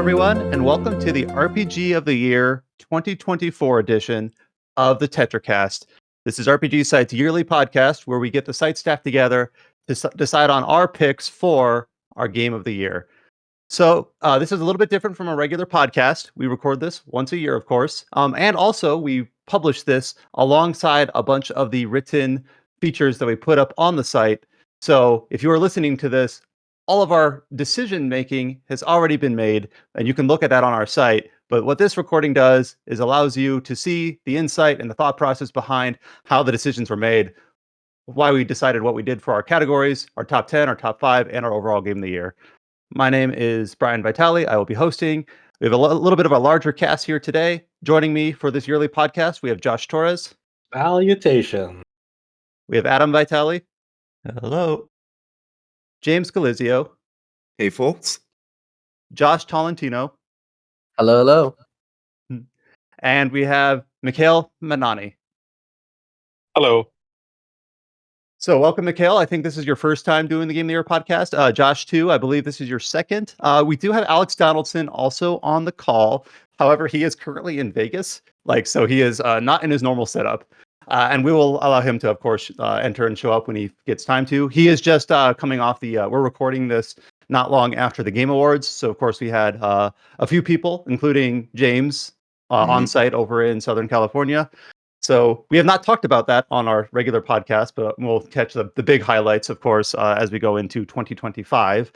everyone, and welcome to the RPG of the Year 2024 edition of the Tetracast. This is RPG Site's yearly podcast where we get the site staff together to decide on our picks for our game of the year. So this is a little bit different from a regular podcast. We record this once a year, of course, and also we publish this alongside a bunch of the written features that we put up on the site. So if you are listening to this, all of our decision making has already been made, and you can look at that on our site. But what this recording does is allows you to see the insight and the thought process behind how the decisions were made, why we decided what we did for our categories, our top 10, our top 5, and our overall game of the year. My name is Brian Vitale. I will be hosting. We have a little bit of a larger cast here today. Joining me for this yearly podcast, we have Josh Torres. Salutation. We have Adam Vitale. Hello. James Galizio. Hey, folks. Josh Tolentino. Hello. And we have Mikhail Manani. Hello. So welcome, Mikhail. I think this is your first time doing the Game of the Year podcast. Josh, too. I believe this is your second. We do have Alex Donaldson also on the call. However, he is currently in Vegas, so he is not in his normal setup. And we will allow him to, of course, enter and show up when he gets time to. He is just coming off we're recording this not long after the Game Awards. So, of course, we had a few people, including James, on site over in Southern California. So we have not talked about that on our regular podcast, but we'll catch the big highlights, of course, as we go into 2025.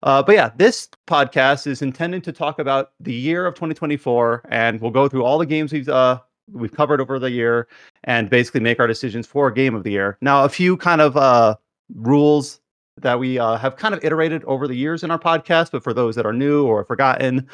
But yeah, this podcast is intended to talk about the year of 2024, and we'll go through all the games we've covered over the year and basically make our decisions for Game of the Year. Now, a few kind of rules that we have kind of iterated over the years in our podcast, but for those that are new or forgotten,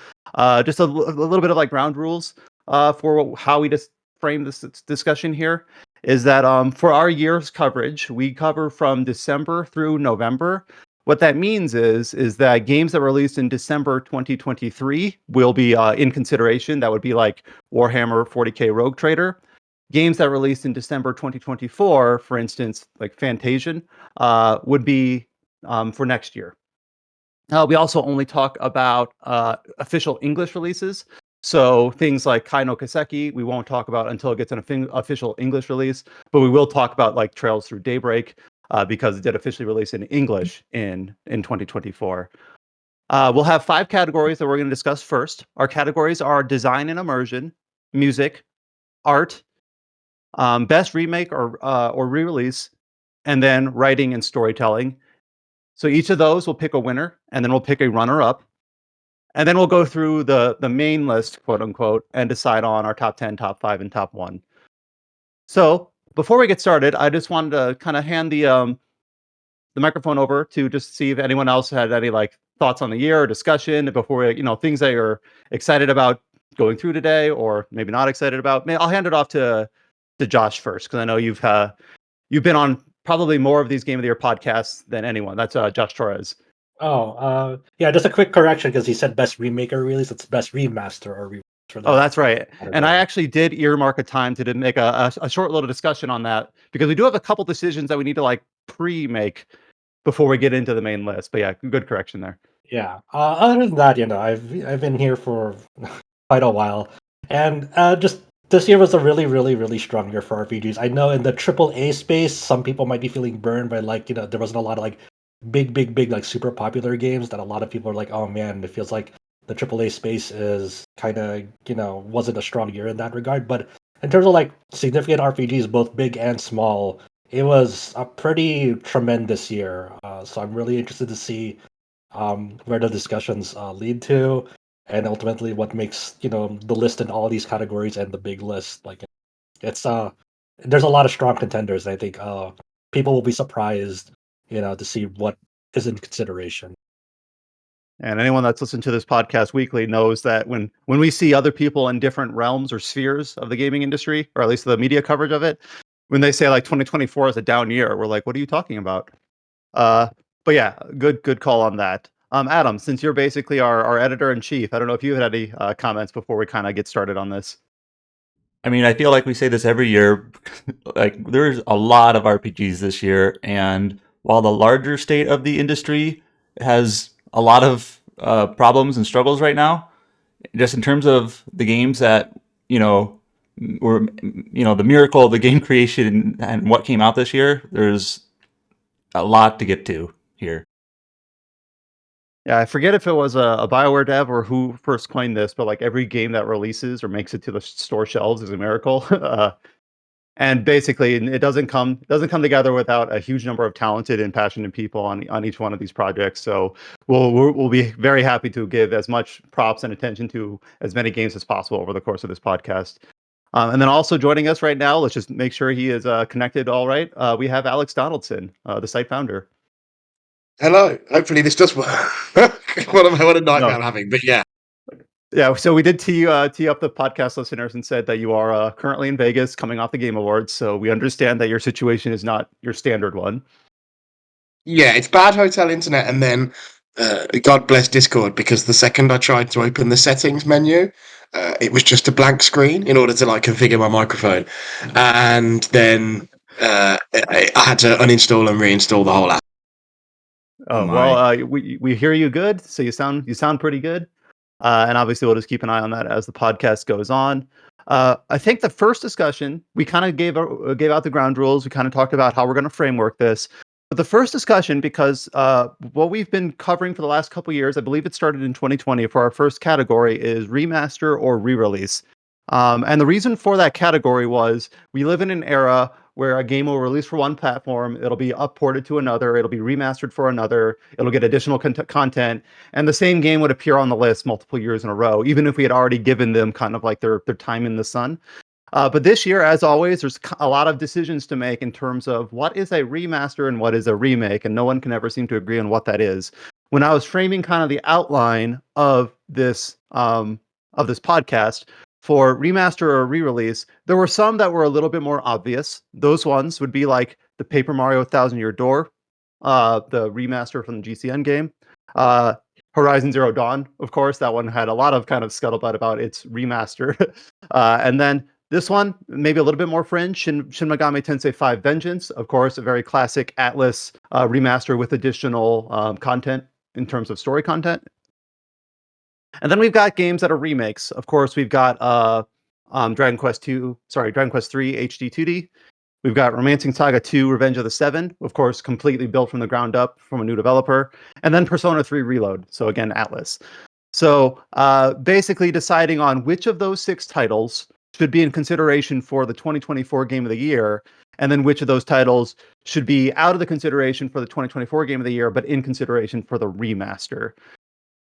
just a little bit of ground rules for how we just frame this discussion here is that for our year's coverage, we cover from December through November. What that means is that games that were released in December 2023 will be in consideration. That would be like Warhammer 40K Rogue Trader. Games that released in December 2024, for instance, like Fantasian, would be for next year. We also only talk about official English releases. So things like Kai no Kaseki, we won't talk about until it gets an official English release, but we will talk about like Trails Through Daybreak because it did officially release in English in 2024. We'll have 5 categories that we're going to discuss first. Our categories are design and immersion, music, art, best remake or re-release, and then writing and storytelling. So each of those will pick a winner, and then we'll pick a runner-up. And then we'll go through the main list, quote unquote, and decide on our top 10, top 5, and top 1. So before we get started, I just wanted to kind of hand the microphone over to just see if anyone else had any thoughts on the year or discussion before we, things that you're excited about going through today or maybe not excited about. I'll hand it off to Josh first because I know you've been on probably more of these Game of the Year podcasts than anyone. That's Josh Torres. Yeah, just a quick correction because he said best remake or release. It's best remaster or release. Oh, that's right. And I actually did earmark a time to make a short little discussion on that because we do have a couple decisions that we need to pre-make before we get into the main list. But yeah, good correction there. Yeah. Other than that, I've been here for quite a while, and just this year was a really, really, really strong year for RPGs. I know in the AAA space, some people might be feeling burned by there wasn't a lot of big super popular games that a lot of people are like, oh man, it feels like the AAA space is kind of wasn't a strong year in that regard. But in terms of significant RPGs, both big and small, it was a pretty tremendous year. So I'm really interested to see where the discussions lead to, and ultimately what makes the list in all these categories and the big list. It's there's a lot of strong contenders. And I think people will be surprised to see what is in consideration. And anyone that's listened to this podcast weekly knows that when we see other people in different realms or spheres of the gaming industry, or at least the media coverage of it, when they say 2024 is a down year, we're like, what are you talking about? But yeah, good call on that. Adam, since you're basically our editor-in-chief, I don't know if you had any comments before we kind of get started on this. I mean, I feel like we say this every year. There's a lot of RPGs this year, and while the larger state of the industry has a lot of problems and struggles right now, just in terms of the games that were the miracle of the game creation and what came out this year. There's a lot to get to here. Yeah, I forget if it was a BioWare dev or who first coined this, but like every game that releases or makes it to the store shelves is a miracle. And basically, it doesn't come together without a huge number of talented and passionate people on each one of these projects. So we'll be very happy to give as much props and attention to as many games as possible over the course of this podcast. And then also joining us right now, let's just make sure he is connected all right. We have Alex Donaldson, the site founder. Hello. Hopefully this does work. what a nightmare No. I'm having, but yeah. Yeah, so we did tee up the podcast listeners and said that you are currently in Vegas coming off the Game Awards. So we understand that your situation is not your standard one. Yeah, it's bad hotel internet, and then God bless Discord, because the second I tried to open the settings menu, it was just a blank screen in order to like configure my microphone, and then I had to uninstall and reinstall the whole app. Oh well, we hear you good. So you sound pretty good. And obviously, we'll just keep an eye on that as the podcast goes on. I think the first discussion we kind of gave out the ground rules. We kind of talked about how we're going to framework this. But the first discussion, because what we've been covering for the last couple of years, I believe it started in 2020 for our first category, is remaster or re-release. And the reason for that category was we live in an era where a game will release for one platform, it'll be upported to another, it'll be remastered for another, it'll get additional content, and the same game would appear on the list multiple years in a row, even if we had already given them kind of like their time in the sun. But this year, as always, there's a lot of decisions to make in terms of what is a remaster and what is a remake, and no one can ever seem to agree on what that is. When I was framing kind of the outline of this podcast for remaster or re-release, there were some that were a little bit more obvious. Those ones would be like the Paper Mario Thousand Year Door, the remaster from the GCN game. Horizon Zero Dawn, of course, that one had a lot of kind of scuttlebutt about its remaster. And then this one, maybe a little bit more fringe, Shin Megami Tensei 5 Vengeance, of course, a very classic Atlas remaster with additional content in terms of story content. And then we've got games that are remakes. Of course, we've got Dragon Quest 3 HD 2D. We've got Romancing Saga 2 Revenge of the Seven, of course, completely built from the ground up from a new developer. And then Persona 3 Reload, so again, Atlas. So basically deciding on which of those 6 titles should be in consideration for the 2024 Game of the Year, and then which of those titles should be out of the consideration for the 2024 Game of the Year, but in consideration for the remaster.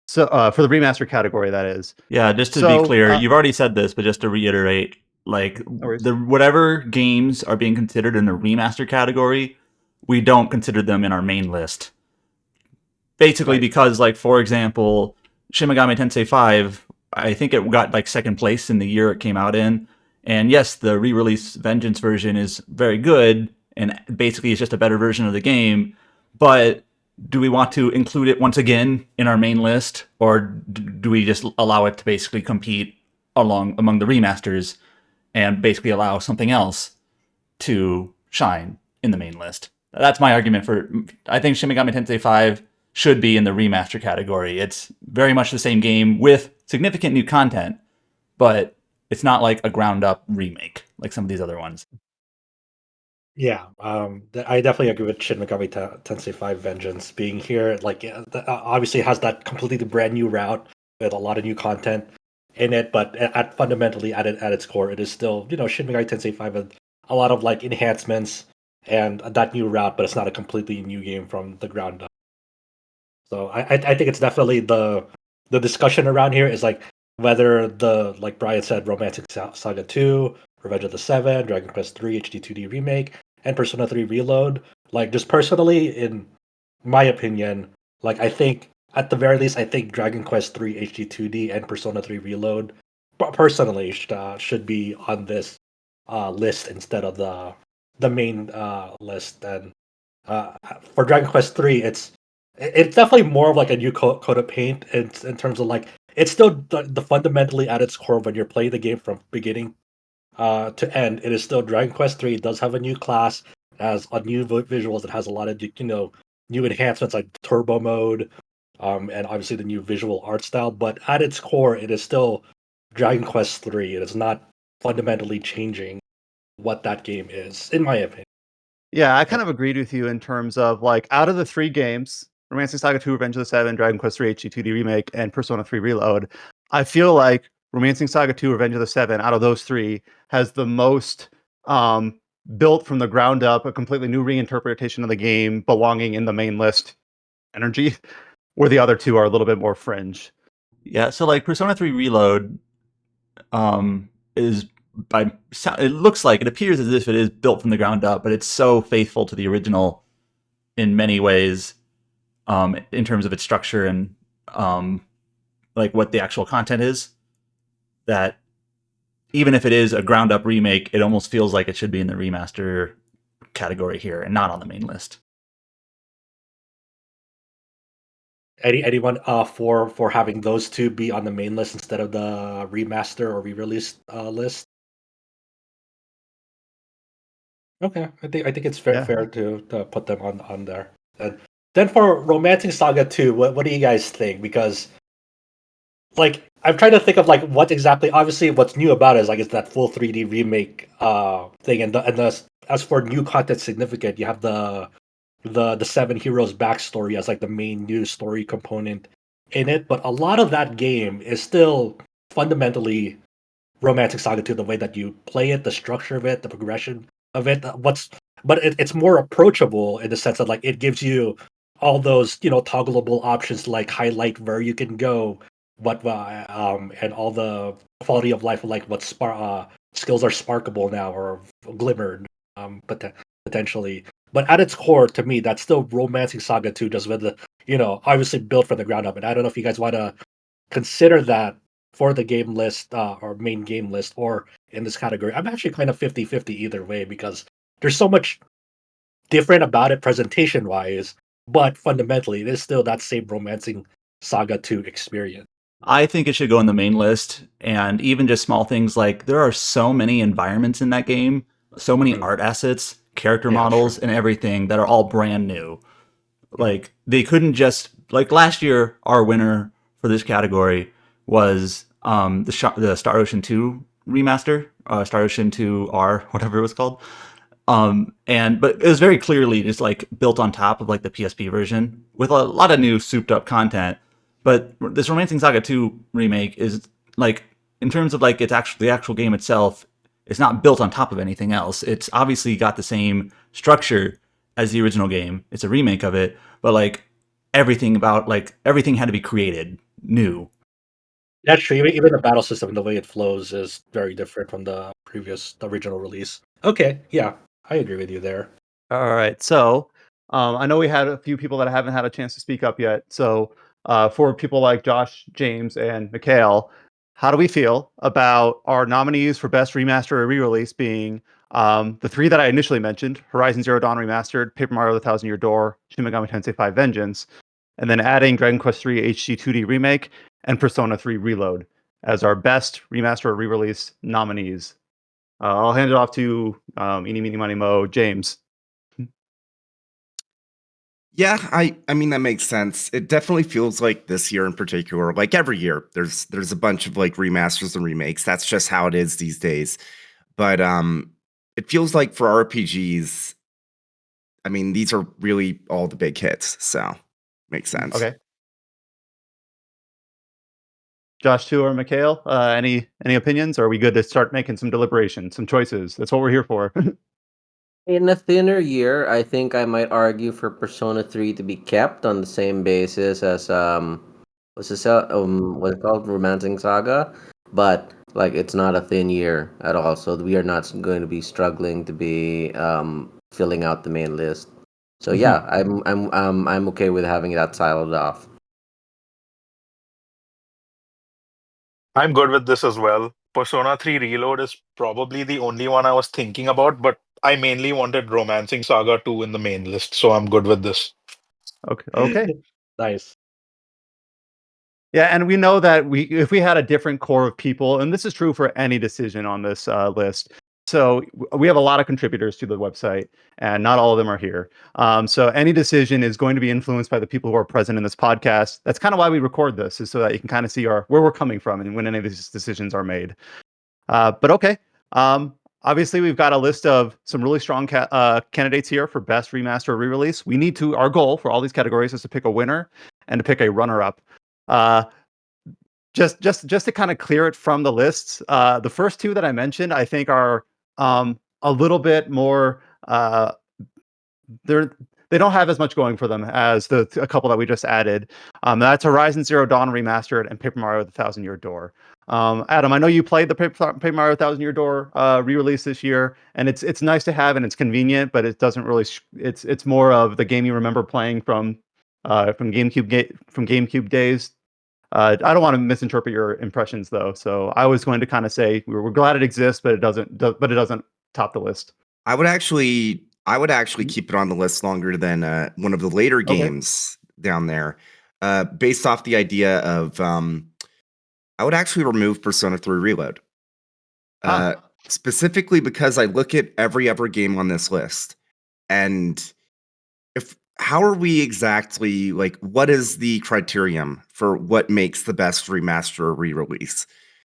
So for the remaster category, that is. Yeah, just to be clear, you've already said this, but just to reiterate, like whatever games are being considered in the remaster category, we don't consider them in our main list. Basically, because, like, for example, Shin Megami Tensei 5, I think it got like second place in the year it came out in. And yes, the re-release Vengeance version is very good, and basically it's just a better version of the game. But do we want to include it once again in our main list, or do we just allow it to basically compete among the remasters and basically allow something else to shine in the main list? That's my argument for. I think Shin Megami Tensei 5 should be in the remaster category. It's very much the same game with significant new content, but it's not like a ground up remake like some of these other ones. Yeah, I definitely agree with Shin Megami Tensei 5 Vengeance being here. Like, obviously, it has that completely brand new route with a lot of new content in it, but fundamentally at its core, it is still, Shin Megami Tensei 5 with a lot of like enhancements and that new route, but it's not a completely new game from the ground up. So I think it's definitely the discussion around here is like whether the, like Brian said, Romancing Saga 2, Revenge of the Seven, Dragon Quest 3 HD 2D remake, and Persona 3 Reload. Like, just personally, in my opinion, like, I think at the very least, I think Dragon Quest 3 HD 2D and Persona 3 Reload personally should be on this list instead of the main list. And for Dragon Quest 3, it's definitely more of like a new coat of paint in terms of like it's still the fundamentally at its core when you're playing the game from beginning to end. It is still Dragon Quest 3. It does have a new class, has a new visuals. It has a lot of new enhancements like turbo mode, and obviously the new visual art style. But at its core, it is still Dragon Quest III. It is not fundamentally changing what that game is, in my opinion. Yeah, I kind of agreed with you in terms of like out of the 3 games, Romancing Saga 2, Revenge of the Seven, Dragon Quest 3 HD 2D Remake, and Persona 3 Reload, I feel like Romancing Saga 2, Revenge of the Seven, out of those 3, has the most um, built from the ground up, a completely new reinterpretation of the game, belonging in the main list energy, where the other 2 are a little bit more fringe. Yeah, so like Persona 3 Reload is it looks like, it appears as if it is built from the ground up, but it's so faithful to the original in many ways, in terms of its structure and like what the actual content is, that even if it is a ground up remake, it almost feels like it should be in the remaster category here and not on the main list. Anyone for having those two be on the main list instead of the remaster or re-release list? Okay, I think it's fair Yeah. fair to put them on there. And then for Romancing Saga 2, what do you guys think? Because like I'm trying to think of like what exactly. Obviously, what's new about it is like it's that full 3D remake thing, and as for new content significant, you have the seven heroes backstory as like the main new story component in it. But a lot of that game is still fundamentally Romantic Saga 2, the way that you play it, the structure of it, the progression of it. It's more approachable in the sense that like it gives you all those toggleable options to like highlight where you can go, and all the quality of life, like what skills are sparkable now or glimmered, potentially. But at its core, to me, that's still Romancing Saga 2, just with the obviously built from the ground up. And I don't know if you guys want to consider that for the game list, or main game list, or in this category. I'm actually kind of 50-50 either way, because there's so much different about it presentation wise, but fundamentally it is still that same Romancing Saga 2 experience. I think it should go on the main list, and even just small things like there are so many environments in that game, so many Mhm. art assets, character Yeah, models, true. and everything that are all brand new. Mhm. Like they couldn't just, like last year, our winner for this category was the Star Ocean 2 remaster, Star Ocean 2 R, whatever it was called. But it was very clearly just like built on top of like the PSP version with a lot of new souped up content. But this Romancing Saga 2 remake is like, in terms of like the actual game itself, it's not built on top of anything else. It's obviously got the same structure as the original game. It's a remake of it, but like everything had to be created new. That's true. Even the battle system and the way it flows is very different from the original release. Okay, yeah, I agree with you there. All right. So, I know we had a few people that haven't had a chance to speak up yet. So, for people like Josh, James, and Mikhail, how do we feel about our nominees for Best Remaster or Re-release being the 3 that I initially mentioned: Horizon Zero Dawn Remastered, Paper Mario: The Thousand Year Door, Shin Megami Tensei 5 Vengeance, and then adding Dragon Quest 3 HD 2D Remake and Persona 3 Reload as our Best Remaster or Re-release nominees? I'll hand it off to Eeny, Meeny, Miny, Mo, James. Yeah, I mean that makes sense. It definitely feels like this year in particular, like every year, there's a bunch of like remasters and remakes. That's just how it is these days. But it feels like for RPGs, I mean, these are really all the big hits, so makes sense. Okay. Josh, too, or Mikhail, any opinions? Or are we good to start making some deliberation, some choices? That's what we're here for. In a thinner year, I think I might argue for Persona 3 to be kept on the same basis as what's it called? Romancing Saga. But like it's not a thin year at all, so we are not going to be struggling to be filling out the main list. So Mhm. yeah, I'm okay with having that siloed off. I'm good with this as well. Persona 3 Reload is probably the only one I was thinking about, but I mainly wanted Romancing Saga 2 in the main list, so I'm good with this. Okay. Okay. Nice. Yeah, and we know that if we had a different core of people, and this is true for any decision on this list, So we have a lot of contributors to the website, and not all of them are here. So any decision is going to be influenced by the people who are present in this podcast. That's kind of why we record this, is so that you can kind of see where we're coming from and when any of these decisions are made. But okay. Obviously, we've got a list of some really strong candidates here for best remaster or re-release. Our goal for all these categories is to pick a winner and to pick a runner-up. Just to kind of clear it from the lists, the first two that I mentioned, I think are a little bit more. They don't have as much going for them as a couple that we just added. That's Horizon Zero Dawn Remastered and Paper Mario: The Thousand Year Door. Adam, I know you played the Paper Mario: Thousand Year Door re-release this year, and it's nice to have and it's convenient, but it doesn't really. It's more of the game you remember playing from GameCube days. I don't want to misinterpret your impressions though, so I was going to kind of say we're glad it exists, but it doesn't top the list. I would actually keep it on the list longer than one of the later games down there, based off the idea of I would actually remove Persona 3 Reload, specifically because I look at every other game on this list, and how are we exactly, like, what is the criterion for what makes the best remaster or re-release?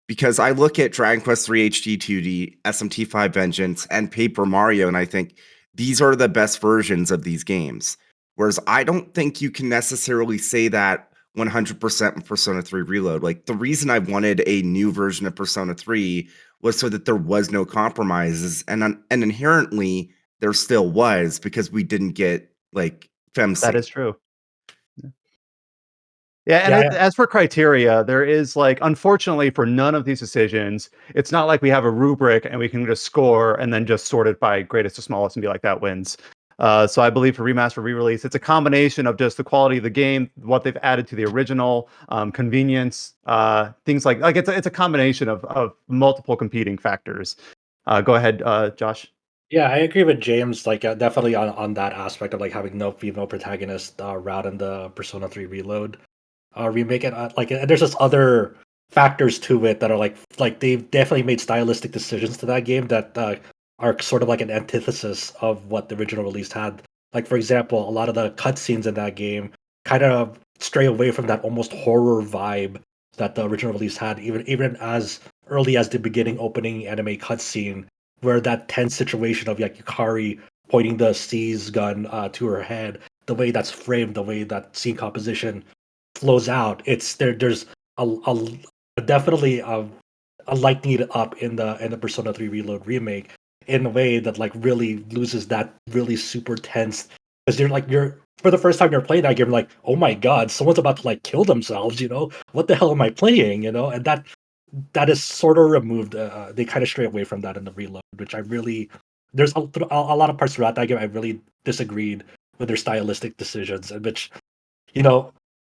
Because I look at Dragon Quest 3 HD 2D, SMT5 Vengeance, and Paper Mario, and I think these are the best versions of these games. Whereas I don't think you can necessarily say that 100% with Persona 3 Reload. Like, the reason I wanted a new version of Persona 3 was so that there was no compromises, and inherently there still was, because we didn't get like FemC. That is true. Yeah, and as for criteria, there is unfortunately for none of these decisions, it's not like we have a rubric and we can just score and then just sort it by greatest to smallest and be like that wins. So I believe for remaster re-release, it's a combination of just the quality of the game, what they've added to the original, convenience, things like it's a combination of multiple competing factors. Go ahead, Josh. Yeah, I agree with James. Definitely on that aspect of having no female protagonist route in the Persona 3 Reload remake. And there's just other factors to it that are like they've definitely made stylistic decisions to that game that are sort of like an antithesis of what the original release had. Like, for example, a lot of the cutscenes in that game kind of stray away from that almost horror vibe that the original release had, even as early as the beginning opening anime cutscene, where that tense situation of Yukari pointing the seize gun to her head, the way that's framed, the way that scene composition flows out, there's definitely a lightening it up in the Persona 3 Reload remake in a way that really loses that really super tense, because you're for the first time you're playing that game, like, oh my god, someone's about to kill themselves, what the hell am I playing, and that is sort of removed. They kind of stray away from that in the Reload, which I really, there's a lot of parts throughout that game I really disagreed with their stylistic decisions, and which,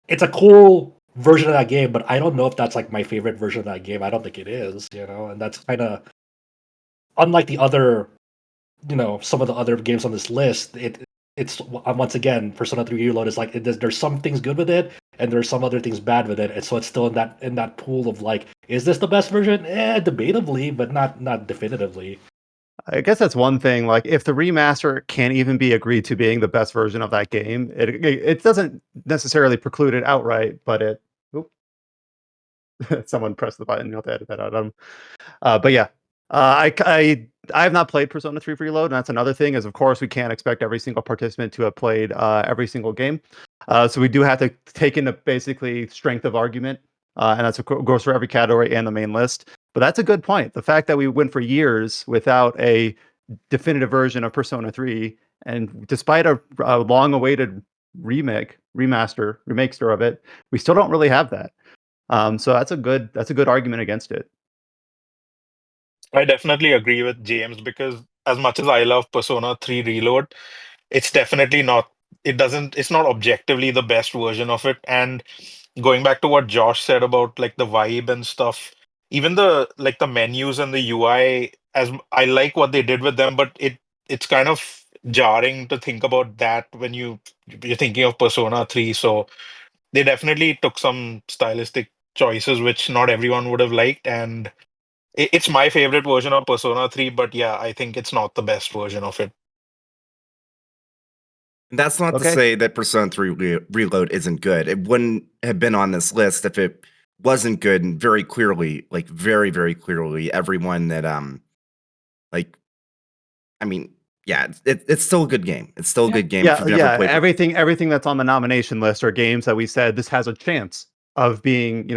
it's a cool version of that game, but I don't know if that's my favorite version of that game. I don't think it is, and that's kind of unlike the other, some of the other games on this list. It's once again, Persona 3 Reload is there's some things good with it, and there's some other things bad with it, and so it's still in that pool of is this the best version? Debatably, but not definitively. I guess that's one thing. Like, if the remaster can't even be agreed to being the best version of that game, it doesn't necessarily preclude it outright, but it. Oop, someone pressed the button. You have to edit that out. But yeah, I have not played Persona 3 Reload, and that's another thing. Is of course we can't expect every single participant to have played every single game, so we do have to take into basically strength of argument, and that's goes for every category and the main list. But that's a good point. The fact that we went for years without a definitive version of Persona 3, and despite a long-awaited remakester of it, we still don't really have that. So that's a good argument against it. I definitely agree with James, because as much as I love Persona 3 Reload, it's definitely not, it's not objectively the best version of it. And going back to what Josh said about the vibe and stuff, even the menus and the UI, I like what they did with them, but it's kind of jarring to think about that when you're thinking of Persona 3. So they definitely took some stylistic choices which not everyone would have liked, and It's my favorite version of Persona 3, but yeah, I think it's not the best version of it. And that's not to Okay. say that Persona 3 Reload isn't good. It wouldn't have been on this list if it wasn't good, and very clearly, like very, very clearly, everyone that like I mean, yeah, it's still a good game. It's still a good game if you've never played Everything that's on the nomination list are games that we said this has a chance of being,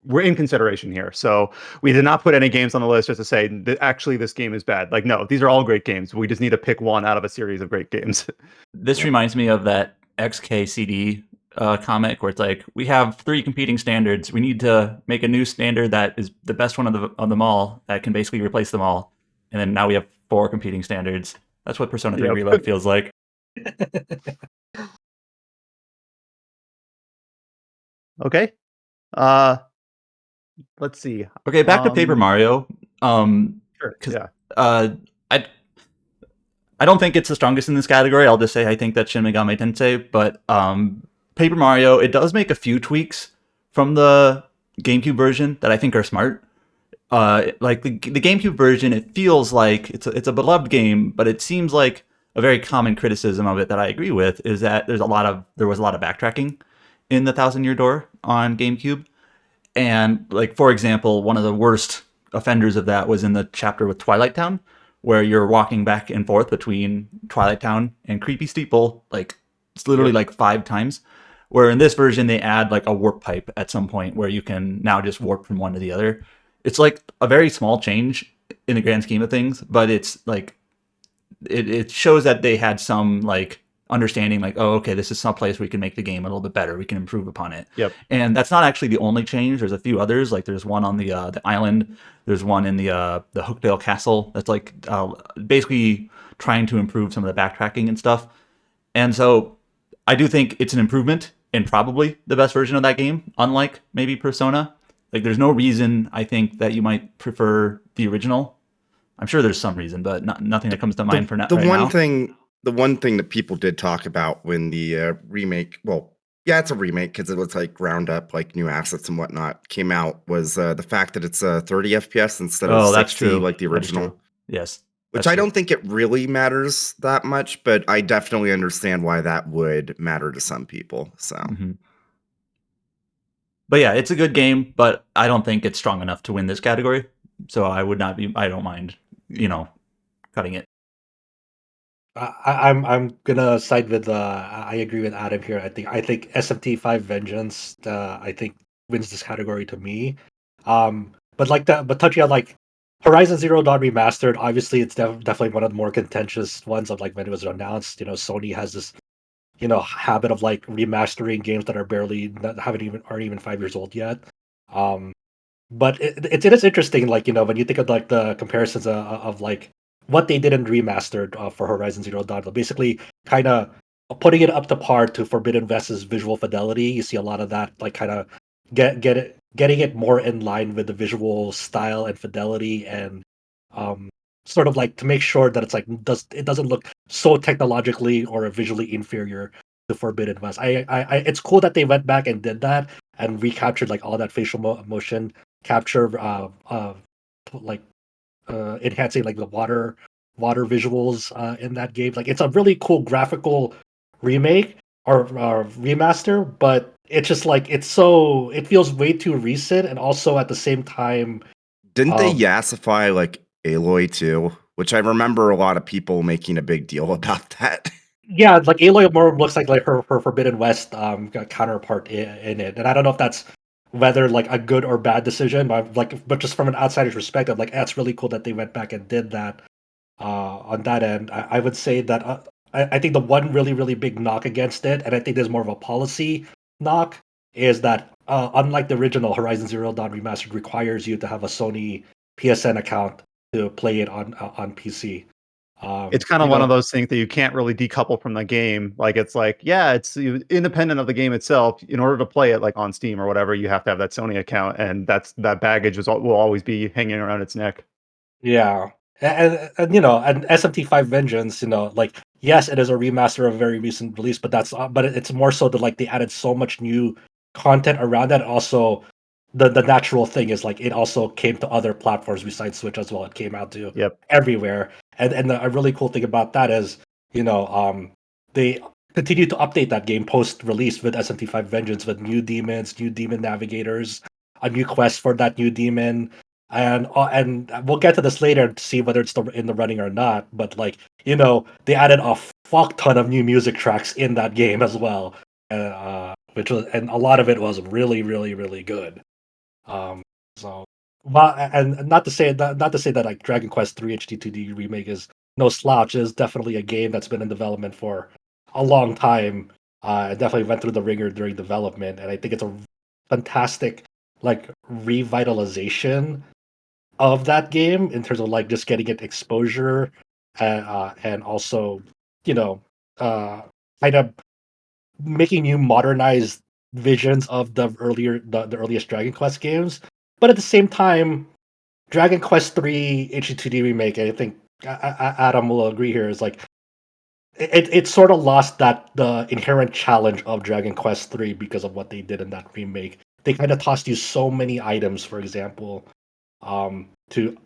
we're in consideration here. So we did not put any games on the list just to say that actually this game is bad. Like, no, these are all great games. We just need to pick one out of a series of great games. This reminds me of that XKCD comic where it's like, we have 3 competing standards. We need to make a new standard that is the best one of them all that can basically replace them all. And then now we have 4 competing standards. That's what Persona 3 Yep. Reload feels like. Okay. Let's see. Okay, back to Paper Mario. Sure. Yeah. I don't think it's the strongest in this category. I'll just say I think that's Shin Megami Tensei, but Paper Mario, it does make a few tweaks from the GameCube version that I think are smart. Like the GameCube version, it feels like it's a beloved game, but it seems like a very common criticism of it that I agree with is that there was a lot of backtracking in the Thousand Year Door on GameCube. And like, for example, one of the worst offenders of that was in the chapter with Twilight Town, where you're walking back and forth between Twilight Town and Creepy Steeple, like it's literally like 5 times. Where in this version they add like a warp pipe at some point where you can now just warp from one to the other. It's like a very small change in the grand scheme of things, but it's like it shows that they had some like understanding, like, oh, okay, this is some place we can make the game a little bit better. We can improve upon it. Yep. And that's not actually the only change. There's a few others. Like there's one on the island. There's one in the Hookdale Castle. That's like basically trying to improve some of the backtracking and stuff. And so I do think it's an improvement and probably the best version of that game, unlike maybe Persona. Like there's no reason I think that you might prefer the original. I'm sure there's some reason, but nothing that comes to mind for now. The one thing that people did talk about when the remake, well, yeah, it's a remake because it was like ground up, like new assets and whatnot, came out, was the fact that it's 30 FPS instead of 60 like the original. Yes. Which I don't think it really matters that much, but I definitely understand why that would matter to some people. So. Mm-hmm. But yeah, it's a good game, but I don't think it's strong enough to win this category. So I don't mind, cutting it. I'm gonna side with I agree with Adam here. I think SMT5 Vengeance I think wins this category to me. But touching on like Horizon Zero Dawn Remastered, obviously it's definitely one of the more contentious ones of like when it was announced. Sony has this habit of like remastering games that aren't even 5 years old yet. But it is interesting, like when you think of like the comparisons of like what they did in remastered for Horizon Zero Dawn, basically kind of putting it up to par to Forbidden West's visual fidelity. You see a lot of that, like kind of getting it more in line with the visual style and fidelity, and sort of like to make sure that it doesn't look so technologically or visually inferior to Forbidden West. It's cool that they went back and did that and recaptured like all that facial motion capture, enhancing like the water visuals in that game. Like it's a really cool graphical remake or remaster, but it's just like it feels way too recent, and also at the same time, didn't they yassify like Aloy too? Which I remember a lot of people making a big deal about that. Yeah, like Aloy more looks like her Forbidden West counterpart in it, and I don't know if that's whether like a good or bad decision, but just from an outsider's perspective, like that's really cool that they went back and did that. On that end, I would say that I think the one really really big knock against it, and I think there's more of a policy knock, is that unlike the original, Horizon Zero Dawn Remastered requires you to have a Sony PSN account to play it on PC. It's kind of one of those things that you can't really decouple from the game. Like it's like, yeah, it's independent of the game itself. In order to play it like on Steam or whatever, you have to have that Sony account, and that baggage will always be hanging around its neck. Yeah, and and SMT5 Vengeance, like yes, it is a remaster of a very recent release, but it's more so that like they added so much new content around that. Also, the natural thing is like it also came to other platforms besides Switch as well. It came out to everywhere, and a really cool thing about that is they continue to update that game post release with SMT5 Vengeance with new demons, new demon navigators, a new quest for that new demon. And we'll get to this later to see whether it's in the running or not. But like they added a fuck ton of new music tracks in that game as well, which was, and a lot of it was really really really good. So, well, and not to say that like Dragon Quest 3 HD2D remake is no slouch. It is definitely a game that's been in development for a long time. It definitely went through the ringer during development, and I think it's a fantastic like revitalization of that game in terms of like just getting it exposure, and also you know kind of making new modernized visions of the earliest Dragon Quest games. But at the same time, Dragon Quest 3 HD2D remake, I think Adam will agree here, is like it sort of lost the inherent challenge of Dragon Quest 3 because of what they did in that remake. They kind of tossed you so many items, for example, to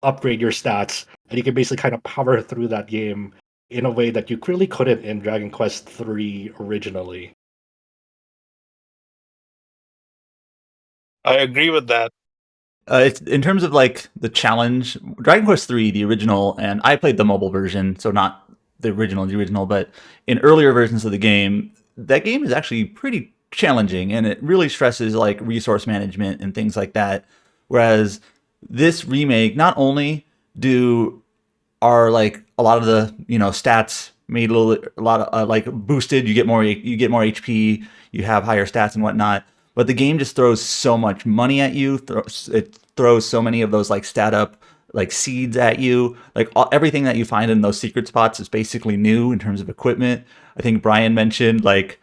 upgrade your stats, and you can basically kind of power through that game in a way that you clearly couldn't in Dragon Quest 3 originally. I agree with that. It's in terms of like the challenge, Dragon Quest 3, the original, and I played the mobile version, so not the original, but in earlier versions of the game, that game is actually pretty challenging, and it really stresses like resource management and things like that. Whereas this remake, not only are like a lot of the stats made a lot of like boosted, you get more HP, you have higher stats and whatnot. But the game just throws so much money at you. It throws so many of those like stat up like seeds at you. Like everything that you find in those secret spots is basically new in terms of equipment. I think Brian mentioned like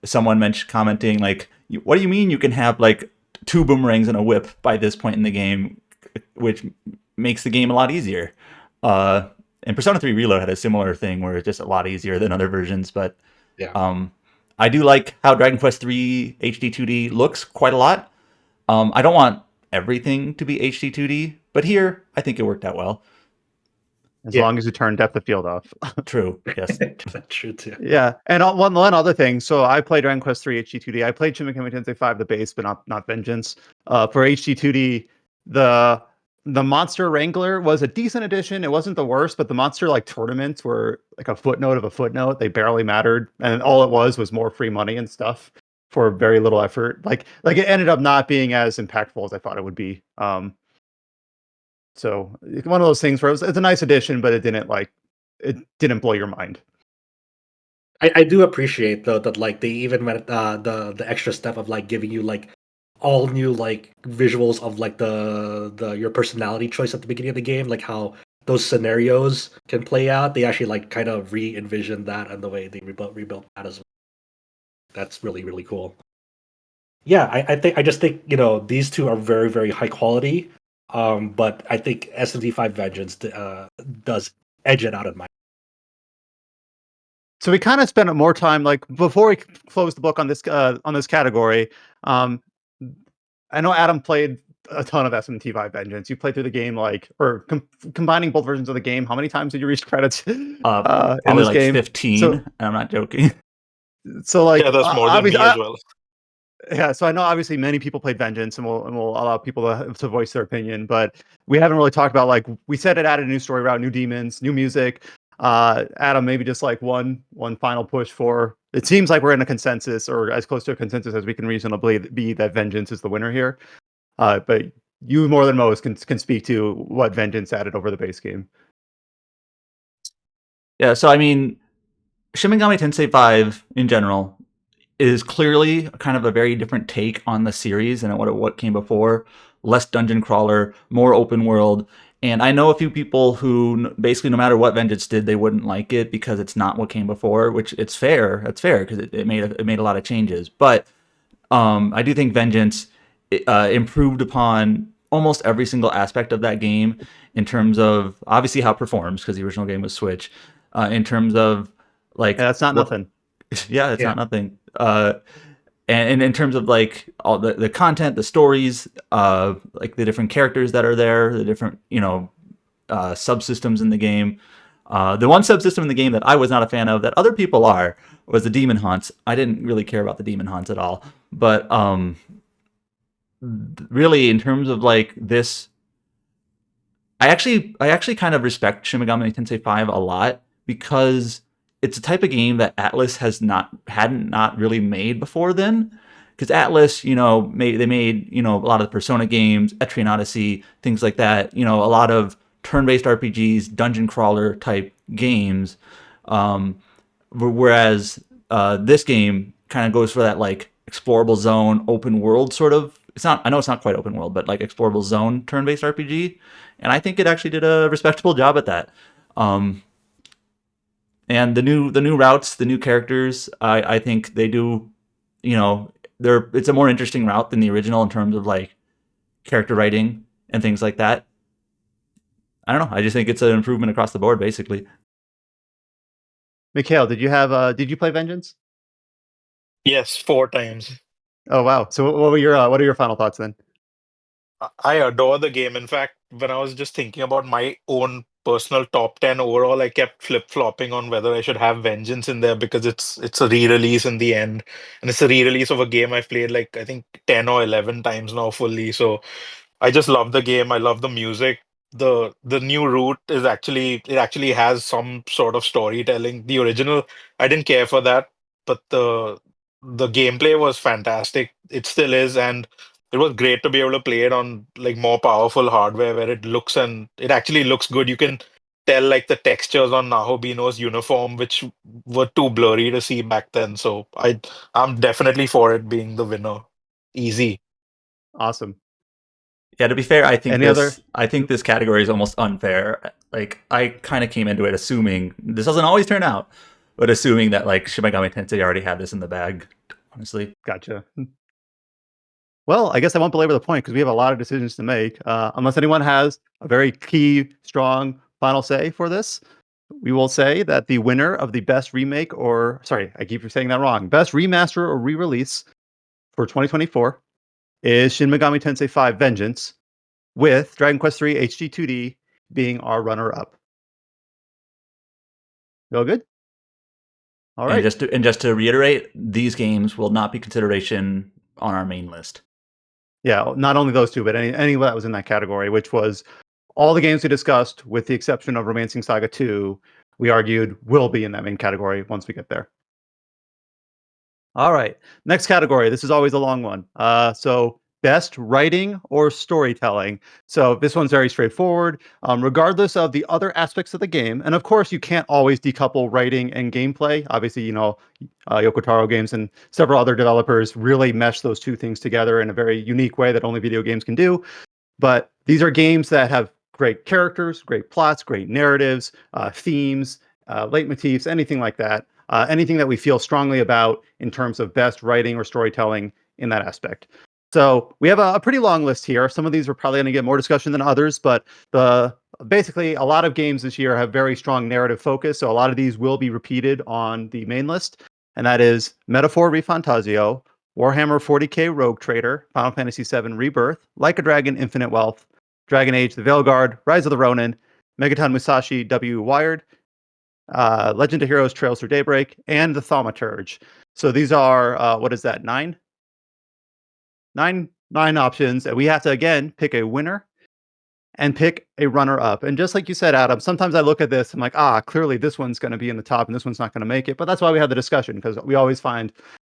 someone commenting like, what do you mean you can have like 2 boomerangs and a whip by this point in the game, which makes the game a lot easier. And Persona 3 Reload had a similar thing where it's just a lot easier than other versions, but I do like how Dragon Quest 3 HD2D looks quite a lot. I don't want everything to be HD2D, but here I think it worked out well. As long as you turn depth of field off. True. Yes. That's true too. Yeah, and one other thing. So I played Dragon Quest 3 HD2D. I played Shin Megami Tensei 5 the base, but not Vengeance. For HD2D, the Monster Wrangler was a decent addition. It wasn't the worst, but the monster like tournaments were like a footnote of a footnote. They barely mattered, and all it was more free money and stuff for very little effort. Like it ended up not being as impactful as I thought it would be. So one of those things where it's a nice addition, but it didn't blow your mind. I do appreciate though that like they even went the extra step of like giving you like all new like visuals of like the your personality choice at the beginning of the game, like how those scenarios can play out. They actually like kind of re-envisioned that and the way they rebuilt that as well. That's really really cool. Yeah, I just think these two are very very high quality. But I think SMT5 Vengeance does edge it out in my. So we kind of spent more time, like before we close the book on this category. I know Adam played a ton of SMT5 Vengeance. You played through the game combining both versions of the game. How many times did you reach credits in probably this like game? 15. So, I'm not joking. So like, yeah, that's more than me as well. Yeah, so I know obviously many people played Vengeance, and we'll allow people to voice their opinion, but we haven't really talked about, like we said, it added a new story route, new demons, new music. Adam, maybe just like one final push for. It seems like we're in a consensus, or as close to a consensus as we can reasonably be, that Vengeance is the winner here. But you more than most can speak to what Vengeance added over the base game. Yeah, so I mean, Shin Megami Tensei 5 in general is clearly kind of a very different take on the series than what came before. Less dungeon crawler, more open world. And I know a few people who basically, no matter what Vengeance did, they wouldn't like it because it's not what came before, which it's fair. It's fair because it made a lot of changes. But I do think Vengeance improved upon almost every single aspect of that game in terms of obviously how it performs, because the original game was Switch. In terms of like, that's not nothing. Yeah, it's not nothing. and in terms of like all the content, the stories, like the different characters that are there, the different subsystems in the game. The one subsystem in the game that I was not a fan of that other people are was the demon hunts. I didn't really care about the demon hunts at all, but really in terms of like this, I actually kind of respect Shin Megami Tensei 5 a lot because it's a type of game that Atlas hadn't really made before then. Because Atlas, they made a lot of the Persona games, Etrian Odyssey, things like that. A lot of turn-based RPGs, dungeon crawler type games. Whereas this game kind of goes for that like explorable zone, open world sort of. I know it's not quite open world, but like explorable zone turn-based RPG, and I think it actually did a respectable job at that. And the new routes, the new characters, I think they do, it's a more interesting route than the original in terms of like character writing and things like that. I don't know. I just think it's an improvement across the board, basically. Mikhail, did you play Vengeance? Yes, 4 times. Oh wow! So what are your final thoughts then? I adore the game. In fact, when I was just thinking about my own personal top 10 overall, I kept flip-flopping on whether I should have Vengeance in there because it's a re-release in the end. And it's a re-release of a game I've played like I think 10 or 11 times now fully. So I just love the game. I love the music. The new route is actually has some sort of storytelling. The original, I didn't care for that, but the gameplay was fantastic. It still is, and it was great to be able to play it on like more powerful hardware where it actually looks good. You can tell like the textures on Nahobino's uniform, which were too blurry to see back then. So I'm definitely for it being the winner. Easy. Awesome. Yeah, to be fair, I think Any I think this category is almost unfair. Like I kind of came into it assuming this doesn't always turn out, but assuming that like Shin Megami Tensei already had this in the bag. Honestly, Gotcha. Well, I guess I won't belabor the point because we have a lot of decisions to make. Unless anyone has a very key, strong final say for this, we will say that the winner of the best remake I keep saying that wrong, best remaster or re-release for 2024 is Shin Megami Tensei 5 Vengeance, with Dragon Quest 3 HD 2D being our runner-up. Feel good? All right. And just to reiterate, these games will not be consideration on our main list. Yeah, not only those two, but any that was in that category, which was all the games we discussed, with the exception of Romancing Saga 2, we argued will be in that main category once we get there. All right, next category. This is always a long one. So best writing or storytelling. So this one's very straightforward, regardless of the other aspects of the game. And of course, you can't always decouple writing and gameplay. Obviously, Yoko Taro Games and several other developers really mesh those two things together in a very unique way that only video games can do. But these are games that have great characters, great plots, great narratives, themes, leitmotifs, anything like that. Anything that we feel strongly about in terms of best writing or storytelling in that aspect. So we have a pretty long list here. Some of these are probably going to get more discussion than others, but basically a lot of games this year have very strong narrative focus. So a lot of these will be repeated on the main list, and that is Metaphor ReFantazio, Warhammer 40k Rogue Trader, Final Fantasy VII Rebirth, Like a Dragon Infinite Wealth, Dragon Age The Veilguard, Rise of the Ronin, Megaton Musashi W Wired, Legend of Heroes Trails Through Daybreak, and The Thaumaturge. So these are, what is that, nine options, and we have to, again, pick a winner and pick a runner-up. And just like you said, Adam, sometimes I look at this, I'm like, clearly this one's going to be in the top and this one's not going to make it. But that's why we have the discussion, because we always find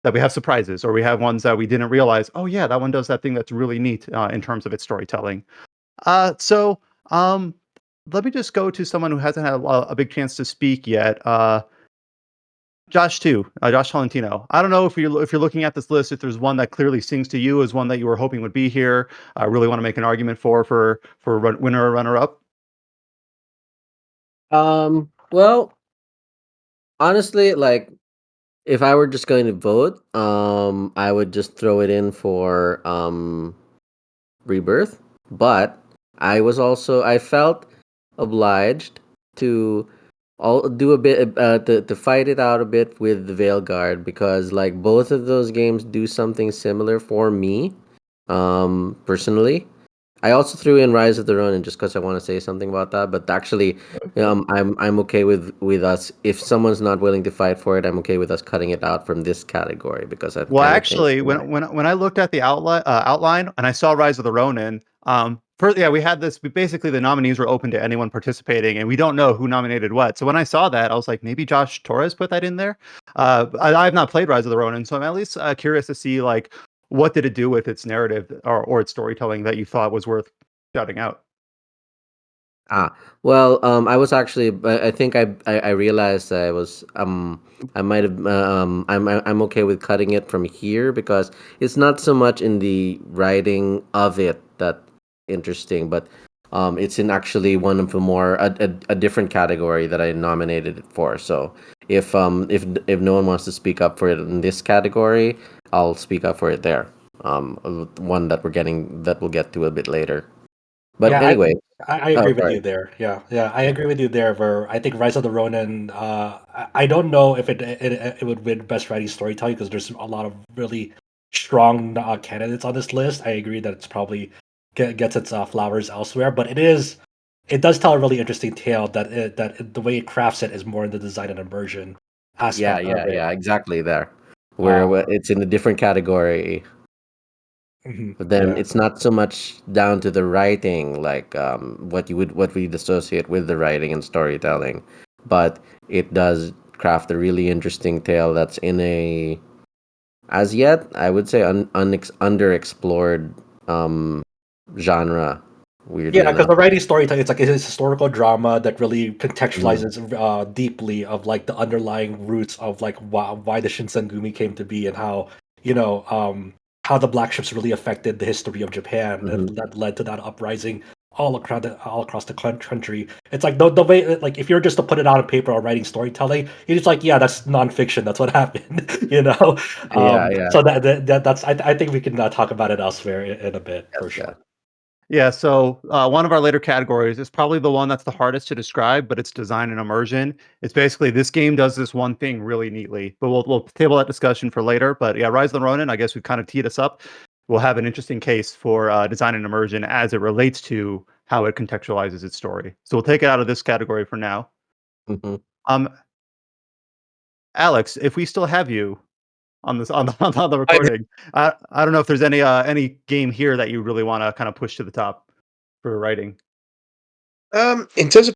that we have surprises, or we have ones that we didn't realize, oh yeah, that one does that thing that's really neat in terms of its storytelling. So let me just go to someone who hasn't had a big chance to speak yet. Josh Tolentino. I don't know if you're looking at this list, if there's one that clearly sings to you as one that you were hoping would be here. I really want to make an argument for winner or runner up. Well, honestly, like if I were just going to vote, I would just throw it in for Rebirth. But I felt obliged to I'll do a bit to fight it out a bit with the Veilguard because like both of those games do something similar for me, personally. I also threw in Rise of the Ronin just because I want to say something about that. But actually, I'm okay with us if someone's not willing to fight for it. I'm okay with us cutting it out from this category because I Well, kind of think actually, when I looked at the outline and I saw Rise of the Ronin, we had this. Basically, the nominees were open to anyone participating, and we don't know who nominated what. So when I saw that, I was like, maybe Josh Torres put that in there. I have not played Rise of the Ronin, so I'm at least curious to see like what did it do with its narrative or its storytelling that you thought was worth shouting out. Well, I was actually. I think I realized I was. I might have. I'm okay with cutting it from here because it's not so much in the writing of it that interesting, but it's in actually one of the more a different category that I nominated it for. So if no one wants to speak up for it in this category, I'll speak up for it there. One that we'll get to a bit later. But Yeah, anyway. I Oh, agree with sorry. you there. Yeah, I agree with you there. Where I think Rise of the Ronin, I don't know if it would win Best Writing Storytelling because there's a lot of really strong candidates on this list. I agree that it's probably gets its flowers elsewhere, but it does tell a really interesting tale the way it crafts it is more in the design and immersion Yeah, aspect of it. exactly there. Where Um, it's in a different category, but then yeah. it's not so much down to the writing, like what we'd associate with the writing and storytelling, but it does craft a really interesting tale that's in a as yet I would say underexplored genre. Yeah, Weirdly because enough. the writing storytelling, it's a historical drama that really Mhm. contextualizes deeply of like the underlying roots of like why the Shinsengumi came to be and how you know how the black ships really affected the history of Japan Mhm. that led to that uprising all across the country. It's like the way like if you're just to put it out on paper or writing storytelling, you're just like yeah, that's nonfiction. That's what happened, you know. Yeah, yeah, So that's I think we can talk about it elsewhere in a bit yes, for yeah. sure. Yeah, so one of our later categories is probably the one that's the hardest to describe, but it's design and immersion. It's basically this game does this one thing really neatly, but we'll table that discussion for later. But yeah, Rise of the Ronin, I guess we kind of teed us up. We'll have an interesting case for design and immersion as it relates to how it contextualizes its story. So we'll take it out of this category for now. Mhm. Um, Alex, if we still have you on this on the I recording, I don't know if there's any game here that you really want to kind of push to the top for writing. In terms of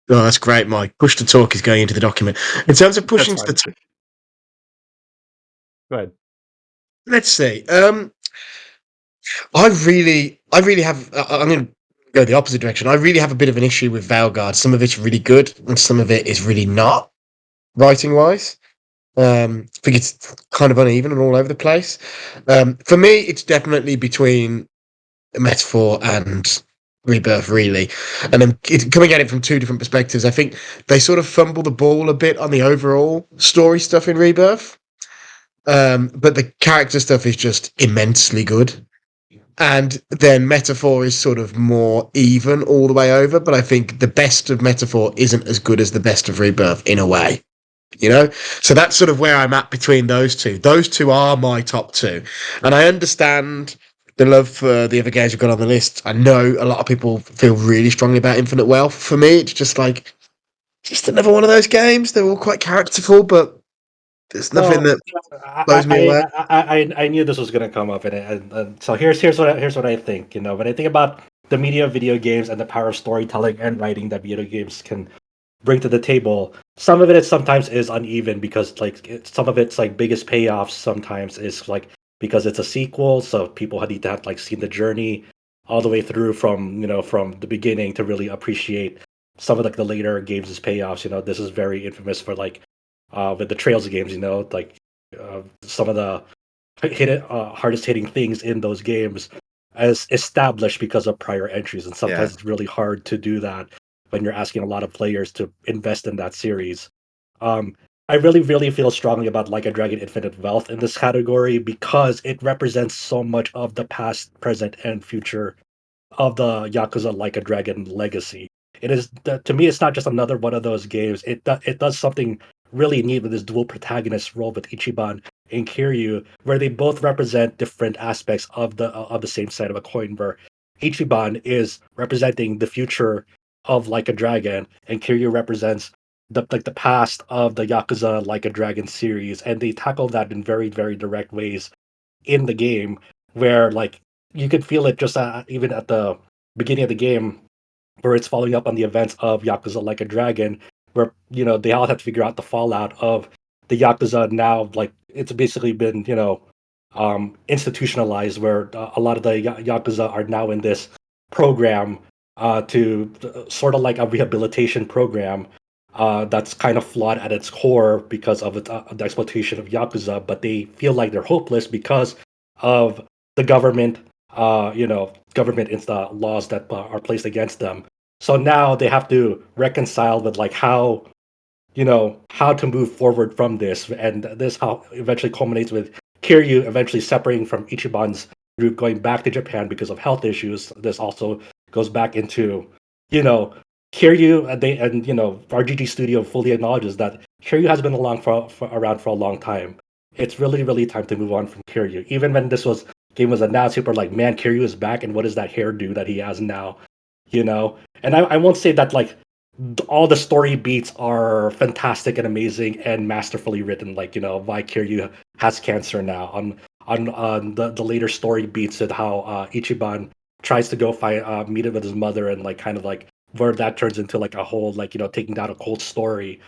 oh, that's great, Mike. Push to talk is going into the document. In terms of That's pushing to fine. the top, Go ahead. let's see. I really have. I'm going to go the opposite direction. I really have a bit of an issue with Valgard. Some of it's really good, and some of it is really not writing wise. I think it's kind of uneven and all over the place. For me, it's definitely between Metaphor and Rebirth, really. And I'm coming at it from two different perspectives. I think they sort of fumble the ball a bit on the overall story stuff in Rebirth. But the character stuff is just immensely good. And then Metaphor is sort of more even all the way over, but I think the best of Metaphor isn't as good as the best of Rebirth in a way, you know? So that's sort of where I'm at between those two. Those two are my top two. And I understand the love for the other games we've got on the list. I know a lot of people feel really strongly about Infinite Wealth. For me, it's just like, just another one of those games. They're all quite characterful, but there's nothing So that blows me I away. I knew this was gonna come up, and so here's what I think. You know, when I think about the media of video games and the power of storytelling and writing that video games can bring to the table, some of it is sometimes is uneven because like some of its like biggest payoffs sometimes is like because it's a sequel, so people need to have like seen the journey all the way through from from the beginning to really appreciate some of like the later games' payoffs. You know, this is very infamous for like with the Trails games. You know, like some of the hardest hitting things in those games as established because of prior entries, and Yeah. sometimes it's really hard to do that when you're asking a lot of players to invest in that series. Um, I really feel strongly about Like a Dragon Infinite Wealth in this category because it represents so much of the past, present, and future of the Yakuza Like a Dragon legacy. to me, it's not just another one of those games. It does something really neat with this dual protagonist role with Ichiban and Kiryu, where they both represent different aspects of the same side of a coin. Where Ichiban is representing the future of Like a Dragon, and Kiryu represents the past of the Yakuza Like a Dragon series, and they tackle that in very very direct ways in the game, where like you could feel it just even at the beginning of the game, where it's following up on the events of Yakuza Like a Dragon, where they all have to figure out the fallout of the Yakuza now. Like it's basically been institutionalized, where a lot of the Yakuza are now in this program to sort of like a rehabilitation program that's kind of flawed at its core because of the exploitation of Yakuza, but they feel like they're hopeless because of the government, government laws that are placed against them. So now they have to reconcile with like how to move forward from this, and this how eventually culminates with Kiryu eventually separating from Ichiban's group, going back to Japan because of health issues. This also goes back into you know Kiryu, and RGG Studio fully acknowledges that Kiryu has been around for a long time. It's really really time to move on from Kiryu. Even when this game was announced, people were like, "Man, Kiryu is back, and what is that hairdo that he has now?" And I won't say that like all the story beats are fantastic and amazing and masterfully written. Like why Kiryu has cancer now. On the later story beats and how Ichiban tries to go find meet it with his mother, and like kind of like where that turns into like a whole like taking down a cold story.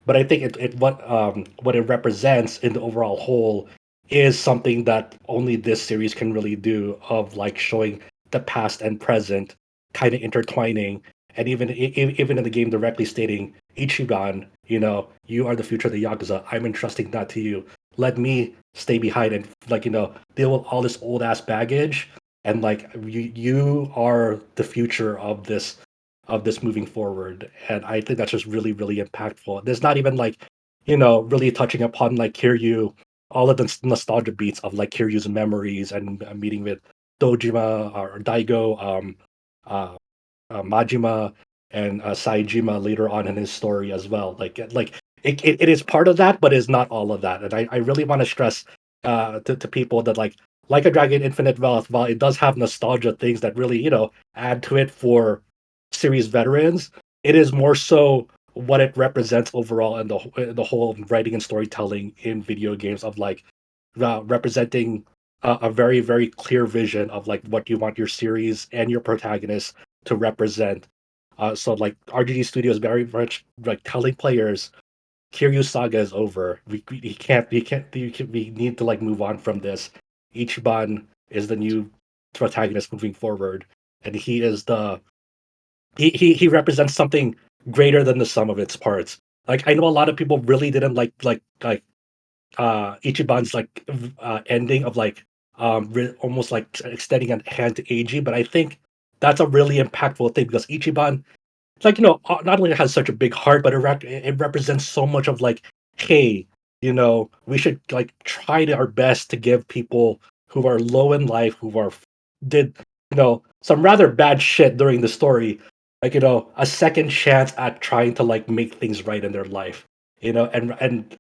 But I think what it represents in the overall whole is something that only this series can really do, of like showing the past and present kind of intertwining, and even in the game directly stating, Ichiban, you are the future of the Yakuza. I'm entrusting that to you. Let me stay behind and like deal with all this old ass baggage, and like you are the future of this moving forward. And I think that's just really really impactful. There's not even like really touching upon like Kiryu, all of the nostalgia beats of like Kiryu's memories and meeting with Dojima or Daigo, uh, Majima and Saijima later on in his story as well. It is part of that, but it's not all of that. And I really want to stress to people that like a Dragon Infinite Wealth, while it does have nostalgia things that really add to it for series veterans, it is more so what it represents overall in the whole writing and storytelling in video games, of like representing a very very clear vision of like what you want your series and your protagonist to represent. So like RGG Studio is very much like telling players, Kiryu saga is over. We need to like move on from this. Ichiban is the new protagonist moving forward, and he represents something greater than the sum of its parts. Like I know a lot of people really didn't like Ichiban's ending of like almost like extending a hand to Eiji, but I think that's a really impactful thing, because Ichiban, not only has such a big heart, but it represents so much of like, hey, we should like try our best to give people who are low in life, did some rather bad shit during the story, a second chance at trying to like make things right in their life, and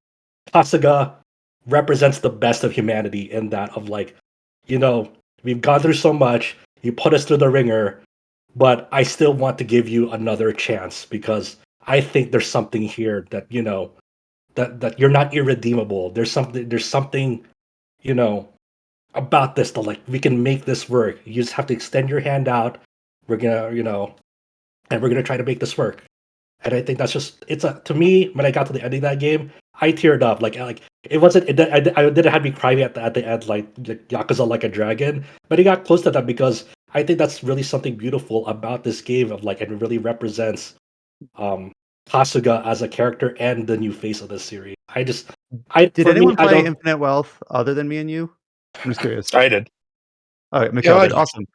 Kasuga represents the best of humanity in that, of like, you know, we've gone through so much, you put us through the ringer, but I still want to give you another chance, because I think there's something here that, that you're not irredeemable. There's something, you know, about this that like we can make this work. You just have to extend your hand out. We're gonna, and we're gonna try to make this work. And I think that's just it's a to me, when I got to the end of that game, I teared up. Like it wasn't I didn't have me crying at the end like Yakuza Like a Dragon, but it got close to that, because I think that's really something beautiful about this game, of like, and it really represents um Kasuga as a character and the new face of this series. Did For me, anyone I play don't. Infinite Wealth other than me and you? I'm just curious. I did. All right, Yeah, Mikhail I did. did. Awesome.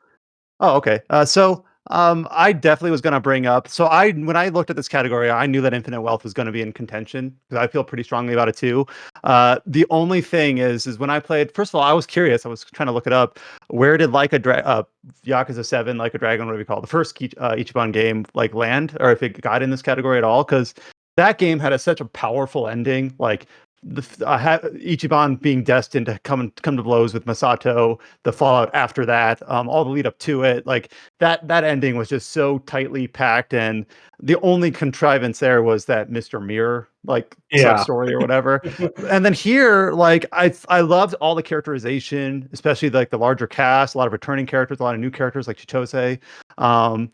Oh, okay. So I definitely was gonna bring up. So when I looked at this category, I knew that Infinite Wealth was going to be in contention because I feel pretty strongly about it too. The only thing is when I played. First of all, I was curious. I was trying to look it up. Where did Yakuza 7, Like a Dragon, whatever you call it, the first Ichiban game, like land, or if it got in this category at all? Because that game had such a powerful ending. Like Ichiban being destined to come to blows with Masato, the fallout after that, all the lead up to it, like that ending was just so tightly packed, and the only contrivance there was that Mr. Mirror like sub story or whatever. And then here, like I loved all the characterization, especially like the larger cast, a lot of returning characters, a lot of new characters like Chitose. Um,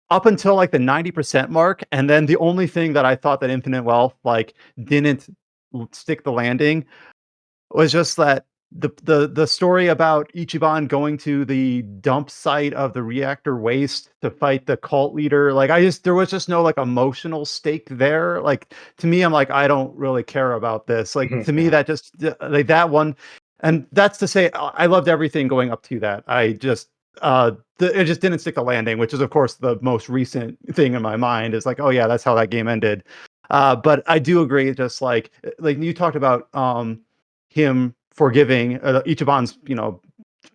up until like the 90% mark, and then the only thing that I thought that Infinite Wealth like didn't stick the landing was just that the story about Ichiban going to the dump site of the reactor waste to fight the cult leader. Like there was just no like emotional stake there. Like to me, I'm like, I don't really care about this. Like to me, that just like that one, and that's to say, I loved everything going up to that. I just it just didn't stick the landing, which is of course the most recent thing in my mind is like, oh yeah, that's how that game ended. But I do agree, just like you talked about him forgiving Ichiban's,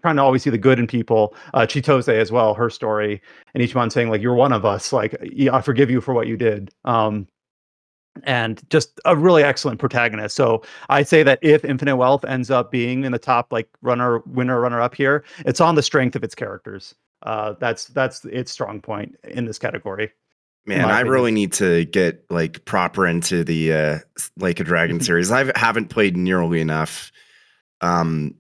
trying to always see the good in people. Chitose as well, her story, and Ichiban saying like, "You're one of us. Like, I forgive you for what you did." And just a really excellent protagonist. So I say that if Infinite Wealth ends up being in the top like runner up here, it's on the strength of its characters. That's its strong point in this category. Man, I really need to get like proper into the Like a Dragon series. I haven't played nearly enough. So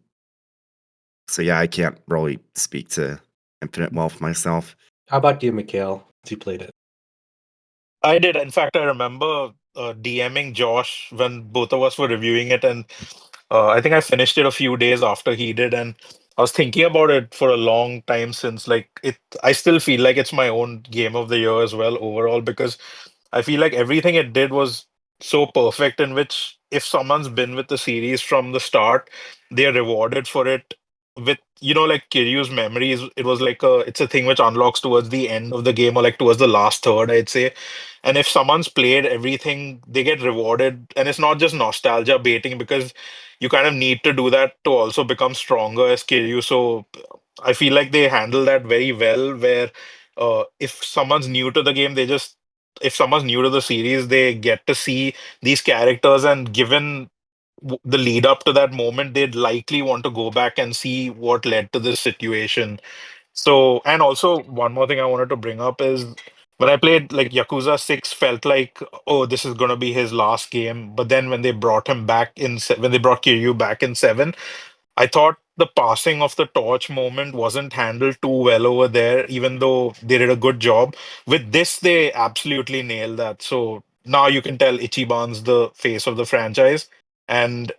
yeah, I can't really speak to Infinite Wealth myself. How about you, Mikhail? You played it. I did. In fact, I remember DMing Josh when both of us were reviewing it, and I think I finished it a few days after he did, and I was thinking about it for a long time since. Like it, I still feel like it's my own game of the year as well overall because I feel like everything it did was so perfect. In which, if someone's been with the series from the start, they are rewarded for it with like Kiryu's memories. It was like it's a thing which unlocks towards the end of the game or like towards the last third, I'd say. And if someone's played everything, they get rewarded. And it's not just nostalgia baiting because you kind of need to do that to also become stronger as Kiryu. So I feel like they handle that very well. Where if someone's new to the game, if someone's new to the series, they get to see these characters, and given the lead up to that moment, they'd likely want to go back and see what led to this situation. So, and also one more thing I wanted to bring up is when I played like Yakuza 6 felt like, oh, this is going to be his last game. But then when they brought him back when they brought Kiryu back in 7, I thought the passing of the torch moment wasn't handled too well over there, even though they did a good job. With this, they absolutely nailed that. So now you can tell Ichiban's the face of the franchise. And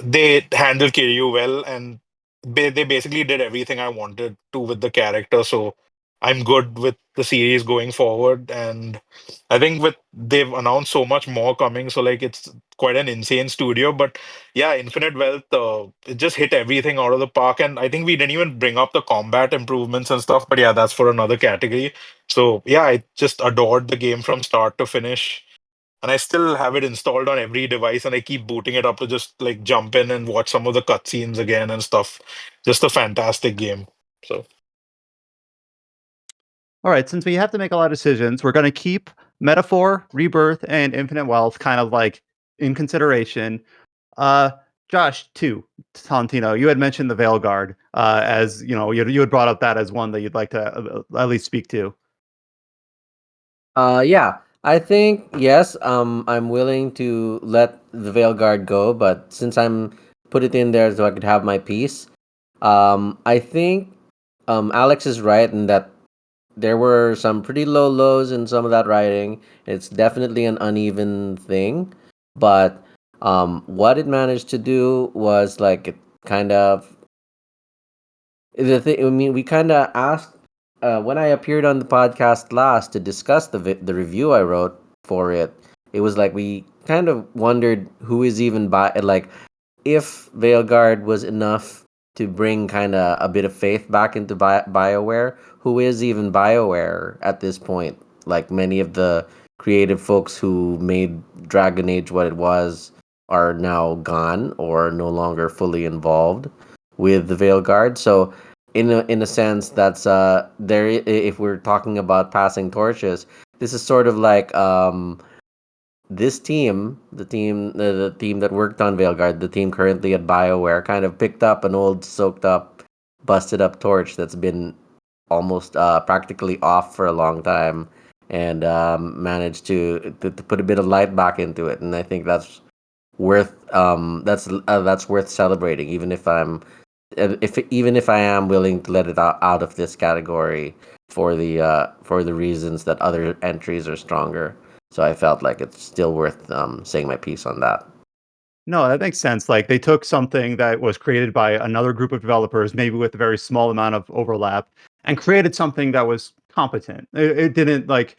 they handled Kiryu well, and they basically did everything I wanted to with the character. So I'm good with the series going forward, and I think with they've announced so much more coming, so like it's quite an insane studio. But yeah, Infinite Wealth, it just hit everything out of the park, and I think we didn't even bring up the combat improvements and stuff. But yeah, that's for another category. So yeah, I just adored the game from start to finish, and I still have it installed on every device, and I keep booting it up to just like jump in and watch some of the cutscenes again and stuff. Just a fantastic game. So All right, since we have to make a lot of decisions, we're going to keep Metaphor, Rebirth, and Infinite Wealth kind of like in consideration. Uh, Josh, too, Tantino, you had mentioned the Veil Guard as you had brought up that as one that you'd like to at least speak to. Yeah, I think yes. I'm willing to let the Veil Guard go, but since I'm put it in there so I could have my piece, I think Alex is right in that there were some pretty low lows in some of that writing. It's definitely an uneven thing, but what it managed to do was like it kind of the thing. I mean, we kind of asked when I appeared on the podcast last to discuss the review I wrote for it. It was like we kind of wondered who is even by like if Veilguard was enough bring kind of a bit of faith back into BioWare. Who is even BioWare at this point? Like many of the creative folks who made Dragon Age what it was are now gone or no longer fully involved with the Veilguard. So in a sense, that's there. If we're talking about passing torches, this is sort of like this team, the team that worked on Veilguard, the team currently at BioWare, kind of picked up an old, soaked up, busted up torch that's been almost practically off for a long time, and managed to put a bit of light back into it. And I think that's worth celebrating, even if I am willing to let it out of this category for the reasons that other entries are stronger. So I felt like it's still worth saying my piece on that. No, that makes sense. Like they took something that was created by another group of developers, maybe with a very small amount of overlap, and created something that was competent. It didn't like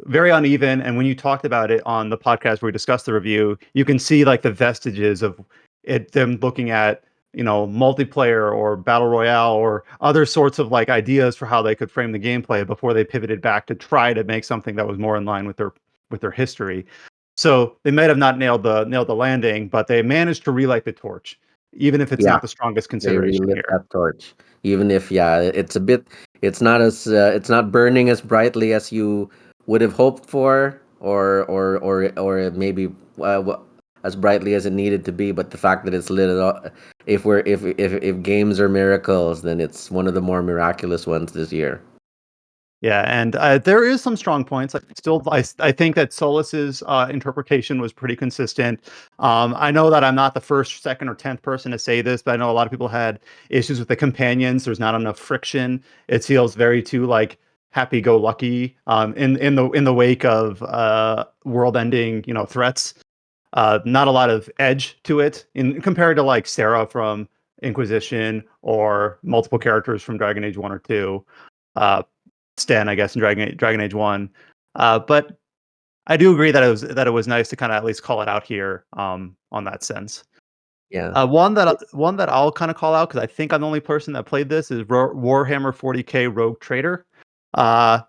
very uneven. And when you talked about it on the podcast where we discussed the review, you can see like the vestiges of it, them looking at, multiplayer or battle royale or other sorts of like ideas for how they could frame the gameplay before they pivoted back to try to make something that was more in line with their history. So they might have not nailed the landing, but they managed to relight the torch, even if it's Yeah, not the strongest they consideration relit here. that torch, even if it's not burning as brightly as you would have hoped for, or maybe as brightly as it needed to be. But the fact that it's lit up, if games are miracles, then it's one of the more miraculous ones this year. Yeah, and there is some strong points. I think that Solus's interpretation was pretty consistent. I know that I'm not the first, second, or 10th person to say this, but I know a lot of people had issues with the companions. There's not enough friction. It feels very too like happy-go-lucky in the wake of world-ending threats. Not a lot of edge to it in compared to like Sarah from Inquisition or multiple characters from Dragon Age 1 or 2. Uh, Sten, I guess, in Dragon Age 1. But I do agree that it was nice to kind of at least call it out here on that sense. Yeah. One that I'll kind of call out because I think I'm the only person that played this is Warhammer 40K Rogue Trader.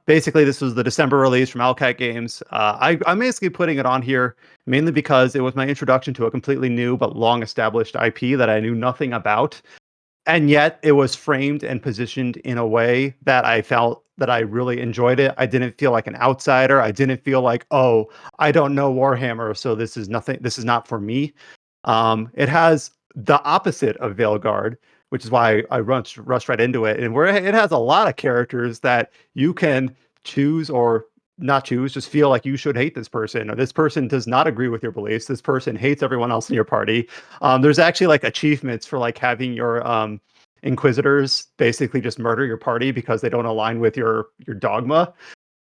Basically, this was the December release from Owlcat Games. I'm basically putting it on here mainly because it was my introduction to a completely new but long established IP that I knew nothing about. And yet it was framed and positioned in a way that I felt that I really enjoyed it. I didn't feel like an outsider. I didn't feel like, oh, I don't know Warhammer, so this is nothing. This is not for me. It has the opposite of Veilguard, which is why I rushed right into it. And where it has a lot of characters that you can choose or not choose, just feel like you should hate this person, or this person does not agree with your beliefs. This person hates everyone else in your party. There's actually like achievements for like having your inquisitors basically just murder your party because they don't align with your dogma.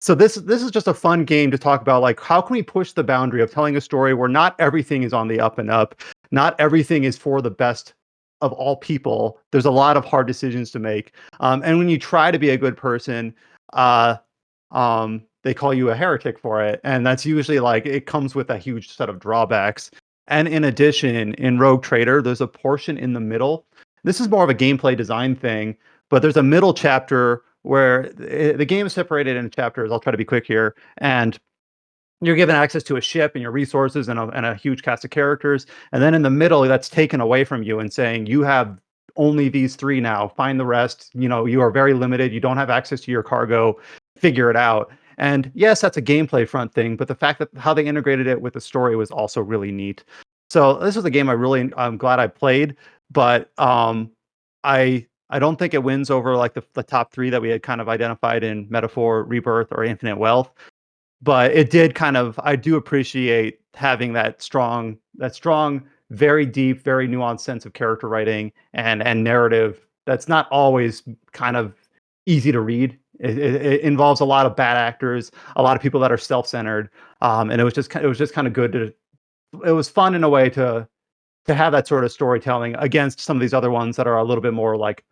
So this is just a fun game to talk about, like how can we push the boundary of telling a story where not everything is on the up and up, not everything is for the best of all people. There's a lot of hard decisions to make, and when you try to be a good person, uh, they call you a heretic for it, and that's usually like it comes with a huge set of drawbacks. And in addition, in Rogue Trader, there's a portion in the middle. This is more of a gameplay design thing, but there's a middle chapter where the game is separated into chapters. I'll try to be quick here, and you're given access to a ship and your resources and a huge cast of characters. And then in the middle, that's taken away from you and saying you have only these three now. Find the rest. You are very limited. You don't have access to your cargo. Figure it out. And yes, that's a gameplay front thing, but the fact that how they integrated it with the story was also really neat. So this was a game I'm glad I played, but I don't think it wins over like the top three that we had kind of identified in Metaphor, Rebirth, or Infinite Wealth, but it did kind of I do appreciate having that strong, very deep, very nuanced sense of character writing and narrative that's not always kind of easy to read. It involves a lot of bad actors, a lot of people that are self-centered, and it was just kind of good to it was fun in a way to have that sort of storytelling against some of these other ones that are a little bit more like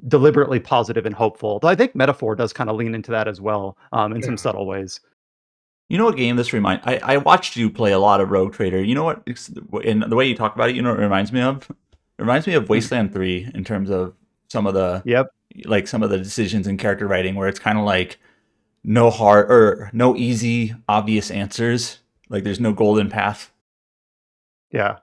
deliberately positive and hopeful. Though I think Metaphor does kind of lean into that as well, in some subtle ways. You know what game this reminds? I watched you play a lot of Rogue Trader. You know what? And the way you talk about it, you know what it reminds me of? reminds me of Wasteland 3 in terms of some of the some of the decisions in character writing, where it's kind of like no hard or no easy, obvious answers. Like there's no golden path. Yeah.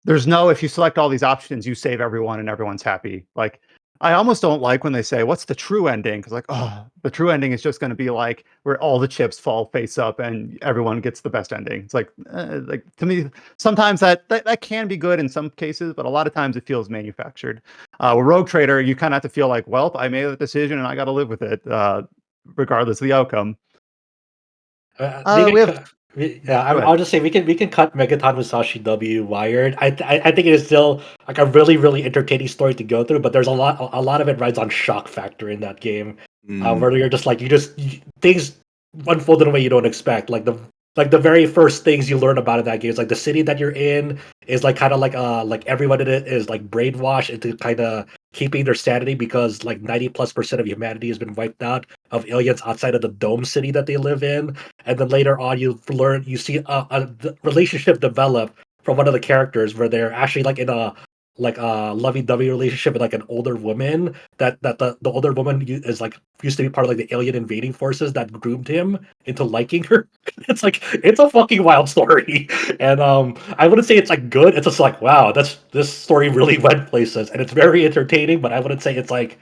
There's no, if you select all these options, you save everyone and everyone's happy. Like, I almost don't like when they say, what's the true ending? Because, like, oh, the true ending is just going to be like where all the chips fall face up and everyone gets the best ending. It's like to me, sometimes that can be good in some cases, but a lot of times it feels manufactured. With Rogue Trader, you kind of have to feel like, well, I made a decision and I got to live with it, regardless of the outcome. I'll just say we can cut Megaton Musashi W Wired. I think it is still like a really really entertaining story to go through, but there's a lot of it rides on shock factor in that game, where you're just like things unfold in a way you don't expect. Like the very first things you learn about in that game is like the city that you're in is like kind of like everyone in it is like brainwashed into kind of keeping their sanity because like 90+% of humanity has been wiped out of aliens outside of the dome city that they live in. And then later on, you see a relationship develop from one of the characters where they're actually like in a lovey-dovey relationship with like an older woman that the older woman is like used to be part of like the alien invading forces that groomed him into liking her. It's a fucking wild story. And I wouldn't say it's like good. It's just like, wow, this story really went places and it's very entertaining, but I wouldn't say it's like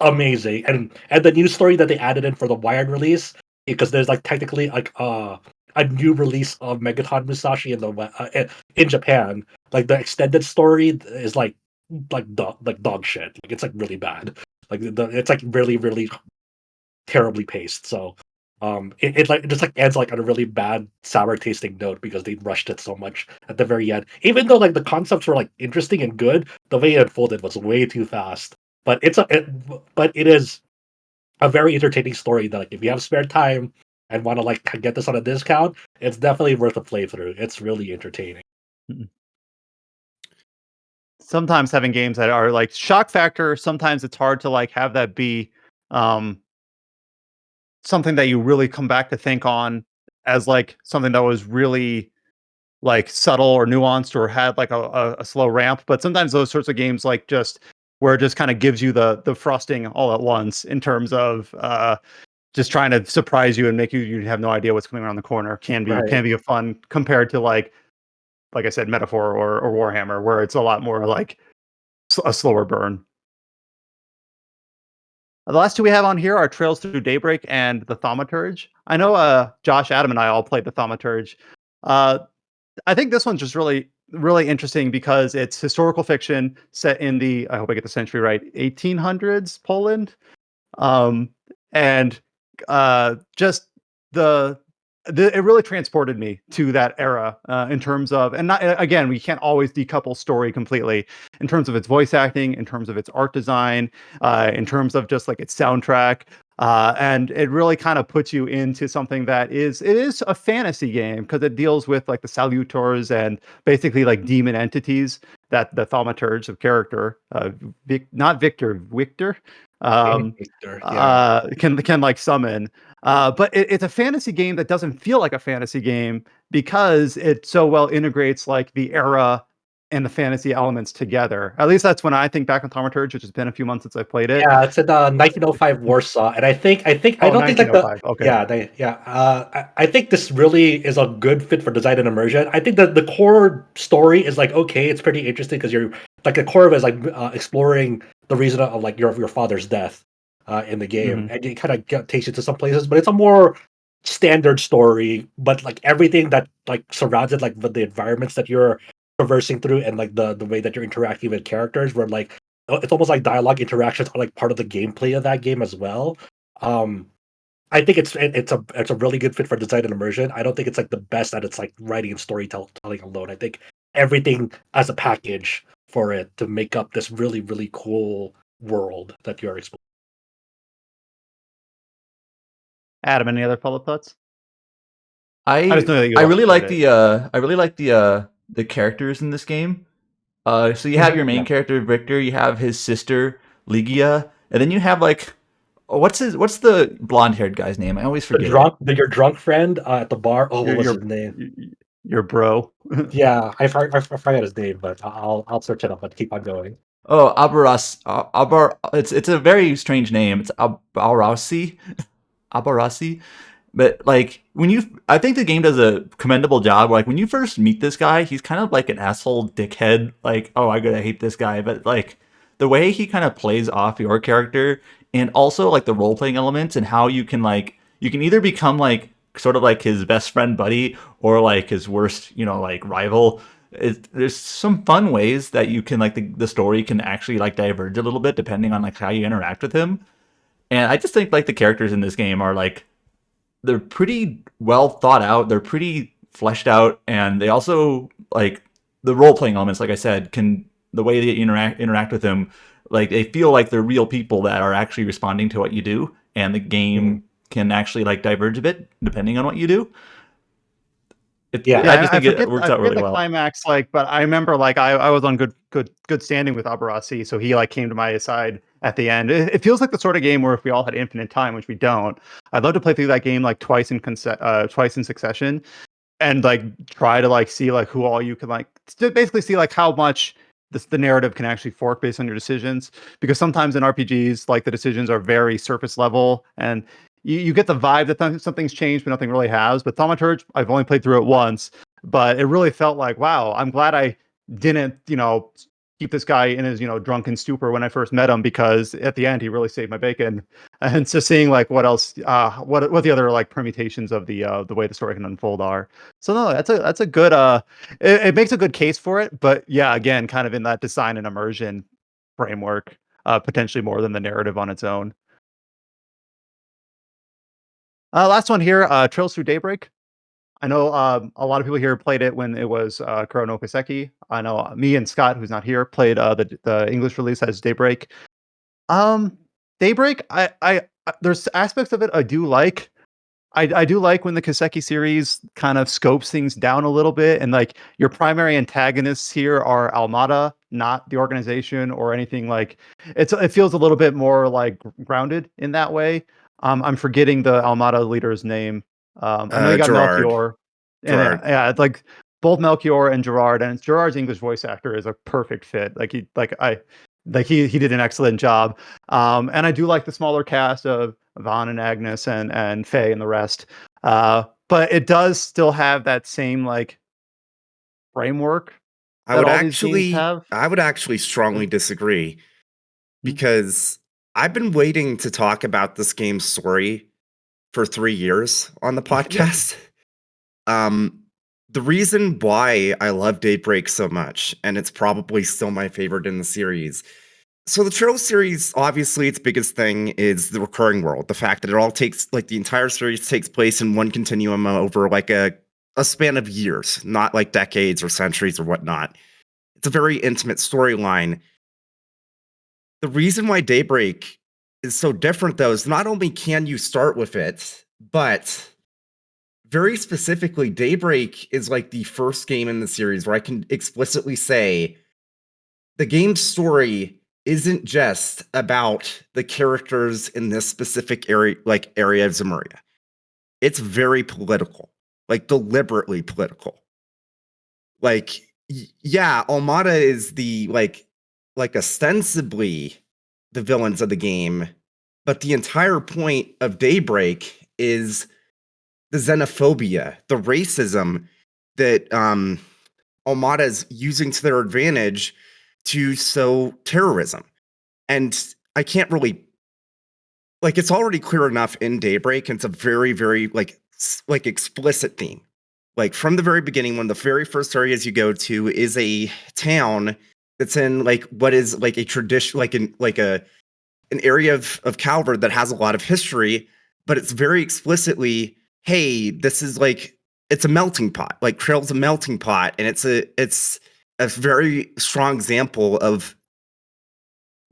amazing. And the new story that they added in for the Wired release, because there's like technically like a new release of Megaton Musashi in Japan. Like the extended story is like dog shit. Like it's like really bad. It's like really really terribly paced. So it just like ends like on a really bad sour tasting note because they rushed it so much at the very end. Even though like the concepts were like interesting and good, the way it unfolded was way too fast. But but it is a very entertaining story that like if you have spare time and want to like get this on a discount, it's definitely worth a playthrough. It's really entertaining. Sometimes having games that are like shock factor, sometimes it's hard to like have that be something that you really come back to think on as like something that was really like subtle or nuanced or had like a slow ramp. But sometimes those sorts of games like just where it just kind of gives you the frosting all at once in terms of just trying to surprise you and make you have no idea what's coming around the corner can be a fun compared to like I said, Metaphor or Warhammer, where it's a lot more like a slower burn. The last two we have on here are Trails Through Daybreak and the Thaumaturge. I know Josh, Adam, and I all played the Thaumaturge. I think this one's just really, really interesting because it's historical fiction set in the, I hope I get the century right, 1800s Poland. And just it really transported me to that era in terms of, and not, again, we can't always decouple story completely in terms of its voice acting, in terms of its art design, in terms of just like its soundtrack. And it really kind of puts you into something that it is a fantasy game because it deals with like the salutors and basically like demon entities that the thaumaturge of character, not Victor, can like summon. But it's a fantasy game that doesn't feel like a fantasy game because it so well integrates like the era and the fantasy elements together. At least that's when I think back on Thaumaturge, which has been a few months since I played it. Yeah, it's in 1905 Warsaw, and I don't think like okay. I think this really is a good fit for design and immersion. I think that the core story is like okay, it's pretty interesting because you're like the core of it is like exploring the reason of like your father's death in the game, and it kind of takes you to some places, but it's a more standard story. But like everything that like surrounds it, like the environments that you're traversing through, and like the way that you're interacting with characters, where like it's almost like dialogue interactions are like part of the gameplay of that game as well. I think it's a really good fit for design and immersion. I don't think it's like the best at its like writing and storytelling alone. I think everything as a package for it to make up this really really cool world that you're exploring. Adam, any other follow-up thoughts? I just know that you I also really played like it. I really like the characters in this game. So you have your main character Victor, you have his sister Ligia, and then you have like what's the blonde haired guy's name? I always forget. Your drunk friend at the bar. Oh, what was his name? Your bro. Yeah, I forgot his name, but I'll search it up and keep on going. Oh, it's a very strange name. It's Abarasi. Abarasi. But like I think the game does a commendable job. Like when you first meet this guy, he's kind of like an asshole dickhead. Like, oh, I gotta hate this guy. But like the way he kind of plays off your character, and also like the role playing elements and how you can either become like sort of like his best friend buddy or like his worst, like rival. There's some fun ways that you can like the story can actually like diverge a little bit depending on like how you interact with him. And I just think like the characters in this game are like they're pretty well thought out. They're pretty fleshed out, and they also like the role playing elements. Like I said, can the way they interact with them, like they feel like they're real people that are actually responding to what you do, and the game can actually like diverge a bit depending on what you do. I just think it works out really the well. climax, like, but I remember like I was on good standing with Abarasi, so he like came to my side at the end. It feels like the sort of game where if we all had infinite time, which we don't, I'd love to play through that game like twice in succession, and like try to like see like who all you can like to basically see like how much the narrative can actually fork based on your decisions, because sometimes in RPGs like the decisions are very surface level, and you get the vibe that something's changed but nothing really has. But Thaumaturge, I've only played through it once, but it really felt like, wow, I'm glad I didn't keep this guy in his drunken stupor when I first met him, because at the end he really saved my bacon. And so seeing like what else what the other like permutations of the way the story can unfold are. So no, that's a good it makes a good case for it. But yeah, again, kind of in that design and immersion framework, potentially more than the narrative on its own. Last one here, Trails Through Daybreak. I know a lot of people here played it when it was Kuro no Kiseki. I know me and Scott, who's not here, played the English release as Daybreak. Um, Daybreak, there's aspects of it I do like. I do like when the Kiseki series kind of scopes things down a little bit, and like your primary antagonists here are Almada, not the organization or anything. Like it feels a little bit more like grounded in that way. I'm forgetting the Almada leader's name. I know you got Gerard. Melchior, and Gerard. yeah, it's like both Melchior and Gerard, and Gerard's English voice actor is a perfect fit. He did an excellent job. And I do like the smaller cast of Vaughn and Agnes and Faye and the rest. But it does still have that same like framework that all these games have. I would actually strongly disagree, because I've been waiting to talk about this game's story for 3 years on the podcast. The reason why I love Daybreak so much, and it's probably still my favorite in the series. So the Trail series, obviously its biggest thing is the recurring world. The fact that it all takes, like the entire series takes place in one continuum over like a span of years, not like decades or centuries or whatnot. It's a very intimate storyline. The reason why Daybreak is so different, though, is not only can you start with it, but very specifically, Daybreak is like the first game in the series where I can explicitly say the game's story isn't just about the characters in this specific area of Zemuria. It's very political, like deliberately political. Like, yeah, Almada is the like ostensibly the villains of the game, but the entire point of Daybreak is the xenophobia, the racism that Almada's using to their advantage to sow terrorism. And I can't really it's already clear enough in Daybreak, and it's a very, very like explicit theme. Like from the very beginning, one of the very first areas you go to is a town that's in like what is like a tradition, an area of Calvert that has a lot of history, but it's very explicitly, hey, this is like it's a melting pot. Like Trail's a melting pot, and it's a very strong example of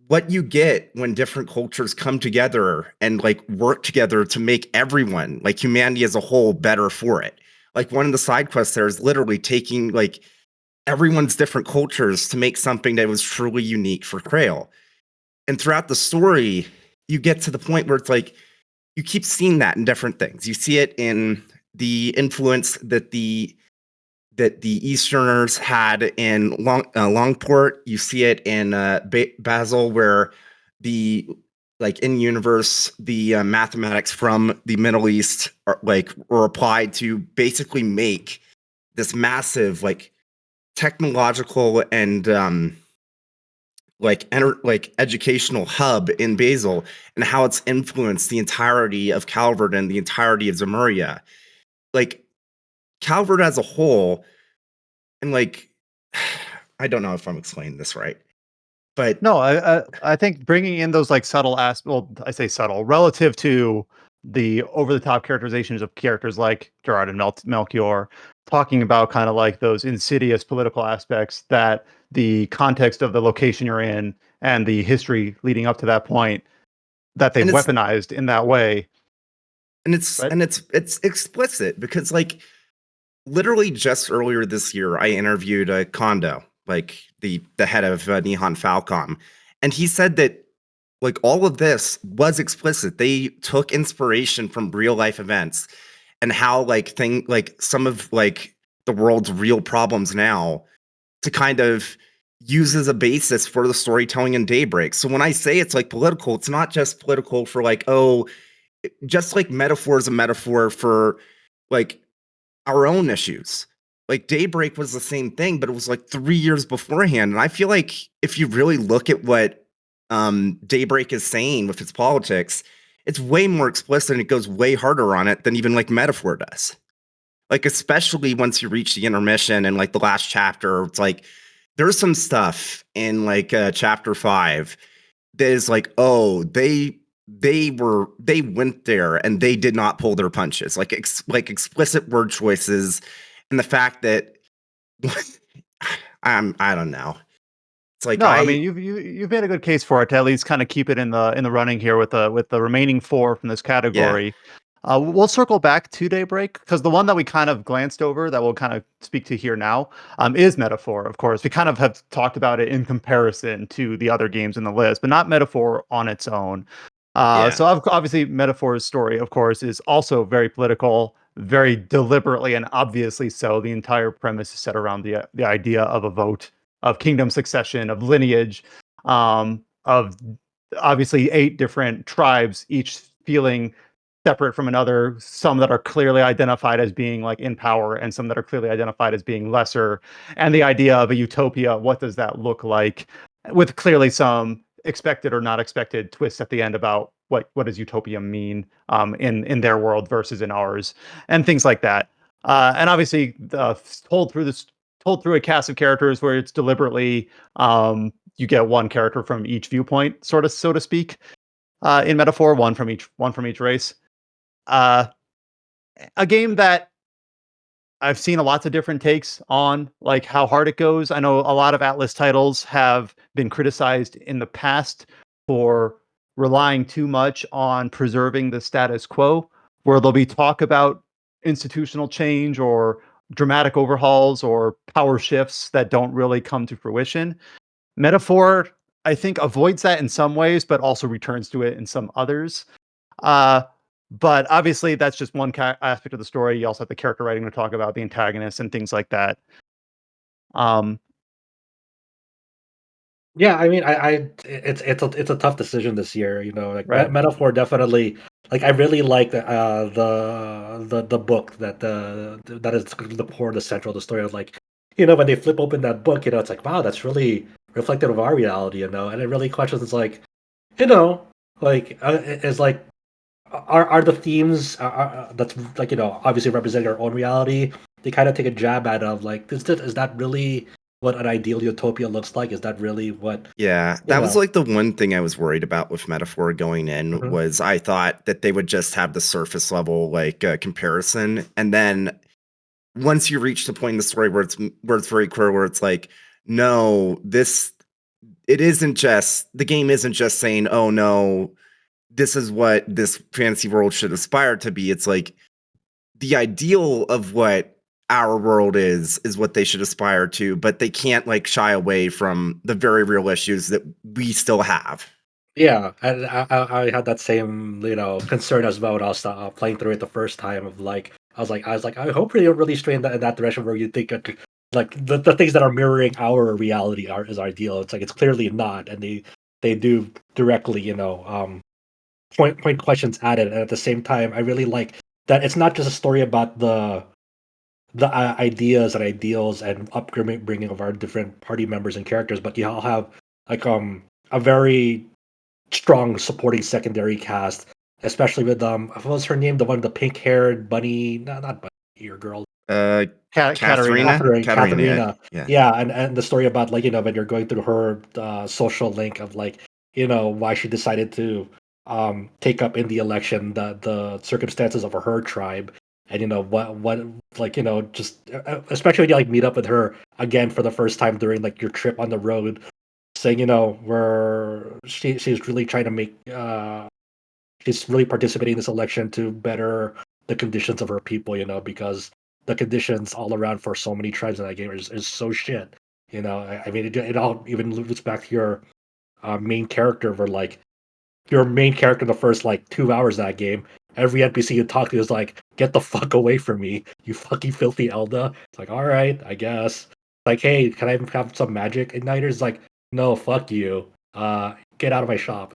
what you get when different cultures come together and like work together to make everyone, like humanity as a whole, better for it. Like one of the side quests there is literally taking like everyone's different cultures to make something that was truly unique for Trail. And throughout the story, you get to the point where it's like you keep seeing that in different things. You see it in the influence that the that the Easterners had in Longport. You see it in Basel, where the in universe the mathematics from the Middle East were applied to basically make this massive technological and educational hub in Basel, and how it's influenced the entirety of Calvert and the entirety of Zemuria. Calvert as a whole, and I don't know if I'm explaining this right, but no, I think bringing in those subtle well, I say subtle relative to the over the top characterizations of characters like Gerard and Melchior, talking about kind of those insidious political aspects that the context of the location you're in and the history leading up to that point that they've weaponized in that way. And it's explicit because literally just earlier this year, I interviewed Kondo, the head of Nihon Falcom, and he said that all of this was explicit. They took inspiration from real life events and how some of the world's real problems now to kind of use as a basis for the storytelling in Daybreak. So when I say it's political, it's not just political for just metaphor is a metaphor for our own issues. Daybreak was the same thing, but it was 3 years beforehand. And I feel like if you really look at what Daybreak is saying with its politics, it's way more explicit and it goes way harder on it than even metaphor does. Especially once you reach the intermission and the last chapter, it's there's some stuff in chapter 5 that is oh, they went there and they did not pull their punches. Explicit word choices and the fact that I don't know. It's no, I mean you've made a good case for it to at least kind of keep it in the running here with the remaining 4 from this category. Yeah. We'll circle back to Daybreak because the one that we kind of glanced over that we'll kind of speak to here now is Metaphor. Of course, we kind of have talked about it in comparison to the other games in the list, but not Metaphor on its own. So obviously, Metaphor's story, of course, is also very political, very deliberately and obviously so. The entire premise is set around the idea of a vote, of kingdom succession, of lineage, of obviously 8 different tribes, each feeling separate from another, some that are clearly identified as being in power and some that are clearly identified as being lesser. And the idea of a utopia, what does that look like? With clearly some expected or not expected twists at the end about what does utopia mean in their world versus in ours, and things like that. And obviously told through a cast of characters where it's deliberately you get one character from each viewpoint, sort of, so to speak. In Metaphor, one from each race. A game that I've seen lots of different takes on how hard it goes. I know a lot of Atlas titles have been criticized in the past for relying too much on preserving the status quo, where there'll be talk about institutional change or dramatic overhauls or power shifts that don't really come to fruition. Metaphor, I think, avoids that in some ways, but also returns to it in some others. But obviously, that's just one aspect of the story. You also have the character writing to talk about, the antagonists and things like that. Yeah, I mean, it's a tough decision this year. Right. Metaphor definitely. I really like the book that is the core, the central, the story of when they flip open that book, it's wow, that's really reflective of our reality, and it really questions it's it's are the themes that's obviously representing our own reality. They kind of take a jab at of is that really what an ideal utopia looks like? Is that really what? Yeah, that was the one thing I was worried about with Metaphor going in was I thought that they would just have the surface level comparison, and then once you reach the point in the story where it's very clear, where it's no, it isn't just the game isn't just saying, oh no, this is what this fantasy world should aspire to be. It's the ideal of what our world is what they should aspire to, but they can't shy away from the very real issues that we still have. Yeah, and I had that same concern as well when I was playing through it the first time of I was like, I hope they don't really stray in that direction where you think like the things that are mirroring our reality is ideal. It's like it's clearly not, and they do directly, point questions at it, and at the same time, I really like that it's not just a story about the ideas and ideals and upbringing of our different party members and characters, but you all have like a very strong supporting secondary cast, especially with what was her name, the one, the pink haired bunny, no, not bunny, ear girl, Katarina. Katarina. Yeah. Yeah, and the story about like when you're going through her social link of like why she decided to take up in the election the circumstances of her tribe, and what like just especially when you like meet up with her again for the first time during like your trip on the road, saying where she's really trying to make she's really participating in this election to better the conditions of her people, because the conditions all around for so many tribes in that game is so shit. I mean, it all even loops back to your main character, where like your main character in the first like 2 hours of that game, every NPC you talk to is like, "Get the fuck away from me, you fucking filthy Elda." It's like, all right, I guess. Like, hey, can I have some magic igniters? Like, no, fuck you. Get out of my shop.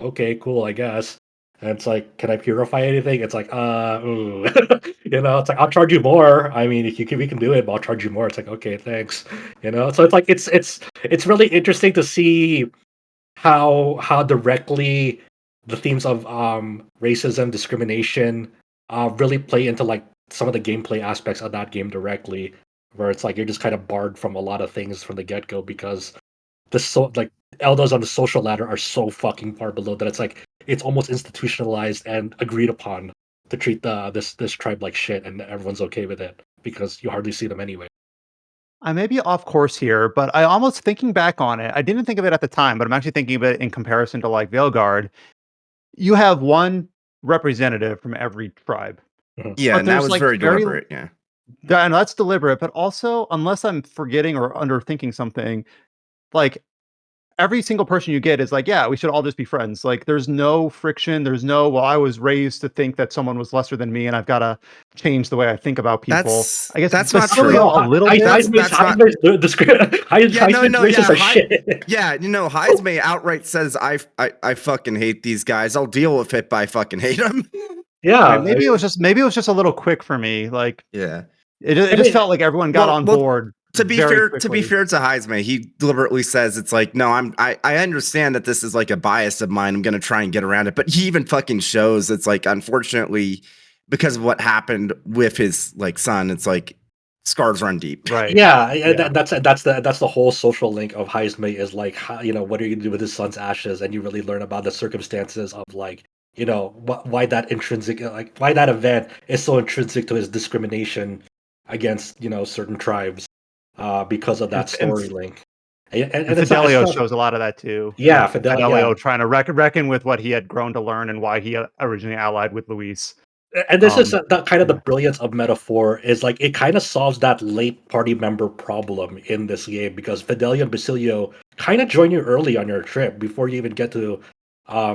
Okay, cool, I guess. And it's like, can I purify anything? It's like, ooh. It's like, I'll charge you more. I mean, if we can do it, but I'll charge you more. It's like, okay, thanks. So it's like it's really interesting to see how directly the themes of racism, discrimination, really play into like some of the gameplay aspects of that game directly, where it's like you're just kind of barred from a lot of things from the get go because like elders on the social ladder are so fucking far below that it's like it's almost institutionalized and agreed upon to treat this tribe like shit, and everyone's okay with it because you hardly see them anyway. I may be off course here, but I almost thinking back on it, I didn't think of it at the time, but I'm actually thinking of it in comparison to like Veilguard. You have one representative from every tribe, Mhm. Yeah, but and that there's was like very deliberate. Yeah. and that's deliberate, but also, unless I'm forgetting or underthinking something, like every single person you get is like, yeah, we should all just be friends. Like, there's no friction. There's no, well, I was raised to think that someone was lesser than me, and I've got to change the way I think about people. I guess That's not Bastilio true. a little bit. That's not. Yeah, no, yeah. are shit. Yeah, Heismay outright says, I fucking hate these guys. I'll deal with it, but I fucking hate them. Right, Yeah, maybe it was just a little quick for me. Like Yeah. it I just mean, felt like everyone got on board to be very fair quickly. to Heismay, he deliberately says it's like, no, I understand that this is like a bias of mine. I'm gonna try and get around it. But he even fucking shows it's like, unfortunately, because of what happened with his like son, it's like scars run deep. Right. yeah, Yeah. that's the whole social link of Heismay is like, how, what are you gonna do with his son's ashes, and you really learn about the circumstances of like, why that intrinsic, like why that event is so intrinsic to his discrimination against certain tribes, because of And that story link, and and Fidelio it's not, shows a lot of that too. yeah, With Fidelio, yeah. Fidelio trying to reckon with what he had grown to learn and why he originally allied with Luis. And this is Um, that kind of the yeah. brilliance of metaphor is like it kind of solves that late party member problem in this game because Fidelio and Basilio kind of join you early on your trip before you even get to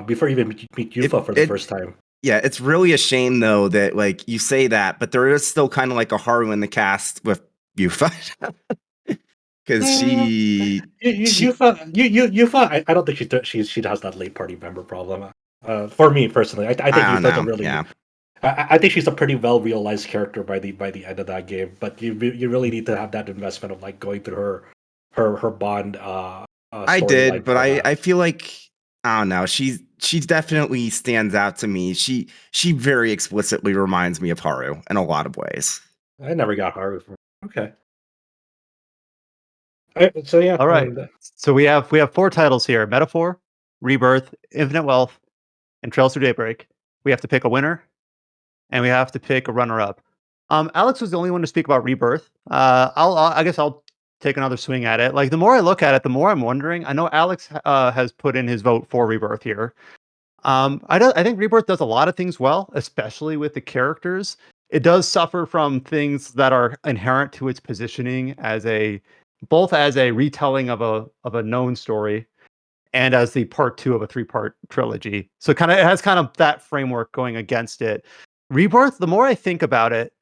before you even meet Yufa for the first time. Yeah, it's really a shame though that like you say that, but there is still kind of like a Haru in the cast with Yufa. Because Yufa, I don't think she has that late party member problem. For me personally, I think I don't Yufa's a know. really Yeah. I think she's a pretty well realized character by the end of that game. But you really need to have that investment of like going through her bond I storyline did, but for that. I feel like I don't know. She definitely stands out to me. She very explicitly reminds me of Haru in a lot of ways. I never got Haru from. Okay. So yeah, All right. So we have 4 titles here: Metaphor, Rebirth, Infinite Wealth, and Trails Through Daybreak. We have to pick a winner, and we have to pick a runner-up. Alex was the only one to speak about Rebirth. I guess I'll take another swing at it. Like the more I look at it, the more I'm wondering. I know Alex has put in his vote for Rebirth here. I think Rebirth does a lot of things well, especially with the characters. It does suffer from things that are inherent to its positioning as both as a retelling of a known story and as the part 2 of a 3-part trilogy. So it has kind of that framework going against it. Rebirth, the more I think about it,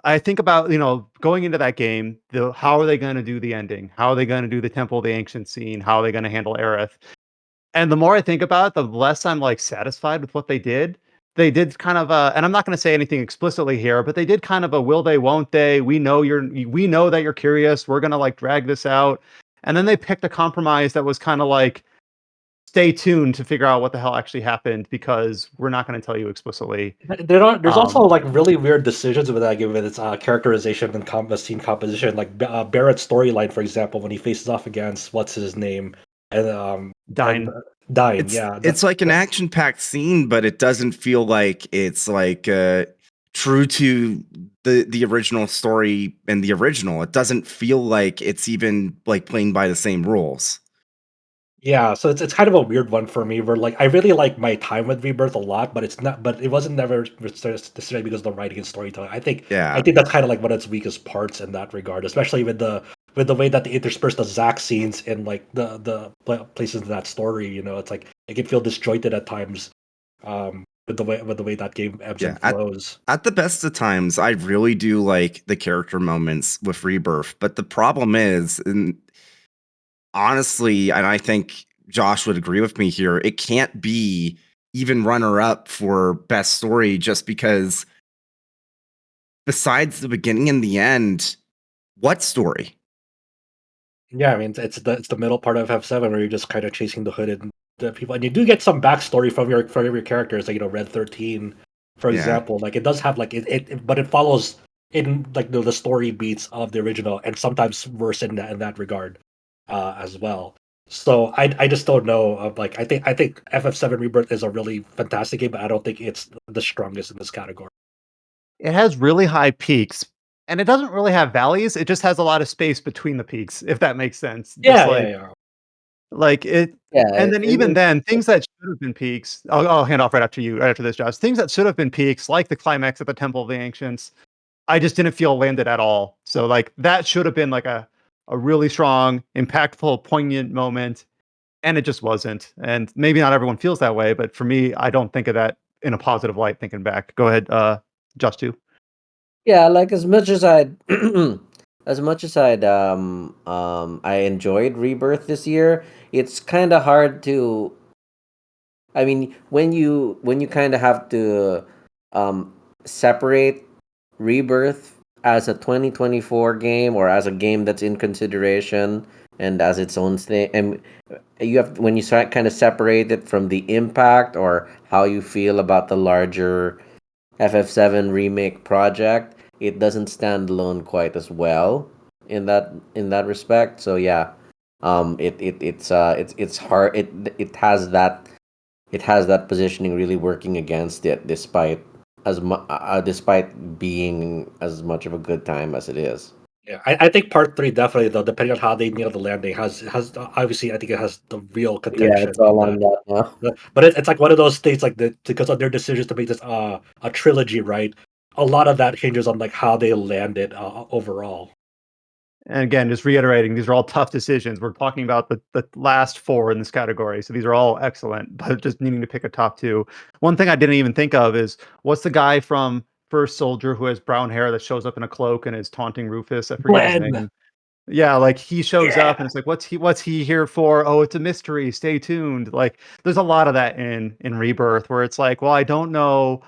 I think about, going into that game, how are they gonna do the ending? How are they gonna do the Temple of the Ancient scene? How are they gonna handle Aerith? And the more I think about it, the less I'm, like, satisfied with what they did. They did kind of a, and I'm not gonna say anything explicitly here, but they did kind of a will they, won't they? We know that you're curious. We're gonna, like, drag this out. And then they picked a compromise that was kinda like, stay tuned to figure out what the hell actually happened because we're not gonna tell you explicitly. There's also Um like really weird decisions with that game with its characterization and scene composition. Like Barrett's storyline, for example, when he faces off against what's his name and Dine. Dying. Yeah, It's like an action-packed scene, but it doesn't feel like it's like true to the original story and the original. It doesn't feel like it's even like playing by the same rules. yeah. So it's kind of a weird one for me. Where like I really like my time with Rebirth a lot, but it's not. But it wasn't never necessarily because of the writing and storytelling. I Yeah. think that's kind of like one of its weakest parts in that regard, especially with the way that they intersperse the Zack scenes in like places in that story. It's like it can feel disjointed at times, with the way that game ebbs Yeah. and flows. At the best of times, I really do like the character moments with Rebirth, but the problem is, and honestly, and I think Josh would agree with me here, it can't be even runner up for best story just because besides the beginning and the end, what story? Yeah, I mean it's the middle part of F7 where you're just kind of chasing the hooded the people, and you do get some backstory from your characters, like Red 13, for Yeah. example. Like it does have like but it follows in like the story beats of the original, and sometimes worse in that regard, as well. So I just don't know. I think FF7 Rebirth is a really fantastic game, but I don't think it's the strongest in this category. It has really high peaks, and it doesn't really have valleys. It just has a lot of space between the peaks, if that makes sense. Just Yeah, yeah, like yeah. it, Yeah, and then even then, things that should have been peaks. I'll hand off right after you, right after this, Josh. Things that should have been peaks, like the climax at the Temple of the Ancients, I just didn't feel landed at all. So like that should have been like a really strong, impactful, poignant moment, and it just wasn't. And maybe not everyone feels that way, but for me, I don't think of that in a positive light. Thinking back, go ahead, Josh too. yeah. Like as much as I enjoyed Rebirth this year, it's kind of hard to. I mean, when you kind of have to um separate Rebirth as a 2024 game or as a game that's in consideration and as its own thing, and you have when you start kind of separate it from the impact or how you feel about the larger FF7 remake project, it doesn't stand alone quite as well in that respect. So yeah, it's hard. It has that positioning really working against it, despite being as much of a good time as it is. Yeah, I think part three definitely, though, depending on how they nail the landing, has obviously I think it has the real Yeah, contention it's in all on that. that now. But it's like one of those things like that because of their decisions to make this a trilogy, right? A lot of that hinges on like how they land it overall. And again, just reiterating, these are all tough decisions. We're talking about the last four in this category, so these are all excellent, but just needing to pick a top two. One thing I didn't even think of is what's the guy from First Soldier who has brown hair that shows up in a cloak and is taunting Rufus? I forget his Glenn, name. Yeah, like he shows up yeah. and it's like, what's he here for? Oh, it's a mystery. Stay tuned. Like there's a lot of that in Rebirth where it's like, well, I don't know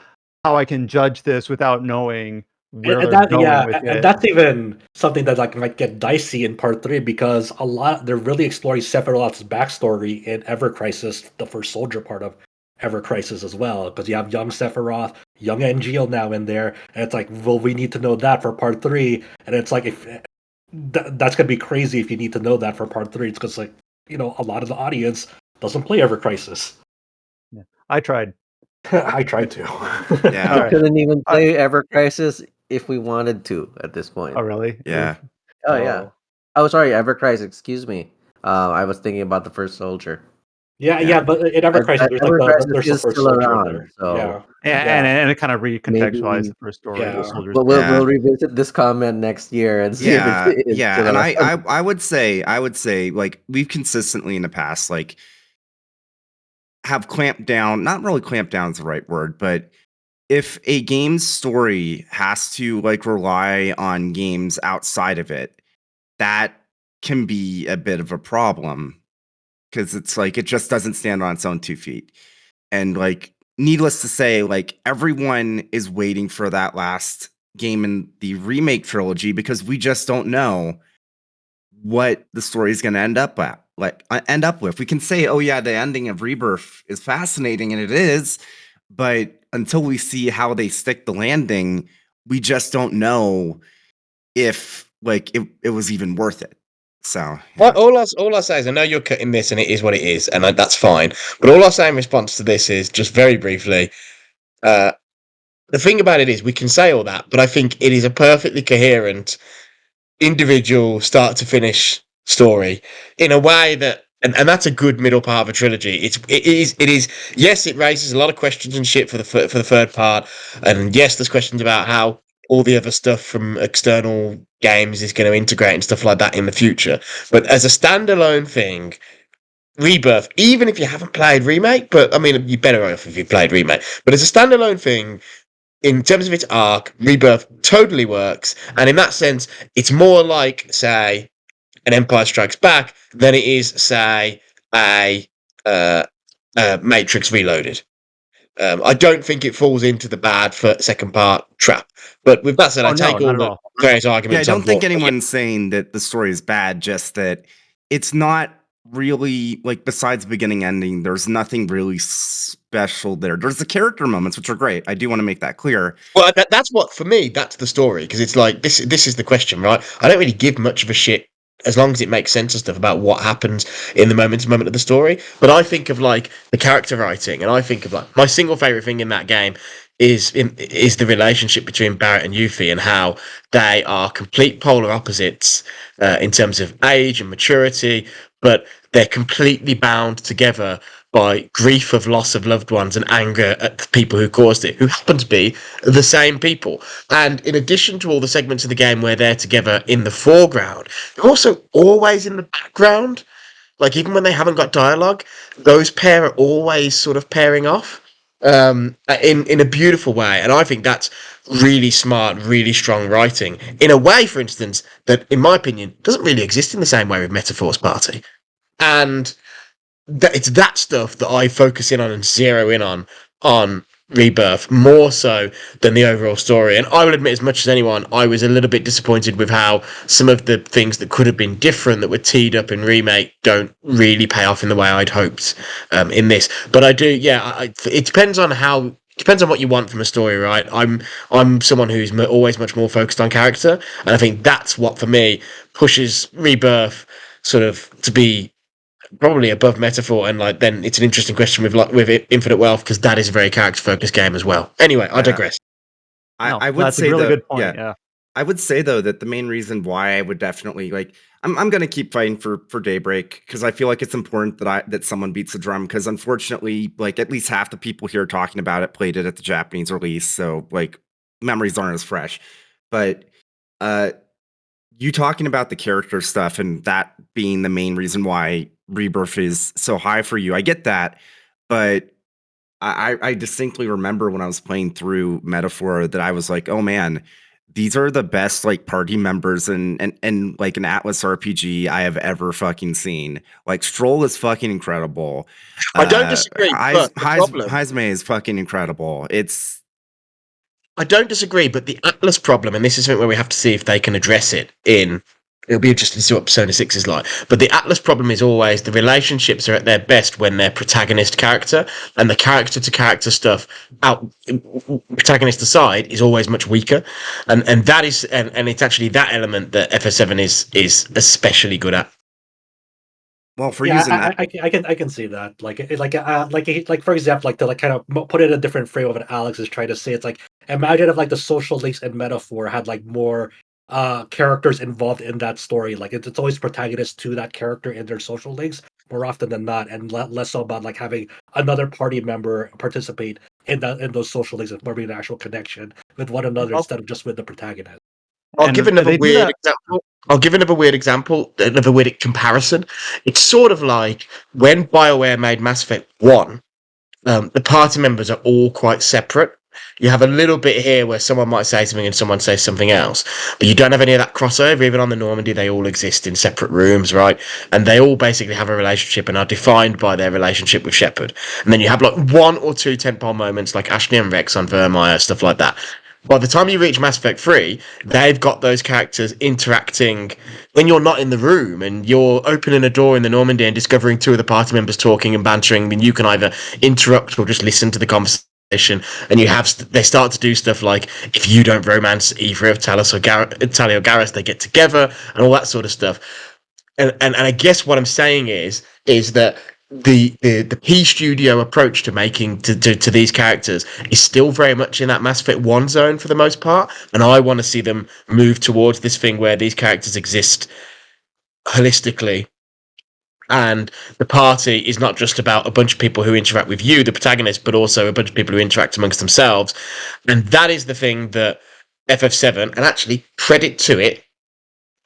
how I can judge this without knowing where And they're that going yeah, with and it. that's even something that like might get dicey in part three because a lot they're really exploring Sephiroth's backstory in Ever Crisis, the first soldier part of Ever Crisis as well. Because you have young Sephiroth, young NGO now in there, and it's like, well, we need to know that for part three. And it's like if that's gonna be crazy if you need to know that for part three. It's because like a lot of the audience doesn't play Ever Crisis. Yeah. I tried. I tried to. Yeah. All We right. couldn't even play Ever Crisis if we wanted to at this point. Oh, really? Yeah. Oof. Oh yeah. Oh. Oh, sorry, Ever Crisis. Excuse me. I was thinking about the First Soldier. Yeah, Yeah. but in Ever Crisis, there's like Ever Crisis there's the is first still soldier in around, there. so Yeah, And yeah, and it kind of recontextualized maybe the first story, the yeah. soldiers. we'll Yeah. revisit this comment next year and see if Yeah. it's Yeah. still And around. I would say like we've consistently in the past like have clamped down, not really clamped down is the right word, but if a game's story has to like rely on games outside of it, that can be a bit of a problem because it's like it just doesn't stand on its own 2 feet. And like, needless to say, like everyone is waiting for that last game in the remake trilogy because we just don't know what the story is going to end up with. We can say, oh yeah, the ending of Rebirth is fascinating, and it is, but until we see how they stick the landing, we just don't know if like it was even worth it. So Well, all I say is I know you're cutting this, and it is what it is, and that's fine. But all I say in response to this is just very briefly. The thing about it is we can say all that, but I think it is a perfectly coherent individual start to finish story in a way that and that's a good middle part of a trilogy. It is yes, it raises a lot of questions and shit for the third part, and yes, there's questions about how all the other stuff from external games is going to integrate and stuff like that in the future. But as a standalone thing, Rebirth, even if you haven't played Remake, but I mean, you're better off if you played Remake. But as a standalone thing, in terms of its arc, Rebirth totally works, and in that sense, it's more like, say, an Empire Strikes Back than it is, say, a Matrix Reloaded. I don't think it falls into the bad for second part trap. But with that said, I take all the various arguments I on don't think board. anyone's saying that the story is bad, just that it's not really like besides beginning ending, there's nothing really special there. There's the character moments, which are great. I do want to make that clear. Well, that's what for me. That's the story because it's like this. This is the question, right? I don't really give much of a shit as long as it makes sense and stuff about what happens in the moment to moment of the story. But I think of like the character writing, and I think of like my single favorite thing in that game is the relationship between Barrett and Yuffie and how they are complete polar opposites in terms of age and maturity, but they're completely bound together by grief of loss of loved ones and anger at the people who caused it, who happen to be the same people. And in addition to all the segments of the game where they're together in the foreground, they're also always in the background. Like, even when they haven't got dialogue, those pair are always sort of pairing off in a beautiful way. And I think that's really smart, really strong writing. In a way, for instance, that, in my opinion, doesn't really exist in the same way with Metaphor's Party. And it's that stuff that I focus in on and zero in on Rebirth more so than the overall story. And I will admit, as much as anyone, I was a little bit disappointed with how some of the things that could have been different that were teed up in Remake don't really pay off in the way I'd hoped in this. But I do, yeah. It depends on how. Depends on what you want from a story, right? I'm someone who's always much more focused on character, and I think that's what for me pushes Rebirth sort of to be probably above Metaphor, and like then it's an interesting question with Infinite Wealth because that is a very character focused game as well. Anyway, I digress. I would that's say a really though, good point. Yeah. I would say though that the main reason why I would definitely like I'm gonna keep fighting for Daybreak because I feel like it's important that someone beats the drum because unfortunately like at least half the people here talking about it played it at the Japanese release, so like memories aren't as fresh. But you talking about the character stuff and that being the main reason why Rebirth is so high for you, I get that, but I distinctly remember when I was playing through Metaphor that I was like, oh man, these are the best like party members and like an Atlas RPG I have ever fucking seen. Like Stroll is fucking incredible. I don't disagree, but the problem Heisme is fucking incredible. I don't disagree, but the Atlas problem, and this is something where we have to see if they can address it in. It'll be interesting to see what Persona 6 is like. But the Atlas problem is always the relationships are at their best when they're protagonist character, and the character to character stuff out protagonist aside is always much weaker. And that is and it's actually that element that FS7 is especially good at. Well, for using that, I can see that. Like for example, like to like kind of put it in a different frame of what Alex is trying to say. It's like imagine if like the social links and Metaphor had like more characters involved in that story. Like it's always protagonists to that character in their social links more often than not, and less so about like having another party member participate in those social links and forming an actual connection with one another instead of just with the protagonist. I'll give another weird example, another weird comparison. It's sort of like when BioWare made Mass Effect 1, the party members are all quite separate. You have a little bit here where someone might say something and someone says something else, but you don't have any of that crossover. Even on the Normandy, they all exist in separate rooms, right? And they all basically have a relationship and are defined by their relationship with Shepard. And then you have like 1 or 2 tentpole moments like Ashley and Rex on Vermeer, stuff like that. By the time you reach Mass Effect 3, they've got those characters interacting when you're not in the room and you're opening a door in the Normandy and discovering 2 of the party members talking and bantering, then you can either interrupt or just listen to the conversation. And they start to do stuff like, if you don't romance either of Talos or Tali or Garrus, they get together and all that sort of stuff. And I guess what I'm saying is that the P Studio approach to making to these characters is still very much in that Mass Effect 1 zone for the most part, and I want to see them move towards this thing where these characters exist holistically, and the party is not just about a bunch of people who interact with you, the protagonist, but also a bunch of people who interact amongst themselves. And that is the thing that FF7, and actually credit to it,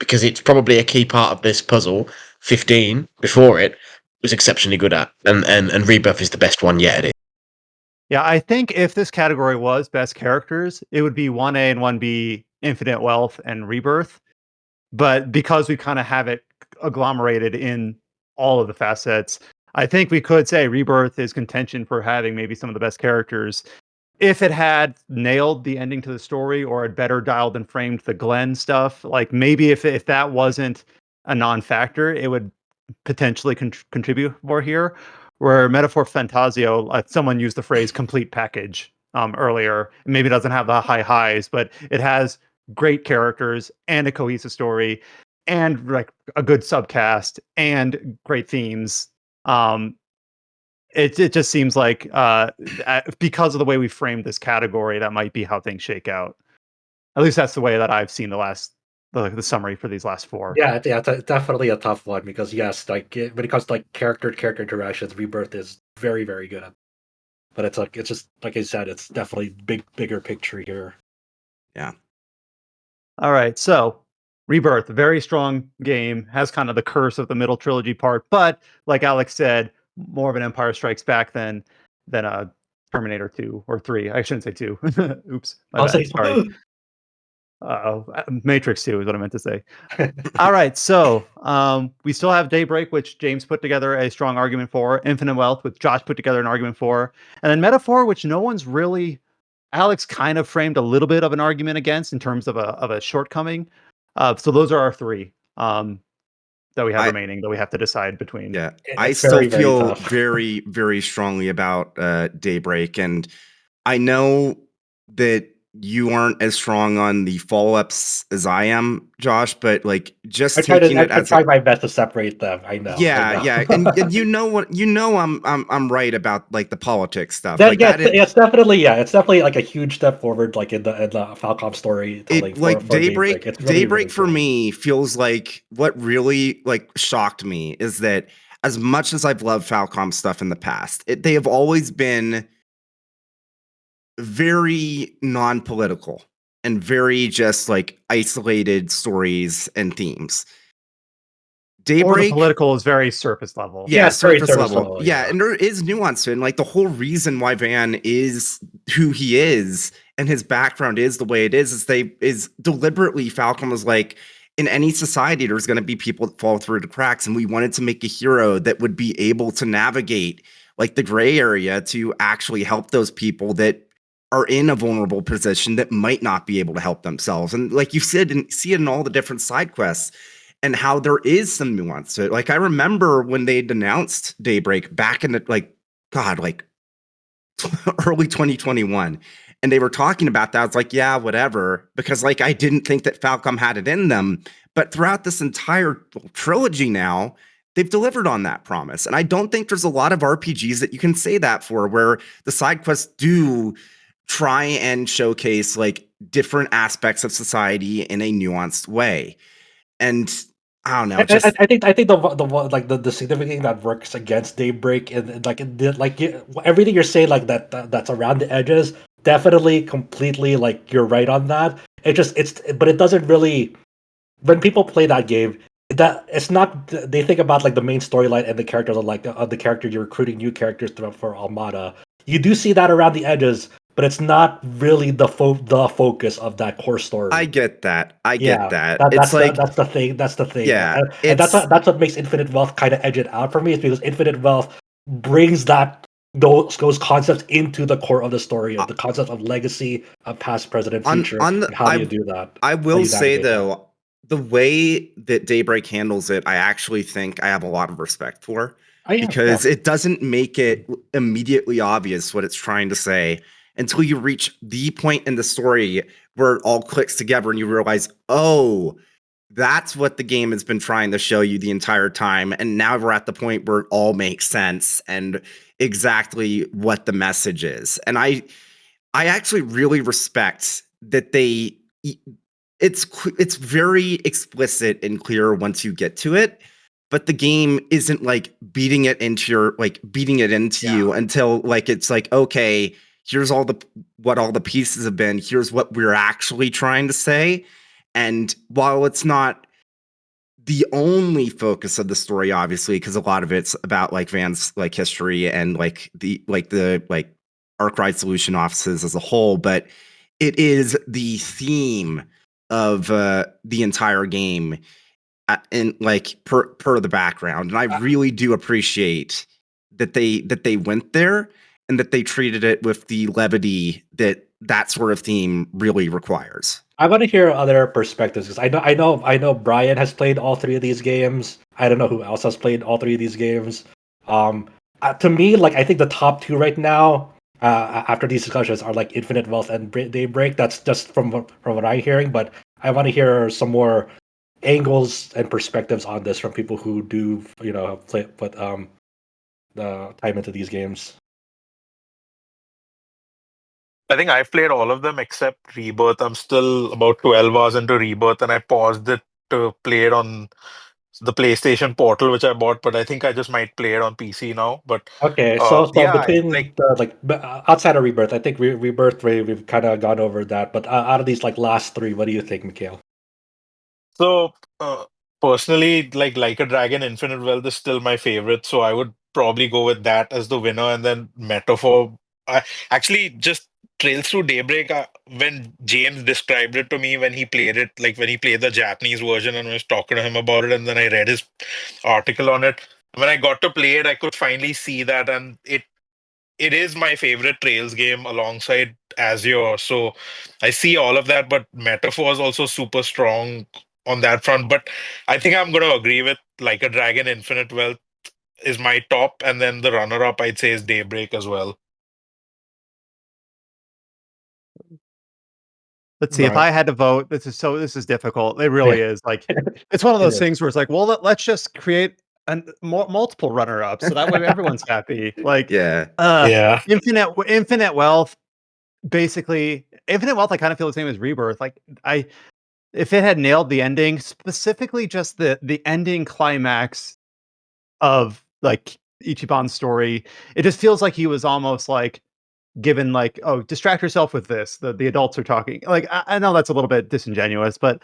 because it's probably a key part of this puzzle, 15 before it, was exceptionally good at. And Rebirth is the best one yet at it. Yeah, I think if this category was best characters, it would be 1A and 1B, Infinite Wealth and Rebirth. But because we kind of have it agglomerated in all of the facets, I think we could say Rebirth is contention for having maybe some of the best characters. If it had nailed the ending to the story or had better dialed and framed the Glenn stuff, like maybe if that wasn't a non-factor, it would potentially contribute more here. Where Metaphor Fantasio, someone used the phrase complete package earlier. Maybe it doesn't have the high highs, but it has great characters and a cohesive story and like a good subcast and great themes. It just seems like because of the way we framed this category, that might be how things shake out. At least that's the way that I've seen the summary for these last 4. Yeah, definitely a tough one because yes, like when it comes to like character interactions, Rebirth is very very good at. But it's just like I said, it's definitely bigger picture here. Yeah. All right, so Rebirth, a very strong game, has kind of the curse of the middle trilogy part, but like Alex said, more of an Empire Strikes Back than a Terminator 2 or 3. I shouldn't say 2. Oops, my bad. Sorry. Matrix 2 is what I meant to say. All right, so we still have Daybreak, which James put together a strong argument for. Infinite Wealth, which Josh put together an argument for. And then Metaphor, which no one's really... Alex kind of framed a little bit of an argument against in terms of a shortcoming. So those are our 3 that we have remaining that we have to decide between. Yeah, It's I still very, very feel tough. very, very strongly about Daybreak, and I know that you aren't as strong on the follow-ups as I am, Josh, but like just I taking it as try my best to separate them. I know. yeah, and you know what, I'm right about like the politics stuff. That, like yeah, that it's definitely like a huge step forward, like in the Falcom storytelling. it like for Daybreak. It's really, Daybreak really for good. me feels like what really like shocked me is that as much as I've loved Falcom stuff in the past, they have always been very non-political and very just like isolated stories and themes. Or the Daybreak, political is very surface level. yeah, it's very surface level. Yeah, yeah. and there is nuance to it. And like the whole reason why Van is who he is and his background is the way it is deliberately Falcon was like, in any society, there's going to be people that fall through the cracks, and we wanted to make a hero that would be able to navigate like the gray area to actually help those people that are in a vulnerable position that might not be able to help themselves. And like you said, and see it in all the different side quests and how there is some nuance to it. Like I remember when they announced Daybreak back in the like early 2021, and they were talking about that. I was like, yeah, whatever, because like I didn't think that Falcom had it in them. But throughout this entire trilogy now, they've delivered on that promise. And I don't think there's a lot of RPGs that you can say that for, where the side quests do try and showcase like different aspects of society in a nuanced way. And I don't know. I think the significant thing that works against Daybreak and everything you're saying like that's around the edges, definitely completely like you're right on that. But it doesn't really, when people play that game, that it's not, they think about like the main storyline and the characters are like the character you're recruiting new characters for Armada. You do see that around the edges, but it's not really the focus of that core story. I get that. I get that. That's the thing. That's the thing. Yeah, and that's what makes Infinite Wealth kind of edge it out for me. Is because Infinite Wealth brings those concepts into the core of the story, of the concept of legacy, of past, present, and future. And how do you do that? I will say though, the way that Daybreak handles it, I actually think I have a lot of respect for. Because it doesn't make it immediately obvious what it's trying to say until you reach the point in the story where it all clicks together and you realize, oh, that's what the game has been trying to show you the entire time. And now we're at the point where it all makes sense and exactly what the message is. And I actually really respect that it's very explicit and clear once you get to it, but the game isn't like beating it into you until like it's like, okay, here's what all the pieces have been, here's what we're actually trying to say. And while it's not the only focus of the story, obviously, because a lot of it's about like Van's like history and like the Arkwright Solution offices as a whole, but it is the theme of the entire game in like per the background. And I really do appreciate that they went there and that they treated it with the levity that sort of theme really requires. I want to hear other perspectives because I know Brian has played all three of these games. I don't know who else has played all three of these games. To me, like I think the top two right now, after these discussions, are like Infinite Wealth and Daybreak. That's just from what I'm hearing, but I want to hear some more angles and perspectives on this from people who do put the time into these games. I think I've played all of them except Rebirth. I'm still about 12 hours into Rebirth, and I paused it to play it on the PlayStation Portal, which I bought. But I think I just might play it on PC now. But okay, so yeah, between outside of Rebirth, I think Rebirth we've kind of gone over that. But out of these like last three, what do you think, Mikhail? So personally, like a Dragon, Infinite Wealth is still my favorite. So I would probably go with that as the winner, and then Metaphor. I actually just Trails Through Daybreak. When James described it to me when he played it, like when he played the Japanese version, and I was talking to him about it, and then I read his article on it. When I got to play it, I could finally see that, and it is my favorite Trails game alongside Azure. So I see all of that, but Metaphor is also super strong on that front. But I think I'm going to agree with Like a Dragon, Infinite Wealth is my top, and then the runner-up I'd say is Daybreak as well. Let's see. If I had to vote, this is difficult. It really is. Like, it's one of those things where it's like, well, let's just create multiple runner-ups so that way everyone's happy. Like, Infinite Wealth. Basically, Infinite Wealth. I kind of feel the same as Rebirth. Like, if it had nailed the ending, specifically just the ending climax of like Ichiban's story, it just feels like he was almost like given like, oh, distract yourself with this. The adults are talking. Like I know that's a little bit disingenuous, but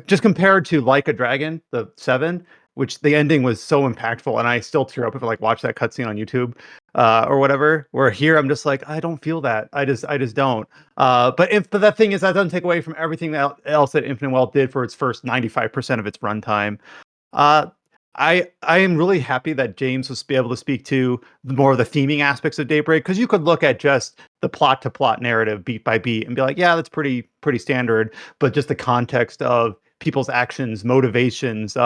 just compared to Like a Dragon, the 7, which the ending was so impactful, and I still tear up if I like watch that cutscene on YouTube or whatever. Where here I'm just like, I don't feel that. I just don't. But that thing is, that doesn't take away from everything else that Infinite Wealth did for its first 95% of its runtime. Uh, I am really happy that James was able to speak to more of the theming aspects of Daybreak, because you could look at just the plot to plot narrative beat by beat and be like, yeah, that's pretty standard. But just the context of people's actions, motivations,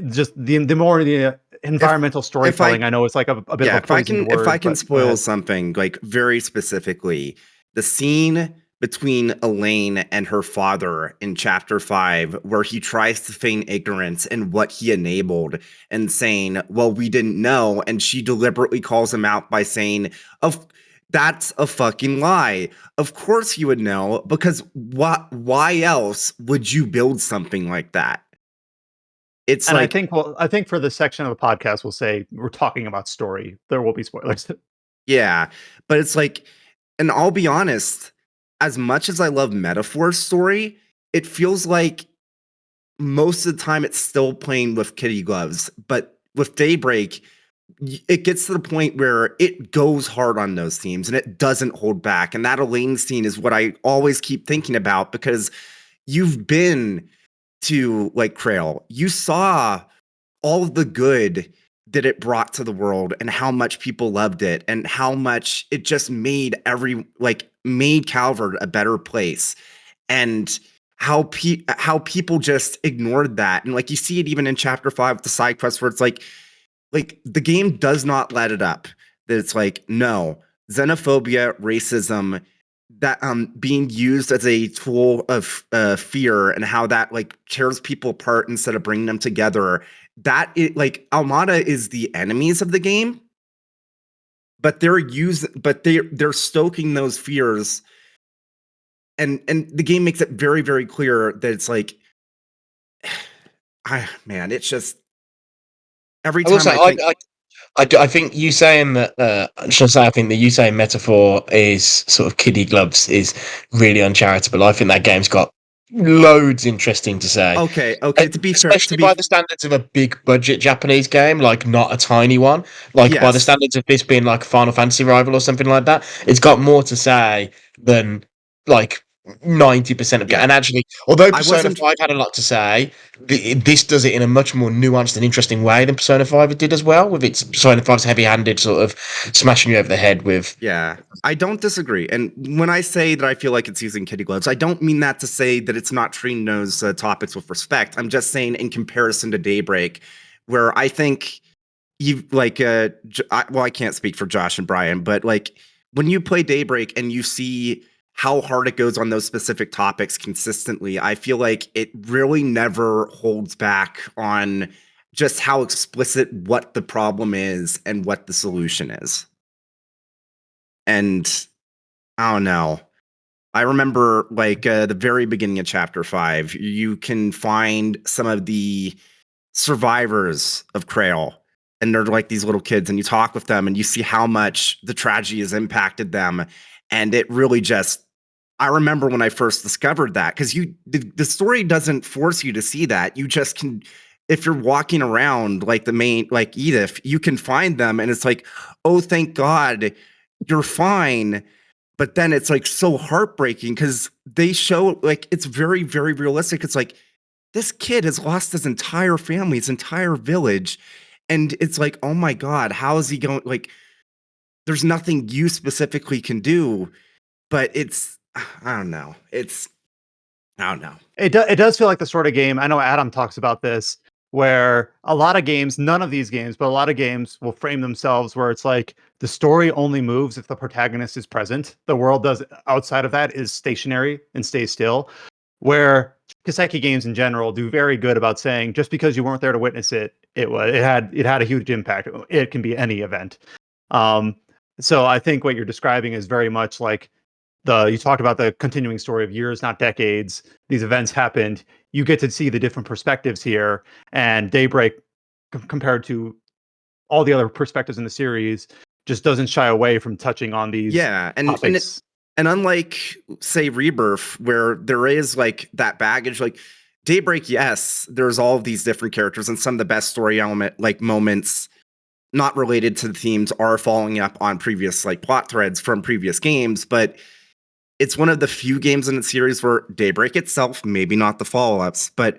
just the more the environmental storytelling. I know it's like a bit of a poisoned word. If I can spoil something like very specifically, the scene between Elaine and her father in chapter 5, where he tries to feign ignorance and what he enabled and saying, well, we didn't know. And she deliberately calls him out by saying, that's a fucking lie. Of course you would know, because why else would you build something like that? It's and like, I think for this section of the podcast, we'll say we're talking about story. There will be spoilers. Yeah, but it's like, and I'll be honest, as much as I love Metaphor's story, it feels like most of the time it's still playing with kitty gloves. But with Daybreak, it gets to the point where it goes hard on those themes and it doesn't hold back. And that Elaine scene is what I always keep thinking about, because you've been to like Krail. You saw all of the good that it brought to the world and how much people loved it and how much it just made made Calvert a better place. And how people just ignored that. And like you see it even in chapter 5 with the side quests, where it's like the game does not let it up. That it's like, no, xenophobia, racism, that being used as a tool of fear, and how that like tears people apart instead of bringing them together. That it like Almada is the enemies of the game, but they're stoking those fears, and the game makes it very, very clear that it's like, it's just every I will time say, I think. I think you saying that, I think that you saying metaphor is sort of kiddie gloves is really uncharitable. I think that game's got loads interesting to say. Okay, to be fair, Especially by the standards of a big budget Japanese game, like not a tiny one. Like by the Yes. standards of this being like a Final Fantasy rival or something like that, it's got more to say than like 90% of Yeah. and actually, although I Persona wasn't- 5 had a lot to say, this does it in a much more nuanced and interesting way than Persona 5 did as well, with its Persona 5's heavy-handed sort of smashing you over the head with. Yeah, I don't disagree. And when I say that I feel like it's using kitty gloves, I don't mean that to say that it's not treating those topics with respect. I'm just saying in comparison to Daybreak, where I think you like, I can't speak for Josh and Brian, but like when you play Daybreak and you see how hard it goes on those specific topics consistently, I feel like it really never holds back on just how explicit what the problem is and what the solution is. And I don't know. I remember like the very beginning of chapter 5, you can find some of the survivors of Krail, and they're like these little kids, and you talk with them and you see how much the tragedy has impacted them. And it really just, I remember when I first discovered that, because the story doesn't force you to see that. You just can, if you're walking around like the main, like Edith, you can find them and it's like, oh, thank God you're fine. But then it's like so heartbreaking because they show like it's very, very realistic. It's like this kid has lost his entire family, his entire village. And it's like, oh my God, how is he going? Like, there's nothing you specifically can do, but it's, I don't know. I don't know. It does feel like the sort of game, I know Adam talks about this, where a lot of games, none of these games, but a lot of games will frame themselves where it's like the story only moves if the protagonist is present. The world does outside of that is stationary and stays still. Where Kiseki games in general do very good about saying just because you weren't there to witness it, it had a huge impact. It can be any event. So I think what you're describing is very much like you talked about the continuing story of years, not decades. These events happened. You get to see the different perspectives here, and Daybreak, compared to all the other perspectives in the series, just doesn't shy away from touching on these topics. And unlike, say, Rebirth, where there is like that baggage, like Daybreak, yes, there's all of these different characters, and some of the best story element like moments not related to the themes are following up on previous like plot threads from previous games, but it's one of the few games in the series where Daybreak itself, maybe not the follow-ups, but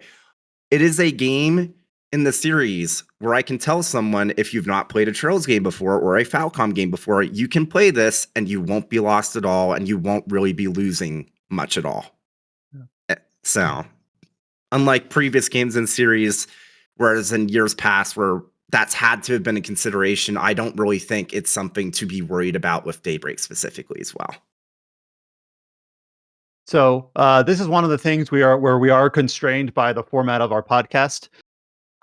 it is a game in the series where I can tell someone, if you've not played a Trails game before or a Falcom game before, you can play this and you won't be lost at all, and you won't really be losing much at all. Yeah. So, unlike previous games in the series, whereas in years past where that's had to have been a consideration, I don't really think it's something to be worried about with Daybreak specifically as well. So this is one of the things we are constrained by the format of our podcast.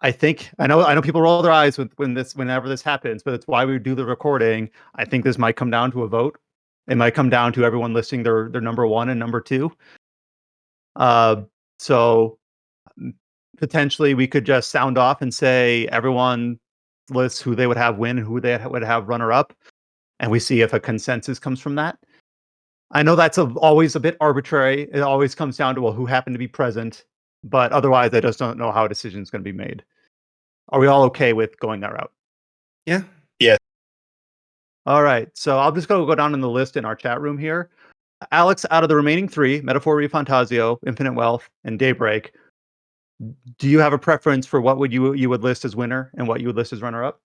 I know people roll their eyes whenever this happens, but it's why we do the recording. I think this might come down to a vote. It might come down to everyone listing their number one and number two. So potentially we could just sound off and say everyone lists who they would have win and who they would have runner up, and we see if a consensus comes from that. I know that's always a bit arbitrary. It always comes down to, well, who happened to be present, but otherwise I just don't know how a decision is going to be made. Are we all okay with going that route? Yeah, All right. So I'll just go down in the list in our chat room here. Alex, out of the remaining three, Metaphor Refantasio, Infinite Wealth, and Daybreak, do you have a preference for what you would list as winner and what you would list as runner up?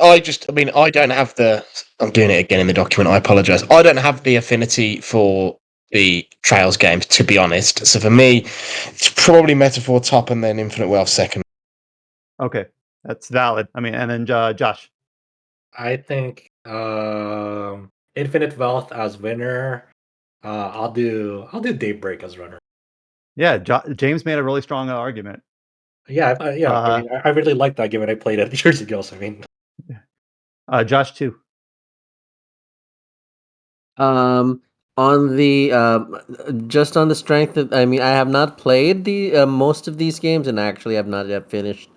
I don't have the. I'm doing it again in the document. I apologize. I don't have the affinity for the Trails games, to be honest. So for me, it's probably Metaphor top and then Infinite Wealth second. Okay, that's valid. I mean, and then Josh. I think Infinite Wealth as winner. I'll do Daybreak as runner. Yeah, James made a really strong argument. Yeah, I really liked that game when I played it years ago. So I mean, Josh too. On the just on the strength of, I mean, I have not played the most of these games, and actually have not yet finished.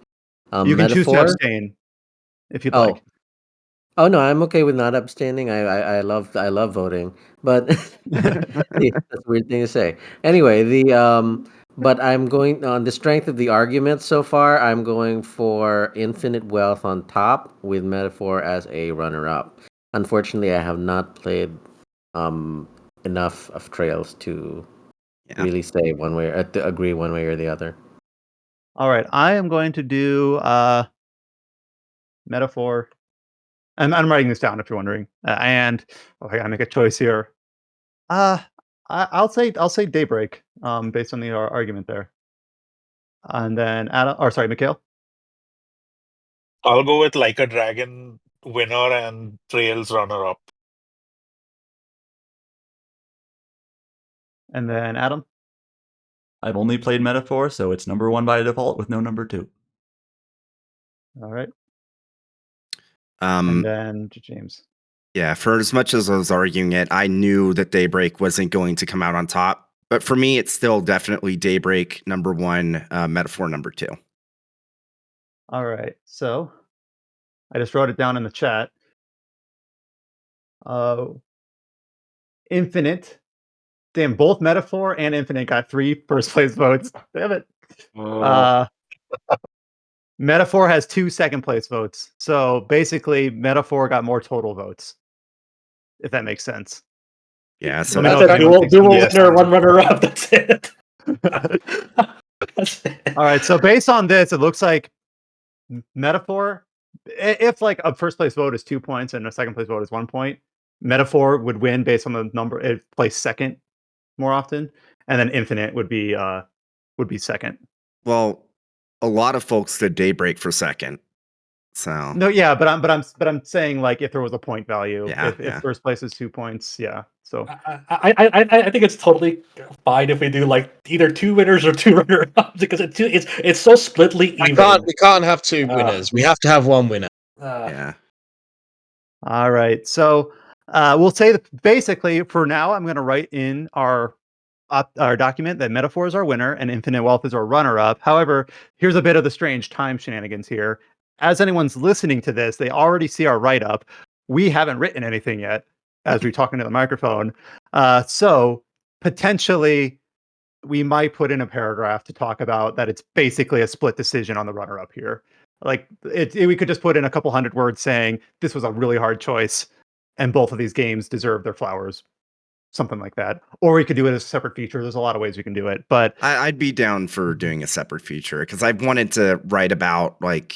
You can choose to Metaphor. abstain if you'd Oh, like. oh no, I'm okay with not abstaining. I love voting, but that's a weird thing to say. Anyway, but I'm going on the strength of the argument so far. I'm going for Infinite Wealth on top with Metaphor as a runner-up. Unfortunately, I have not played enough of Trails to really say one way or to agree one way or the other. All right, I am going to do Metaphor. I'm writing this down if you're wondering. And I gotta make a choice here. I'll say Daybreak. Based on the argument there. And then Adam, or sorry, Mikhail. I'll go with Like a Dragon winner and Trails runner up. And then Adam. I've only played Metaphor, so it's number 1 by default with no number 2. All right. And then James. Yeah, for as much as I was arguing it, I knew that Daybreak wasn't going to come out on top. But for me, it's still definitely Daybreak number 1, Metaphor number 2. All right. So I just wrote it down in the chat. Infinite. Damn, both Metaphor and Infinite got 3 first place votes. Damn it. Metaphor has 2 second place votes. So basically, Metaphor got more total votes. If that makes sense. Yeah, so that's a dual winner, one runner up. That's it. All right. So based on this, it looks like Metaphor, if like a first place vote is 2 points and a second place vote is 1 point, Metaphor would win based on the number it placed second more often, and then Infinite would be second. Well, a lot of folks did Daybreak for second. So no, yeah, but I'm saying like if there was a point value, yeah, if first place is 2 points, yeah. So I think it's totally fine if we do like either 2 winners or 2 runner ups because it's so splitly even. We can't have 2 winners. We have to have 1 winner. Yeah. All right. So we'll say that basically for now, I'm going to write in our document that Metaphor is our winner and Infinite Wealth is our runner-up. However, here's a bit of the strange time shenanigans here. As anyone's listening to this, they already see our write-up. We haven't written anything yet as we're talking to the microphone. So potentially we might put in a paragraph to talk about that it's basically a split decision on the runner-up here. Like we could just put in a couple hundred words saying this was a really hard choice and both of these games deserve their flowers. Something like that. Or we could do it as a separate feature. There's a lot of ways we can do it. But I'd be down for doing a separate feature because I've wanted to write about like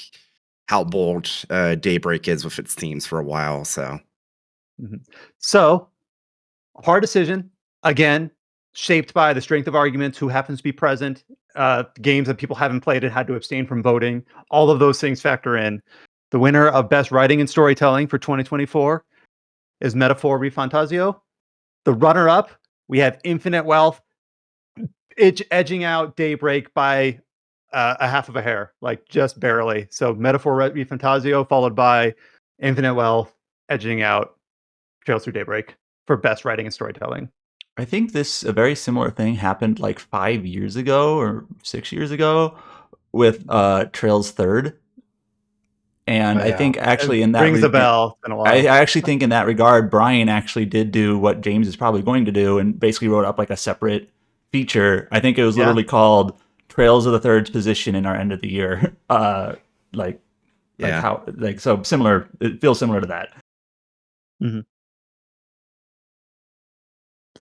how bold Daybreak is with its themes for a while. So hard decision. Again, shaped by the strength of arguments, who happens to be present, games that people haven't played and had to abstain from voting. All of those things factor in. The winner of Best Writing and Storytelling for 2024 is Metaphor Refantasio. The runner-up, we have Infinite Wealth, edging out Daybreak by a half of a hair, like just barely. So Metaphor Refantasio followed by Infinite Wealth, edging out Trails Through Daybreak for Best Writing and Storytelling. I think a very similar thing happened like 5 years ago or 6 years ago with Trails Third. And I think actually in that rings a bell. It's been a while. I actually think in that regard, Brian actually did do what James is probably going to do and basically wrote up like a separate feature. I think it was literally called Trails of the Third's Position in our end of the year. Like Like Yeah. how, like, so similar. It feels similar to that.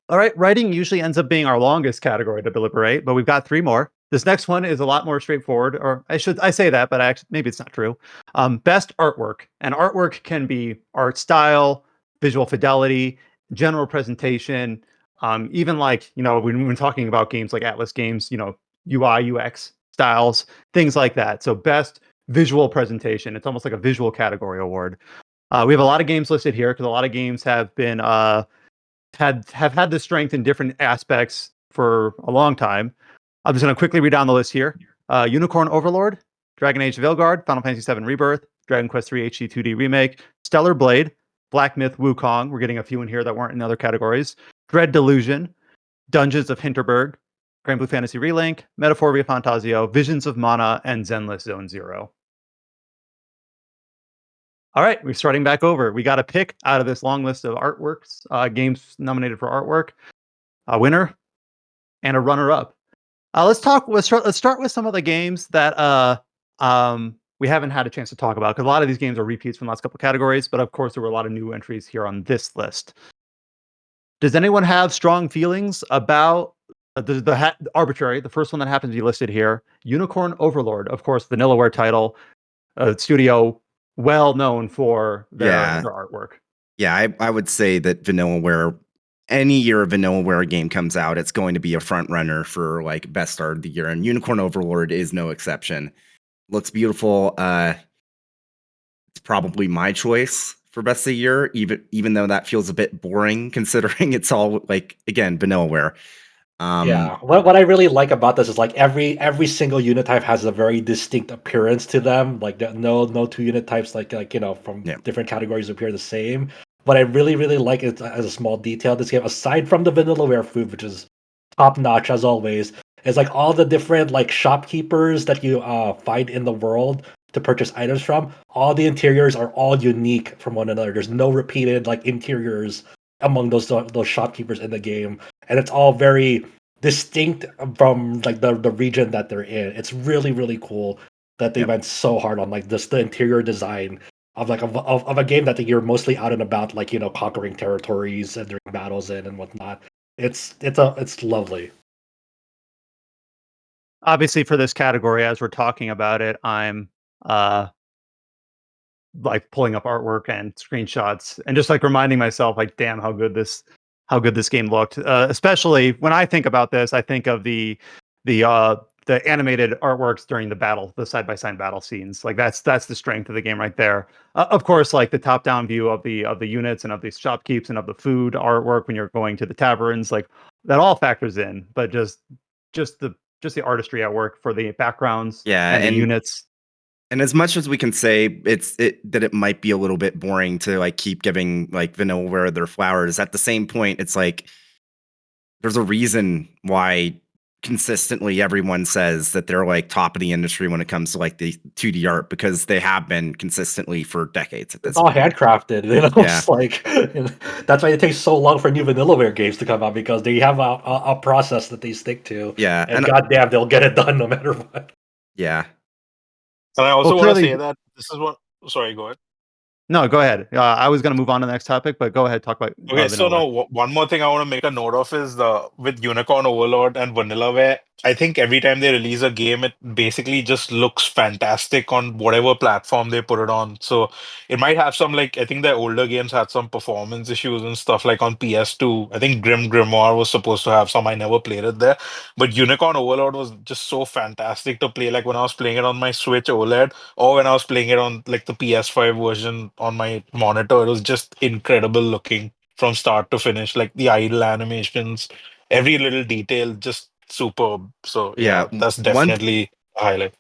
All right, writing usually ends up being our longest category to deliberate, but we've got 3 more. This next one is a lot more straightforward, or I say that, but maybe it's not true. Best artwork, and artwork can be art style, visual fidelity, general presentation, even like when we're talking about games like Atlas games, UI UX styles, things like that. So best visual presentation, it's almost like a visual category award. We have a lot of games listed here because a lot of games have been have had the strength in different aspects for a long time. I'm just going to quickly read down the list here. Unicorn Overlord, Dragon Age Veilguard, Final Fantasy VII Rebirth, Dragon Quest III HD 2D Remake, Stellar Blade, Black Myth Wukong. We're getting a few in here that weren't in other categories. Dread Delusion, Dungeons of Hinterberg, Grand Blue Fantasy Relink, Metaphor Via Fantasio, Visions of Mana, and Zenless Zone Zero. All right, we're starting back over. We got to pick out of this long list of artworks, games nominated for artwork, a winner and a runner-up. Let's start with some of the games that we haven't had a chance to talk about because a lot of these games are repeats from the last couple categories, but of course there were a lot of new entries here on this list. Does anyone have strong feelings about arbitrary? The first one that happens to be listed here, Unicorn Overlord, of course, Vanillaware title, studio well known for their artwork. Yeah, I would say that Vanillaware, any year a Vanillaware game comes out, it's going to be a front runner for like best art of the year, and Unicorn Overlord is no exception. Looks beautiful. It's probably my choice for best of the year, even though that feels a bit boring considering it's all like again Vanillaware. Yeah, what I really like about this is like every single unit type has a very distinct appearance to them. Like no two unit types from different categories appear the same. What I really like is as a small detail this game, aside from the Vanillaware food, which is top notch as always, is like all the different like shopkeepers that you find in the world to purchase items from. All the interiors are all unique from one another. There's no repeated like interiors among those shopkeepers in the game, and it's all very distinct from like the region that they're in. It's really cool that they went so hard on like just the interior design of like of a game that you're mostly out and about, like conquering territories and during battles and whatnot. It's lovely. Obviously, for this category, as we're talking about it, I'm like pulling up artwork and screenshots and just like reminding myself, like, damn, how good this game looked. Especially when I think about this, I think of the animated artworks during the side by side battle scenes. Like that's the strength of the game right there. Of course, like the top down view of the units and of the shopkeepers and of the food artwork when you're going to the taverns, like that all factors in. But just the artistry at work for the backgrounds and the units. And as much as we can say that it might be a little bit boring to like keep giving like Vanillaware their flowers, at the same point, it's like there's a reason why consistently everyone says that they're like top of the industry when it comes to like the 2D art, because they have been consistently for decades at this It's all point. handcrafted, It's like that's why it takes so long for new Vanillaware games to come out, because they have a process that they stick to. Yeah, and goddamn, they'll get it done no matter what. Yeah. And I also want to say that this is what. Sorry, go ahead. No, go ahead. I was going to move on to the next topic, but go ahead, talk about. Okay, so Vanillaware. one more thing I want to make a note of is with Unicorn Overlord and Vanillaware, I think every time they release a game, it basically just looks fantastic on whatever platform they put it on. So it might have some, like, I think their older games had some performance issues and stuff, like on PS2. I think Grim Grimoire was supposed to have some. I never played it there. But Unicorn Overlord was just so fantastic to play, like when I was playing it on my Switch OLED or when I was playing it on like the PS5 version on my monitor. It was just incredible looking from start to finish, like the idle animations, every little detail, just superb. So yeah, that's definitely a highlight.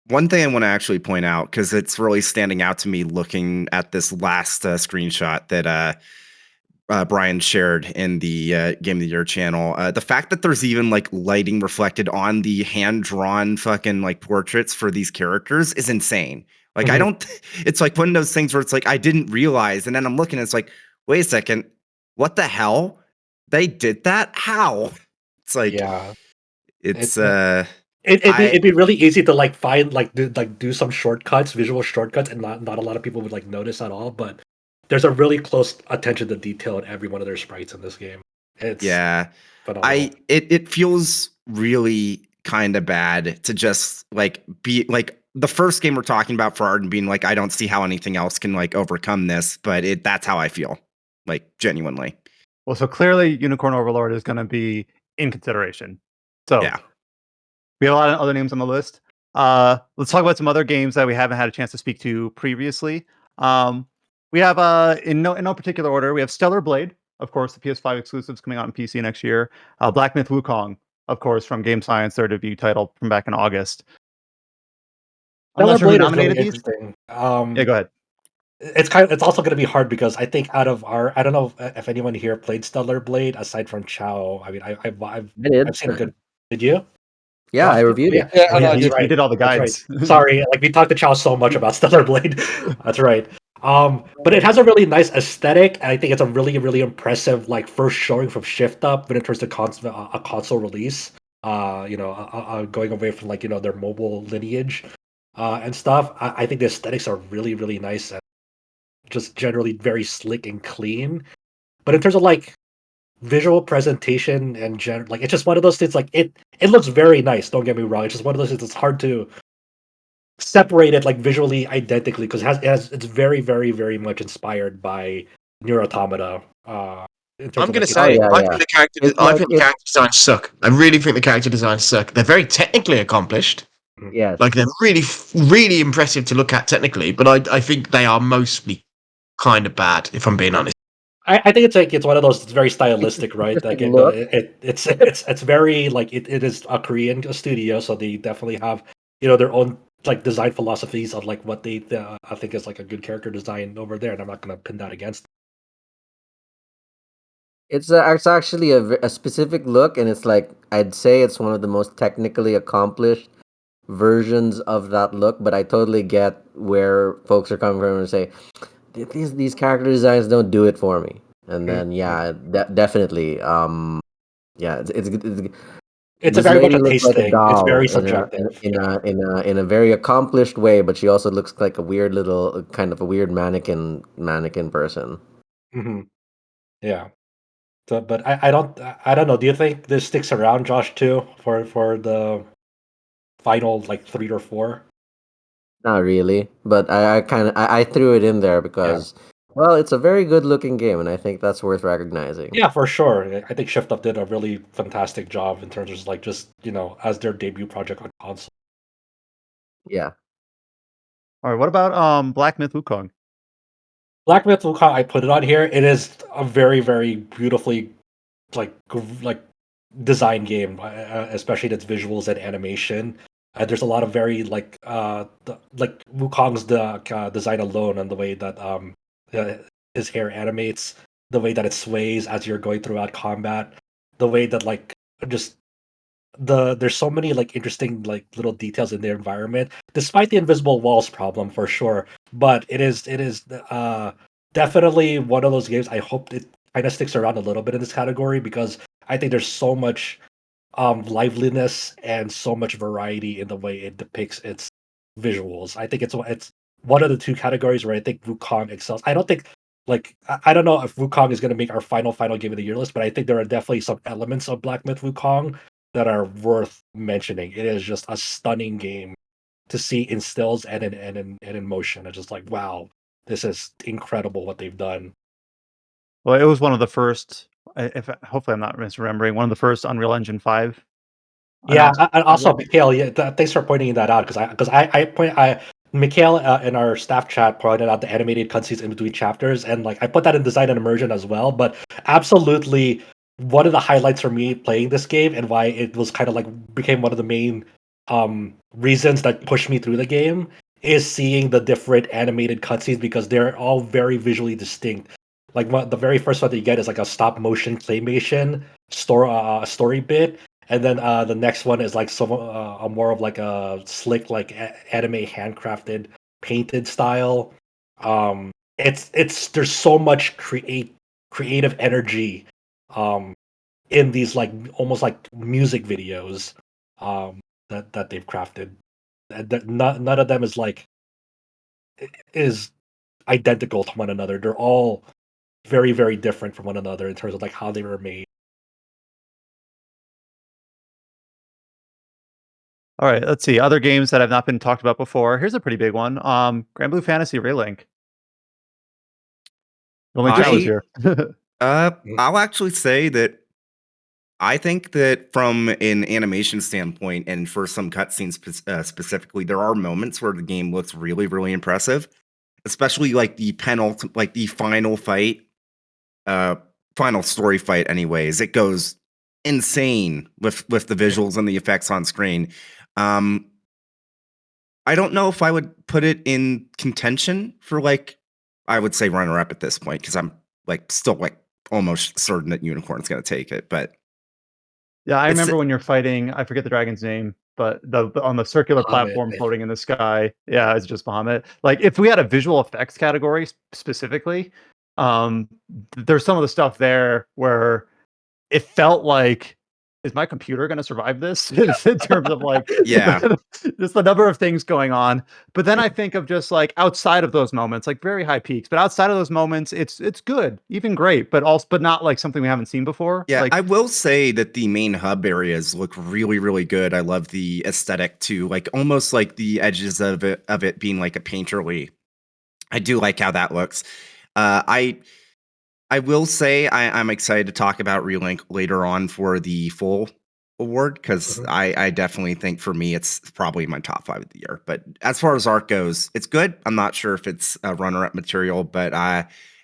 One thing I want to actually point out, because it's really standing out to me looking at this last screenshot that Brian shared in the Game of the Year channel, the fact that there's even like lighting reflected on the hand-drawn fucking like portraits for these characters is insane. Like I don't, it's like one of those things where it's like I didn't realize, and then I'm looking, it's like, wait a second, what the hell? They did that? How? It's like, Yeah, it's It'd be really easy to like find do some shortcuts, visual shortcuts, and not a lot of people would like notice at all. But there's a really close attention to detail in every one of their sprites in this game. It's phenomenal. It feels really kind of bad to just like be like the first game we're talking about for Arden being like, I don't see how anything else can like overcome this, but that's how I feel, like genuinely. Well, so clearly Unicorn Overlord is going to be in consideration. So yeah, we have a lot of other names on the list. Let's talk about some other games that we haven't had a chance to speak to previously. We have in no particular order. We have Stellar Blade, of course, the PS5 exclusives coming out on PC next year. Black Myth Wukong, of course, from Game Science, their debut title from back in August. I'm not Stellar sure who Blade is really nominated these. interesting. Yeah, go ahead. It's also going to be hard because I think out of I don't know if anyone here played Stellar Blade aside from Chow. I mean, I've seen a good. Did you? Yeah, I reviewed it. Yeah, Oh, yeah, that's He right. did all the That's right. guides. Sorry, like we talked to Chow so much about Stellar Blade. That's right. But it has a really nice aesthetic, and I think it's a really, really impressive like first showing from Shift Up when it comes to a console release. Going away from like their mobile lineage, and stuff. I think the aesthetics are really, really nice and just generally very slick and clean. But in terms of like visual presentation and like it's just one of those things. Like it looks very nice. Don't get me wrong. It's just one of those things. It's hard to separate it like visually identically because it's very, very, very much inspired by Nier Automata. In terms I'm of gonna like, say, yeah, I yeah. think the character, It's I like think the character designs suck. I really think the character designs suck. They're very technically accomplished. Yes. Like they're really, really impressive to look at technically, but I think they are mostly kind of bad. If I'm being honest. I think it's one of those. It's very stylistic, right? Like look. it's very like it is a Korean studio, so they definitely have their own like design philosophies of like what they I think is like a good character design over there, and I'm not gonna pin that against. It's actually a specific look, and it's like I'd say it's one of the most technically accomplished versions of that look. But I totally get where folks are coming from and say these character designs don't do it for me. And then definitely, yeah, It's a this very much lady a looks taste like a thing. It's doll very subjective. in a very accomplished way, but she also looks like a weird little kind of a weird mannequin person. Hmm. Yeah. So, but I don't know. Do you think this sticks around, Josh, too, for the final like 3 or 4? Not really, but I threw it in there Yeah. because well, it's a very good looking game, and I think that's worth recognizing. Yeah, for sure. I think Shift Up did a really fantastic job in terms of like just as their debut project on console. Yeah. All right, what about Black Myth Wukong? Black Myth Wukong, I put it on here. It is a very, very beautifully like design game, especially in its visuals and animation. There's a lot of very like Wukong's design alone and the way that uh, his hair animates, the way that it sways as you're going throughout combat, the way that like just there's so many like interesting like little details in their environment, despite the invisible walls problem for sure. But it is definitely one of those games. I hope it kind of sticks around a little bit in this category because I think there's so much liveliness and so much variety in the way it depicts its visuals. I think it's one of the two categories where I think Wukong excels. I don't think I don't know if Wukong is going to make our final game of the year list, but I think there are definitely some elements of Black Myth Wukong that are worth mentioning. It is just a stunning game to see in stills and in motion. It's just like wow, this is incredible what they've done. Well, it was one of the first. If hopefully I'm not misremembering, one of the first Unreal Engine 5 Yeah, announced and also projects. Mikhail, yeah, thanks for pointing that out because I Mikhail in our staff chat pointed out the animated cutscenes in between chapters, and like I put that in design and immersion as well. But absolutely, one of the highlights for me playing this game and why it was kind of like became one of the main reasons that pushed me through the game is seeing the different animated cutscenes because they're all very visually distinct. Like the very first one that you get is like a stop motion claymation story bit, and then the next one is like some a more of like a slick like anime handcrafted painted style. It's there's so much creative energy um in these like almost like music videos um that they've crafted. And that none of them is identical to one another. They're all very, very different from one another in terms of like how they were made. All right, let's see. Other games that have not been talked about before. Here's a pretty big one. Grand Blue Fantasy Relink. Only Joe is here. I'll actually say that I think that from an animation standpoint and for some cutscenes specifically, there are moments where the game looks really, really impressive, especially like the penultimate, like the final fight, final story fight. Anyways, it goes insane with the visuals and the effects on screen. I don't know if I would put it in contention for like, I would say runner up at this point because I'm like still like almost certain that Unicorn's going to take it, but. Yeah, I remember when you're fighting, I forget the dragon's name, but on the circular Bahamut, platform floating in the sky. Yeah, it's just Bahamut. Like if we had a visual effects category specifically, there's some of the stuff there where it felt like, is my computer going to survive this in terms of like, just the number of things going on. But then I think of just like outside of those moments, like very high peaks, but outside of those moments, it's good, even great, but not like something we haven't seen before. Yeah, like, I will say that the main hub areas look really, really good. I love the aesthetic too, like almost like the edges of it being like a painterly. I do like how that looks. I will say I'm excited to talk about Relink later on for the full award because I definitely think for me it's probably my top 5 of the year. But as far as art goes, it's good. I'm not sure if it's a runner-up material, but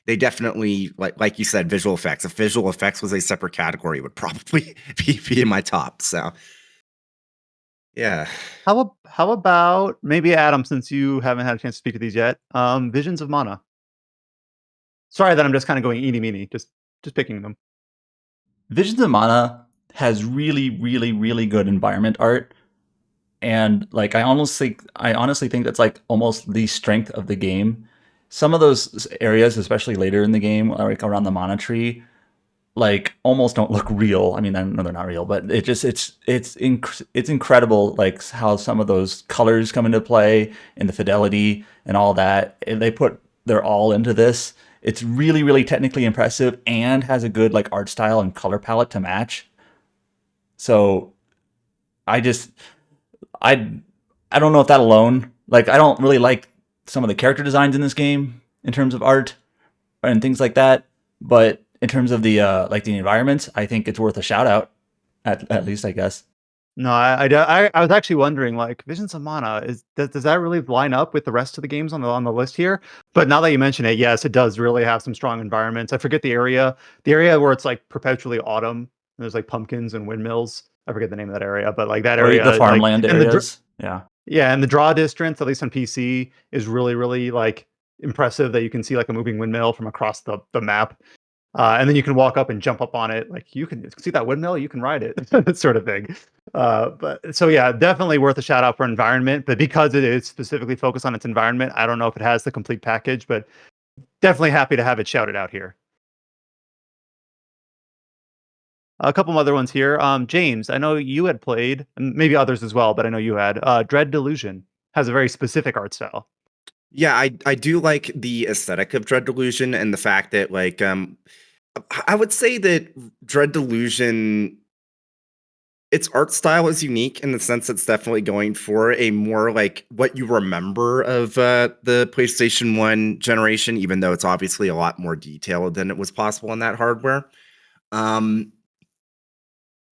they definitely like you said, visual effects. If visual effects was a separate category, it would probably be in my top. So yeah. How about maybe Adam, since you haven't had a chance to speak to these yet? Visions of Mana. Sorry that I'm just kind of going eeny meeny, just picking them. Visions of Mana has really, really, really good environment art, and like I honestly think that's like almost the strength of the game. Some of those areas, especially later in the game, like around the mana tree, like almost don't look real. I mean, I know they're not real, but it's incredible, like how some of those colors come into play and the fidelity and all that. And they put their all into this. It's really, really technically impressive and has a good like art style and color palette to match. So I don't know if that alone, like I don't really like some of the character designs in this game in terms of art and things like that, but in terms of the like the environments, I think it's worth a shout out at least, I guess. No, I was actually wondering, like, Visions of Mana, does that really line up with the rest of the games on the list here? But now that you mention it, yes, it does really have some strong environments. I forget the area where it's like perpetually autumn. And there's like pumpkins and windmills. I forget the name of that area, but like that area, the farmland like, areas. And the draw distance, at least on PC, is really, really like impressive. That you can see like a moving windmill from across the map. And then you can walk up and jump up on it. Like you can see that windmill, you can ride it, that sort of thing. But so yeah, definitely worth a shout out for environment. But because it is specifically focused on its environment, I don't know if it has the complete package, but definitely happy to have it shouted out here. A couple other ones here. James, I know you had played, and maybe others as well, but I know you had. Dread Delusion has a very specific art style. Yeah, I do like the aesthetic of Dread Delusion and the fact that like I would say that Dread Delusion, its art style is unique in the sense it's definitely going for a more like what you remember of the PlayStation 1 generation, even though it's obviously a lot more detailed than it was possible on that hardware.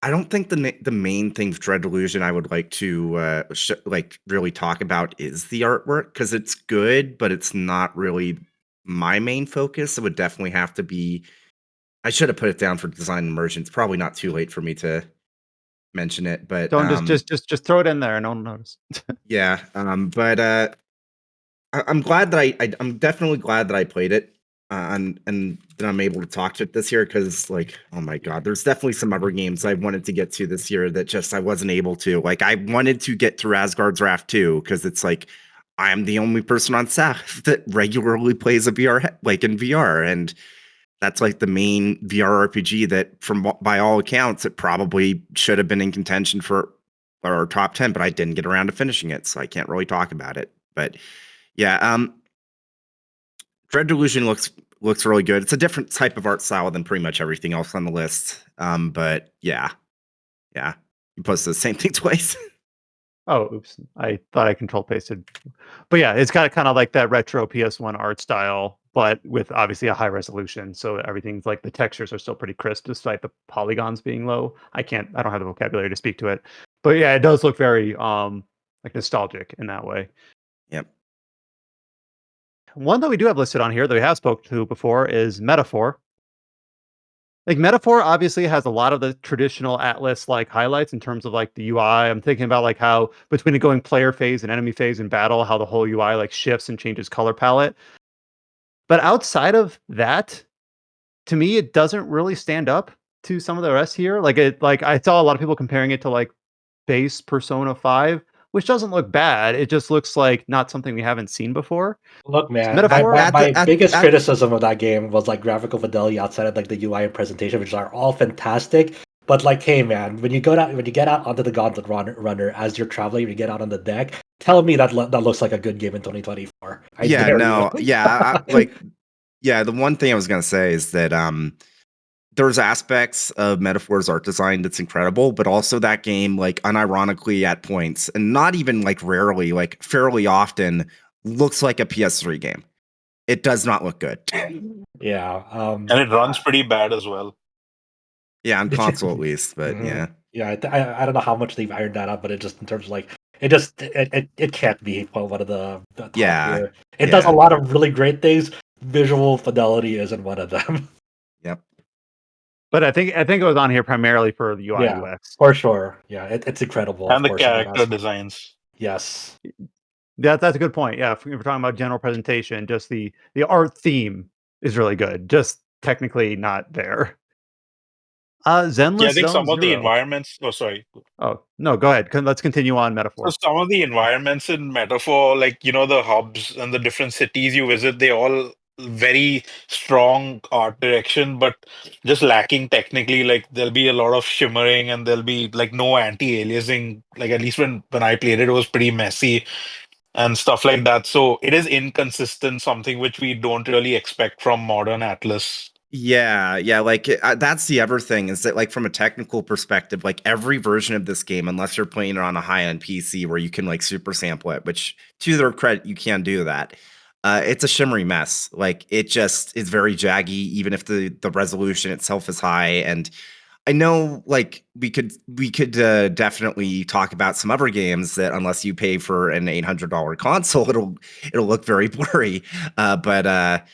I don't think the main thing for Dread Delusion I would like to like really talk about is the artwork because it's good, but it's not really my main focus. It would definitely have to be. I should have put it down for design immersion. It's probably not too late for me to mention it, but Don't just throw it in there and no one notice. yeah. I'm glad that I'm definitely glad that I played it, and that I'm able to talk to it this year because, like, oh my god, there's definitely some other games I wanted to get to this year that just I wasn't able to. Like, I wanted to get through Asgard's Wrath 2 because it's like I am the only person on staff that regularly plays a like in VR, and that's like the main VR RPG that, by all accounts, it probably should have been in contention for or top 10, but I didn't get around to finishing it, so I can't really talk about it. But yeah, Dread Delusion looks really good. It's a different type of art style than pretty much everything else on the list. But yeah, you posted the same thing twice. Oh, oops! I thought I control pasted. But yeah, it's got kind of like that retro PS1 art style, but with obviously a high resolution. So everything's like the textures are still pretty crisp despite the polygons being low. I don't have the vocabulary to speak to it. But yeah, it does look very like nostalgic in that way. Yep. One that we do have listed on here that we have spoke to before is Metaphor. Like Metaphor obviously has a lot of the traditional Atlas like highlights in terms of like the UI. I'm thinking about like how between it going player phase and enemy phase in battle, how the whole UI like shifts and changes color palette. But outside of that, to me, it doesn't really stand up to some of the rest here. Like I saw a lot of people comparing it to like base Persona 5, which doesn't look bad. It just looks like not something we haven't seen before. Look, man, Metaphor? my biggest criticism of that game was like graphical fidelity outside of like the UI and presentation, which are all fantastic. But like, hey, man, when you get out onto the Gauntlet Runner as you're traveling, you get out on the deck. Tell me that looks like a good game in 2024. Yeah, no, yeah, the one thing I was gonna say is that there's aspects of Metaphor's art design that's incredible, but also that game, like unironically at points, and not even like rarely, like fairly often, looks like a PS3 game. It does not look good. Yeah, and it runs pretty bad as well. Yeah, on console at least, but yeah. Yeah, I don't know how much they've ironed that out, but it just in terms of like it can't be one of the top tier. It does a lot of really great things. Visual fidelity isn't one of them. Yep. But I think it was on here primarily for the UI UX. For sure. Yeah, it's incredible. And the character designs. Yes. That's a good point. Yeah, if we're talking about general presentation, just the art theme is really good. Just technically not there. Zenless Yeah, I think Zone some of the Zero. environments. Oh, sorry. Oh no, go ahead. Let's continue on So Metaphor. some of the environments in Metaphor, like the hubs and the different cities you visit, they all very strong art direction, but just lacking technically. Like there'll be a lot of shimmering and there'll be like no anti-aliasing. Like at least when I played it, it was pretty messy and stuff like that. So it is inconsistent, something which we don't really expect from modern Atlas. Yeah, like that's the other thing is that like from a technical perspective, like every version of this game, unless you're playing it on a high-end PC where you can like super sample it, which to their credit, you can do that. It's a shimmery mess. Like it just is very jaggy, even if the resolution itself is high. And I know like we could definitely talk about some other games that unless you pay for an $800 console, it'll look very blurry. But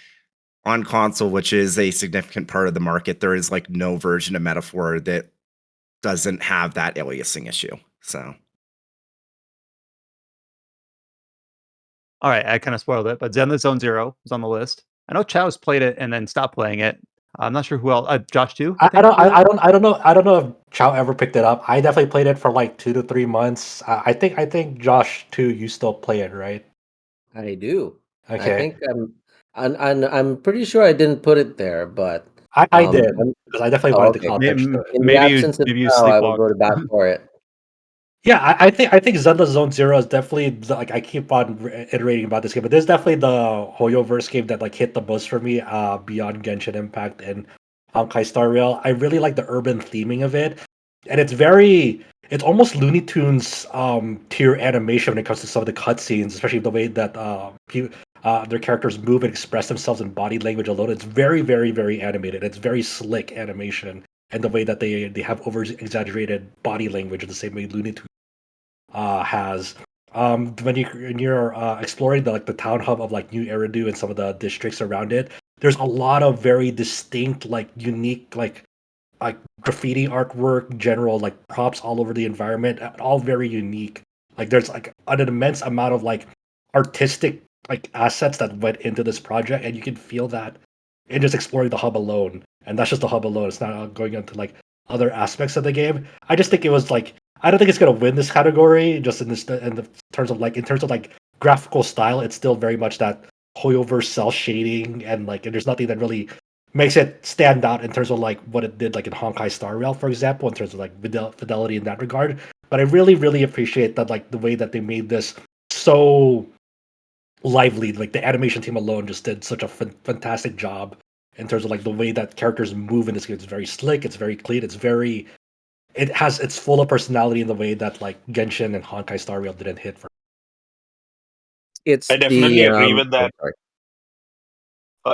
on console, which is a significant part of the market, there is like no version of Metaphor that doesn't have that aliasing issue. So, all right, I kind of spoiled it, but Zenless Zone Zero is on the list. I know Chow's played it and then stopped playing it. I'm not sure who else. Josh too. I don't know if Chow ever picked it up. I definitely played it for like 2 to 3 months. I think Josh too. You still play it, right? I do. Okay. I think I'm pretty sure I didn't put it there, but I did because I definitely wanted the context. In the absence of Chow, I will go to bat for it. Yeah, I think Zelda Zone Zero is definitely like I keep on iterating about this game, but this is definitely the Hoyoverse game that like hit the most for me. Beyond Genshin Impact and Honkai Star Rail, I really like the urban theming of it, and it's almost Looney Tunes tier animation when it comes to some of the cutscenes, especially the way that their characters move and express themselves in body language alone. It's very, very, very animated. It's very slick animation, and the way that they have over exaggerated body language in the same way Looney Tunes has. When you're exploring the town hub of like New Eridu and some of the districts around it, there's a lot of very distinct, like unique, like graffiti artwork, general like props all over the environment, all very unique. Like there's like an immense amount of like artistic like assets that went into this project, and you can feel that in just exploring the hub alone. And that's just the hub alone. It's not going into like other aspects of the game. I just think it was like I don't think it's gonna win this category. Just in terms of like graphical style, it's still very much that Hoyoverse cell shading, and like and there's nothing that really makes it stand out in terms of like what it did like in Honkai Star Rail, for example, in terms of like fidelity in that regard. But I really, really appreciate that, like the way that they made this so lively. Like the animation team alone just did such a fantastic job in terms of like the way that characters move in this game. It's very slick. It's very clean. It's full of personality in the way that like Genshin and Honkai Star Rail didn't hit for. It's I definitely the agree with oh, that. sorry.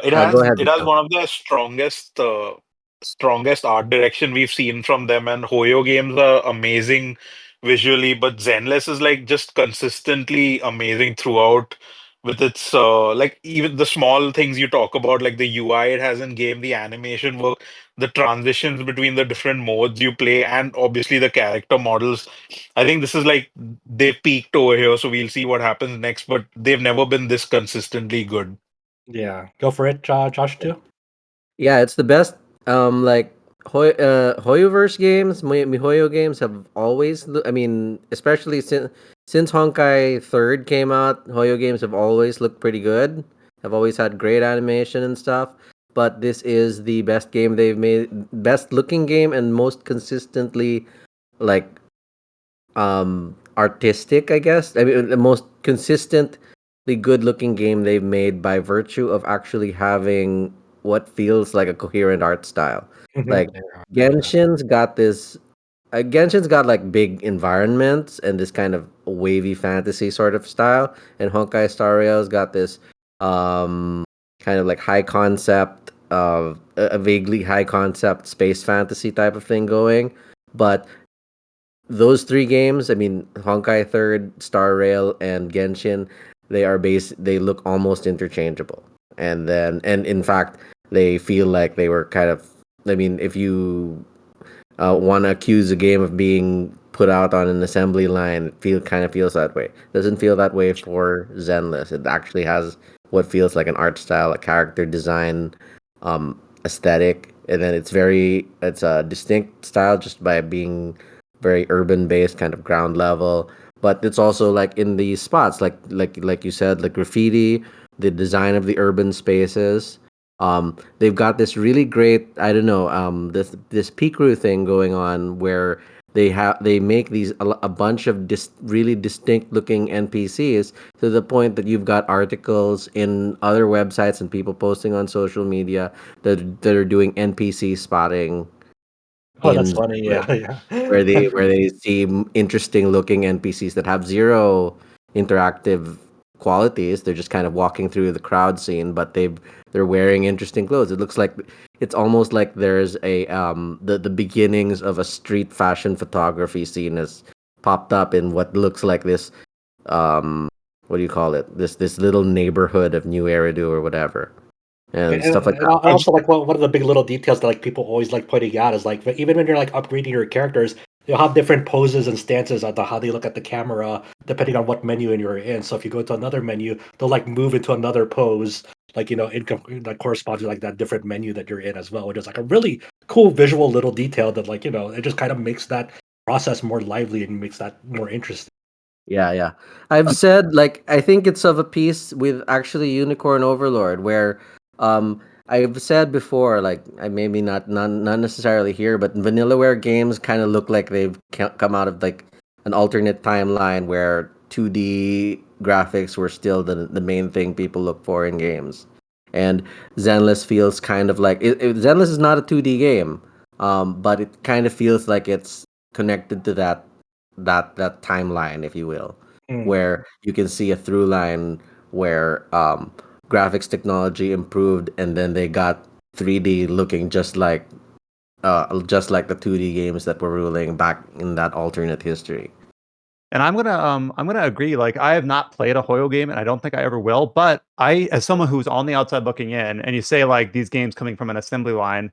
It Go has ahead, it has Vito. one of the strongest art direction we've seen from them, and Hoyo games are amazing visually, but Zenless is like just consistently amazing throughout with its like even the small things you talk about, like the UI it has in game, the animation work, the transitions between the different modes you play, and obviously the character models. I think this is like they peaked over here, so we'll see what happens next, but they've never been this consistently good. Yeah, go for it, Josh too. Yeah, it's the best. Like Hoyoverse games, MiHoYo games have always. I mean, especially since Honkai Third came out, Hoyo games have always looked pretty good. Have always had great animation and stuff. But this is the best game they've made, best looking game, and most consistently like artistic, I guess. I mean, the most consistently good looking game they've made by virtue of actually having what feels like a coherent art style. Like Yeah. Genshin's got like big environments and this kind of wavy fantasy sort of style, and Honkai Star Rail's got this kind of like high concept of a vaguely high concept space fantasy type of thing going. But those three games, I mean, Honkai Third, Star Rail, and Genshin, they look almost interchangeable. And in fact, they feel like they were kind of. I mean, if you want to accuse a game of being put out on an assembly line, kind of feels that way. Doesn't feel that way for Zenless. It actually has what feels like an art style, a character design, aesthetic, and then it's a distinct style just by being very urban based, kind of ground level. But it's also like in these spots, like you said, like graffiti, the design of the urban spaces. They've got this really great, I don't know, this Pikru thing going on where they make a bunch of really distinct looking NPCs to the point that you've got articles in other websites and people posting on social media that are doing NPC spotting Oh, that's in funny. Zenless, Yeah, where yeah. they see interesting looking NPCs that have zero interactive qualities. They're just kind of walking through the crowd scene, but they're wearing interesting clothes. It looks like it's almost like there's a the beginnings of a street fashion photography scene has popped up in what looks like this what do you call it? This little neighborhood of New Eridu or whatever. And And, stuff like and that. also, like one of the big little details that like people always like pointing out is like even when you're like upgrading your characters, they'll have different poses and stances on how they look at the camera depending on what menu you're in. So if you go to another menu, they'll like move into another pose, like that corresponds to like that different menu that you're in as well, which is like a really cool visual little detail that like it just kind of makes that process more lively and makes that more interesting. Yeah, yeah. I've said like I think it's of a piece with actually Unicorn Overlord where I've said before like I maybe not necessarily here but Vanillaware games kind of look like they've come out of like an alternate timeline where 2D graphics were still the main thing people look for in games. And Zenless feels kind of like Zenless is not a 2D game. But it kind of feels like it's connected to that timeline, if you will, Mm. where you can see a through line where graphics technology improved, and then they got 3D looking just like the 2D games that were ruling back in that alternate history. And I'm gonna agree. Like I have not played a Hoyo game, and I don't think I ever will. But as someone who's on the outside looking in, and you say like these games coming from an assembly line,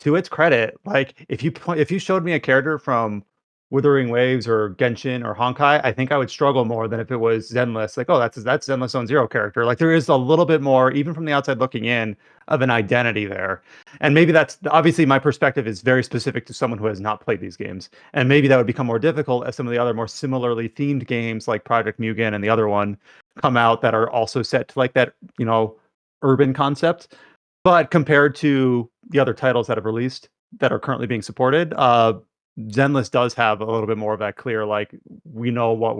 to its credit, like if you showed me a character from Wuthering Waves or Genshin or Honkai, I think I would struggle more than if it was Zenless. Like, oh, that's Zenless Zone Zero character. Like there is a little bit more, even from the outside looking in, of an identity there. And maybe that's obviously my perspective is very specific to someone who has not played these games. And maybe that would become more difficult as some of the other more similarly themed games like Project Mugen and the other one come out that are also set to like that, urban concept. But compared to the other titles that have released that are currently being supported, Zenless does have a little bit more of that clear, like we know what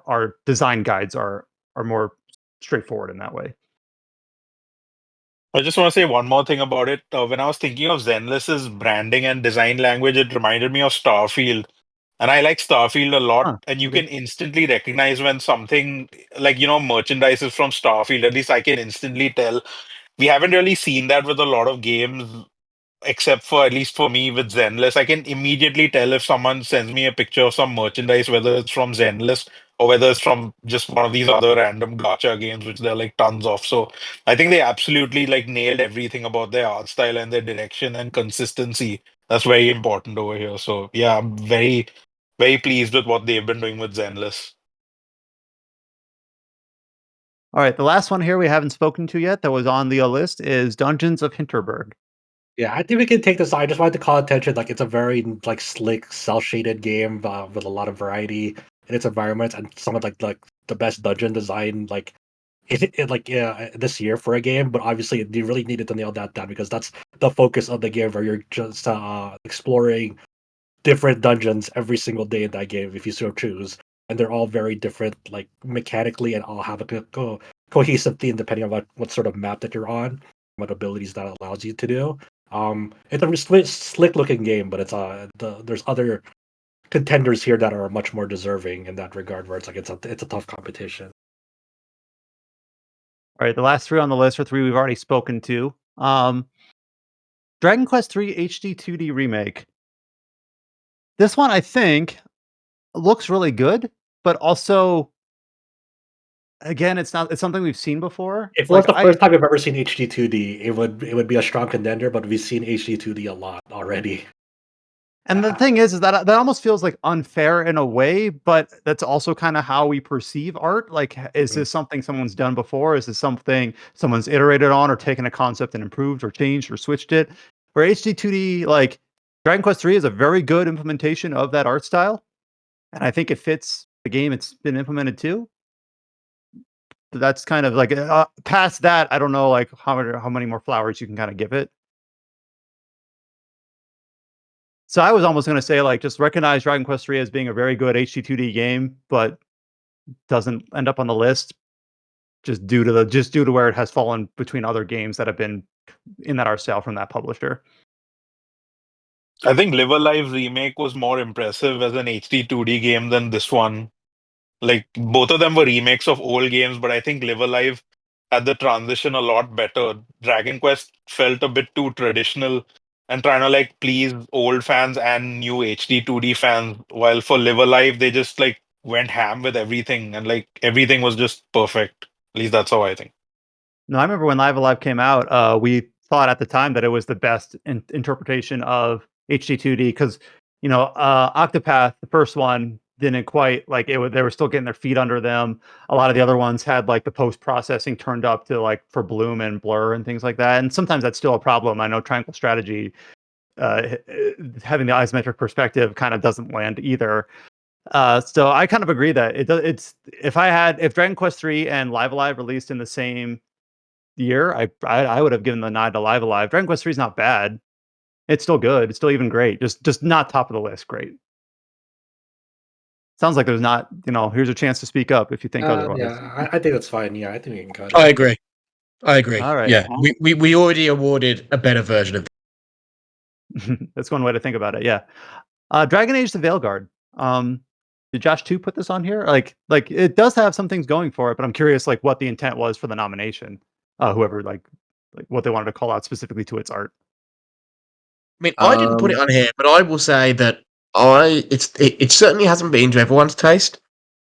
our design guides are more straightforward in that way. I just want to say one more thing about it. When I was thinking of Zenless's branding and design language, it reminded me of Starfield. And I like Starfield a lot. And you Okay. can instantly recognize when something like, merchandise is from Starfield. At least I can instantly tell. We haven't really seen that with a lot of games, except for, at least for me, with Zenless. I can immediately tell if someone sends me a picture of some merchandise, whether it's from Zenless or whether it's from just one of these other random gacha games, which there are like tons of. So I think they absolutely like nailed everything about their art style and their direction and consistency. That's very important over here. So yeah, I'm very, very pleased with what they've been doing with Zenless. All right, the last one here we haven't spoken to yet that was on the list is Dungeons of Hinterberg. Yeah, I think we can take this. I just wanted to call attention. Like, it's a very like slick, cel shaded game with a lot of variety in its environments, and some of like the best dungeon design like this year for a game. But obviously, you really needed to nail that down because that's the focus of the game, where you're just exploring different dungeons every single day in that game if you so choose, and they're all very different, like mechanically, and all have a cohesive theme depending on what sort of map that you're on, what abilities that allows you to do. It's a slick looking game, but there's other contenders here that are much more deserving in that regard, where it's a tough competition. All right, the last three on the list are three we've already spoken to. Dragon Quest III HD 2D remake. This one I think looks really good, but also again, it's something we've seen before. If it was the first time I've ever seen HD 2D, it would be a strong contender, but we've seen HD 2D a lot already. And the thing is that that almost feels like unfair in a way, but that's also kind of how we perceive art. Like, is this something someone's done before? Is this something someone's iterated on or taken a concept and improved or changed or switched it? For HD 2D, like Dragon Quest 3 is a very good implementation of that art style. And I think it fits the game it's been implemented to. That's kind of like past that, I don't know like how many more flowers you can kind of give it. So I was almost going to say like just recognize Dragon Quest 3 as being a very good HD 2D game, but doesn't end up on the list just due to where it has fallen between other games that have been in that art style from that publisher. I think Live Alive Remake was more impressive as an HD 2D game than this one. Like both of them were remakes of old games, but I think Live Alive had the transition a lot better. Dragon Quest felt a bit too traditional and trying to like please old fans and new HD 2D fans. While for Live Alive, they just like went ham with everything and like everything was just perfect. At least that's how I think. No, I remember when Live Alive came out, we thought at the time that it was the best interpretation of HD 2D because, Octopath, the first one, didn't quite like it. They were still getting their feet under them. A lot of the other ones had like the post processing turned up to like for bloom and blur and things like that. And sometimes that's still a problem. I know Triangle Strategy, having the isometric perspective, kind of doesn't land either. So I kind of agree that if Dragon Quest 3 and Live Alive released in the same year, I would have given the nod to Live Alive. Dragon Quest 3 is not bad. It's still good. It's still even great. Just not top of the list. Great. Sounds like there's not. Here's a chance to speak up if you think otherwise. Yeah, I think that's fine. Yeah, I think we can cut it. I agree. All right. Yeah, we already awarded a better version of. That's one way to think about it. Yeah. Dragon Age: The Veilguard. Did Josh 2 put this on here? Like it does have some things going for it, but I'm curious like what the intent was for the nomination. Whoever like what they wanted to call out specifically to its art. I mean, I didn't put it on here, but I will say that it certainly hasn't been to everyone's taste,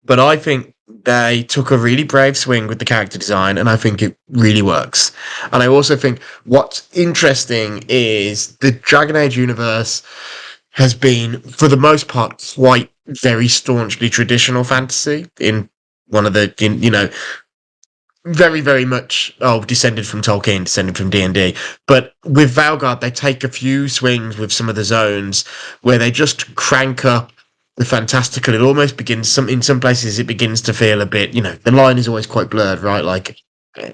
but I think they took a really brave swing with the character design, and I think it really works. And I also think what's interesting is the Dragon Age universe has been, for the most part, quite very staunchly traditional fantasy in one of the, very, very much descended from Tolkien, descended from D&D. But with Valgard, they take a few swings with some of the zones where they just crank up the fantastical. It almost begins, in some places, it begins to feel a bit, the line is always quite blurred, right? Like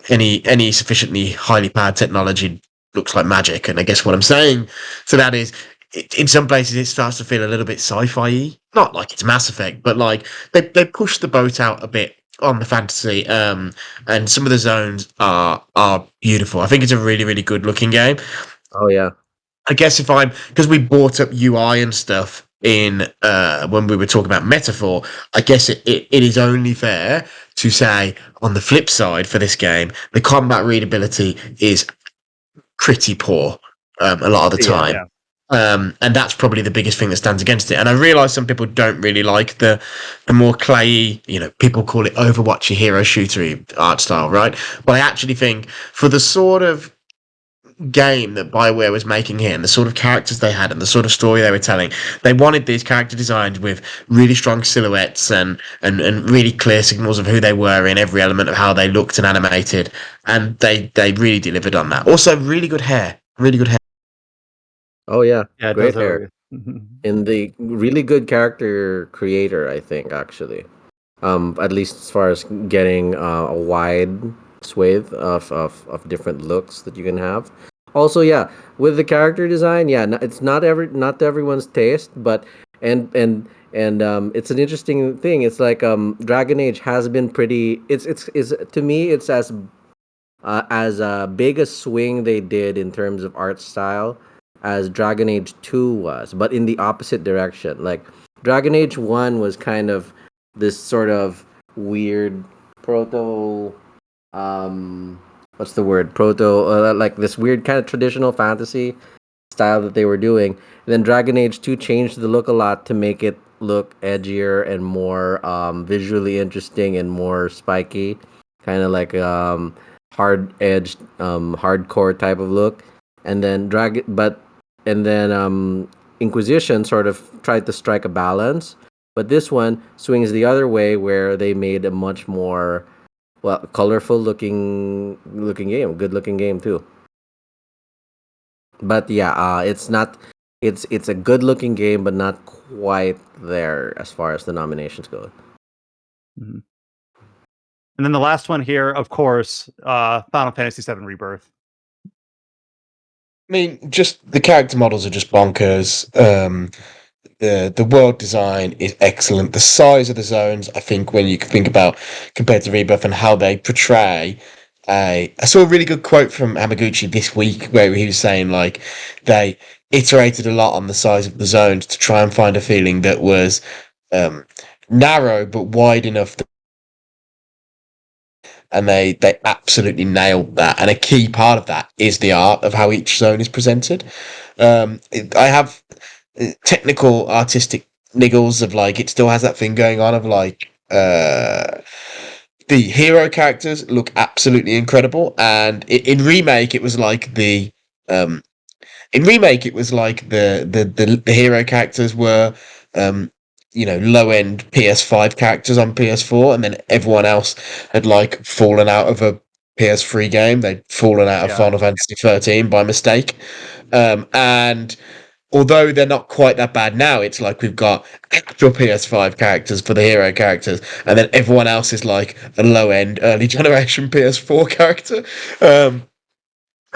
any sufficiently highly powered technology looks like magic. And I guess what I'm saying to that is, in some places it starts to feel a little bit sci-fi-y. Not like it's Mass Effect, but like they push the boat out a bit on the fantasy. And some of the zones are beautiful. I think it's a really, really good looking game. Oh yeah. I guess because we brought up UI and stuff in when we were talking about metaphor, I guess it is only fair to say on the flip side for this game, the combat readability is pretty poor a lot of the time. Yeah. And that's probably the biggest thing that stands against it. And I realise some people don't really like the more clayey, people call it Overwatchy hero shooter art style, right? But I actually think for the sort of game that BioWare was making here and the sort of characters they had and the sort of story they were telling, they wanted these character designs with really strong silhouettes and really clear signals of who they were in every element of how they looked and animated, and they really delivered on that. Also, really good hair. Oh yeah. Yeah, it Great does have hair. And the really good character creator, I think, actually. At least as far as getting a wide swathe of different looks that you can have. Also, yeah, with the character design, yeah, it's not to everyone's taste, but and it's an interesting thing. It's like Dragon Age has been pretty. It's to me, it's as big a swing they did in terms of art style as Dragon Age 2 was, but in the opposite direction. Like Dragon Age 1 was kind of this sort of weird proto what's the word? Proto like this weird kind of traditional fantasy style that they were doing. And then Dragon Age 2 changed the look a lot to make it look edgier and more visually interesting and more spiky, kind of like hard edged hardcore type of look. And then Inquisition sort of tried to strike a balance, but this one swings the other way where they made a much more colorful looking game, good looking game too. But yeah, it's not. It's a good looking game, but not quite there as far as the nominations go. Mhm. And then the last one here, of course, Final Fantasy VII Rebirth. I mean, just the character models are just bonkers. The world design is excellent. The size of the zones, I think, when you think about compared to Rebirth and how they portray. I saw a really good quote from Hamaguchi this week where he was saying like they iterated a lot on the size of the zones to try and find a feeling that was narrow but wide enough. And they absolutely nailed that. And a key part of that is the art of how each zone is presented. I have technical artistic niggles of like it still has that thing going on of like the hero characters look absolutely incredible, and in remake it was like the the hero characters were low end PS5 characters on PS4, and then everyone else had like fallen out of a PS3 game. They'd fallen out of Final Fantasy 13 by mistake, and although they're not quite that bad now, it's like we've got actual PS5 characters for the hero characters, and then everyone else is like a low end early generation PS4 character.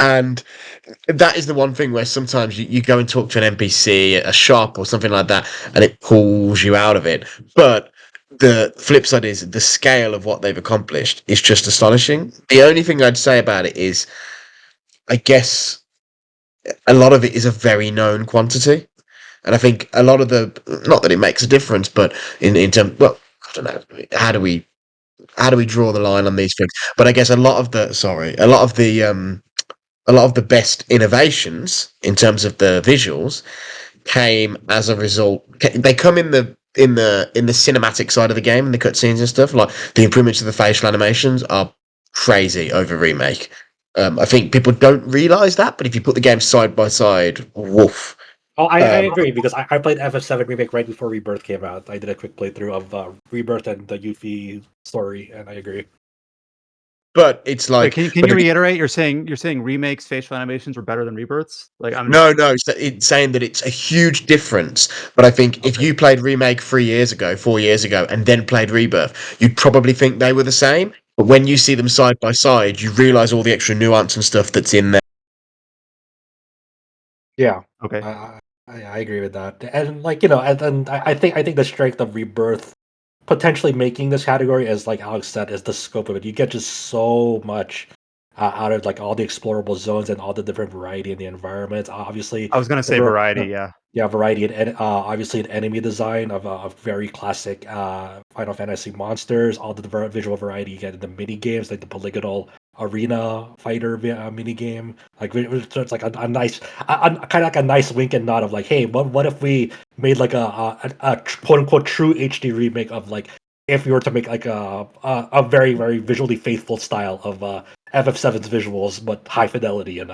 And that is the one thing where sometimes you go and talk to an NPC at a shop or something like that, and it pulls you out of it. But the flip side is the scale of what they've accomplished is just astonishing. The only thing I'd say about it is, I guess, a lot of it is a very known quantity. And I think a lot of not that it makes a difference, but in terms, well, I don't know, how do we draw the line on these things? But I guess a lot of the best innovations in terms of the visuals came as a result. They come in the cinematic side of the game, and the cutscenes and stuff. Like the improvements of the facial animations are crazy over remake. I think people don't realize that, but if you put the games side by side, woof. Oh, I agree because I played FF7 Remake right before Rebirth came out. I did a quick playthrough of Rebirth and the Yuffie story, and I agree. But it's like, wait, can you reiterate? You're saying remakes facial animations were better than rebirths? Like no, it's saying that it's a huge difference. But I think if you played remake 4 years ago, and then played rebirth, you'd probably think they were the same. But when you see them side by side, you realize all the extra nuance and stuff that's in there. Yeah. Okay. I I agree with that, and like and I think the strength of Rebirth potentially making this category, as like Alex said, is the scope of it. You get just so much out of like all the explorable zones and all the different variety in the environments. Obviously, I was gonna say variety, yeah. yeah, variety and obviously an enemy design of very classic Final Fantasy monsters. All the visual variety you get in the mini games, like the polygonal arena fighter mini game. Like so it's like a nice, kind of like a nice wink and nod of like, hey, what if we made like a quote unquote true HD remake of like if you were to make like a very very visually faithful style of FF7's visuals, but high fidelity, And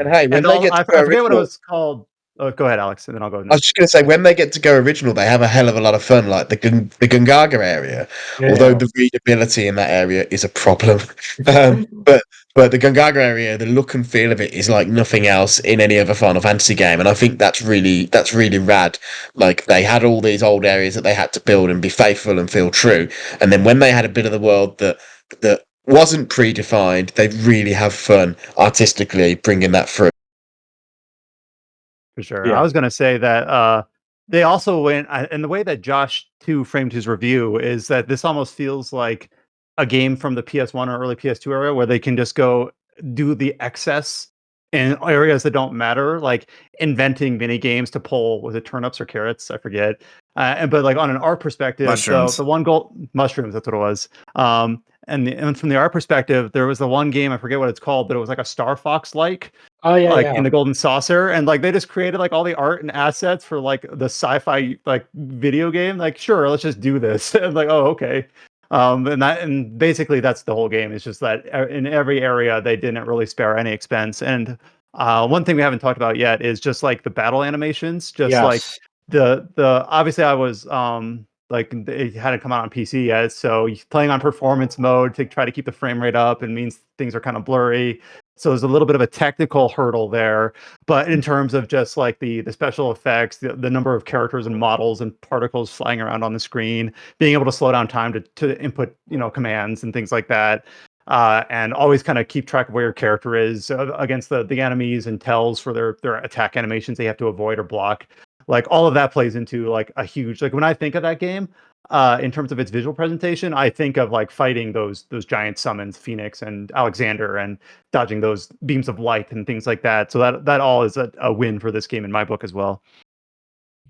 hey, when And they get I to go forget what it original, was called. Oh, go ahead, Alex, and then I'll go I was next. just going to say, when they get to go original, they have a hell of a lot of fun. Like the Gungaga area, although Yeah. the readability in that area is a problem. But the Gungaga area, the look and feel of it is like nothing else in any other Final Fantasy game, and I think that's really rad. Like they had all these old areas that they had to build and be faithful and feel true, and then when they had a bit of the world that wasn't predefined, they really have fun artistically bringing that through. For sure. I Yeah. was gonna say that, they also went and the way that Josh too framed his review is that this almost feels like a game from the PS1 or early PS2 era where they can just go do the excess in areas that don't matter, like inventing mini games to pull, was it turnips or carrots? I forget. But like on an art perspective, Mushrooms. the one goal mushrooms, that's what it was. And from the art perspective, there was the one game, I forget what it's called, but it was like a Star Fox Oh yeah, like yeah. in the golden saucer, and like they just created like all the art and assets for like the sci-fi like video game. Like sure, let's just do this. And like, oh, okay. And basically that's the whole game. It's just that in every area they didn't really spare any expense. And one thing we haven't talked about yet is just like the battle animations. Just like Yes. the obviously I was like it hadn't come out on PC yet, so playing on performance mode to try to keep the frame rate up and means things are kind of blurry. So there's a little bit of a technical hurdle there, but in terms of just like the special effects, the number of characters and models and particles flying around on the screen, being able to slow down time to input commands and things like that, and always kind of keep track of where your character is against the enemies and tells for their attack animations they have to avoid or block. Like all of that plays into like a huge like when I think of that game, in terms of its visual presentation, I think of like fighting those giant summons, Phoenix and Alexander, and dodging those beams of light and things like that. So that all is a win for this game in my book as well.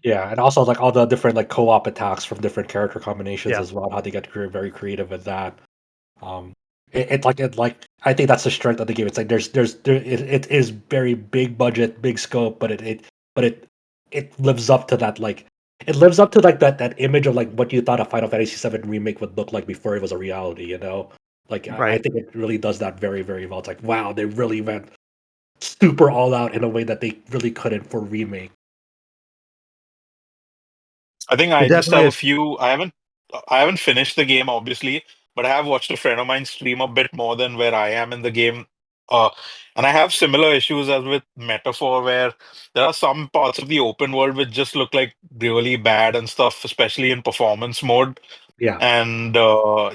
Yeah, and also like all the different like co-op attacks from different character combinations Yeah, as well. How they get very creative with that. Um, it I think that's the strength of the game. It's like it is very big budget, big scope, but it lives up to that like it lives up to like that image of like what you thought a Final Fantasy VII remake would look like before it was a reality. Like I right. think it really does that very very well. It's like wow, they really went super all out in a way that they really couldn't for remake. I think It I just definitely have a is. few. I haven't finished the game obviously, but I have watched a friend of mine stream a bit more than where I am in the game. Uh, and I have similar issues as with Metaphor, where there are some parts of the open world which just look like really bad and stuff, especially in performance mode. Yeah. And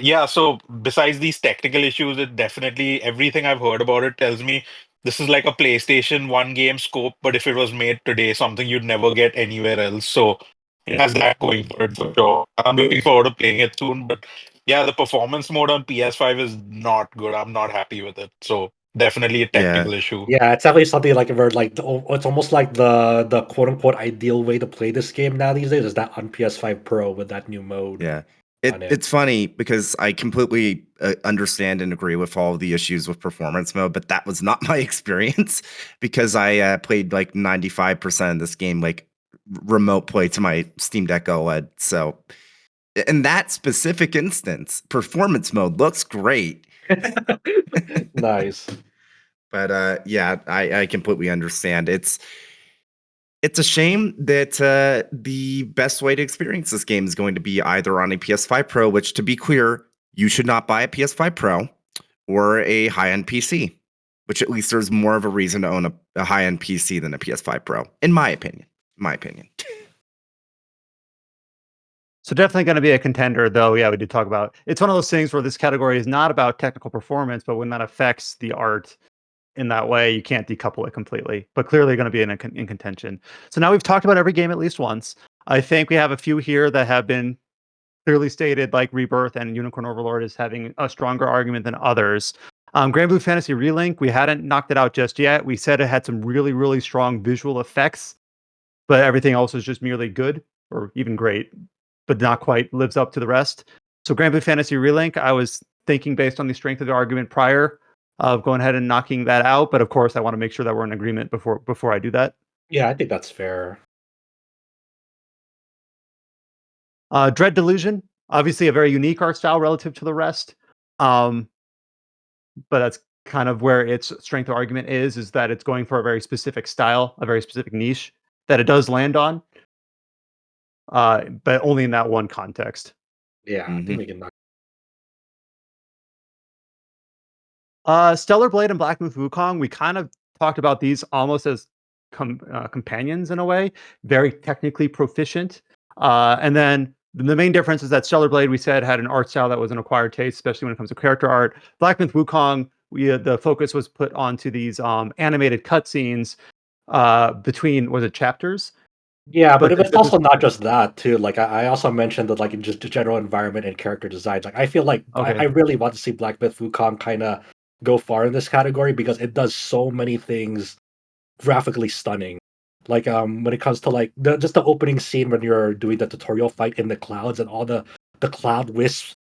yeah, so besides these technical issues, it definitely everything I've heard about it tells me this is like a PlayStation 1 game scope, but if it was made today, something you'd never get anywhere else. So it has that going for it for sure. I'm looking forward to playing it soon. But yeah, the performance mode on PS5 is not good. I'm not happy with it. So definitely a Yeah. technical issue. Yeah, it's definitely something like where like it's almost like the quote unquote ideal way to play this game now these days is that on PS5 Pro with that new mode Yeah. on it. It's funny because I completely understand and agree with all of the issues with performance mode, but that was not my experience because I played like 95% of this game like remote play to my Steam Deck OLED. So in that specific instance, performance mode looks great. Nice. But yeah, I completely understand. It's a shame that the best way to experience this game is going to be either on a PS5 Pro, which, to be clear, you should not buy a PS5 Pro, or a high-end PC, which at least there's more of a reason to own a high-end PC than a PS5 Pro, in my opinion. My opinion. So definitely going to be a contender, though. Yeah, we did talk about. It's one of those things where this category is not about technical performance, but when that affects the art, in that way. You can't decouple it completely, but clearly going to be in contention. So now we've talked about every game at least once. I think we have a few here that have been clearly stated, like Rebirth and Unicorn Overlord, is having a stronger argument than others. Grand Blue Fantasy Relink, we hadn't knocked it out just yet. We said it had some really, really strong visual effects, but everything else is just merely good or even great, but not quite lives up to the rest. So Grand Blue Fantasy Relink, I was thinking based on the strength of the argument prior of going ahead and knocking that out, but of course I want to make sure that we're in agreement before I do that. Yeah, I think that's fair. Dread Delusion, obviously a very unique art style relative to the rest. But that's kind of where its strength of argument is that it's going for a very specific style, a very specific niche that it does land on, but only in that one context. Yeah, I think we can knock. Stellar Blade and Black Myth Wukong, we kind of talked about these almost as companions in a way, very technically proficient. And then the main difference is that Stellar Blade, we said, had an art style that was an acquired taste, especially when it comes to character art. Black Myth Wukong, the focus was put onto these animated cutscenes between, was it chapters? Yeah, but But it's also not just that too. Like I also mentioned that like in just the general environment and character designs. Like I feel like I okay, really want to see Black Myth Wukong kind of go far in this category because it does so many things graphically stunning. Like when it comes to like just the opening scene when you're doing the tutorial fight in the clouds and all the cloud wisps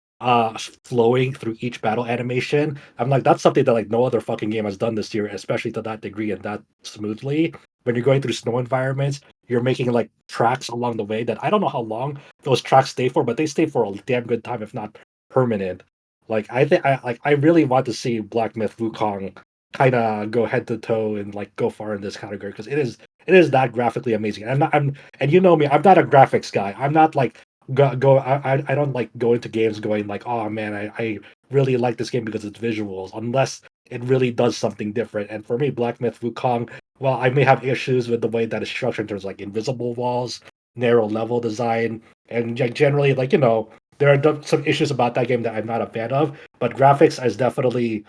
flowing through each battle animation. I'm like that's something that like no other fucking game has done this year, especially to that degree and that smoothly. When you're going through snow environments, you're making like tracks along the way that I don't know how long those tracks stay for, but they stay for a damn good time, if not permanent. Like I think I really want to see Black Myth Wukong kind of go head to toe and like go far in this category because it is that graphically amazing. I'm and you know me, I'm not a graphics guy. I'm not like I don't like go into games going like, oh man, I really like this game because it's visuals, unless it really does something different. And for me, Black Myth Wukong, well, I may have issues with the way that it's structured in terms of like invisible walls, narrow level design, and like generally like there are some issues about that game that I'm not a fan of. But graphics is definitely,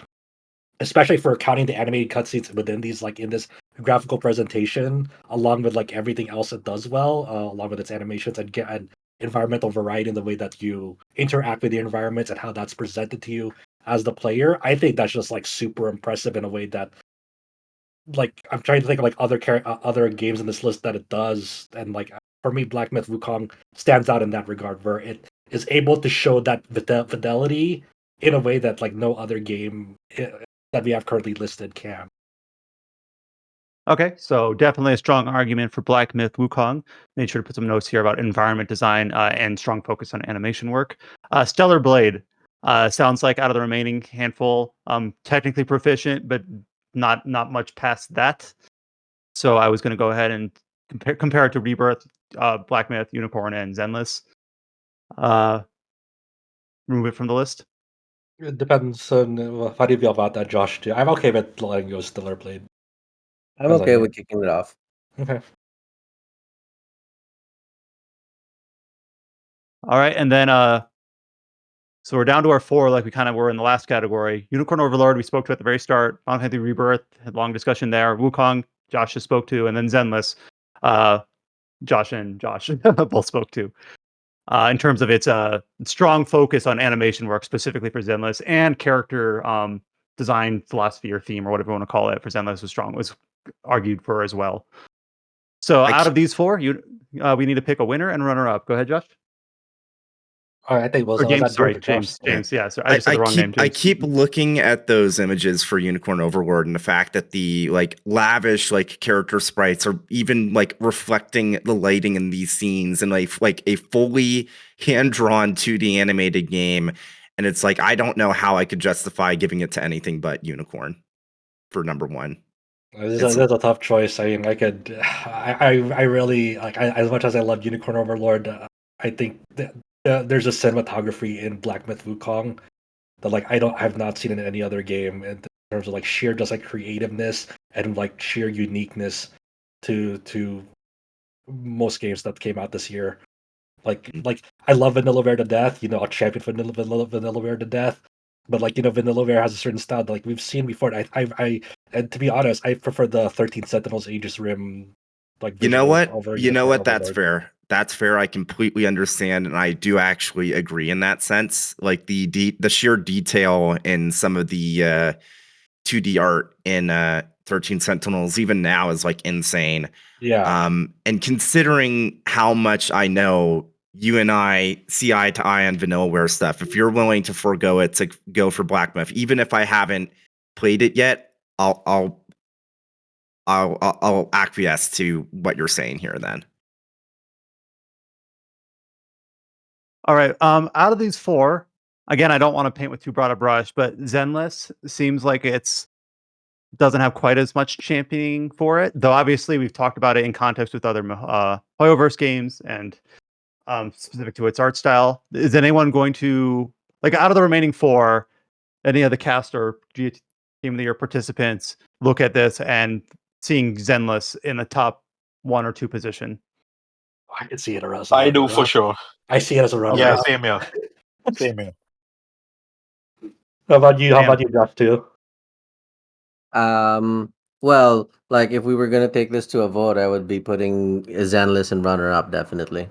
especially for counting the animated cutscenes within these like in this graphical presentation along with like everything else it does well, along with its animations and get an environmental variety in the way that you interact with the environments and how that's presented to you as the player. I think that's just like super impressive in a way that like I'm trying to think of like other games in this list that it does, and like for me Black Myth Wukong stands out in that regard where it is able to show that fidelity in a way that like no other game that we have currently listed can. okay, so definitely a strong argument for Black Myth Wukong. Made sure to put some notes here about environment design and strong focus on animation work. Stellar Blade sounds like out of the remaining handful, technically proficient, but not much past that. So I was going to go ahead and compare it to Rebirth, Black Myth, Unicorn, and Zenless. Remove it from the list. It depends on how do you feel about that, Josh. Too. I'm okay with letting go Stellar Blade. I'm As a okay game. with kicking it off. Okay. All right, and then so we're down to our four, like we kind of were in the last category. Unicorn Overlord, we spoke to at the very start. Final Fantasy Rebirth, had long discussion there. Wukong, Josh just spoke to, and then Zenless, Josh and Josh both spoke to. In terms of its strong focus on animation work, specifically for Zenless, and character design philosophy or theme or whatever you want to call it for Zenless was argued for as well. So out of these four, we need to pick a winner and runner up. Go ahead, Josh. All right, I think Or was James, that sorry, Josh? James. Yeah, so I just said the wrong name. I James. keep looking at those images for Unicorn Overlord and the fact that the like lavish like character sprites are even like reflecting the lighting in these scenes and like a fully hand-drawn 2D animated game. And it's like I don't know how I could justify giving it to anything but Unicorn for number one. That's a tough choice. I mean, I could, I really like. As much as I love Unicorn Overlord, I think that there's a cinematography in Black Myth Wukong that like I've not seen in any other game in terms of like sheer just like creativeness and like sheer uniqueness to most games that came out this year. Like I love Vanillaware to death. I'll champion Vanillaware to death. But like Vanillaware has a certain style that, like we've seen before. And to be honest, I prefer the 13 Sentinels Aegis Rim like You know visuals what? over You know Unicorn what? That's Overlord. fair. That's fair. I completely understand, and I do actually agree in that sense. Like the sheer detail in some of the 2D art in 13 Sentinels, even now, is like insane. Yeah. And considering how much I know you and I see eye to eye on Vanillaware stuff, if you're willing to forego it to go for Black Myth, even if I haven't played it yet, I'll acquiesce to what you're saying here then. All right. Out of these four, again, I don't want to paint with too broad a brush, but Zenless seems like it's doesn't have quite as much championing for it. Though obviously we've talked about it in context with other Hoyoverse games and specific to its art style. Is anyone going to like out of the remaining four, any of the cast or Game of the Year participants look at this and seeing Zenless in the top 1 or 2 position? I can see it as a I do runner for up. sure. I see it as a runner Yeah, up. same here. Same here. How about you? How Damn. about you, Josh, too? Well, like if we were gonna take this to a vote, I would be putting Zenless in runner up definitely.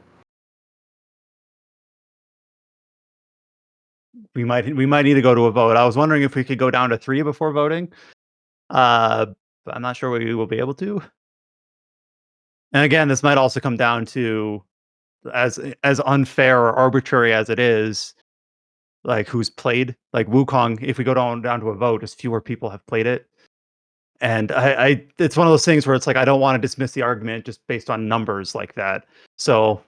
We might need to go to a vote. I was wondering if we could go down to 3 before voting. But I'm not sure we will be able to. And again, this might also come down to as unfair or arbitrary as it is, like who's played like Wukong. If we go down to a vote, just fewer people have played it. And I it's one of those things where it's like I don't want to dismiss the argument just based on numbers like that. So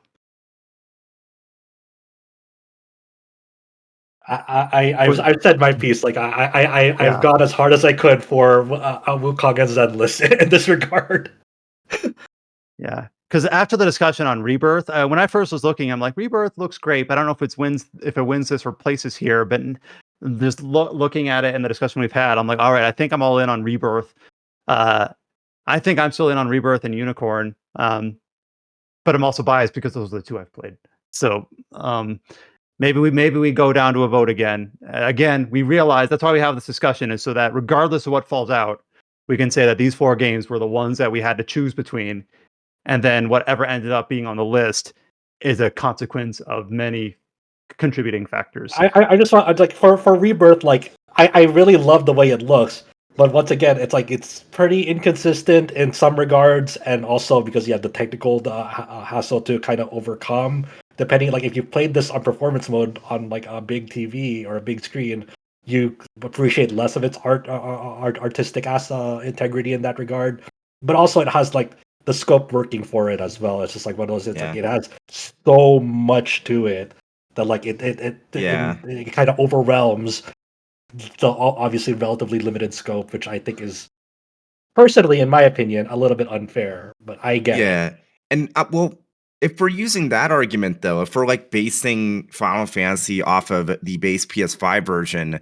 I've said my piece. Like I've Yeah. gone as hard as I could for Wukong and Zenless in this regard. Yeah, because after the discussion on Rebirth, when I first was looking, I'm like, Rebirth looks great, but I don't know if it wins this or places here. But just looking at it and the discussion we've had, I'm like, all right, I think I'm all in on Rebirth. I think I'm still in on Rebirth and Unicorn. But I'm also biased because those are the two I've played. So maybe we go down to a vote again. Again, we realize that's why we have this discussion is so that regardless of what falls out, we can say that these 4 games were the ones that we had to choose between. And then whatever ended up being on the list is a consequence of many contributing factors. I just want like for Rebirth, like I really love the way it looks, but once again, it's like it's pretty inconsistent in some regards, and also because you have the technical hassle to kind of overcome. Depending, like if you played this on performance mode on like a big TV or a big screen, you appreciate less of its artistic integrity in that regard. But also, it has like the scope working for it as well. It's just like one of those. It's like it has so much to it that like it kind of overwhelms the obviously relatively limited scope, which I think is personally, in my opinion, a little bit unfair. But I get it. Yeah, and well, if we're using that argument though, if we're like basing Final Fantasy off of the base PS5 version,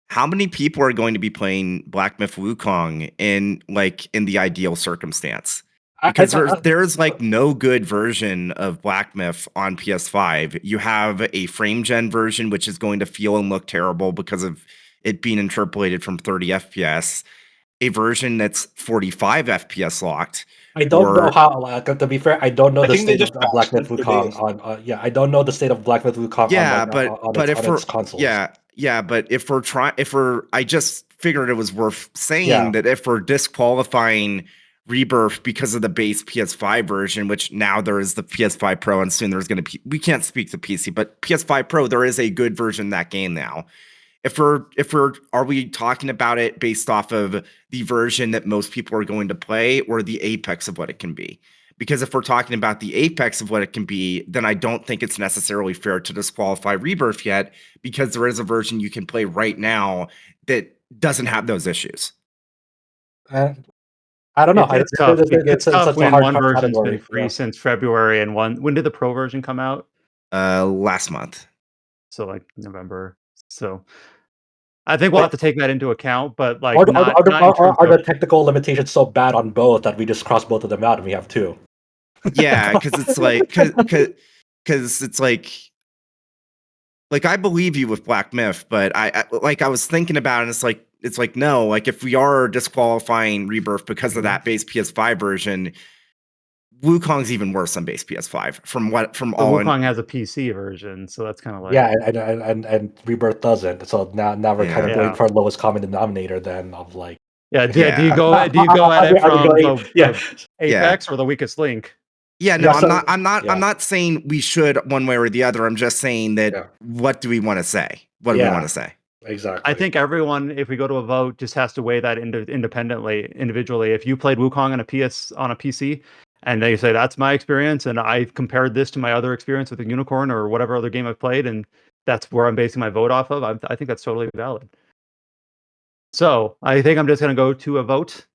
how many people are going to be playing Black Myth Wukong in the ideal circumstance? Because there's like no good version of Black Myth on PS5. You have a frame gen version, which is going to feel and look terrible because of it being interpolated from 30 FPS. A version that's 45 FPS locked. I don't know how. To be fair, I don't know I the think they state of just Black patched Myth it today. Wukong on. Yeah, I don't know the state of Black Myth Wukong Yeah, on like but if on its consoles. but I just figured it was worth saying that if we're disqualifying Rebirth because of the base PS5 version, which now there is the PS5 Pro, and soon there's going to be, we can't speak to PC, but PS5 Pro, there is a good version of that game now. Are we talking about it based off of the version that most people are going to play or the apex of what it can be? Because if we're talking about the apex of what it can be, then I don't think it's necessarily fair to disqualify Rebirth yet, because there is a version you can play right now that doesn't have those issues. I don't know. It's tough. It's tough such a when hard one version's category. been free since February and when did the Pro version come out? Last month. So like November. So I think we'll have to take that into account, but like Are not in terms of the technical limitations so bad on both that we just cross both of them out and we have 2? Yeah, because it's like because it's like like I believe you with Black Myth, but I was thinking about it, and it's like no, like if we are disqualifying Rebirth because of that base PS5 version, Wukong's even worse on base PS5 from all Wukong has a PC version, so that's kind of like Yeah, and Rebirth doesn't. So now we're kind of going Yeah. for lowest common denominator then of like. yeah. Do you Yeah. go at it Are we from going? Yeah, the apex or the weakest link? Yeah, no, Yeah, so- I'm yeah. not saying we should one way or the other. I'm just saying that Yeah. what do we want to say? What do we Yeah. want to say? Exactly. I think everyone, if we go to a vote, just has to weigh that individually. If you played Wukong on a PC, and they say that's my experience, and I compared this to my other experience with a Unicorn or whatever other game I've played, and that's where I'm basing my vote off of, I think that's totally valid. So I think I'm just going to go to a vote.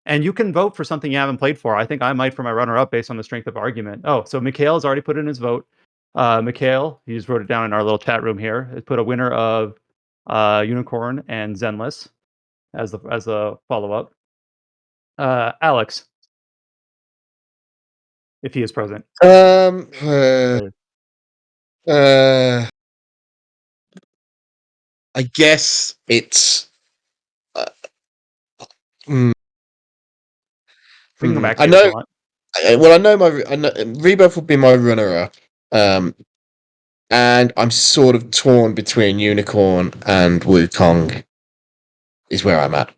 And you can vote for something you haven't played for. I think I might for my runner-up based on the strength of argument. Oh, so Mikhail's already put in his vote. Mikhail, he just wrote it down in our little chat room here. Has put a winner of Unicorn and Zenless as a follow-up. Alex, if he is present. I guess it's. We can come back to I you if you know. want. Well, I know Rebirth would be my runner-up, and I'm sort of torn between Unicorn and Wukong. Is where I'm at.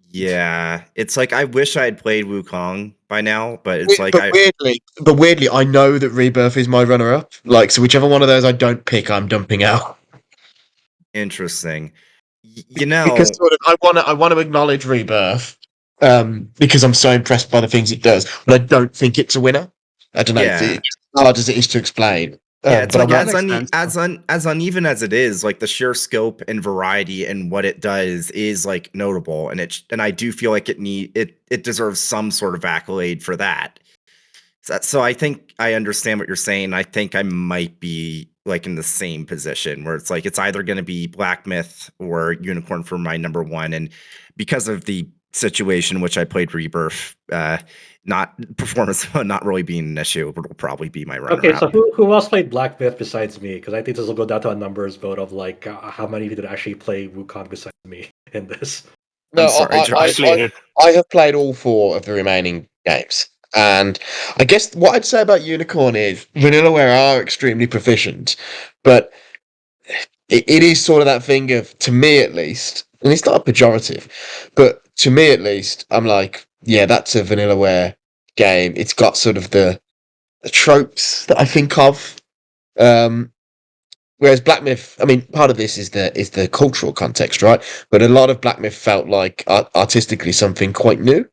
Yeah, it's like I wish I had played Wukong by now, but it's like weirdly, I know that Rebirth is my runner-up. Like, so whichever one of those I don't pick, I'm dumping out. Interesting. Because sort of, I want to acknowledge Rebirth, because I'm so impressed by the things it does, but I don't think it's a winner. I don't know. Yeah. It's hard as it is to explain. Yeah, it's but like I'm as uneven as it is, like the sheer scope and variety and what it does is like notable, and I do feel like it deserves some sort of accolade for that. So I think I understand what you're saying. I think I might be like in the same position where it's like it's either going to be Black Myth or Unicorn for my number one, and because of the situation in which I played Rebirth, not performance not really being an issue, it will probably be my runner Okay, up. so who else played Black Myth besides me? Because I think this will go down to a numbers vote of like how many did actually play Wukong besides me in this. No, I'm sorry, Josh. I have played all 4 of the remaining games. And I guess what I'd say about Unicorn is Vanillaware are extremely proficient, but it is sort of that thing of, to me at least, and it's not a pejorative, but to me at least, I'm like, yeah, that's a Vanillaware game. It's got sort of the tropes that I think of. Whereas Black Myth, I mean, part of this is the cultural context, right? But a lot of Black Myth felt like artistically something quite new.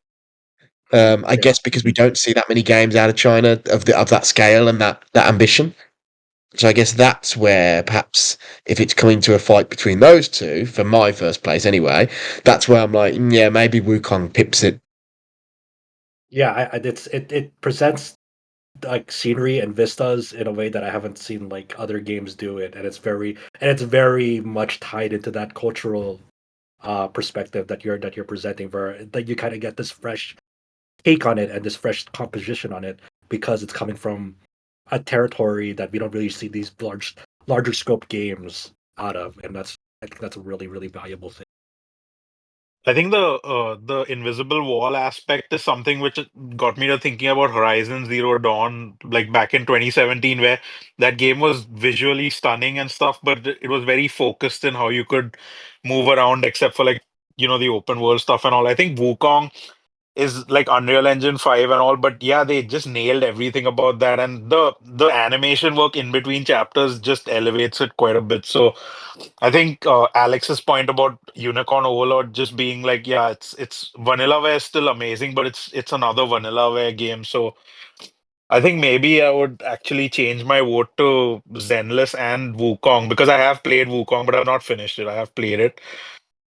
I guess because we don't see that many games out of China of that scale and that ambition. So I guess that's where perhaps if it's coming to a fight between those two, for my first place anyway, that's where I'm like, yeah, maybe Wukong pips it. Yeah, it presents like scenery and vistas in a way that I haven't seen like other games do it, and it's very much tied into that cultural perspective that you're presenting, where that you kind of get this fresh take on it and this fresh composition on it because it's coming from a territory that we don't really see these larger scope games out of, and I think that's a really valuable thing. I think the invisible wall aspect is something which got me to thinking about Horizon Zero Dawn, like back in 2017, where that game was visually stunning and stuff, but it was very focused in how you could move around, except for like the open world stuff and all. I think Wukong is like Unreal Engine 5 and all, but yeah, they just nailed everything about that, and the animation work in between chapters just elevates it quite a bit. So I think Alex's point about Unicorn Overlord just being like, yeah, it's Vanillaware is still amazing, but it's another Vanillaware game. So I think maybe I would actually change my vote to Zenless and Wukong because I have played Wukong, but I've not finished it. I have played it.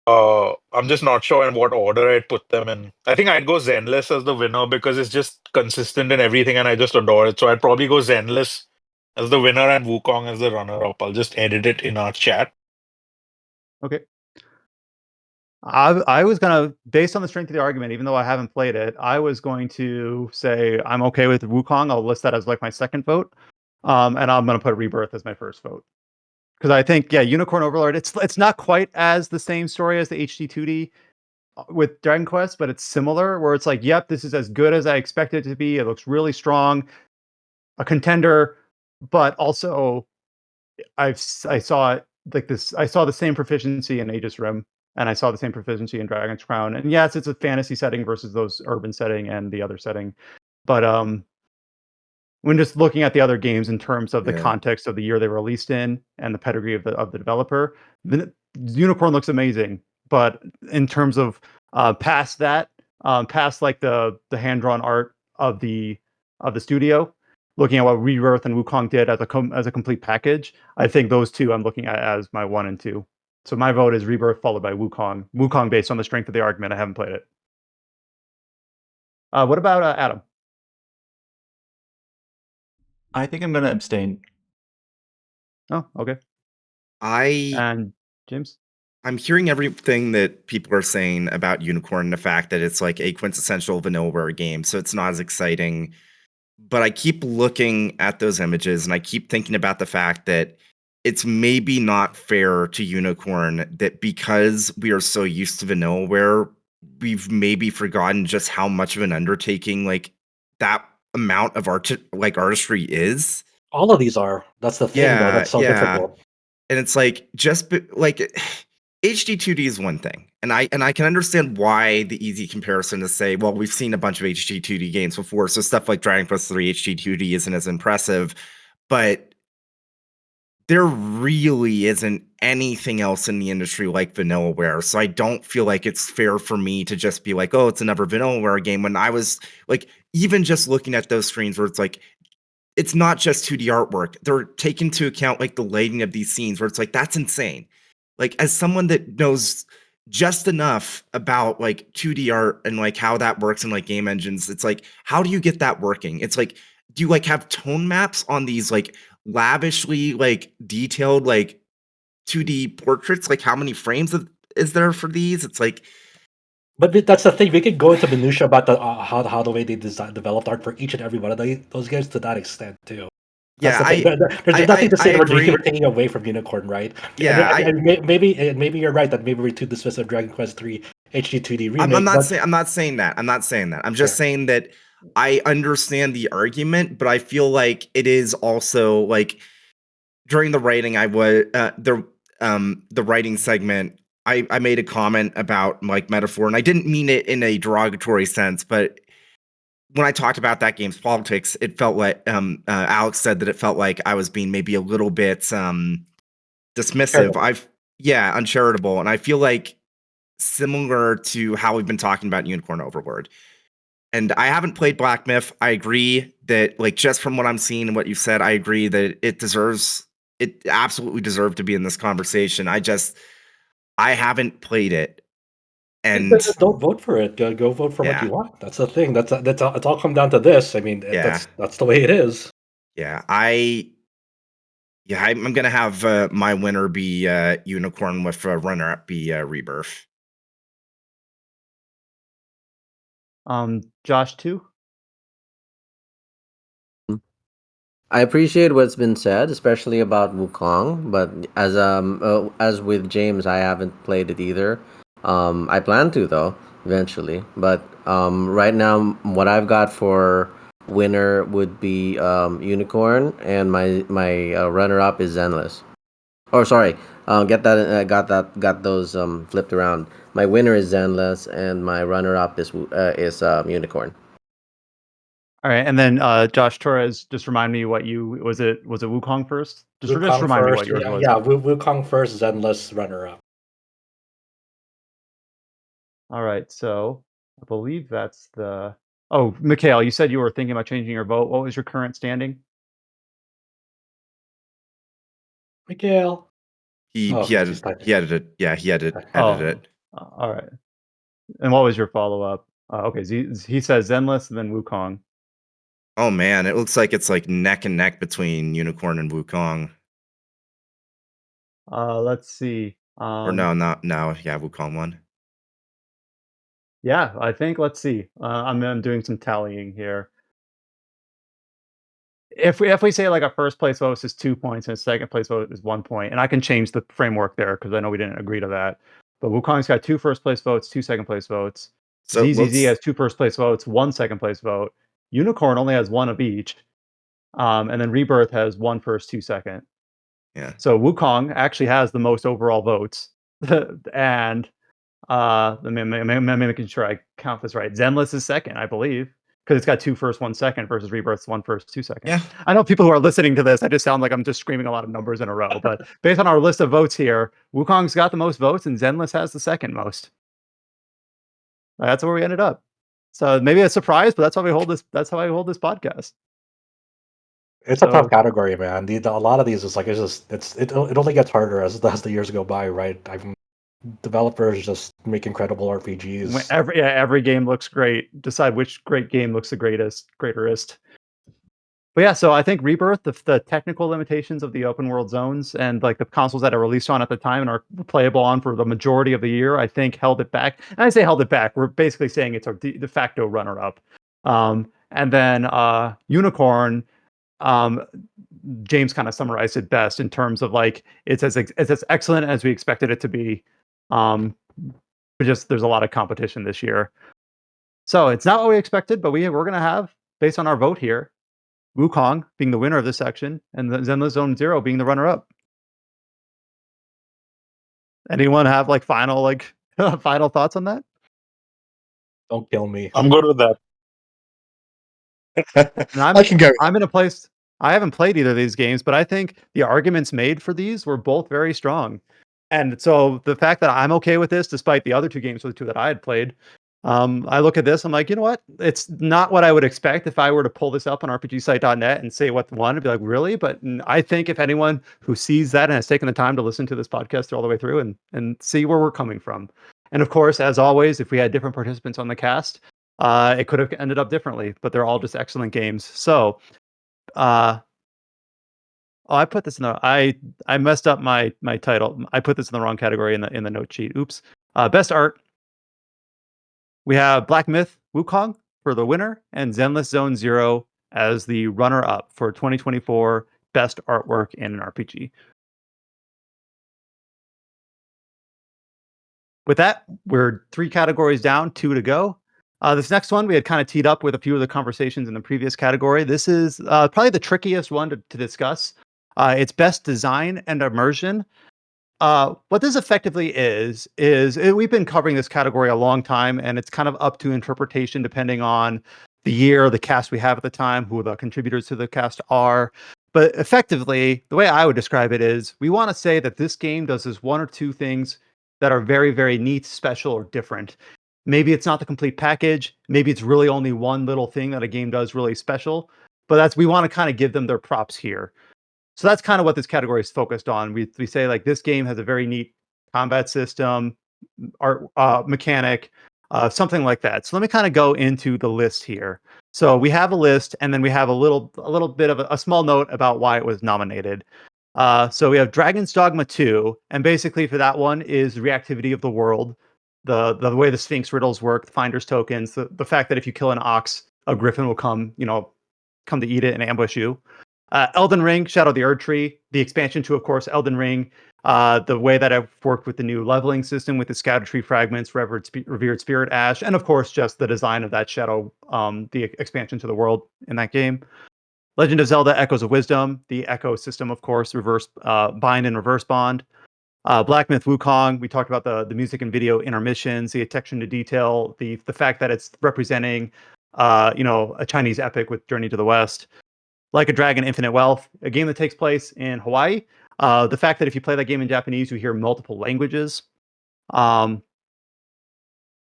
I'm just not sure in what order I'd put them in. I think I'd go Zenless as the winner because it's just consistent in everything and I just adore it. So I'd probably go Zenless as the winner and Wukong as the runner-up. I'll just edit it in our chat. Okay. I was gonna, based on the strength of the argument, even though I haven't played it, I was going to say I'm okay with Wukong. I'll list that as like my second vote. And I'm gonna put Rebirth as my first vote. Because I think, yeah, Unicorn Overlord, it's not quite as the same story as the HD 2D with Dragon Quest, but it's similar where it's like, yep, this is as good as I expected it to be. It looks really strong, a contender, but also I saw it like this. I saw the same proficiency in Aegis Rim, and I saw the same proficiency in Dragon's Crown. And yes, it's a fantasy setting versus those urban setting and the other setting, but when just looking at the other games in terms of the Yeah. context of the year they were released in and the pedigree of the developer, the Unicorn looks amazing. But in terms of past that, past like the hand drawn art of the studio, looking at what Rebirth and Wukong did as a complete package, I think those two I'm looking at as my 1 and 2. So my vote is Rebirth followed by Wukong. Wukong based on the strength of the argument. I haven't played it. What about Adam? I think I'm going to abstain. Oh, okay. I And James? I'm hearing everything that people are saying about Unicorn, the fact that it's like a quintessential vanillaware game, so it's not as exciting. But I keep looking at those images and I keep thinking about the fact that it's maybe not fair to Unicorn that because we are so used to vanillaware, we've maybe forgotten just how much of an undertaking like that amount of artistry is. All of these are. That's the thing, though. Yeah, That's so yeah. difficult. And it's like like HD2D is one thing. And I can understand why the easy comparison to say, well, we've seen a bunch of HD2D games before, so stuff like Dragon Quest 3 HD2D isn't as impressive, but there really isn't anything else in the industry like Vanillaware. So I don't feel like it's fair for me to just be like, oh, it's another Vanillaware game when I was like even just looking at those screens where it's like it's not just 2D artwork. They're taking into account like the lighting of these scenes where it's like that's insane. Like as someone that knows just enough about like 2D art and like how that works in like game engines, it's like how do you get that working? It's like do you like have tone maps on these like lavishly like detailed like 2D portraits? Like how many frames is there for these? It's like But that's the thing. We could go into minutia about how the way they developed art for each and every one of those games to that extent too. That's yeah, the thing. There's nothing to I say that we're agree. taking away from Unicorn, right? Yeah, Maybe you're right that maybe we're too dismissive of Dragon Quest 3 HD 2D remake. I'm not saying that. I'm not saying that. I'm just Sure. saying that I understand the argument, but I feel like it is also like during the writing, I was the writing segment. I made a comment about like metaphor, and I didn't mean it in a derogatory sense, but when I talked about that game's politics, it felt like Alex said that it felt like I was being maybe a little bit dismissive. Charitable. Uncharitable, and I feel like similar to how we've been talking about Unicorn Overlord. And I haven't played Black Myth. I agree that, like, just from what I'm seeing and what you said, I agree that it absolutely deserved to be in this conversation. I haven't played it. And Don't vote for it. Go vote for what yeah, you want. That's the thing. That's all, it's all come down to this. I mean, yeah, that's the way it is. yeah. I'm gonna have my winner be Unicorn with runner up be Rebirth. Josh too. I appreciate what's been said, especially about Wukong. But as with James, I haven't played it either. I plan to though eventually. But right now, what I've got for winner would be Unicorn, and my runner up is Zenless. Oh, sorry. Got those flipped around. My winner is Zenless, and my runner up is Unicorn. All right, and then Josh Torres, just remind me what you was it Wukong first? Just Wukong remind me what first. yours Yeah, was. yeah. Wukong first, Zenless runner up. All right, so I believe that's the. Oh, Mikhail, you said you were thinking about changing your vote. What was your current standing? Miguel. He Oh, he okay, he's typing. he edited it. Yeah, he edited Oh, it. all right. And what was your follow up? Okay, so he says Zenless and then Wukong. Oh man, it looks like it's like neck and neck between Unicorn and Wukong. Let's see. Or no, yeah, Wukong won. Yeah, I think let's see. I'm doing some tallying here. if we say like a first place vote is 2 points and a second place vote is 1 point, and I can change the framework there because I know we didn't agree to that. But Wukong's got 2 first place votes, 2 second place votes. So ZZZ has 2 first place votes, 1 second place vote. Unicorn only has 1 of each. And then Rebirth has 1 first, 2 second. Yeah. So Wukong actually has the most overall votes. And let me making sure I count this right. Zenless is second, I believe, because it's got 2 first, 1 second versus Rebirth's 1 first, 2 second. Yeah. I know people who are listening to this, I just sound like I'm just screaming a lot of numbers in a row. But based on our list of votes here, Wukong's got the most votes and Zenless has the second most. That's where we ended up. So maybe a surprise, but that's how we hold this. That's how I hold this podcast. It's a tough category, man. A lot of these is like it only gets harder as the years go by, right? Developers just make incredible RPGs. Every game looks great. Decide which great game looks the greatest. But yeah, so I think Rebirth, the technical limitations of the open world zones and like the consoles that are released on at the time and are playable on for the majority of the year, I think held it back. And I say held it back. We're basically saying it's a de facto runner up. And then Unicorn, James kind of summarized it best in terms of like it's as excellent as we expected it to be. But just there's a lot of competition this year. So it's not what we expected, but we're going to have, based on our vote here, Wukong being the winner of this section, and Zenless Zone Zero being the runner-up. Anyone have like final thoughts on that? Don't kill me. I'm good with that. And I can go. I'm in a place. I haven't played either of these games, but I think the arguments made for these were both very strong. And so the fact that I'm okay with this, despite the other 2 games, the 2 that I had played, I look at this, I'm like, you know what? It's not what I would expect if I were to pull this up on RPGsite.net and say what won. I'd be like, really? But I think if anyone who sees that and has taken the time to listen to this podcast all the way through and see where we're coming from. And of course, as always, if we had different participants on the cast, it could have ended up differently, but they're all just excellent games. So, I put this in the I messed up my title. I put this in the wrong category in the note sheet. Oops. Best art. We have Black Myth Wukong for the winner and Zenless Zone Zero as the runner-up for 2024 best artwork in an RPG. With that, we're 3 categories down, 2 to go. This next one we had kind of teed up with a few of the conversations in the previous category. This is probably the trickiest one to discuss. It's best design and immersion. What this effectively is we've been covering this category a long time, and it's kind of up to interpretation depending on the year, the cast we have at the time, who the contributors to the cast are. But effectively, the way I would describe it is we want to say that this game does this 1 or 2 things that are very, very neat, special, or different. Maybe it's not the complete package. Maybe it's really only one little thing that a game does really special. But we want to kind of give them their props here. So that's kind of what this category is focused on. We say like this game has a very neat combat system, art mechanic, something like that. So let me kind of go into the list here. So we have a list, and then we have a little bit of a small note about why it was nominated. So we have Dragon's Dogma 2, and basically for that one is reactivity of the world, the way the Sphinx riddles work, the Finder's tokens, the fact that if you kill an ox, a griffin will come to eat it and ambush you. Elden Ring, Shadow of the Erd Tree, the expansion to, of course, Elden Ring, the way that I've worked with the new leveling system with the Scatter Tree fragments, Revered Spirit Ash, and of course, just the design of that Shadow, the expansion to the world in that game. Legend of Zelda Echoes of Wisdom, the Echo system, of course, reverse bind and reverse bond. Black Myth Wukong, we talked about the music and video intermissions, the attention to detail, the fact that it's representing a Chinese epic with Journey to the West. Like a Dragon Infinite Wealth, a game that takes place in Hawaii. The fact that if you play that game in Japanese, you hear multiple languages.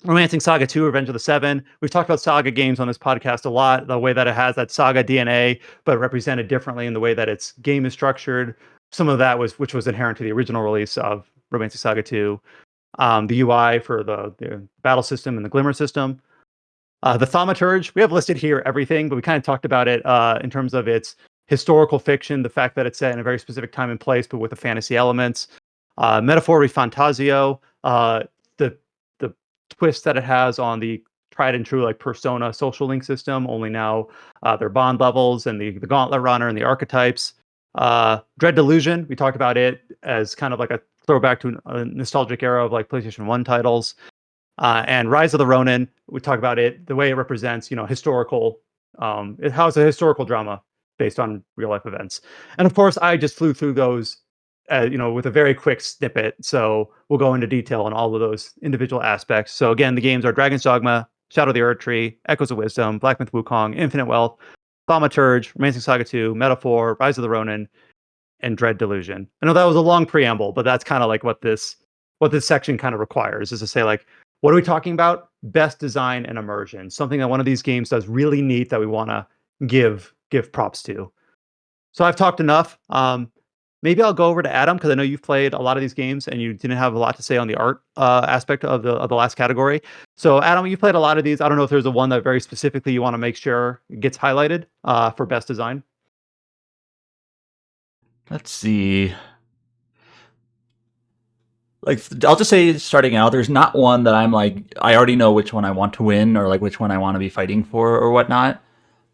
Romancing Saga 2, Revenge of the Seven. We've talked about Saga games on this podcast a lot, the way that it has that Saga DNA, but represented differently in the way that its game is structured. Some of that which was inherent to the original release of Romancing Saga 2. The UI for the battle system and the Glimmer system. The Thaumaturge, we have listed here everything, but we kind of talked about it in terms of its historical fiction, the fact that it's set in a very specific time and place, but with the fantasy elements. Metaphor Fantasio, the twist that it has on the tried and true like Persona social link system. Only now their bond levels and the Gauntlet Runner and the archetypes. Dread Delusion, we talked about it as kind of like a throwback to a nostalgic era of like PlayStation 1 titles. And Rise of the Ronin, we talk about it, the way it represents, historical, how it's a historical drama based on real life events. And of course, I just flew through those, with a very quick snippet. So we'll go into detail on all of those individual aspects. So again, the games are Dragon's Dogma, Shadow of the Earth Tree, Echoes of Wisdom, Black Myth Wukong, Infinite Wealth, Thaumaturge, Romancing Saga 2, Metaphor, Rise of the Ronin, and Dread Delusion. I know that was a long preamble, but that's kind of like what this section kind of requires, is to say like, what are we talking about? Best design and immersion. Something that one of these games does really neat that we want to give props to. So I've talked enough. Maybe I'll go over to Adam because I know you've played a lot of these games and you didn't have a lot to say on the art aspect of the last category. So Adam, you've played a lot of these. I don't know if there's a one that very specifically you want to make sure gets highlighted for best design. Let's see. Like, I'll just say, starting out, there's not one that I'm like, I already know which one I want to win or like which one I want to be fighting for or whatnot.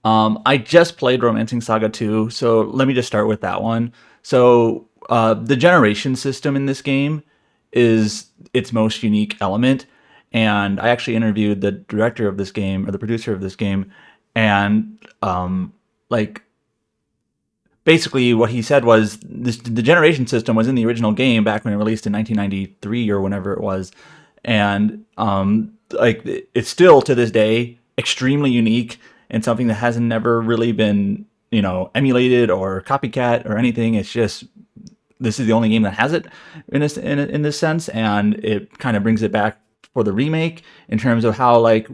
I just played Romancing Saga 2, so let me just start with that one. So the generation system in this game is its most unique element, and I actually interviewed the director of this game, or the producer of this game, and like, basically what he said was the generation system was in the original game back when it released in 1993 or whenever it was, and like, it's still to this day extremely unique and something that hasn't never really been, emulated or copycat or anything. It's just, this is the only game that has it in this sense, and it kind of brings it back for the remake in terms of how, like,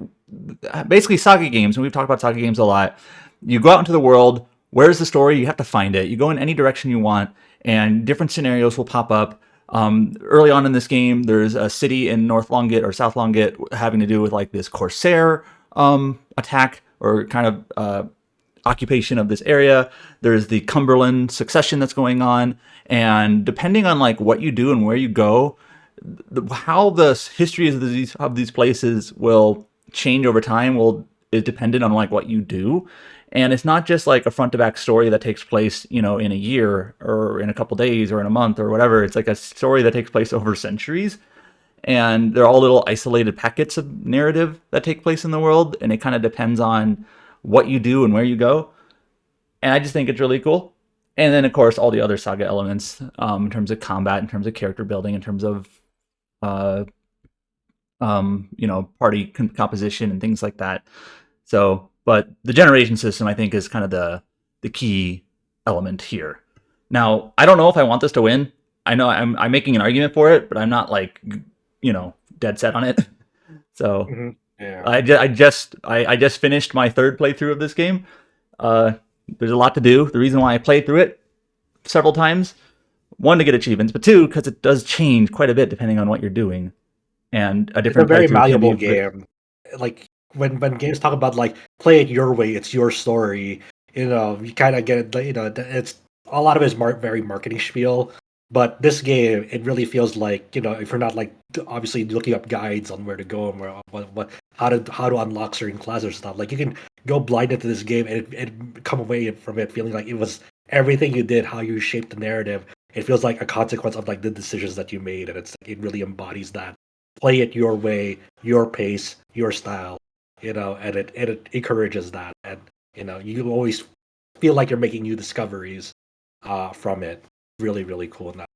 basically Saga games, and we've talked about Saga games a lot, you go out into the world, where's the story? You have to find it. You go in any direction you want, and different scenarios will pop up. Early on in this game, there's a city in North Longit or South Longit having to do with like this Corsair attack or kind of occupation of this area. There's the Cumberland succession that's going on, and depending on like what you do and where you go, how the history of these places will change over time is dependent on like what you do. And it's not just like a front to back story that takes place, in a year or in a couple days or in a month or whatever. It's like a story that takes place over centuries. And they're all little isolated packets of narrative that take place in the world. And it kind of depends on what you do and where you go. And I just think it's really cool. And then, of course, all the other Saga elements in terms of combat, in terms of character building, in terms of, party composition and things like that. So, but the generation system, I think, is kind of the key element here. Now, I don't know if I want this to win. I know I'm making an argument for it, but I'm not like, dead set on it. So Yeah. I just finished my third playthrough of this game. There's a lot to do. The reason why I played through it several times, one, to get achievements, but two, because it does change quite a bit depending on what you're doing. And a different It's a very playthrough malleable can be game. Like when games talk about like play it your way, it's your story. You kind of get it. It's a lot of it is very marketing spiel. But this game, it really feels like, if you're not like obviously looking up guides on where to go and how to unlock certain classes or stuff, like you can go blind into this game and come away from it feeling like it was everything you did, how you shaped the narrative. It feels like a consequence of like the decisions that you made, and it really embodies that. Play it your way, your pace, your style, and it encourages that, and you always feel like you're making new discoveries from it. Really, really cool. Now,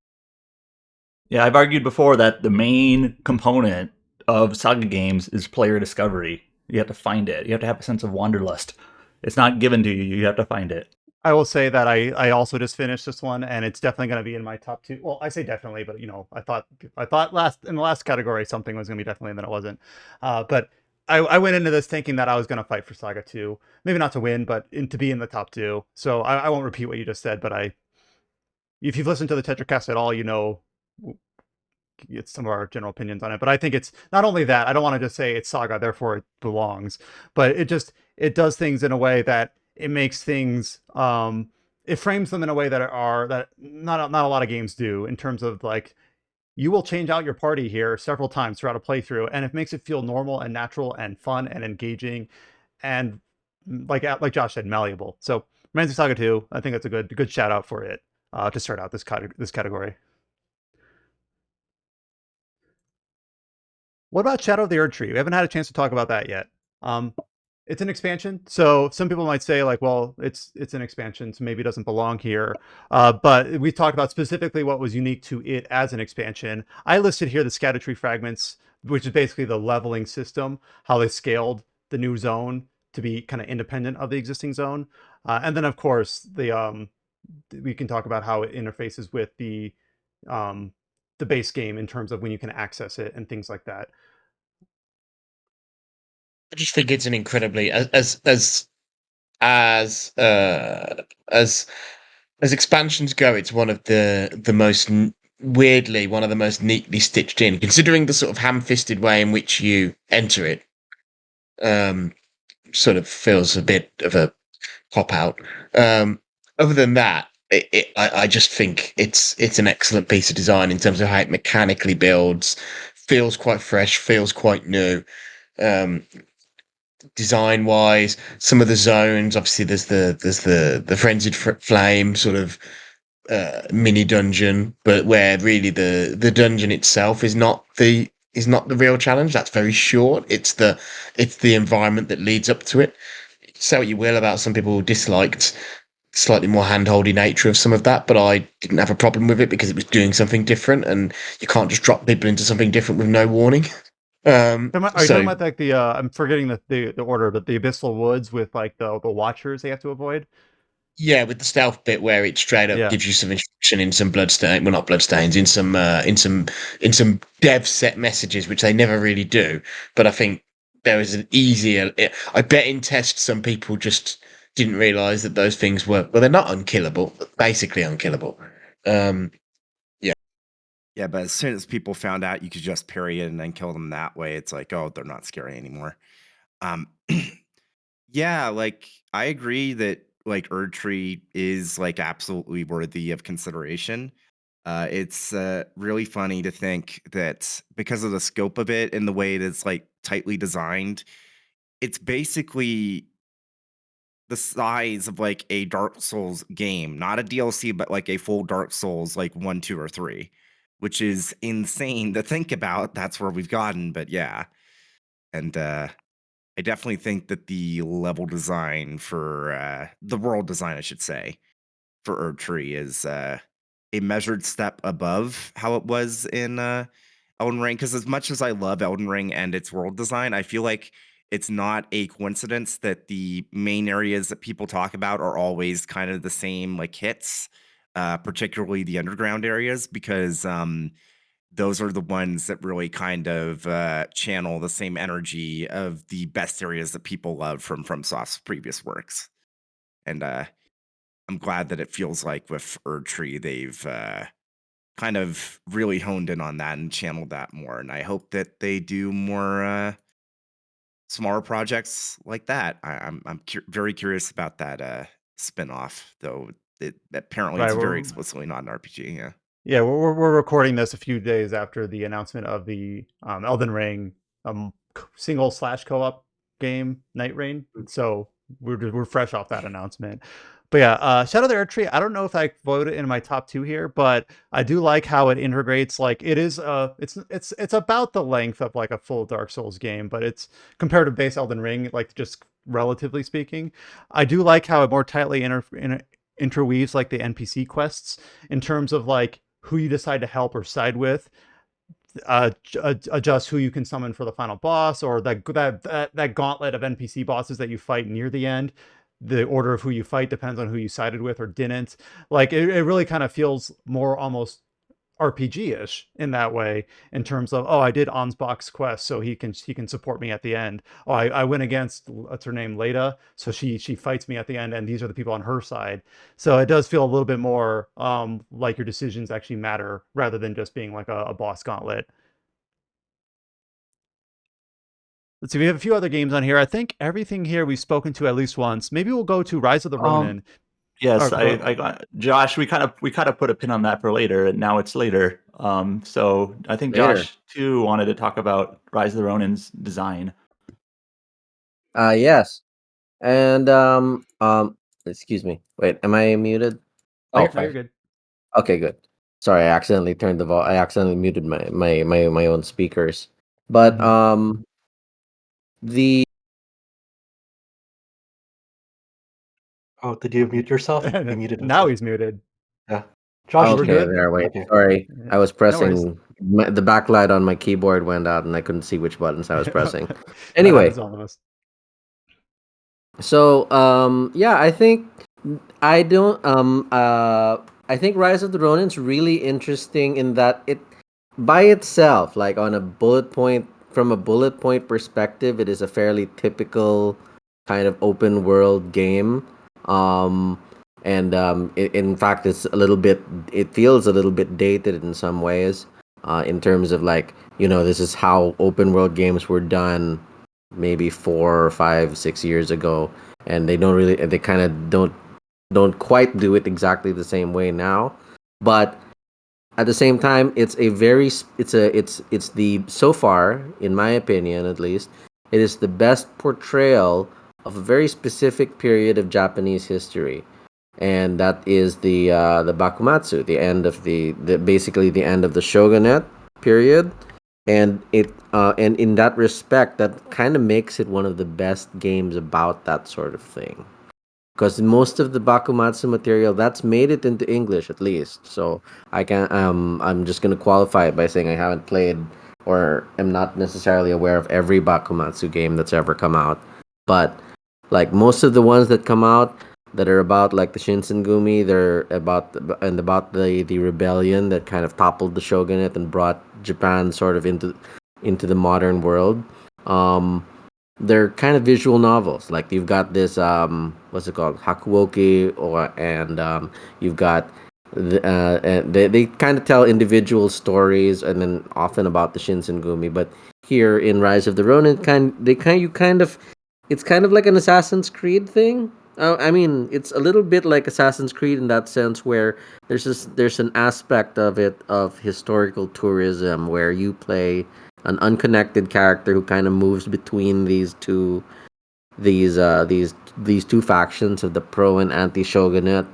Yeah, I've argued before that the main component of Saga games is player discovery. You have to find it. You have to have a sense of wanderlust. It's not given to you. You have to find it. I will say that I also just finished this one, and it's definitely going to be in my top two. Well, I say definitely, but I thought in the last category something was going to be definitely, and then it wasn't. But I went into this thinking that I was going to fight for Saga 2, maybe not to win, but to be in the top two. So I won't repeat what you just said, but if you've listened to the Tetracast at all, it's some of our general opinions on it. But I think it's not only that. I don't want to just say it's Saga, therefore it belongs, but it does things in a way that it makes things it frames them in a way that not a lot of games do, in terms of like you will change out your party here several times throughout a playthrough, and it makes it feel normal and natural and fun and engaging, and like Josh said, malleable. So Man's Saga 2, I think that's a good shout out for it to start out this category. What about Shadow of the Erdtree? We haven't had a chance to talk about that yet. It's an expansion, so some people might say like, well, it's an expansion, so maybe it doesn't belong here. But we talked about specifically what was unique to it as an expansion. I listed here the Scatter Tree Fragments, which is basically the leveling system, how they scaled the new zone to be kind of independent of the existing zone, and then of course we can talk about how it interfaces with um, the base game in terms of when you can access it and things like that. I just think it's an incredibly as uh as expansions go, it's one of the most weirdly one of the most neatly stitched in, considering the sort of ham-fisted way in which you enter it. Sort of feels a bit of a pop out. Other than that, I just think it's an excellent piece of design in terms of how it mechanically builds. Feels quite fresh, feels quite new. Um, Design wise, some of the zones, obviously there's the frenzied flame sort of mini dungeon, but where really the dungeon itself is not the real challenge. That's very short. It's the environment that leads up to it. Say what you will about some people who disliked slightly more hand-holdy nature of some of that, but I didn't have a problem with it because it was doing something different, and you can't just drop people into something different with no warning. Are you talking So about like I'm forgetting the order, but the Abyssal Woods with like the Watchers they have to avoid? yeah, with the stealth bit where it straight up Yeah. gives you some instruction in some bloodstain, well, not bloodstains, in some dev set messages, which they never really do. But I think there is an easier. I bet in test some people just didn't realize that those things were, well, they're not unkillable, but basically unkillable. Um, Yeah, but as soon as people found out you could just parry it and then kill them that way, it's like, oh, they're not scary anymore. Um, yeah, like I agree that like Erdtree is like absolutely worthy of consideration. It's really funny to think that because of the scope of it and the way it is like tightly designed, it's basically the size of like a Dark Souls game, not a DLC, but like a full Dark Souls, like 1, 2, or 3, which is insane to think about. That's where we've gotten, but yeah. And I definitely think that the level design for the world design, I should say, for Erdtree is a measured step above how it was in Elden Ring. Because as much as I love Elden Ring and its world design, I feel like it's not a coincidence that the main areas that people talk about are always kind of the same like hits, particularly the underground areas, because those are the ones that really kind of channel the same energy of the best areas that people love from FromSoft's previous works. And I'm glad that it feels like with Erdtree they've kind of really honed in on that and channeled that more. And I hope that they do more smaller projects like that. I'm very curious about that spin-off, though. Apparently Right. it's very explicitly not an RPG. Yeah. Yeah, we're recording this a few days after the announcement of the Elden Ring single slash co-op game Night Rain. So we're fresh off that announcement. But yeah, Shadow of the Erdtree, I don't know if I voted in my top two here, but I do like how it integrates. Like it is, it's about the length of like a full Dark Souls game, but it's compared to base Elden Ring, like just relatively speaking. I do like how it more tightly interweaves like the NPC quests in terms of like who you decide to help or side with, adjust who you can summon for the final boss, or that gauntlet of NPC bosses that you fight near the end. The order of who you fight depends on who you sided with or didn't. Like it really kind of feels more almost RPG-ish in that way, in terms of, oh, I did Ansbach's quest, so he can support me at the end. Oh, I went against, what's her name, Leda, so she fights me at the end, and these are the people on her side. So it does feel a little bit more like your decisions actually matter rather than just being like a boss gauntlet. Let's see, we have a few other games on here. I think everything here we've spoken to at least once. Maybe we'll go to Rise of the Um, Ronin. Yes, Okay. I got Josh. We kind of put a pin on that for later, and now it's later. So I think Later. Josh too wanted to talk about Rise of the Ronin's design. Yes. And excuse me. Wait, am I muted? Oh, you're No, fine. you're good. Okay, good. Sorry, I accidentally turned the I accidentally muted my own speakers. But the Oh, did you mute yourself? You muted Now himself. he's muted. Yeah. Josh, You were okay, good? there. Wait, Okay. sorry. I was No worries. pressing the backlight on my keyboard went out, and I couldn't see which buttons I was pressing. That Anyway, happens to all of us. so yeah, I don't I think Rise of the Ronin's really interesting in that it by itself, like on a bullet point from a bullet point perspective, it is a fairly typical kind of open world game. Um and in fact it's a little bit it feels a little bit dated in some ways in terms of like, this is how open world games were done maybe 4 or 5, 6 years ago, and they kind of don't quite do it exactly the same way now, but at the same time it's a very it's the so far, in my opinion at least, it is the best portrayal of a very specific period of Japanese history, and that is the Bakumatsu, the end of the basically the end of the shogunate period. And in that respect, that kind of makes it one of the best games about that sort of thing, because most of the Bakumatsu material that's made it into English at least. So I'm just gonna qualify it by saying I haven't played or am not necessarily aware of every Bakumatsu game that's ever come out, but like most of the ones that come out that are about like the Shinsengumi, they're about the rebellion that kind of toppled the shogunate and brought Japan sort of into the modern world. Um, they're kind of visual novels. Like you've got this what's it called, Hakuoki, and you've got and they kind of tell individual stories and then often about the Shinsengumi. But here in Rise of the Ronin, it's kind of like an Assassin's Creed thing. I mean, it's a little bit like Assassin's Creed in that sense, where there's an aspect of it of historical tourism where you play an unconnected character who kind of moves between these two factions of the pro and anti shogunate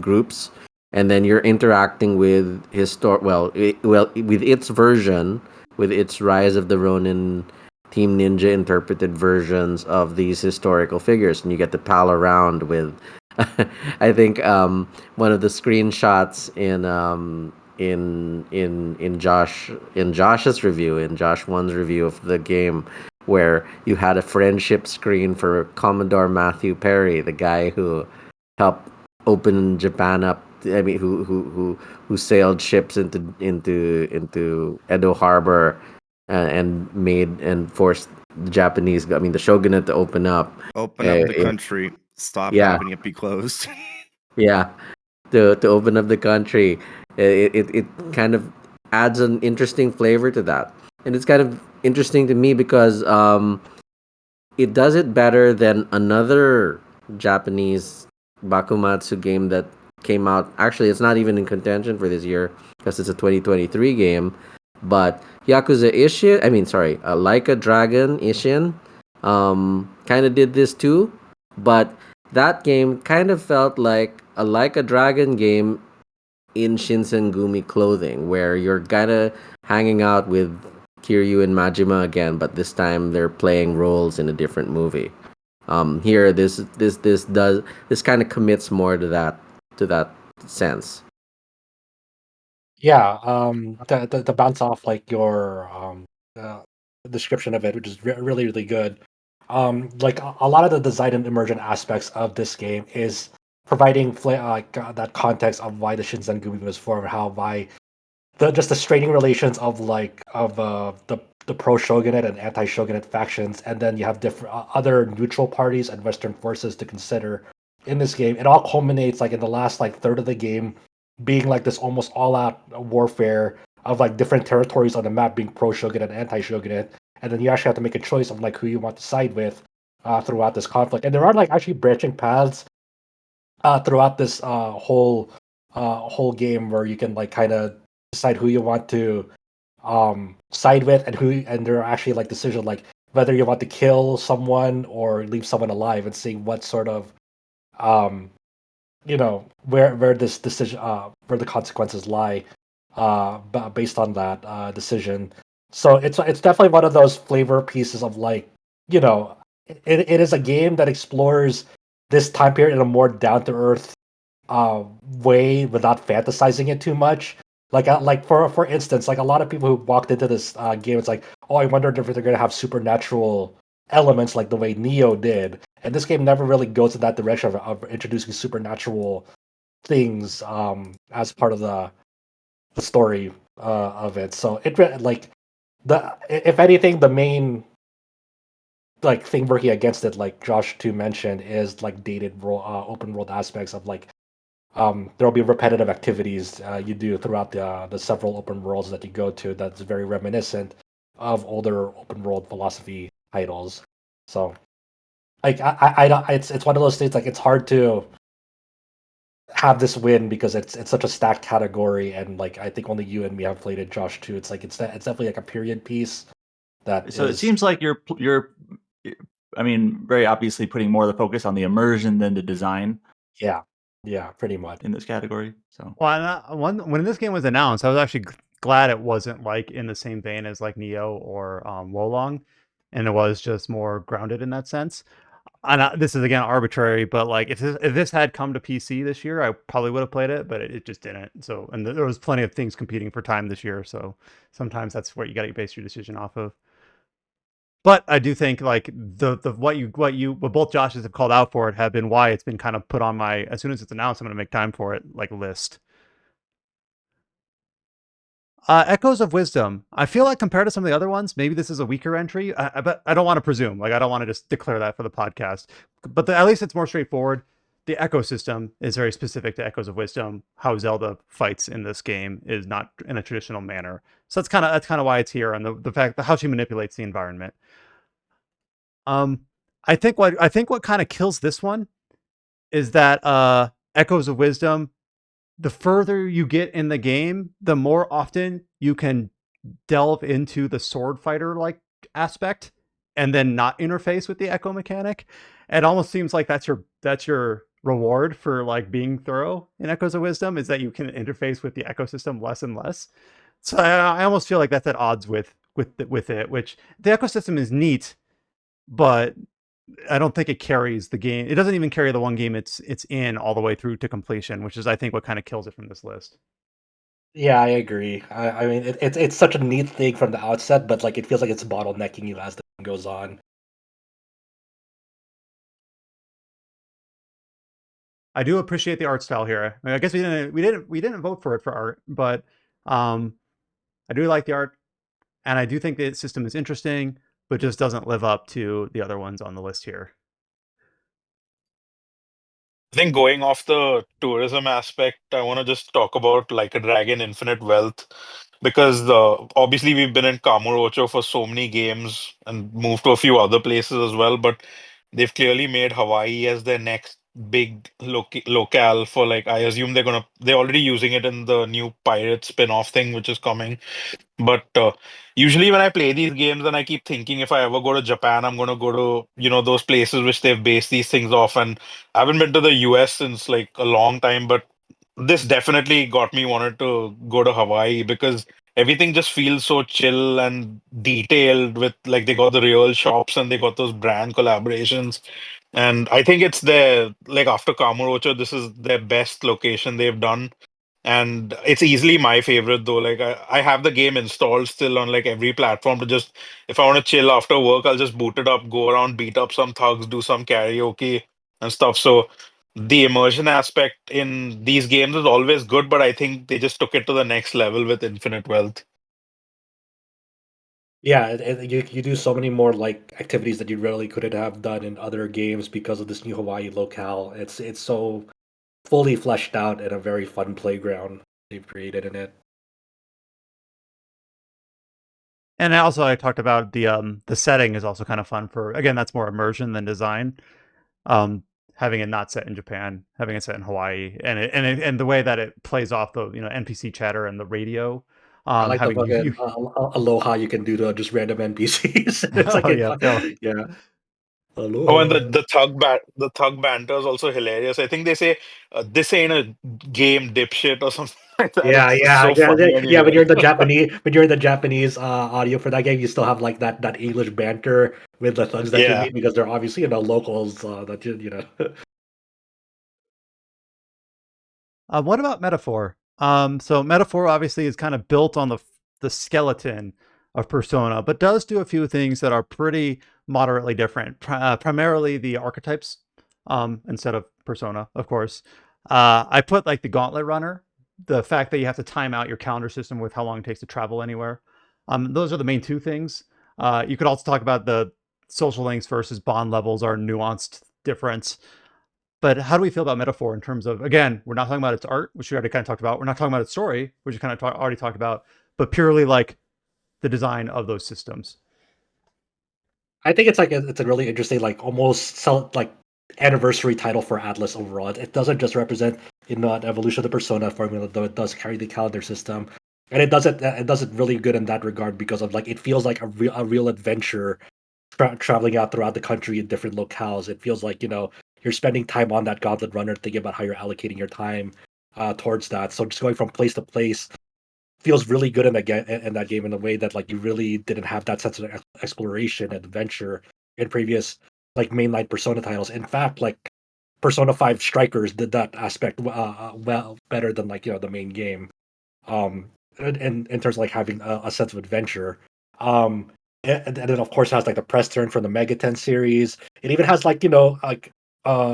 groups, and then you're interacting with with its version, with its Rise of the Ronin Team Ninja interpreted versions of these historical figures, and you get to pal around with. I think one of the screenshots in Josh's review, in Josh One's review of the game, where you had a friendship screen for Commodore Matthew Perry, the guy who helped open Japan up. I mean, who sailed ships into Edo Harbor, and made and forced the Japanese, I mean, the shogunate to open up. Open up the in- country. Stop Yeah. having it be closed. Yeah, to open up the country. It kind of adds an interesting flavor to that, and it's kind of interesting to me because it does it better than another Japanese Bakumatsu game that came out. Actually, it's not even in contention for this year because it's a 2023 game. But Yakuza Ishin, I mean, sorry, Like a Dragon Ishin, kind of did this too. But that game kind of felt like a Dragon game in Shinsengumi clothing, where you're kind of hanging out with Kiryu and Majima again, but this time they're playing roles in a different movie. Here, this kind of commits more to that sense. Yeah. To bounce off like your description of it, which is really really good. Like a lot of the design and immersion aspects of this game is providing that context of why the Shinsengumi was formed, how why the straining relations of the pro shogunate and anti shogunate factions, and then you have different other neutral parties and Western forces to consider in this game. It all culminates like in the last like third of the game being like this almost all out warfare of like different territories on the map being pro shogunate and anti shogunate, and then you actually have to make a choice of like who you want to side with throughout this conflict. And there are like actually branching paths throughout this whole game where you can like kind of decide who you want to side with and there are actually like decisions like whether you want to kill someone or leave someone alive and seeing what sort of um where this decision where the consequences lie based on that decision. So it's definitely one of those flavor pieces of like you know it is a game that explores this time period in a more down to earth way without fantasizing it too much. Like for instance, like a lot of people who walked into this game, it's like, oh, I wondered if they're gonna have supernatural elements like the way Neo did. And this game never really goes in that direction of introducing supernatural things as part of the story of it. So like the if anything, the main like thing working against it, like Josh too mentioned, is like dated open world aspects of like there will be repetitive activities you do throughout the several open worlds that you go to that's very reminiscent of older open world philosophy titles. So like I don't it's one of those things like it's hard to have this win because it's such a stacked category and like I think only you and me have played it, Josh too. It's like it's definitely like a period piece that So it is seems like I mean, very obviously putting more of the focus on the immersion than the design yeah pretty much. in this category. So Well, when this game was announced, I was actually glad it wasn't like in the same vein as like Neo or Wolong, and it was just more grounded in that sense. And this is again arbitrary, but like if this had come to PC this year, I probably would have played it, but it just didn't. So and there was plenty of things competing for time this year, so sometimes that's what you got to base your decision off of. But I do think like the what both Joshes have called out for it have been why it's been kind of put on my as soon as it's announced, I'm going to make time for it like list. Echoes of Wisdom. I feel like compared to some of the other ones, maybe this is a weaker entry. But I don't want to presume. Like I don't want to just declare that for the podcast. But at least it's more straightforward. The ecosystem is very specific to Echoes of Wisdom. How Zelda fights in this game is not in a traditional manner. So that's kind of why it's here, and the fact that how she manipulates the environment. I think what kind of kills this one is that Echoes of Wisdom. The further you get in the game, the more often you can delve into the sword fighter like aspect and then not interface with the echo mechanic. It almost seems like that's your reward for like being thorough in Echoes of Wisdom is that you can interface with the ecosystem less and less. So I almost feel like that's at odds with it, which the ecosystem is neat, but I don't think it carries the game. It doesn't even carry the one game it's in all the way through to completion, which is I think what kind of kills it from this list. Yeah, I agree. I mean, it's such a neat thing from the outset, but like it feels like it's bottlenecking you as the game goes on. I do appreciate the art style here. I guess we didn't vote for it for art, but I do like the art, and I do think the system is interesting, but just doesn't live up to the other ones on the list here. I think going off the tourism aspect, I want to just talk about like a Dragon Infinite Wealth because obviously we've been in Kamurocho for so many games and moved to a few other places as well, but they've clearly made Hawaii as their next big locale for like I assume they're already using it in the new pirate spin-off thing which is coming. But usually when I play these games and I keep thinking if I ever go to Japan, I'm gonna go to, those places which they've based these things off. And I haven't been to the US since like a long time, but this definitely got me wanted to go to Hawaii because everything just feels so chill and detailed with like they got the real shops and they got those brand collaborations. And I think it's their like after Kamurocho, this is their best location they've done. And it's easily my favorite though. Like I have the game installed still on like every platform to just if I want to chill after work, I'll just boot it up, go around, beat up some thugs, do some karaoke and stuff. So the immersion aspect in these games is always good, but I think they just took it to the next level with Infinite Wealth. Yeah, you do so many more like activities that you really couldn't have done in other games because of this new Hawaii locale. It's so fully fleshed out and a very fun playground they've created in it. And I talked about the setting is also kind of fun for again that's more immersion than design. Um, having it not set in Japan, having it set in Hawaii, and the way that it plays off the NPC chatter and the radio. I like the Having fucking you aloha you can do to just random NPCs. It's like oh yeah, yeah, Oh, and aloha. the thug banter is also hilarious. I think they say this ain't a game, dipshit, or something like that. Yeah, It's just yeah, so yeah, funny when you yeah. hear When you're in the it. Japanese audio for that game, you still have like that English banter with the thugs that you Yeah. meet because they're obviously locals that you know. What about Metaphor? So Metaphor obviously is kind of built on the skeleton of Persona, but does do a few things that are pretty moderately different. Primarily the archetypes, instead of Persona, of course. I put like the Gauntlet Runner, the fact that you have to time out your calendar system with how long it takes to travel anywhere. Those are the main two things. You could also talk about the social links versus bond levels are nuanced difference. But how do we feel about Metaphor in terms of, again, we're not talking about its art, which we already kind of talked about. We're not talking about its story, which we kind of already talked about, but purely like the design of those systems. I think it's like it's a really interesting, like almost like anniversary title for Atlas overall. It doesn't just represent an evolution of the Persona formula, though it does carry the calendar system, and it does it really good in that regard because of like it feels like a real adventure traveling out throughout the country in different locales. It feels like you're spending time on that Gauntlet Runner, thinking about how you're allocating your time towards that. So just going from place to place feels really good in that game in a way that like you really didn't have that sense of exploration and adventure in previous like mainline Persona titles. In fact, like Persona 5 Strikers did that aspect well better than like the main game. In terms of like having a sense of adventure. And it of course has like the press turn from the Megaten series. It even has like like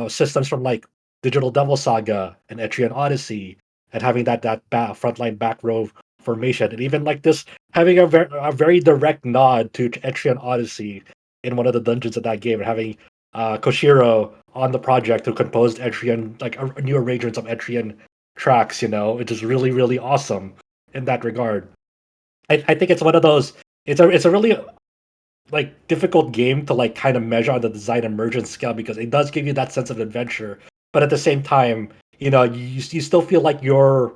systems from like Digital Devil Saga and Etrian Odyssey, and having that frontline back row formation, and even like this having a very direct nod to Etrian Odyssey in one of the dungeons of that game, and having Koshiro on the project who composed Etrian like new arrangements of Etrian tracks, which is really really awesome in that regard. I think it's one of those. It's a really like difficult game to like kind of measure on the design emergence scale because it does give you that sense of adventure, but at the same time, you still feel like you're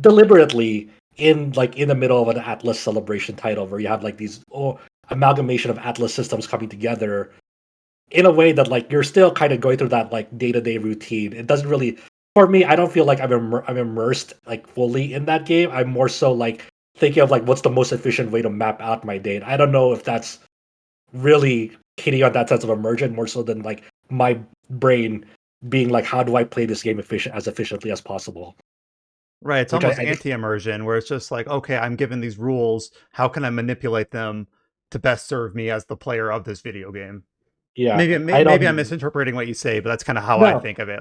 deliberately in the middle of an Atlas celebration title where you have like these amalgamation of Atlas systems coming together in a way that like you're still kind of going through that like day-to-day routine. It doesn't really, for me, I don't feel like I'm immersed like fully in that game. I'm more so like thinking of like what's the most efficient way to map out my day. And I don't know if that's really hitting on that sense of immersion more so than like my brain being like how do I play this game as efficiently as possible. Right. It's Which I, almost I think anti-immersion where it's just like, okay, I'm given these rules. How can I manipulate them to best serve me as the player of this video game? yeah, Maybe I'm misinterpreting what you say, but that's kind of how I no, think of it.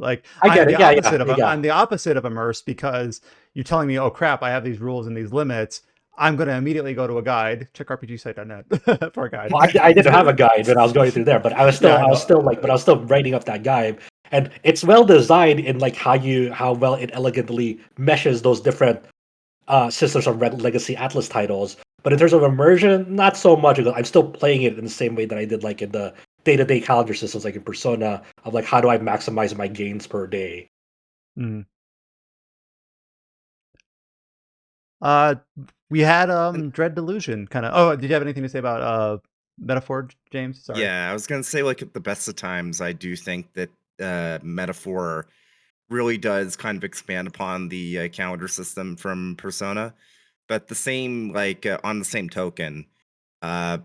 Like I get it. Yeah, yeah, I'm yeah. the opposite of immersed because you're telling me, oh crap, I have these rules and these limits. I'm going to immediately go to a guide, check rpgsite.net for a guide. Well, I didn't have a guide when I was going through there, but I was Yeah, still I I was know. still like, but I was still writing up that guide, and it's well designed in like how well it elegantly meshes those different systems from legacy Atlas titles. But in terms of immersion, not so much. Because I'm still playing it in the same way that I did like in the day-to-day calendar systems, like in Persona, of like how do I maximize my gains per day. Mm. Uh, we had Dread Delusion kind of. Oh, did you have anything to say about Metaphor, James? Sorry. Yeah, I was gonna say, like, at the best of times, I do think that Metaphor really does kind of expand upon the calendar system from Persona, but the same, like, on the same token, uh,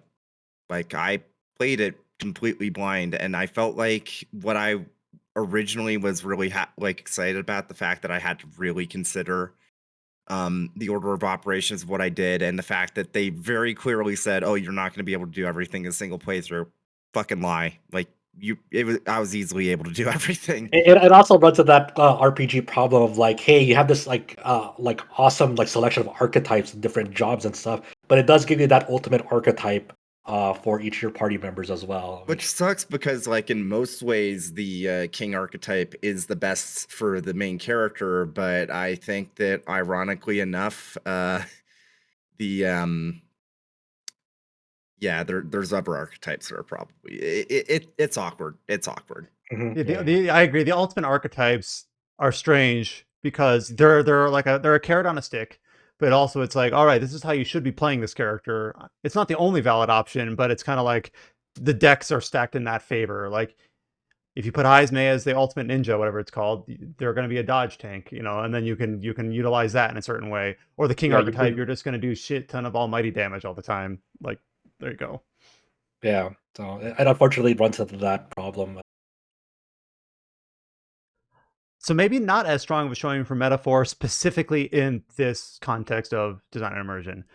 like I played it completely blind, and I felt like what I originally was really like excited about the fact that I had to really consider the order of operations of what I did, and the fact that they very clearly said, "Oh, you're not going to be able to do everything in a single playthrough." Fucking lie! Like I was easily able to do everything. It also runs to that RPG problem of like, hey, you have this like awesome like selection of archetypes and different jobs and stuff, but it does give you that ultimate archetype for each of your party members as well. Which sucks because, like, in most ways, the king archetype is the best for the main character, but I think that, ironically enough, the Yeah, there's other archetypes that are probably it's awkward. It's awkward. I agree. The ultimate archetypes are strange because they're like they're a carrot on a stick, but also it's like, all right, this is how you should be playing this character. It's not the only valid option, but it's kind of like the decks are stacked in that favor. Like if you put Heismay as the ultimate ninja, whatever it's called, they're going to be a dodge tank, and then you can utilize that in a certain way. Or the king archetype, you're just going to do shit ton of almighty damage all the time. Like there you go. Yeah, so it unfortunately runs into that problem. So maybe not as strong of a showing for Metaphor specifically in this context of design and immersion.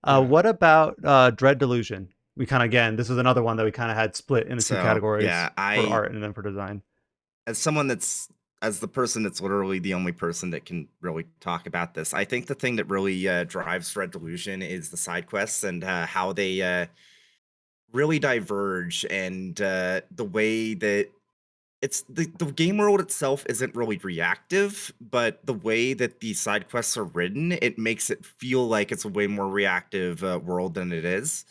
What about Dread Delusion? We kind of, again, this is another one that we kind of had split into two categories for art and then for design. As the person that's literally the only person that can really talk about this, I think the thing that really drives Dread Delusion is the side quests and how they really diverge, and the way that it's the game world itself isn't really reactive, but the way that the side quests are written, it makes it feel like it's a way more reactive world than it is.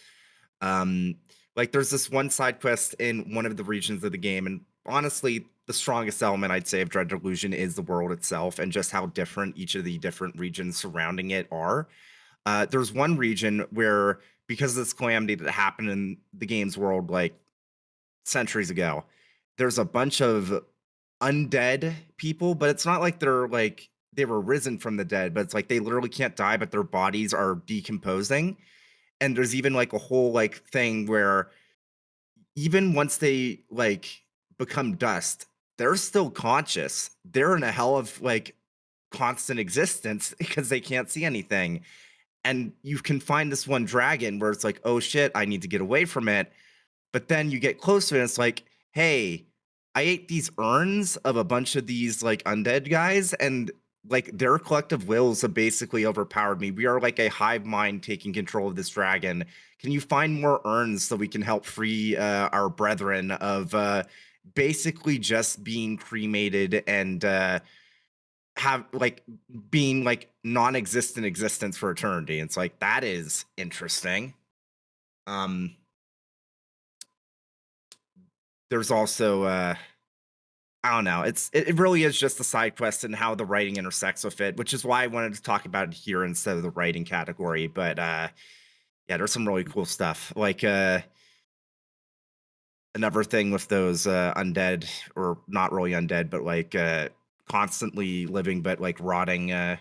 Um, like there's this one side quest in one of the regions of the game, and honestly, the strongest element I'd say of Dread Delusion is the world itself and just how different each of the different regions surrounding it are. There's one region where, because of this calamity that happened in the game's world like centuries ago, there's a bunch of undead people, but it's not like they're like they were risen from the dead, but it's like they literally can't die, but their bodies are decomposing. And there's even like a whole like thing where even once they like become dust, they're still conscious. They're in a hell of like constant existence because they can't see anything. And you can find this one dragon where it's like, oh shit, I need to get away from it. But then you get closer and it's like, hey, I ate these urns of a bunch of these like undead guys, and like their collective wills have basically overpowered me. We are like a hive mind taking control of this dragon. Can you find more urns so we can help free our brethren of basically just being cremated and have like being like non-existent existence for eternity? It's like that is interesting. There's also I don't know. It really is just the side quest and how the writing intersects with it, which is why I wanted to talk about it here instead of the writing category. But yeah, there's some really cool stuff. Like another thing with those undead, or not really undead, but like constantly living but like rotting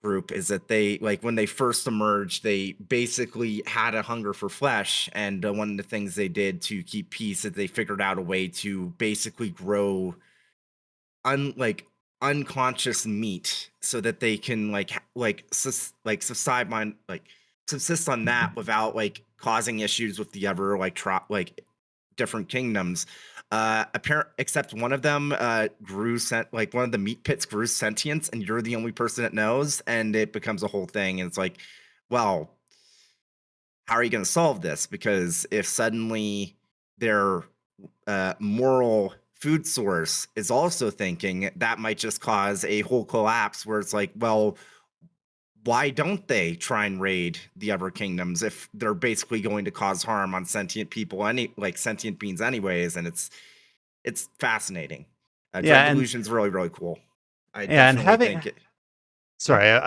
group, is that they, like, when they first emerged, they basically had a hunger for flesh, and one of the things they did to keep peace is they figured out a way to basically grow unconscious meat so that they can subsist on that without like causing issues with the other different kingdoms. Except one of them one of the meat pits grew sentience, and you're the only person that knows, and it becomes a whole thing. And it's like, well, how are you going to solve this? Because if suddenly their moral food source is also thinking, that might just cause a whole collapse where it's like, well, why don't they try and raid the other kingdoms if they're basically going to cause harm on sentient people, sentient beings anyways? And it's fascinating. Dread Delusion's really, really cool. I definitely think it. Sorry,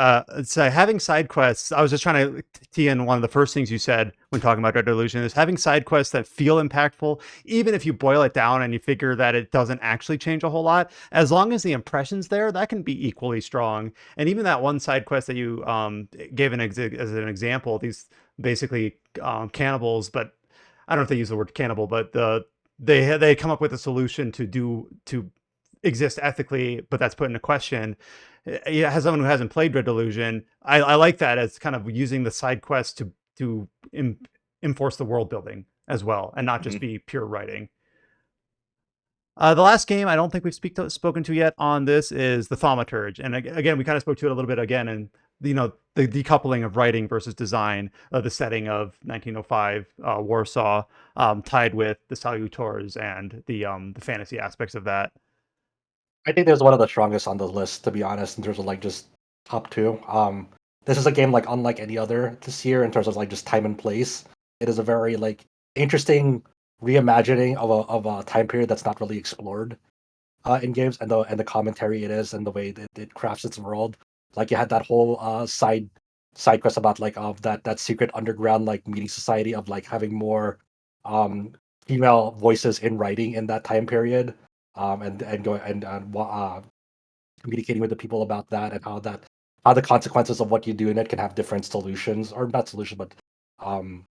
so having side quests, I was just trying to tee in one of the first things you said when talking about Dread Delusion is having side quests that feel impactful, even if you boil it down and you figure that it doesn't actually change a whole lot. As long as the impression's there, that can be equally strong. And even that one side quest that you gave as an example, these basically cannibals, but I don't know if they use the word cannibal, but they come up with a solution to exist ethically, but that's put into question. As someone who hasn't played Dread Delusion, I like that as kind of using the side quest to enforce the world building as well, and not just be pure writing. The last game I don't think we've spoken to yet on this is the Thaumaturge, and again we kind of spoke to it a little bit again, and the decoupling of writing versus design, the setting of 1905 Warsaw, tied with the Salutors and the fantasy aspects of that. I think there's one of the strongest on the list, to be honest, in terms of like just top two. This is a game like unlike any other this year in terms of like just time and place. It is a very like interesting reimagining of a time period that's not really explored in games, and the commentary it is, and the way that it crafts its world. Like you had that whole side quest about like of that secret underground like meeting society of like having more um female voices in writing in that time period, and going and communicating with the people about that, and how the consequences of what you do in it can have different solutions, or not solutions, but um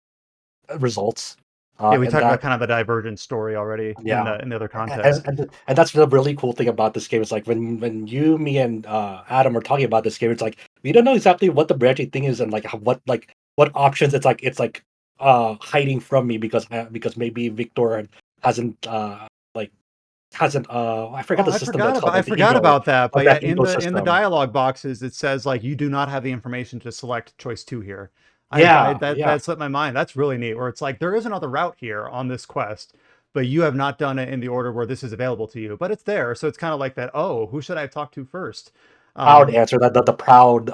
results. Yeah, we And talked about that kind of the divergent story already Yeah, in the other context. and that's the really cool thing about this game. Is like when you, me, and Adam are talking about this game, it's like we don't know exactly what the branching thing is, and like what options it's hiding from me, because maybe Victor hasn't like hasn't I forgot Oh, the system that's called, I like the forgot ego, about that. of But yeah, that ego in the system. dialogue boxes, it says like you do not have the information to select choice 2 here. Yeah, yeah. That slipped my mind. That's really neat. Where it's like there is another route here on this quest, but you have not done it in the order where this is available to you. But it's there, so it's kind of like that. Oh, who should I talk to first? Proud answer, that the proud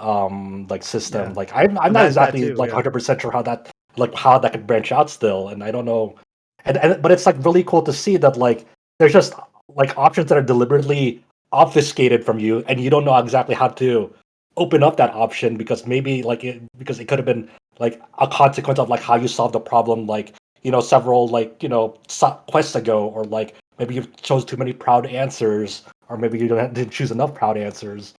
like system. Yeah, Like I'm not that exactly too. like Yeah. 100% sure how that could branch out still, and I don't know. And but it's like really cool to see that like there's just like options that are deliberately obfuscated from you, and you don't know exactly how to open up that option, because maybe because it could have been like a consequence of like how you solved the problem, like several quests ago, or like maybe you chose too many proud answers, or maybe you didn't choose enough proud answers.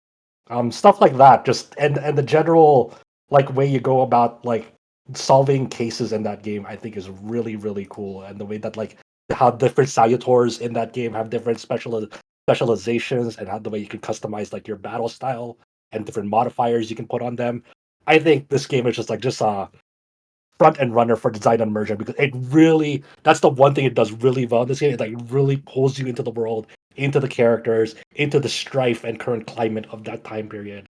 Stuff like that, just and the general like way you go about like solving cases in that game, I think is really really cool. And the way that like how different salutors in that game have different specializations, and how the way you can customize like your battle style and different modifiers you can put on them. I think this game is just a front end runner for design and immersion, because it really, that's the one thing it does really well in this game. It like really pulls you into the world, into the characters, into the strife and current climate of that time period.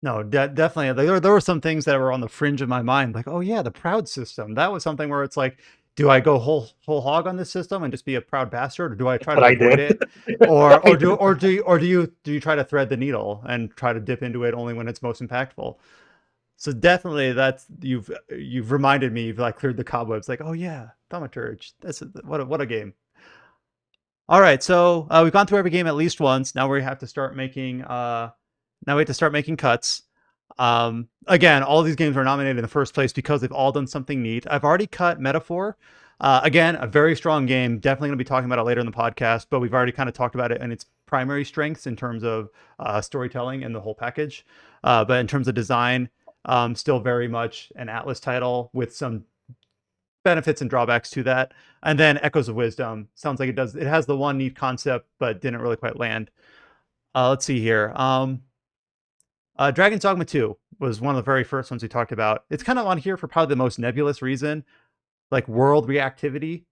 No, definitely. Like, there were some things that were on the fringe of my mind, like, oh yeah, the proud system. That was something where it's like, do I go whole hog on this system and just be a proud bastard, or do I That's try what to I avoid did. it, I did. do you try to thread the needle and try to dip into it only when it's most impactful? So definitely, that's you've reminded me. You've like cleared the cobwebs. Like, oh yeah, Thaumaturge. What a game. All right, so we've gone through every game at least once. Now we have to start making cuts. Again, all these games were nominated in the first place because they've all done something neat. I've already cut Metaphor. Again, a very strong game. Definitely going to be talking about it later in the podcast, but we've already kind of talked about it and its primary strengths in terms of storytelling and the whole package. But in terms of design, still very much an Atlas title with some benefits and drawbacks to that. And then Echoes of Wisdom sounds like it has the one neat concept, but didn't really quite land. Let's see here. Dragon's Dogma 2 was one of the very first ones we talked about. It's kind of on here for probably the most nebulous reason, like world reactivity,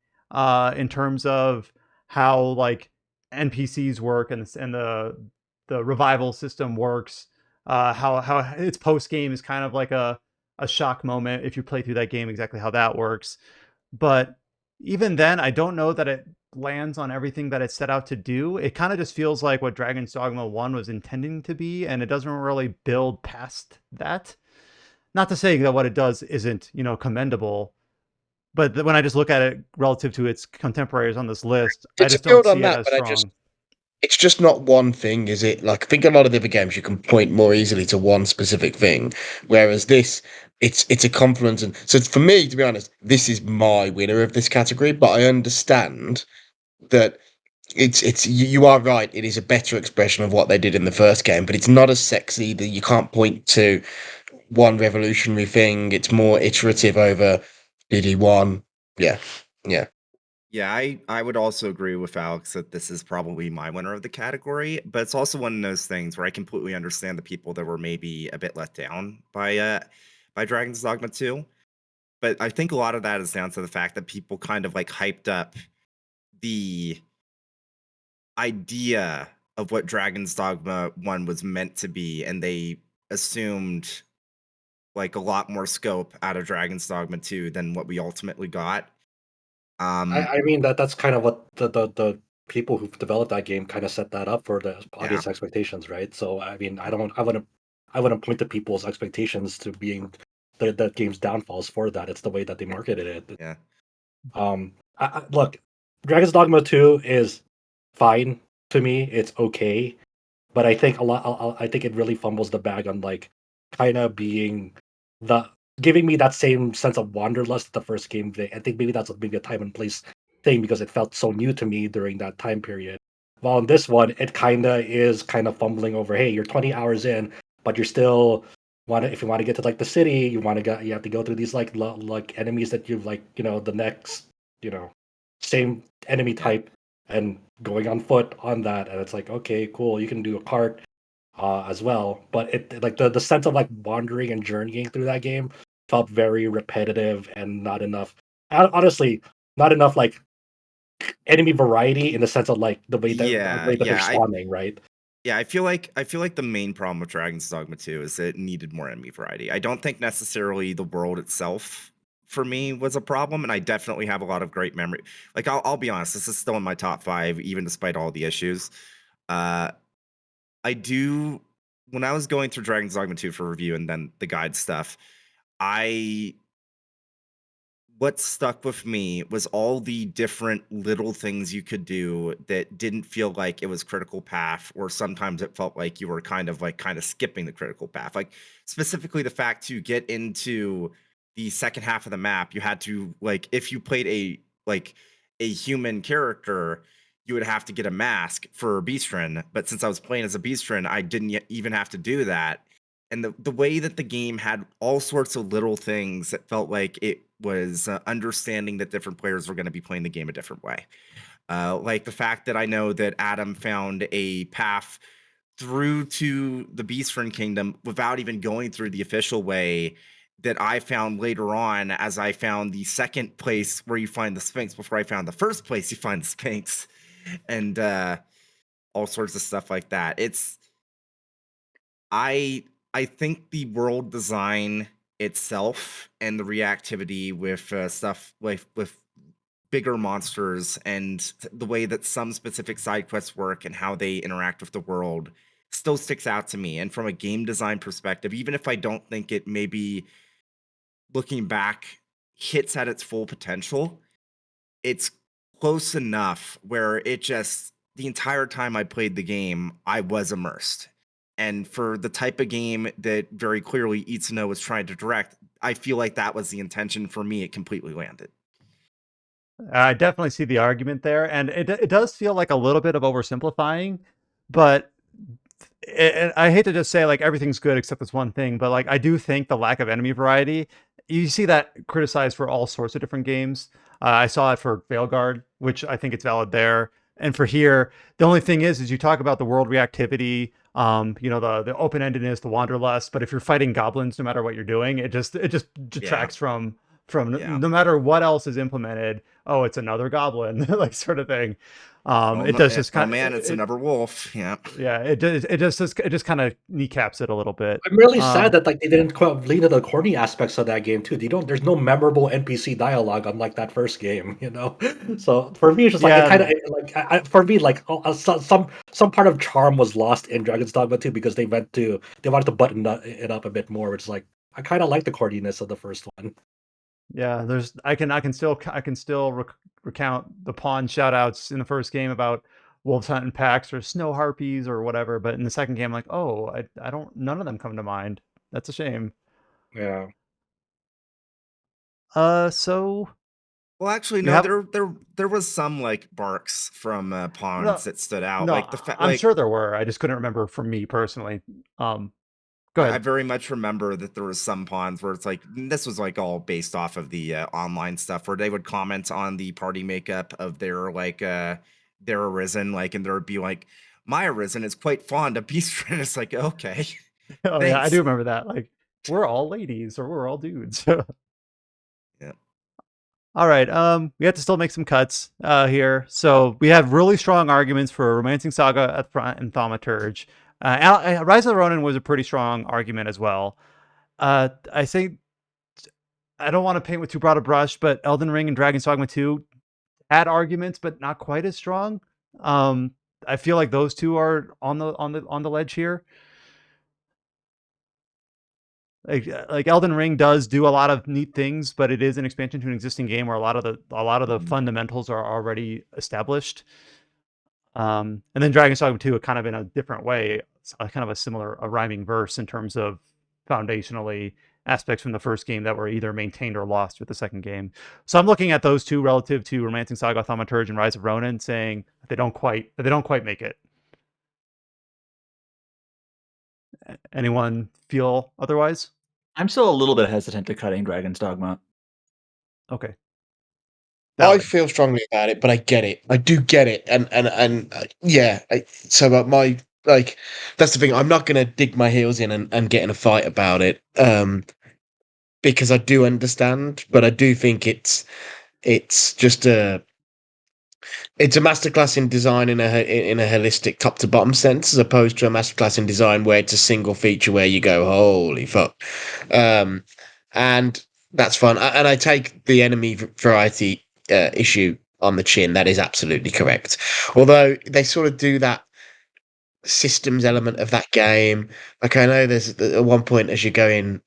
in terms of how like NPCs work and the revival system works. How its post game is kind of like a shock moment if you play through that game, exactly how that works. But even then, I don't know that it lands on everything that it set out to do. It kind of just feels like what Dragon's Dogma 1 was intending to be, and it doesn't really build past that. Not to say that what it does isn't, commendable, but when I just look at it relative to its contemporaries on this list, I To just don't build on see it that, as but strong. it's just not one thing, is it? Like, I think a lot of the other games you can point more easily to one specific thing, whereas this, it's a confluence. And so for me, to be honest, this is my winner of this category. But I understand that you are right. It is a better expression of what they did in the first game, but it's not as sexy. That you can't point to one revolutionary thing. It's more iterative over DD1. Yeah, yeah. Yeah, I would also agree with Alex that this is probably my winner of the category, but it's also one of those things where I completely understand the people that were maybe a bit let down by Dragon's Dogma 2. But I think a lot of that is down to the fact that people kind of like hyped up the idea of what Dragon's Dogma 1 was meant to be, and they assumed like a lot more scope out of Dragon's Dogma 2 than what we ultimately got. I mean that's kind of what the people who've developed that game kind of set that up for the Yeah. audience expectations, right? So I mean, I wouldn't point to people's expectations to being the game's downfalls for that. It's the way that they marketed it. Yeah. Look, Dragon's Dogma 2 is fine to me. It's okay, but I think a lot. I think it really fumbles the bag on like kind of being the giving me that same sense of wanderlust that the first game did. I think maybe that's maybe a time and place thing because it felt so new to me during that time period. While in this one, it kind of fumbling over. Hey, you're 20 hours in, but you're still want to if you want to get to like the city, you have to go through these like enemies that you've like the next same enemy Yeah. type and going on foot on that, and it's like okay, cool, you can do a cart as well. But it like the sense of like wandering and journeying through that game felt very repetitive and not enough. Honestly, not enough like enemy variety in the sense of like the way Yeah, that they're yeah. spawning, right? Yeah, I feel like the main problem with Dragon's Dogma 2 is it needed more enemy variety. I don't think necessarily the world itself for me was a problem, and I definitely have a lot of great memory. Like I'll be honest, this is still in my top 5, even despite all the issues. Uh, I do when I was going through Dragon's Dogma 2 for review and then the guide stuff, I what stuck with me was all the different little things you could do that didn't feel like it was critical path, or sometimes it felt like you were kind of skipping the critical path. Like specifically the fact to get into the second half of the map, you had to like if you played a human character, you would have to get a mask for Beastren. But since I was playing as a Beastren, I didn't yet even have to do that. And the way that the game had all sorts of little things that felt like it was understanding that different players were going to be playing the game a different way. Like the fact that I know that Adam found a path through to the Beastfriend Kingdom without even going through the official way that I found later on, as I found the second place where you find the Sphinx before I found the first place you find the Sphinx, and all sorts of stuff like that. I I think the world design itself and the reactivity with stuff with bigger monsters and the way that some specific side quests work and how they interact with the world still sticks out to me. And from a game design perspective, even if I don't think it maybe looking back hits at its full potential, it's close enough where it just the entire time I played the game, I was immersed. And for the type of game that very clearly Itsuno was trying to direct, I feel like that was the intention for me. It completely landed. I definitely see the argument there, and it does feel like a little bit of oversimplifying, but and I hate to just say like everything's good except this one thing, but like I do think the lack of enemy variety, you see that criticized for all sorts of different games. I saw it for Veilguard, which I think it's valid there, and for here, the only thing is you talk about the world reactivity, the open endedness, the wanderlust, but if you're fighting goblins, no matter what you're doing, it just Yeah. detracts from Yeah. no matter what else is implemented. Oh, it's another goblin, like sort of thing. Oh, It does just oh kind man, of it's another wolf. Yeah. yeah, it just kind of kneecaps it a little bit. I'm really sad that like they didn't lean into the corny aspects of that game too. There's no memorable NPC dialogue unlike that first game, you know. So for me, it's just like it Yeah, kind of like for me like some part of charm was lost in Dragon's Dogma 2 because they wanted to button it up a bit more, which is like I kind of like the corniness of the first one. yeah. There's I can still recount the pawn shout outs in the first game about wolves hunting packs or snow harpies or whatever, but in the second game, like, oh, I don't none of them come to mind. That's a shame. Yeah. So Well, actually, we no. have There was some like barks from no, pawns that stood out. no. Like the fact, I'm like sure there were. I just couldn't remember from me personally. Um, Go I ahead. very much remember that there was some pawns where it's like this was like all based off of the online stuff where they would comment on the party makeup of their arisen, like, and there would be like my arisen is quite fond of beast. And it's like okay, Oh yeah, I do thanks. remember that. Like, we're all ladies or we're all dudes. Yeah. All right. We have to still make some cuts here. So we have really strong arguments for Romancing Saga at front and Thaumaturge. Rise of the Ronin was a pretty strong argument as well. I think I don't want to paint with too broad a brush, but Elden Ring and Dragon's Dogma 2 had arguments, but not quite as strong. Um, I feel like those two are on the ledge here. like Elden Ring does do a lot of neat things, but it is an expansion to an existing game where a lot of the fundamentals are already established. And then Dragon's Dogma 2, kind of in a different way, kind of a similar rhyming verse in terms of foundationally aspects from the first game that were either maintained or lost with the second game. So I'm looking at those two relative to Romancing Saga, Thaumaturge, and Rise of Ronin, saying that they don't quite make it. Anyone feel otherwise? I'm still a little bit hesitant to cutting Dragon's Dogma. Okay. I feel strongly about it, but I get it. I do get it, and yeah. My like, that's the thing. I'm not going to dig my heels in and get in a fight about it, because I do understand, but I do think it's just it's a masterclass in design in a holistic top to bottom sense, as opposed to a masterclass in design where it's a single feature where you go, holy fuck, and that's fun. And I take the enemy variety issue on the chin. That is absolutely correct. Although they sort of do that systems element of that game. Like, I know there's at one point as you're going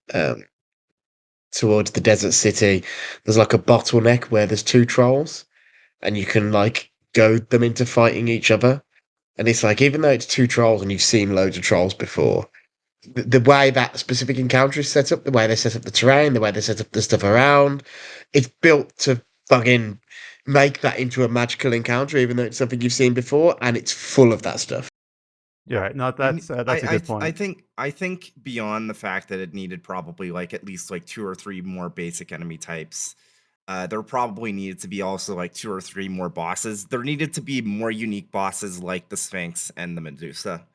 towards the desert city, there's like a bottleneck where there's two trolls, and you can like goad them into fighting each other. And it's like, even though it's two trolls and you've seen loads of trolls before, the way that specific encounter is set up, the way they set up the terrain, the way they set up the stuff around, it's built to fucking make that into a magical encounter, even though it's something you've seen before, and it's full of that stuff. Yeah, right. No, that's a good point. I think beyond the fact that it needed probably like at least like 2 or 3 more basic enemy types, there probably needed to be also like 2 or 3 more bosses. There needed to be more unique bosses like the Sphinx and the Medusa.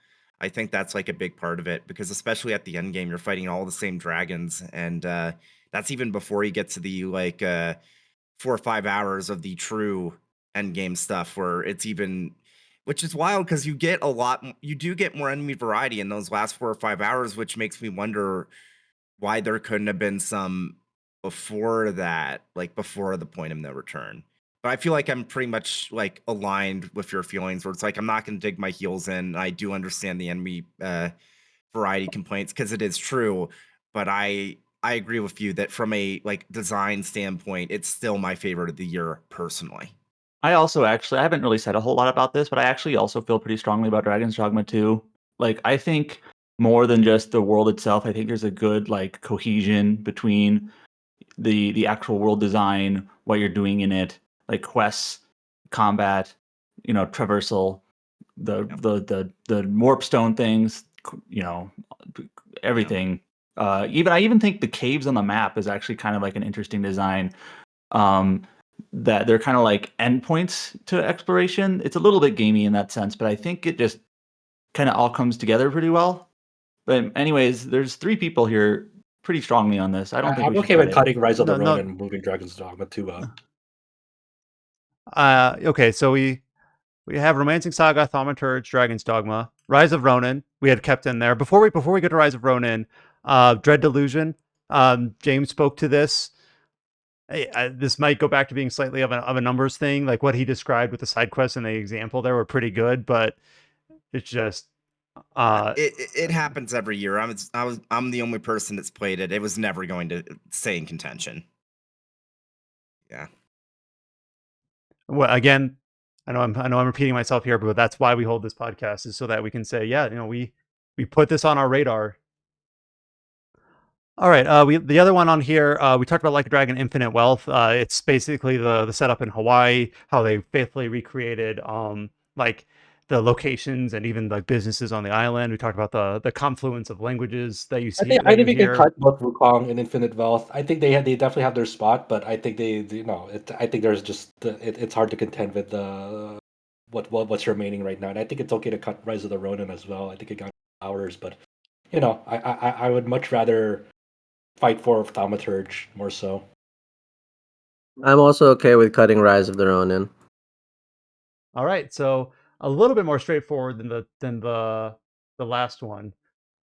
I think that's like a big part of it, because especially at the end game, you're fighting all the same dragons, and that's even before you get to the like 4 or 5 hours of the true end game stuff, where it's even, which is wild because you do get more enemy variety in those last 4 or 5 hours, which makes me wonder why there couldn't have been some before that, like before the point of no return. But I feel like I'm pretty much like aligned with your feelings, where it's like I'm not going to dig my heels in. I do understand the enemy variety complaints, because it is true, but I agree with you that from a like design standpoint, it's still my favorite of the year personally. I haven't really said a whole lot about this, but I actually also feel pretty strongly about Dragon's Dogma 2. Like, I think more than just the world itself, I think there's a good like cohesion between the actual world design, what you're doing in it, like quests, combat, traversal, the warpstone things, everything. I even think the caves on the map is actually kind of like an interesting design. That they're kind of like endpoints to exploration. It's a little bit gamey in that sense, but I think it just kind of all comes together pretty well. But anyways, there's 3 people here pretty strongly on this. I don't think I'm we should okay with cut it. cutting Rise of the No. Ronin and moving Dragon's Dogma 2 up. Okay, so we have Romancing Saga, Thaumaturge, Dragon's Dogma, Rise of Ronin. We had kept in there before we get to Rise of Ronin. Dread Delusion. James spoke to this. This might go back to being slightly of a numbers thing. Like what he described with the side quests and the example there were pretty good, but it's just It happens every year. I'm the only person that's played it. It was never going to stay in contention. Yeah. Well, again, I know I'm repeating myself here, but that's why we hold this podcast, is so that we can say, yeah, we put this on our radar. All right, the other one on here, we talked about Like a Dragon: Infinite Wealth. It's basically the setup in Hawaii, how they faithfully recreated like the locations and even like businesses on the island. We talked about the confluence of languages that you see. I think we can cut both Wukong and Infinite Wealth. I think they definitely have their spot, but I think I think there's just it's hard to contend with what's remaining right now. And I think it's okay to cut Rise of the Ronin as well. I think it got hours, but I would much rather fight for Thaumaturge more so. I'm also okay with cutting Rise of the Ronin. All right, so a little bit more straightforward than the last one,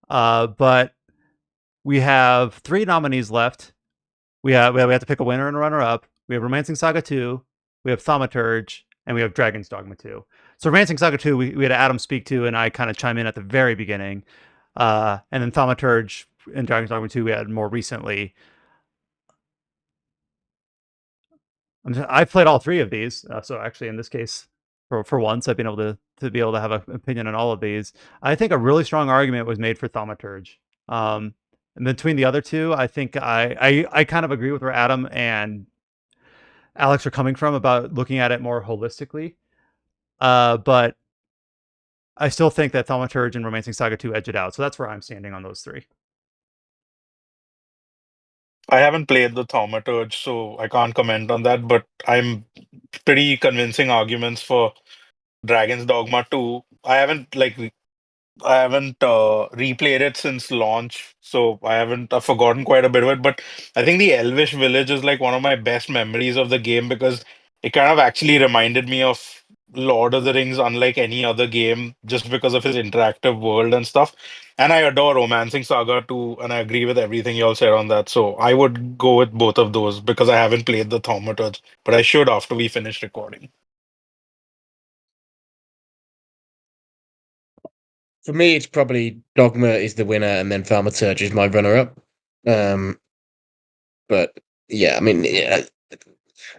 but we have 3 nominees left. We have to pick a winner and a runner up. We have Romancing Saga 2, we have Thaumaturge, and we have Dragon's Dogma 2. So Romancing Saga 2, we had Adam speak to, and I kind of chime in at the very beginning. And then Thaumaturge, in Dragon's Dogma 2 we had more recently. I've played all 3 of these, so actually in this case, for once, I've been able to have an opinion on all of these. I think a really strong argument was made for Thaumaturge. And between the other 2, I think I kind of agree with where Adam and Alex are coming from about looking at it more holistically. But I still think that Thaumaturge and Romancing Saga 2 edge it out, so that's where I'm standing on those 3. I haven't played the Thaumaturge, so I can't comment on that, but I'm pretty convincing arguments for Dragon's Dogma 2. I haven't replayed it since launch, so I've forgotten quite a bit of it. But I think the Elvish Village is like one of my best memories of the game because it kind of actually reminded me of Lord of the Rings, unlike any other game, just because of his interactive world and stuff. And I adore Romancing Saga too, and I agree with everything you all said on that. So I would go with both of those because I haven't played the Thaumaturge, but I should after we finish recording. For me, it's probably Dogma is the winner, and then Thaumaturge is my runner-up. But yeah, I mean, yeah,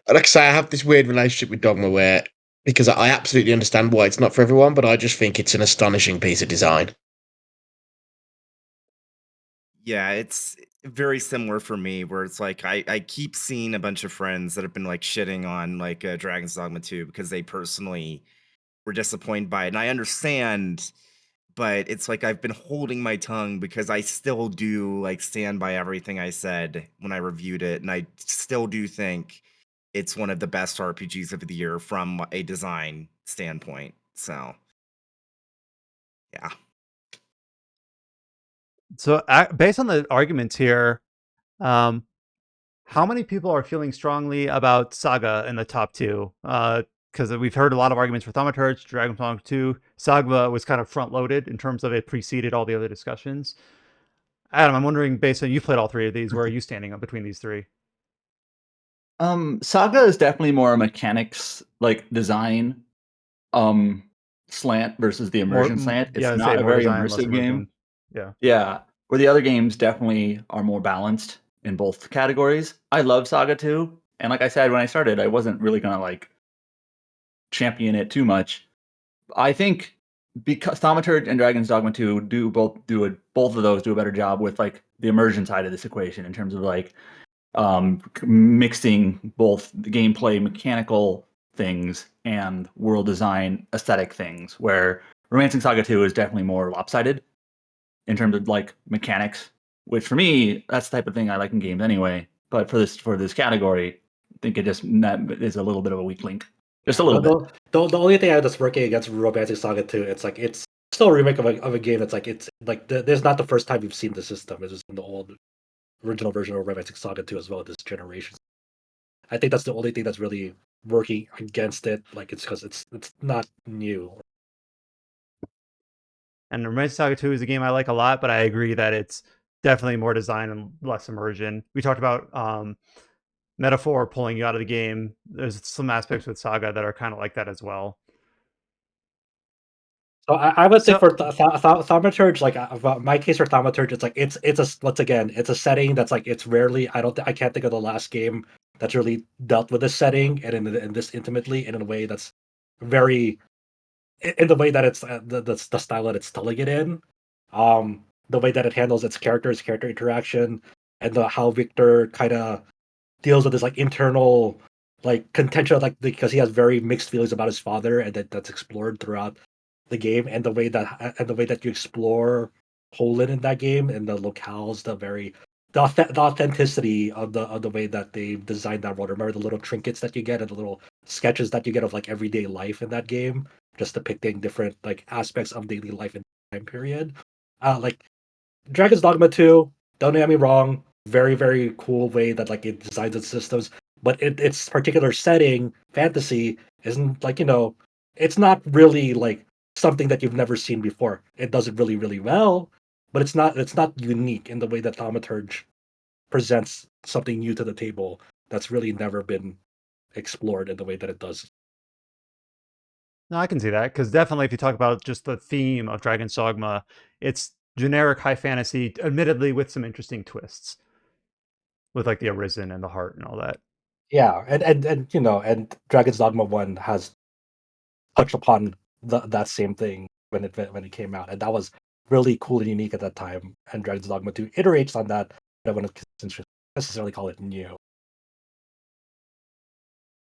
like I say, I have this weird relationship with Dogma where because I absolutely understand why it's not for everyone, but I just think it's an astonishing piece of design. Yeah, it's very similar for me, where it's like I keep seeing a bunch of friends that have been like shitting on like Dragon's Dogma 2 because they personally were disappointed by it. And I understand, but it's like I've been holding my tongue because I still do like stand by everything I said when I reviewed it, and I still do think it's one of the best RPGs of the year from a design standpoint. So, yeah. So, based on the arguments here, um, how many people are feeling strongly about Saga in the top 2? Because we've heard a lot of arguments for Thaumaturge, Dragon's Dogma 2. Saga was kind of front-loaded in terms of it preceded all the other discussions. Adam, I'm wondering, based on you've played all 3 of these, where are you standing up between these 3? Saga is definitely more a mechanics like design slant versus the More, immersion slant. It's yeah, I'd say not a more very design, less immersive game. immersion. Yeah. Yeah, where the other games definitely are more balanced in both categories. I love Saga 2, and like I said when I started, I wasn't really gonna like champion it too much. I think because Thaumaturge and Dragon's Dogma 2 both of those do a better job with like the immersion side of this equation in terms of like mixing both the gameplay mechanical things and world design aesthetic things, where Romancing Saga 2 is definitely more lopsided in terms of like mechanics, which for me, that's the type of thing I like in games anyway. But for this category, I think it just is a little bit of a weak link. Just a little bit. The only thing that's working against Romancing Saga 2, it's like it's still a remake of a game that's like it's like this is not the first time you've seen the system. It's just in the old original version of Romancing Saga 2 as well this generation. I think that's the only thing that's really working against it. Like it's because it's not new. And Remaster Saga 2 is a game I like a lot, but I agree that it's definitely more design and less immersion. We talked about metaphor pulling you out of the game. There's some aspects with Saga that are kind of like that as well. So I would say for Thaumaturge, like my case for Thaumaturge, it's like it's a once again it's a setting that's like it's rarely I can't think of the last game that's really dealt with this setting and in this intimately and in a way that's very in the way that it's the style that it's telling it in, the way that it handles its characters, character interaction, and how Victor kind of deals with this like internal like contention, like because he has very mixed feelings about his father, and that's explored throughout the game, and the way that you explore Poland in that game and the locales, the authenticity of the way that they designed that world. Remember the little trinkets that you get and the little sketches that you get of like everyday life in that game, just depicting different like aspects of daily life in time period. Like Dragon's Dogma 2, don't get me wrong, very, very cool way that like it designs its systems, but its particular setting, fantasy, isn't like, it's not really like something that you've never seen before. It does it really, really well, but it's not unique in the way that Thaumaturge presents something new to the table that's really never been explored in the way that it does. No, I can see that because definitely if you talk about just the theme of Dragon's Dogma, it's generic high fantasy, admittedly with some interesting twists, with like the Arisen and the Heart and all that. Yeah, and and Dragon's Dogma 1 has touched upon that same thing when it came out, and that was really cool and unique at that time. And Dragon's Dogma 2 iterates on that, but I wouldn't necessarily call it new.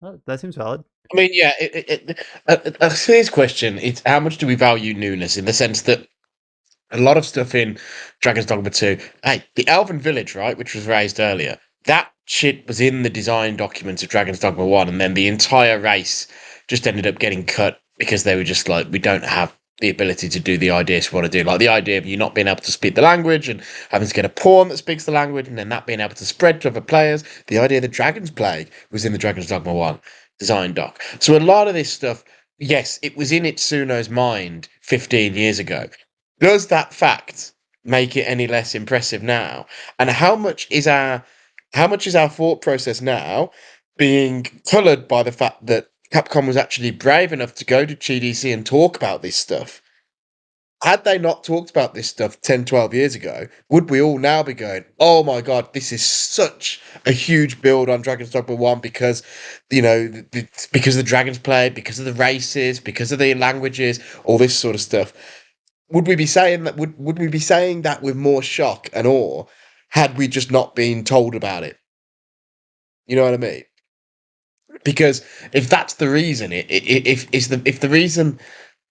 Oh, that seems valid. I mean, yeah. A serious question: it's how much do we value newness in the sense that a lot of stuff in Dragon's Dogma 2. Hey, the Elven Village, right, which was raised earlier, that shit was in the design documents of Dragon's Dogma 1, and then the entire race just ended up getting cut because they were just like, we don't have the ability to do the ideas we want to do. Like the idea of you not being able to speak the language and having to get a pawn that speaks the language and then that being able to spread to other players. The idea of the Dragon's Plague was in the Dragon's Dogma 1 design doc. So a lot of this stuff, yes, it was in Itsuno's mind 15 years ago. Does that fact make it any less impressive now? And how much is our thought process now being coloured by the fact that Capcom was actually brave enough to go to GDC and talk about this stuff? Had they not talked about this stuff 10, 12 years ago, would we all now be going, oh my god, this is such a huge build on Dragon's Dogma 1 because, because of the Dragon's Play, because of the races, because of the languages, all this sort of stuff? Would we be saying that? Would we be saying that with more shock and awe had we just not been told about it? You know what I mean? Because if that's the reason, if the reason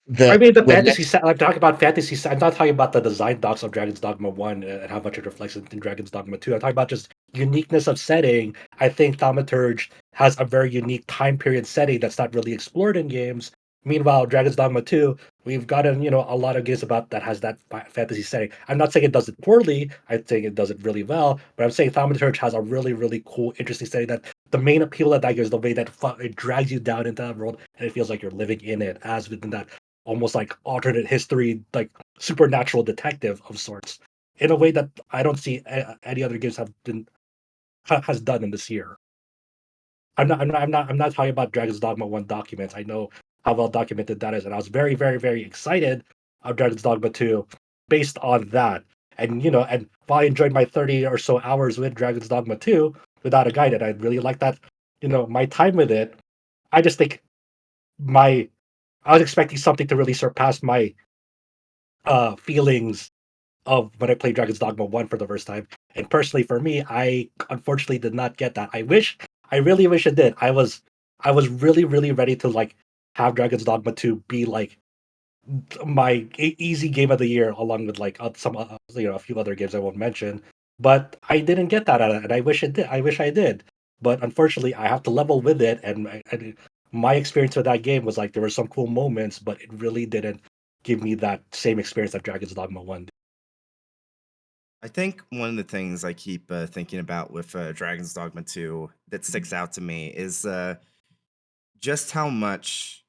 I that mean, the we're fantasy less, set. I'm talking about fantasy set. I'm not talking about the design docs of Dragon's Dogma 1 and how much it reflects in Dragon's Dogma 2. I'm talking about just uniqueness of setting. I think Thaumaturge has a very unique time period setting that's not really explored in games. Meanwhile, Dragon's Dogma 2, we've gotten, a lot of games about that has that fantasy setting. I'm not saying it does it poorly. I think it does it really well. But I'm saying Thaumaturge has a really, really cool, interesting setting that the main appeal of that game is the way that it drags you down into that world and it feels like you're living in it as within that almost like alternate history, like supernatural detective of sorts, in a way that I don't see any other games has done in this year. I'm not talking about Dragon's Dogma 1 documents. I know how well documented that is, and I was very, very, very excited of Dragon's Dogma 2 based on that. And while I enjoyed my 30 or so hours with Dragon's Dogma 2 without a guide, and I really like that, my time with it, I just think my I was expecting something to really surpass my feelings of when I played Dragon's Dogma 1 for the first time. And personally for me, I unfortunately did not get that. I really wish it did. I was really, really ready to like have Dragon's Dogma 2 be like my easy game of the year, along with like some a few other games I won't mention. But I didn't get that out of it, and I wish it did. I wish I did, but unfortunately, I have to level with it. And my experience with that game was like there were some cool moments, but it really didn't give me that same experience that Dragon's Dogma 1 did. I think one of the things I keep thinking about with Dragon's Dogma 2 that sticks out to me is just how much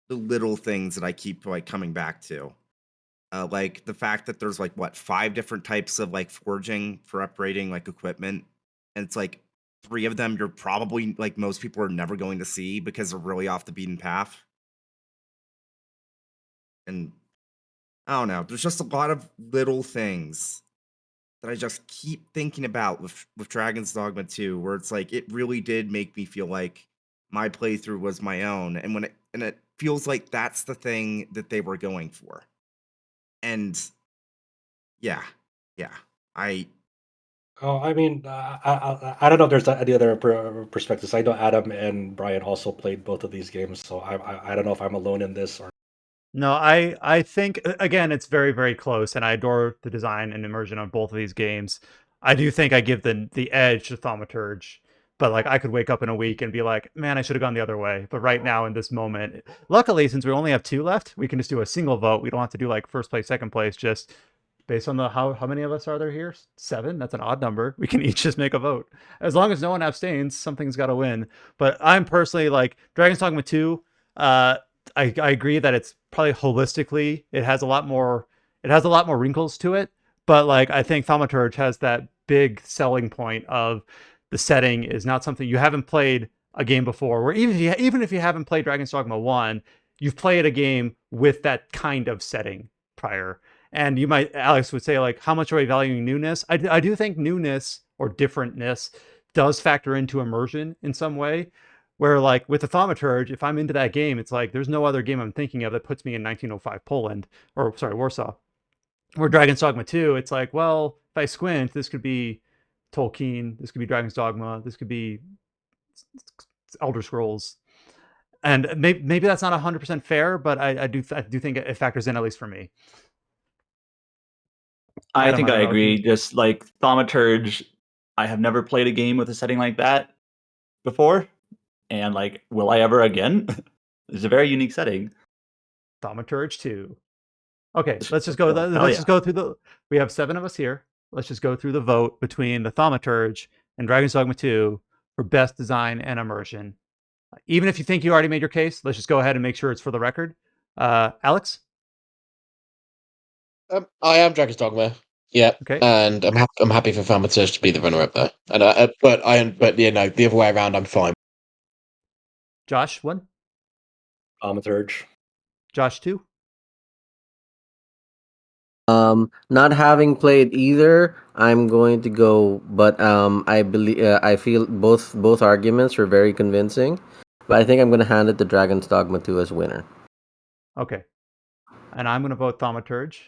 the little things that I keep like coming back to. Like the fact that there's like what 5 different types of like forging for upgrading like equipment, and it's like 3 of them you're probably like most people are never going to see because they're really off the beaten path. And I don't know, there's just a lot of little things that I just keep thinking about with Dragon's Dogma 2, where it's like it really did make me feel like my playthrough was my own, and it feels like that's the thing that they were going for. And yeah, yeah, I Oh, I mean, I don't know if there's any other perspectives. I know Adam and Brian also played both of these games, so I don't know if I'm alone in this or. No, I think again it's very very close, and I adore the design and immersion on both of these games. I do think I give the edge to Thaumaturge, but like I could wake up in a week and be like, man, I should have gone the other way. But right now in this moment, luckily since we only have 2 left, we can just do a single vote. We don't have to do like first place, second place, just based on the how many of us are there here? 7. That's an odd number. We can each just make a vote. As long as no one abstains, something's got to win. But I'm personally like Dragon's Dogma 2. I agree that it's probably holistically it has a lot more wrinkles to it, but like I think Thaumaturge has that big selling point of the setting is not something you haven't played a game before, where even if you haven't played Dragon's Dogma 1, you've played a game with that kind of setting prior. And Alex would say, like, how much are we valuing newness? I do think newness or differentness does factor into immersion in some way. Where, like, with the Thaumaturge, if I'm into that game, it's like there's no other game I'm thinking of that puts me in 1905 Poland, or sorry, Warsaw. Or Dragon's Dogma 2, it's like, well, if I squint, this could be Tolkien, this could be Dragon's Dogma, this could be Elder Scrolls. And maybe that's not 100% fair, but I do think it factors in, at least for me. I think I agree. Just like Thaumaturge, I have never played a game with a setting like that before. And like, will I ever again? It's a very unique setting. Thaumaturge 2. Okay, let's just go. Let's just go through the. We have 7 of us here. Let's just go through the vote between the Thaumaturge and Dragon's Dogma 2 for best design and immersion. Even if you think you already made your case, let's just go ahead and make sure it's for the record. Alex? I am Dragon's Dogma. Yeah. Okay. And I'm happy for Thaumaturge to be the runner-up there. And but you know, the other way around, I'm fine. Josh, 1. Thaumaturge. Josh, 2. Not having played either, I'm going to go, but I believe I feel both arguments are very convincing, but I think I'm going to hand it to Dragon's Dogma 2 as winner. Okay, and I'm going to vote Thaumaturge.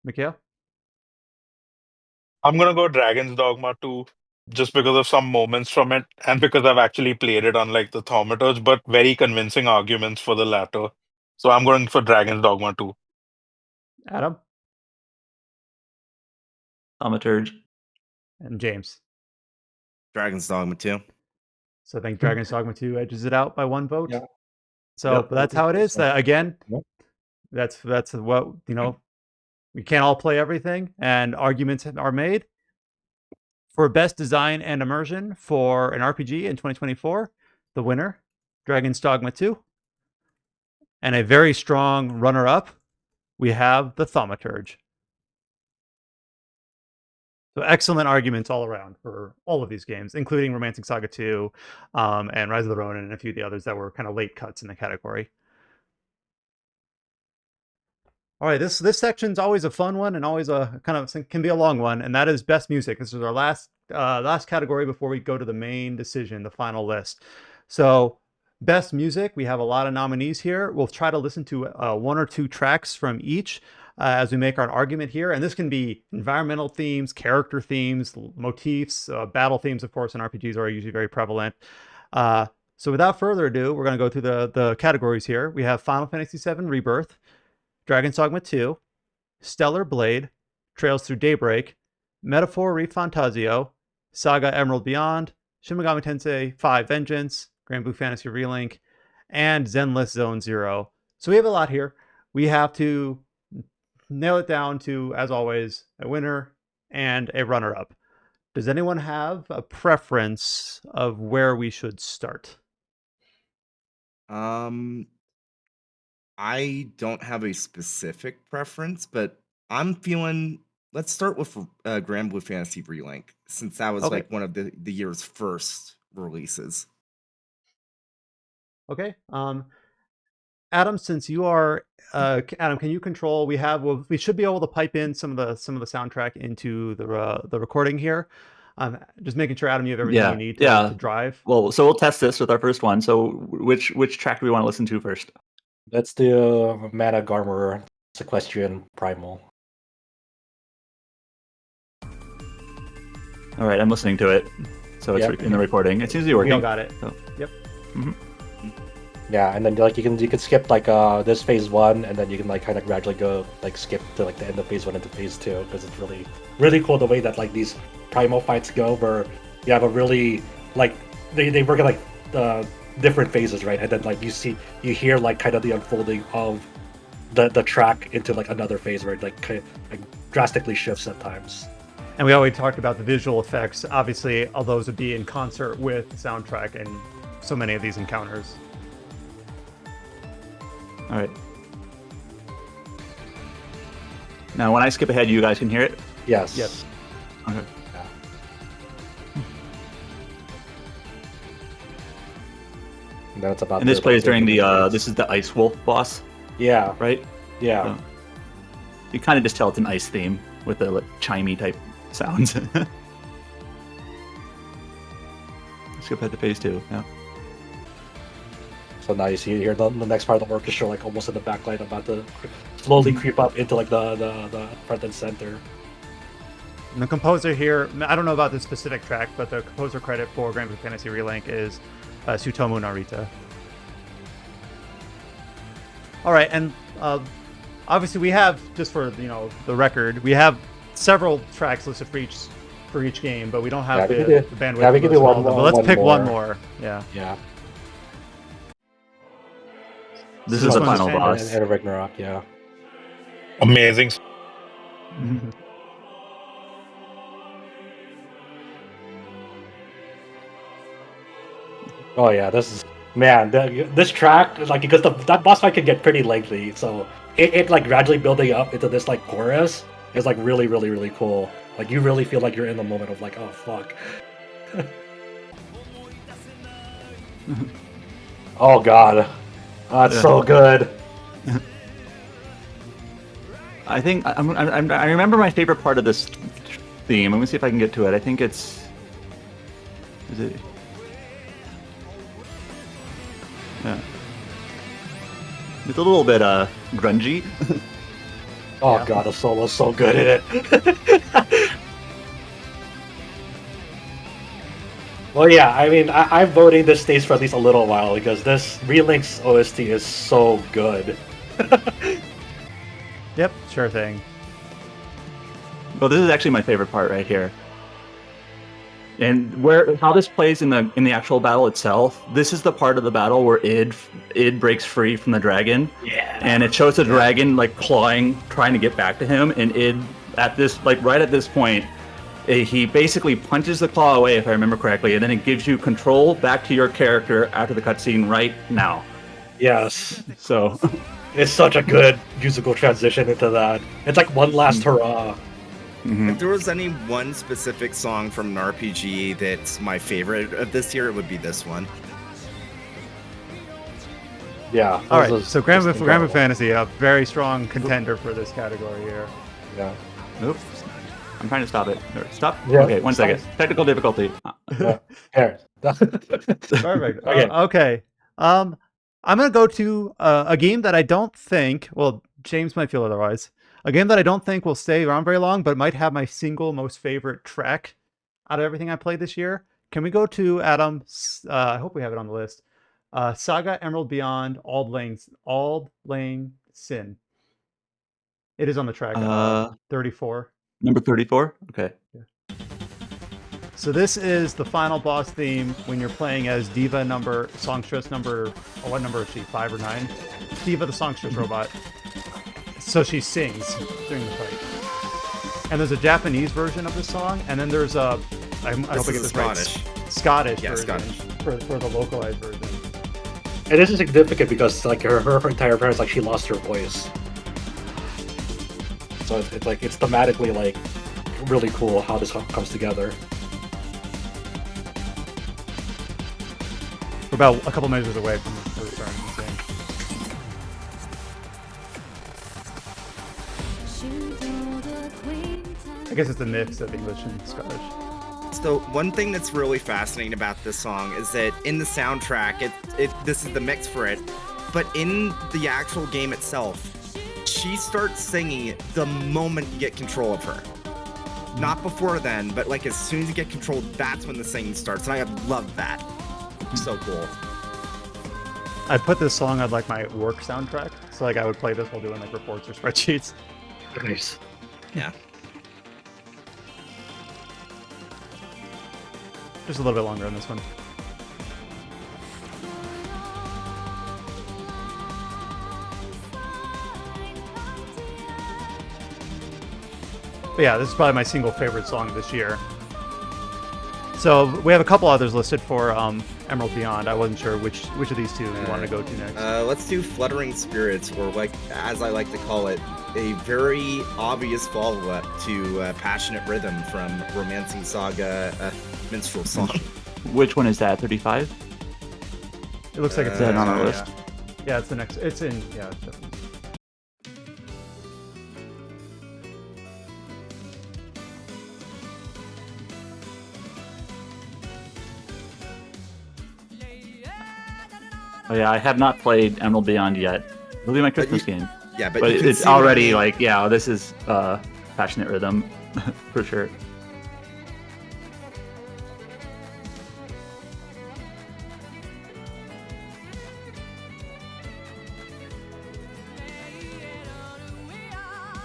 Mikhail? I'm gonna go Dragon's Dogma 2, just because of some moments from it, and because I've actually played it, unlike the Thaumaturge, but very convincing arguments for the latter. So I'm going for Dragon's Dogma 2. Adam? Thaumaturge. And James? Dragon's Dogma 2. So I think Dragon's Dogma 2 edges it out by 1 vote. Yeah. So but that's how it is. That, again, that's what, we can't all play everything, and arguments are made. For best design and immersion for an RPG in 2024, the winner, Dragon's Dogma 2. And a very strong runner-up, we have the Thaumaturge. So excellent arguments all around for all of these games, including Romancing Saga 2 and Rise of the Ronin and a few of the others that were kind of late cuts in the category. All right, this section's always a fun one and always a kind of can be a long one, and that is best music. This is our last category before we go to the main decision, the final list. So best music, we have a lot of nominees here. We'll try to listen to 1 or 2 tracks from each as we make our argument here. And this can be environmental themes, character themes, motifs, battle themes, of course, in RPGs are usually very prevalent. So without further ado, we're going to go through the categories here. We have Final Fantasy VII Rebirth, Dragon's Dogma 2, Stellar Blade, Trails Through Daybreak, Metaphor ReFantazio, Saga Emerald Beyond, Shin Megami Tensei 5 Vengeance, Grand Blue Fantasy Relink, and Zenless Zone Zero. So we have a lot here. We have to nail it down to, as always, a winner and a runner-up. Does anyone have a preference of where we should start? I don't have a specific preference, but I'm feeling. Let's start with Grand Blue Fantasy Relink, since that was like one of the year's first releases. Okay. Adam, since you are Adam, can you control? We should be able to pipe in some of the soundtrack into the recording here. Just making sure, Adam, you have everything you need to drive. Well, so we'll test this with our first one. So which track do we want to listen to first? Let's do Mana Garmer Sequestrian Primal. All right, I'm listening to it. So it's in the recording. It seems to be working. We all got it. So. Yep. Mm-hmm. Yeah, and then like you can skip like this phase 1, and then you can like kind of gradually go like skip to like the end of phase 1 into phase 2, because it's really cool the way that like these primal fights go, where you have a really like they work at like different phases, right? And then like you hear like kind of the unfolding of the track into like another phase where it like drastically shifts at times. And we already talked about the visual effects. Obviously, all those would be in concert with the soundtrack and so many of these encounters. All right. Now, when I skip ahead, you guys can hear it? Yes. Yes. Okay. Yeah. And then it's about. And this plays during the. This is the Ice Wolf boss. Yeah. Right. Yeah. You kind of just tell it's an ice theme with the like, chimey type sounds. Let's skip ahead to phase 2. Yeah. So now you see here the next part of the orchestra, like almost in the backlight, about to slowly creep up into like the front and center. And the composer here, I don't know about this specific track, but the composer credit for Grand Blue Fantasy Relink is Tsutomu Narita. All right, and obviously we have, just for the record, we have several tracks listed for each game, but we don't have the bandwidth. Yeah, we can do one more. But let's pick one more. Yeah. Yeah. This is the final boss. And Ragnarok, yeah. Amazing. Oh yeah, this track, like, because that boss fight can get pretty lengthy, so it like gradually building up into this like chorus is like really, really, really cool. Like you really feel like you're in the moment of like, oh fuck. Oh god, it's so good. I think I remember my favorite part of this theme. Let me see if I can get to it. I think is it? Yeah. It's a little bit grungy. Oh god, the solo's so good in it. Well, yeah, I mean, I'm voting this stays for at least a little while because this Relink's OST is so good. Yep, sure thing. Well, this is actually my favorite part right here. And how this plays in the actual battle itself, this is the part of the battle where id breaks free from the dragon. Yeah. And it shows the dragon like clawing, trying to get back to him, and id right at this point, he basically punches the claw away, if I remember correctly, and then it gives you control back to your character after the cutscene right now. Yes. So it's such a good musical transition into that. It's like one last hurrah. Mm-hmm. If there was any one specific song from an RPG that's my favorite of this year, it would be this one. Yeah. All right, so Grand Blue Fantasy, a very strong contender for this category here. Yeah. Oops. I'm trying to stop it. Stop. Yeah, okay, one second. Technical difficulty. Yeah. Here. Perfect. Okay. I'm gonna go to a game that I don't think. Well, James might feel otherwise. A game that I don't think will stay around very long, but might have my single most favorite track out of everything I played this year. Can we go to Adam? I hope we have it on the list. Saga Emerald Beyond Auld Lang Syne. It is on the track 34. Number 34? Okay. Yeah. So this is the final boss theme when you're playing as Diva songstress number, what number is she, 5 or 9? Diva the songstress robot. So she sings during the fight. And there's a Japanese version of the song, and then there's I hope I get this right. Scottish version. Scottish. For the localized version. And this is significant because like her entire appearance, like she lost her voice. So it's like it's thematically like really cool how this comes together. We're about a couple measures away from her starting to sing. I guess it's a mix of English and Scottish. So one thing that's really fascinating about this song is that in the soundtrack, this is the mix for it, but in the actual game itself, she starts singing the moment you get control of her. Not before then, but like as soon as you get control, that's when the singing starts. And I love that. So cool. I put this song on like my work soundtrack, so like I would play this while doing like reports or spreadsheets. Nice. Yeah. Just a little bit longer on this one. But yeah, this is probably my single favorite song this year. So we have a couple others listed for Emerald Beyond. I wasn't sure which of these two you wanted to go to next. Let's do Fluttering Spirits, or like, as I like to call it, a very obvious follow-up to Passionate Rhythm from Romancing Saga Minstrel Song. Which one is that? 35? It looks like it's on our list. Yeah, it's the next. It's in. Yeah, it's definitely. Oh yeah, I have not played Emerald Beyond yet. It'll be my Christmas game. Yeah, But you can it's see what I already mean. like, yeah, this is passionate rhythm for sure.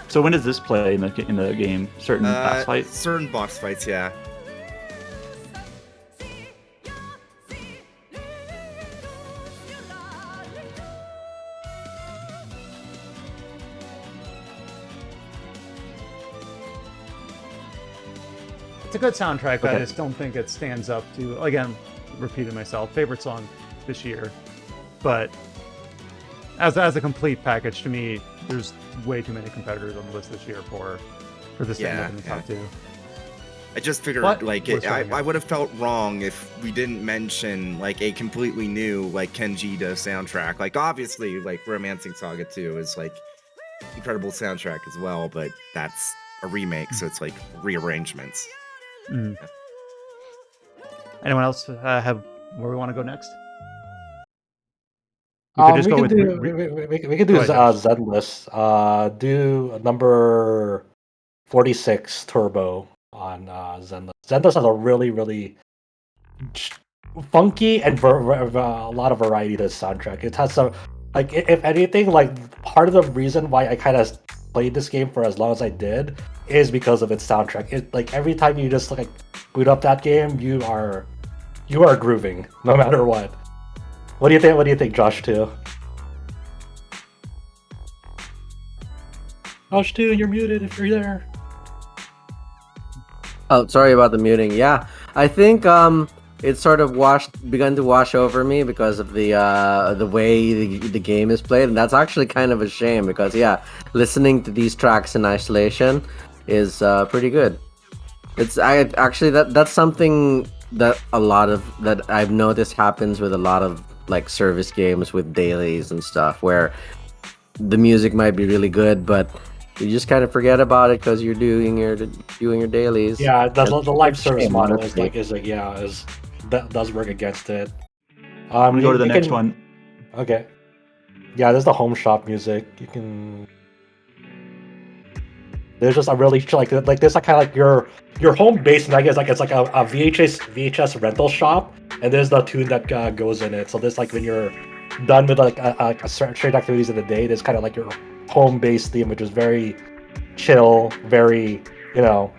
So when does this play in the game? Certain boss fights? Certain boss fights, yeah. It's a good soundtrack, but I Okay. just don't think it stands up to, again, repeating myself, favorite song this year. But as a complete package, to me, there's way too many competitors on the list this year for this to end up in the top two. I just figured, What? like, What's going on? I would have felt wrong if we didn't mention, like, a completely new, like, Kenjida soundtrack. Like, obviously, like, Romancing Saga 2 is, like, incredible soundtrack as well, but that's a remake, so it's, like, rearrangements. Mm. Anyone else have where we want to go next? We could just go We with could do we could do Go ahead, Josh. Zenless. Do number 46 Turbo on Zenless. Zenless has a really funky and a lot of variety to the soundtrack. It has some, like, if anything, like, part of the reason why I kind of played this game for as long as I did is because of its soundtrack. It, like, every time you just like boot up that game, you are grooving no matter what. What do you think? What do you think, Josh? Too. Josh, too, you're muted if you're there. Oh, sorry about the muting. Yeah, I think it sort of begun to wash over me because of the way the game is played, and that's actually kind of a shame because listening to these tracks in isolation is pretty good. That's something that that I've noticed happens with a lot of like service games with dailies and stuff where the music might be really good, but you just kind of forget about it because you're doing your dailies. Yeah, the live It's a service shame, model honestly. that does work against it. I'm gonna go to the you next can- one. Okay. Yeah, there's the home shop music. You can. There's just a really like there's like kind of like your home base, and I guess like it's like a VHS rental shop, and there's the tune that goes in it. So there's like when you're done with like a certain activities of the day, there's kind of like your home base theme, which is very chill, very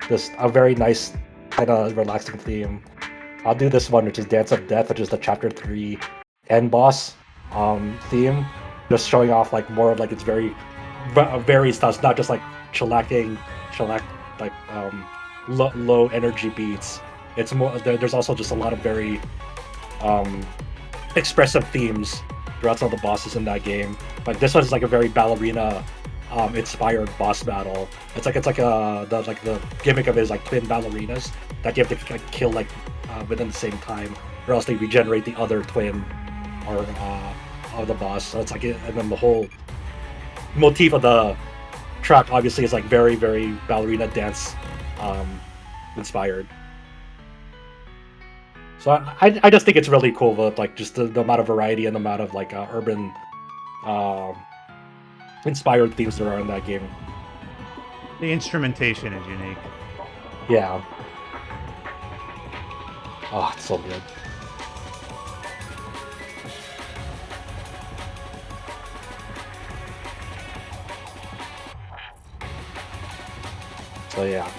just a very nice kind of relaxing theme. I'll do this one, which is Dance of Death, which is the chapter 3 end boss theme, just showing off like more of like it's very stuff. It's not just like like low energy beats. It's more there's also just a lot of very expressive themes throughout some of the bosses in that game. Like this one's like a very ballerina inspired boss battle. It's like the gimmick of it is like twin ballerinas that you have to like, kill like within the same time, or else they regenerate the other twin or of the boss. So it's like and then the whole motif of the track obviously is like very ballerina dance inspired. So I just think it's really cool with like just the amount of variety and the amount of like urban inspired themes there are in that game. The instrumentation is unique. Yeah. Oh, it's so good. So yeah,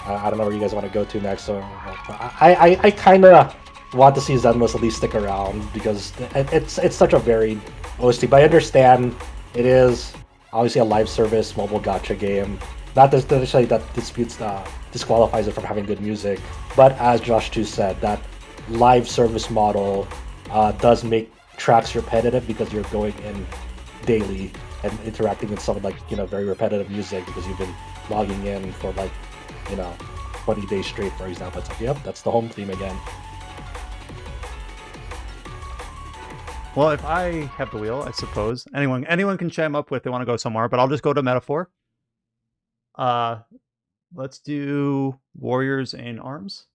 I don't know where you guys want to go to next. So I kind of want to see Zenless at least stick around because it's such a varied OST. But I understand it is obviously a live service mobile gacha game. Not necessarily that disqualifies it from having good music, but as Josh too said, that live service model does make tracks repetitive because you're going in daily and interacting with some like very repetitive music because you've been logging in for like 20 days straight, for example. It's like, yep, that's the home theme again. Well, if I have the wheel, I suppose anyone can chime up with they want to go somewhere, but I'll just go to metaphor. Let's do Warriors in Arms.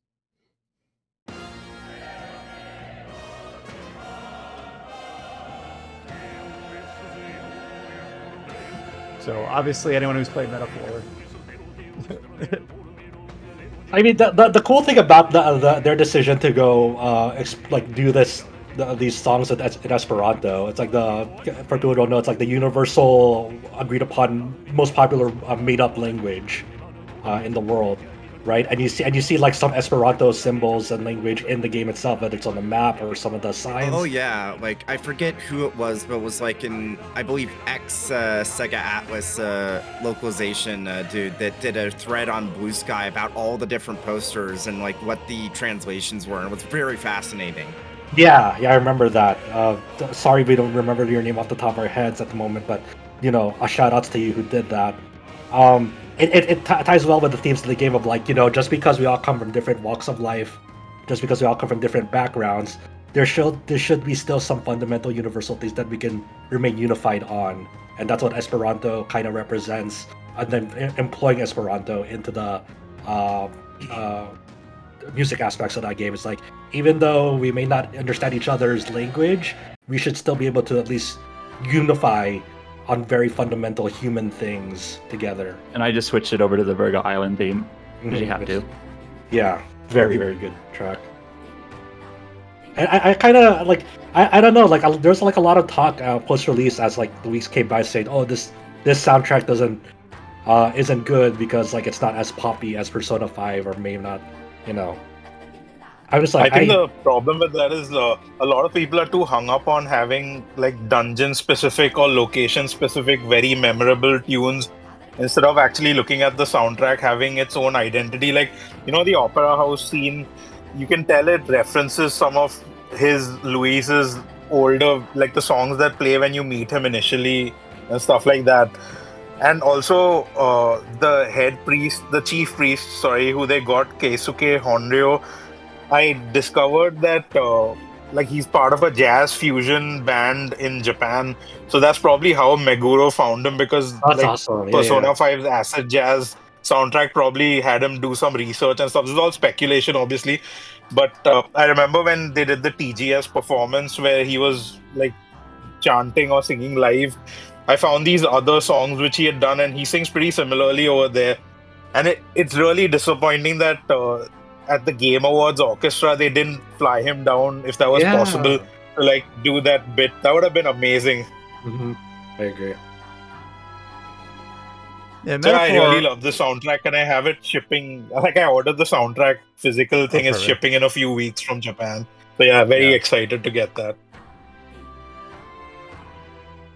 So obviously, anyone who's played Metaphor. I mean, the cool thing about their decision to go do these songs in Esperanto, it's like for people who don't know, it's like the universal agreed upon most popular made up language in the world, right? And you see like some Esperanto symbols and language in the game itself, whether it's on the map or some of the signs. Oh yeah, like I forget who it was, but it was like in I believe Sega Atlas localization dude that did a thread on Blue Sky about all the different posters and like what the translations were, and it was very fascinating. Yeah, I remember that. Sorry we don't remember your name off the top of our heads at the moment, but a shout outs to you who did that. It ties well with the themes of the game of like, just because we all come from different walks of life, just because we all come from different backgrounds, there should be still some fundamental universal things that we can remain unified on, and that's what Esperanto kind of represents. And then employing Esperanto into the music aspects of that game. It's like, even though we may not understand each other's language, we should still be able to at least unify on very fundamental human things together. And I just switched it over to the Virgo Island theme because you have to. Yeah, very good track. And I kind of like, I don't know, like there's like a lot of talk post-release as like the weeks came by saying, oh, this soundtrack isn't good because like it's not as poppy as Persona 5 or maybe not. I'm just like, I think the problem with that is a lot of people are too hung up on having like dungeon specific or location specific very memorable tunes instead of actually looking at the soundtrack having its own identity. Like, the opera house scene, you can tell it references some of Luis's older, like the songs that play when you meet him initially and stuff like that. And also the chief priest, who they got, Keisuke Honryo, I discovered that like he's part of a jazz fusion band in Japan. So that's probably how Meguro found him, because that's like awesome. Persona 5's acid jazz soundtrack probably had him do some research and stuff. This is all speculation, obviously. But I remember when they did the TGS performance where he was like chanting or singing live, I found these other songs which he had done, and he sings pretty similarly over there. And it's really disappointing that at the Game Awards orchestra they didn't fly him down, if that was possible, to like do that bit. That would have been amazing. Mm-hmm. I agree. Yeah, So I really love the soundtrack, and I have it shipping. Like, I ordered the soundtrack physical thing is shipping in a few weeks from Japan. So yeah, very excited to get that.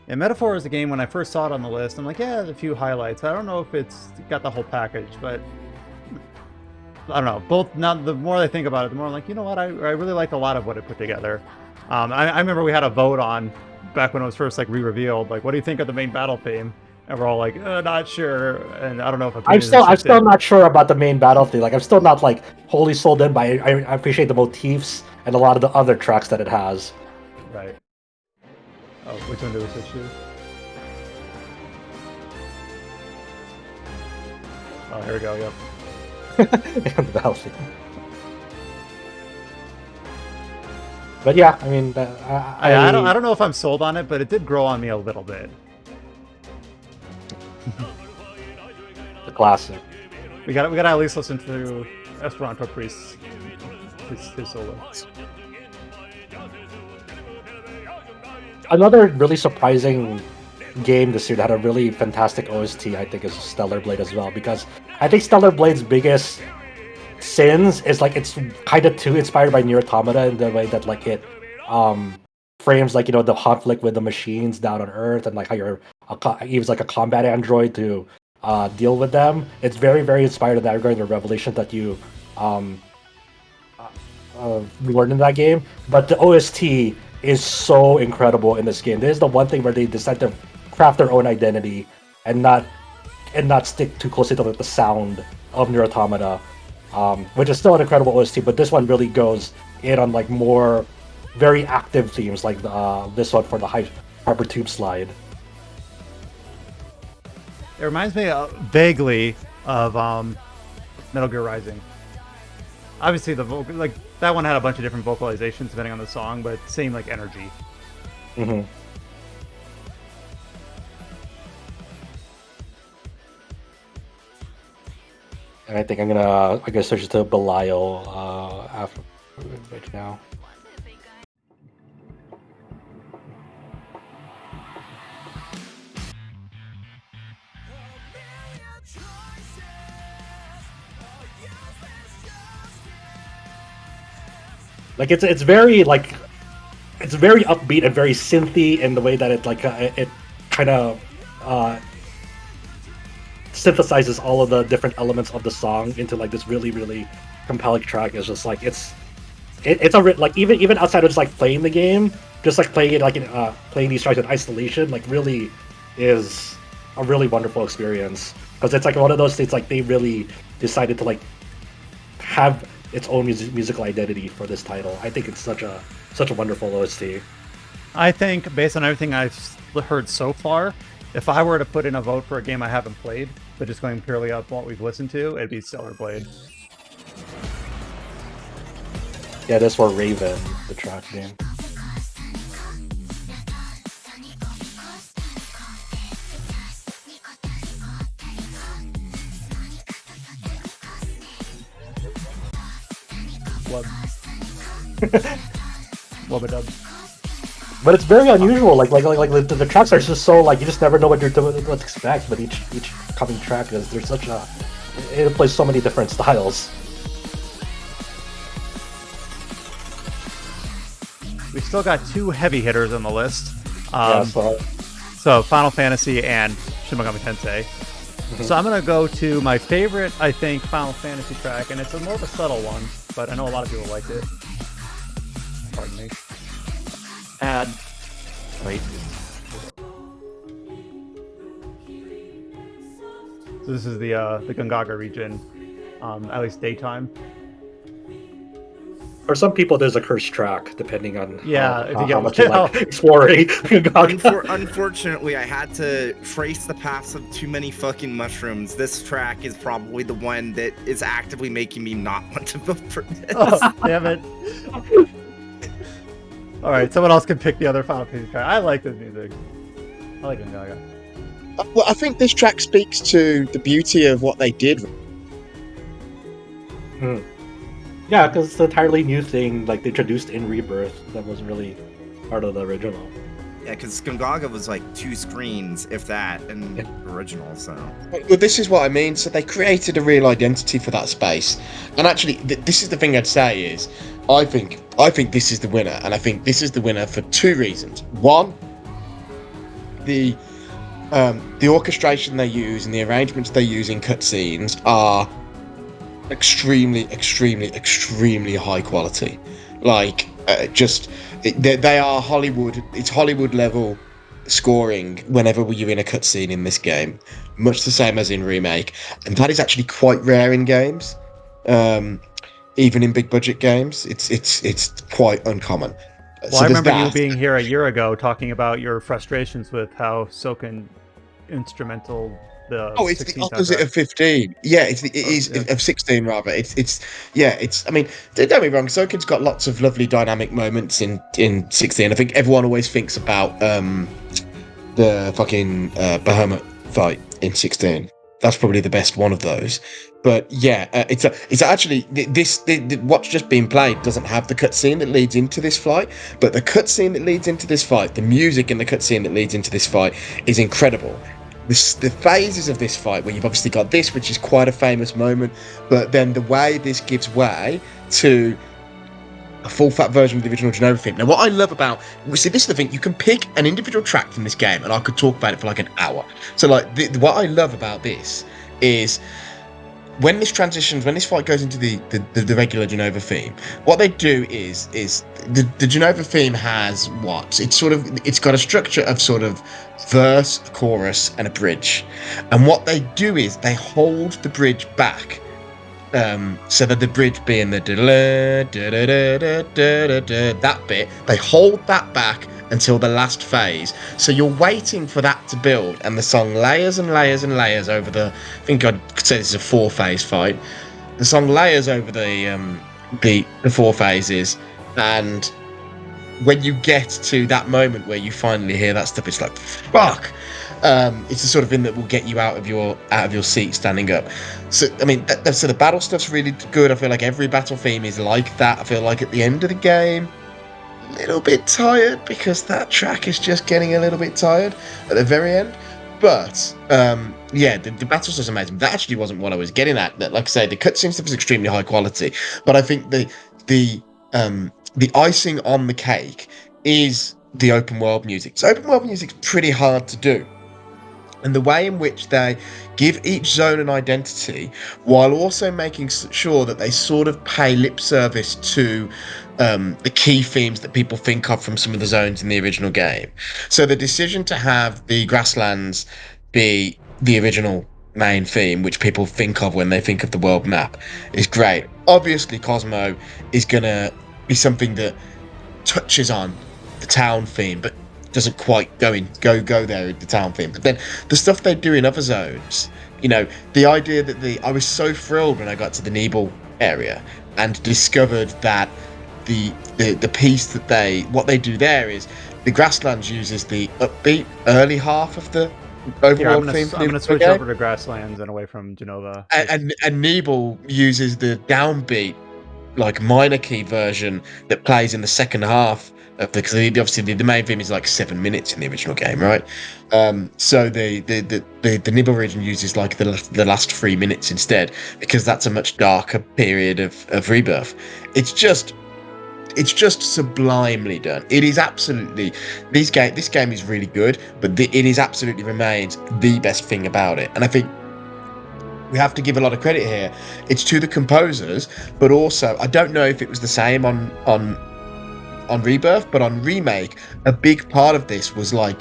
Yeah, Metaphor is a game, when I first saw it on the list, I'm like, yeah, there's a few highlights. I don't know if it's got the whole package, but I don't know. Both, now the more I think about it, the more I'm like, you know what, I really like a lot of what it put together. I remember we had a vote on, back when it was first like re-revealed, like, what do you think of the main battle theme? And we're all like, not sure. And I don't know if I'm still not sure about the main battle theme. Like, I'm still not like wholly sold in, but I appreciate the motifs and a lot of the other tracks that it has. Right. Oh, which one do we switch to? Oh, here we go, yep. The battle theme. But yeah, I mean, I don't know if I'm sold on it, but it did grow on me a little bit. The classic. We got to at least listen to Esperanto Priest's his solo. Another really surprising game this year that had a really fantastic OST, I think, is Stellar Blade as well, because I think Stellar Blade's biggest sins is like it's kind of too inspired by Nier Automata in the way that like it frames like the conflict with the machines down on Earth, and like how you're use like a combat android to deal with them. It's very, very inspired in that regard, the revelation that you learned in that game. But the OST is so incredible in this game. This is the one thing where they decide to craft their own identity and not stick too closely to like, the sound of Nier Automata, which is still an incredible OST. But this one really goes in on like more very active themes, like this one for the Hyper Tube Slide. It reminds me vaguely of Metal Gear Rising. Obviously, the vocal, like that one had a bunch of different vocalizations depending on the song, but same like energy. Mm-hmm. And I think I'm gonna switch it to Belial after right now. Like it's very it's very upbeat and very synthy in the way that it kind of synthesizes all of the different elements of the song into like this really really compelling track. It's just like it's like even outside of just like playing the game, just like playing it like playing these tracks in isolation, like really is a really wonderful experience because it's like one of those things like they really decided to like have its own musical identity for this title. I think it's such a wonderful OST. I think based on everything I've heard so far, if I were to put in a vote for a game I haven't played, but just going purely off what we've listened to, it'd be Stellar Blade. Yeah, that's for Raven, the track game. Wubba-dub. But it's very unusual. Like the tracks are just so like you just never know what to expect. But each coming track is there's such a it plays so many different styles. We've still got two heavy hitters on the list. So Final Fantasy and Shin Megami Tensei. Mm-hmm. So I'm going to go to my favorite, I think, Final Fantasy track, and it's more of a subtle one, but I know a lot of people liked it. Pardon me. Add. Wait. So this is the Gongaga region, at least daytime. For some people, there's a cursed track, depending on how much you like exploring. Unfortunately, I had to trace the paths of too many fucking mushrooms. This track is probably the one that is actively making me not want to vote for this. Oh, damn it. All right, someone else can pick the other Final Fantasy track. I like this music. I like Gongaga. Well, I think this track speaks to the beauty of what they did. Yeah, because it's an entirely new thing, like they introduced in Rebirth that wasn't really part of the original. Yeah, because Gongaga was like 2 screens, if that, in the original. So. Well, this is what I mean. So they created a real identity for that space, and actually, this is the thing I'd say is, I think this is the winner, and I think this is the winner for 2 reasons. One, the orchestration they use and the arrangements they use in cutscenes are extremely high quality. Like they are Hollywood. It's Hollywood level scoring whenever you're in a cutscene in this game, much the same as in Remake, and that is actually quite rare in games. Even in big budget games, it's quite uncommon. Well, so I remember you being here a year ago talking about your frustrations with how Soken instrumental it's the opposite of 15. Yeah, it is of 16 rather. It's I mean, don't get me wrong, Soken's got lots of lovely dynamic moments in 16. I think everyone always thinks about the fucking Bahamut fight in 16. That's probably the best one of those. But yeah, it's actually what's just been played doesn't have the cutscene that leads into this fight, but the cutscene that leads into this fight, the music in the cutscene that leads into this fight is incredible. The phases of this fight, where you've obviously got this, which is quite a famous moment, but then the way this gives way to a full fat version of the original Genova theme. Now, what I love about, this is the thing, you can pick an individual track from this game, and I could talk about it for like an hour. So, like, what I love about this is when this transitions, when this fight goes into the regular Genova theme, what they do is the Genova theme has what? It's got a structure of sort of verse, chorus, and a bridge. And what they do is they hold the bridge back. So that the bridge being the that bit, they hold that back until the last phase. So you're waiting for that to build, and the song layers and layers and layers over the. I think I'd say this is a 4-phase fight. The song layers over the 4 phases, and when you get to that moment where you finally hear that stuff, it's like fuck. It's the sort of thing that will get you out of your seat standing up. So I mean, so the battle stuff's really good. I feel like every battle theme is like that. I feel like at the end of the game, a little bit tired because that track is just getting a little bit tired at the very end. But yeah, the battle stuff's amazing. That actually wasn't what I was getting at. Like I say, the cutscene stuff is extremely high quality, but I think the icing on the cake is the open world music. So open world music's pretty hard to do. And the way in which they give each zone an identity while also making sure that they sort of pay lip service to the key themes that people think of from some of the zones in the original game. So the decision to have the grasslands be the original main theme, which people think of when they think of the world map, is great. Obviously, Cosmo is going to be something that touches on the town theme, but doesn't quite go there with the town theme. But then the stuff they do in other zones, you know, the idea that I was so thrilled when I got to the Nebel area and discovered that the piece that what they do there is the Grasslands uses the upbeat early half of the overall theme. I'm gonna switch over to Grasslands and away from Genova. And Nebel uses the downbeat, like minor key version that plays in the second half of because obviously the main theme is like 7 minutes in the original game, right? So the Nibble region uses like the last 3 minutes instead because that's a much darker period of Rebirth. It's just sublimely done. It is absolutely this game is really good, but it is absolutely remains the best thing about it. And I think we have to give a lot of credit here. It's to the composers, but also I don't know if it was the same on Rebirth, but on Remake, a big part of this was like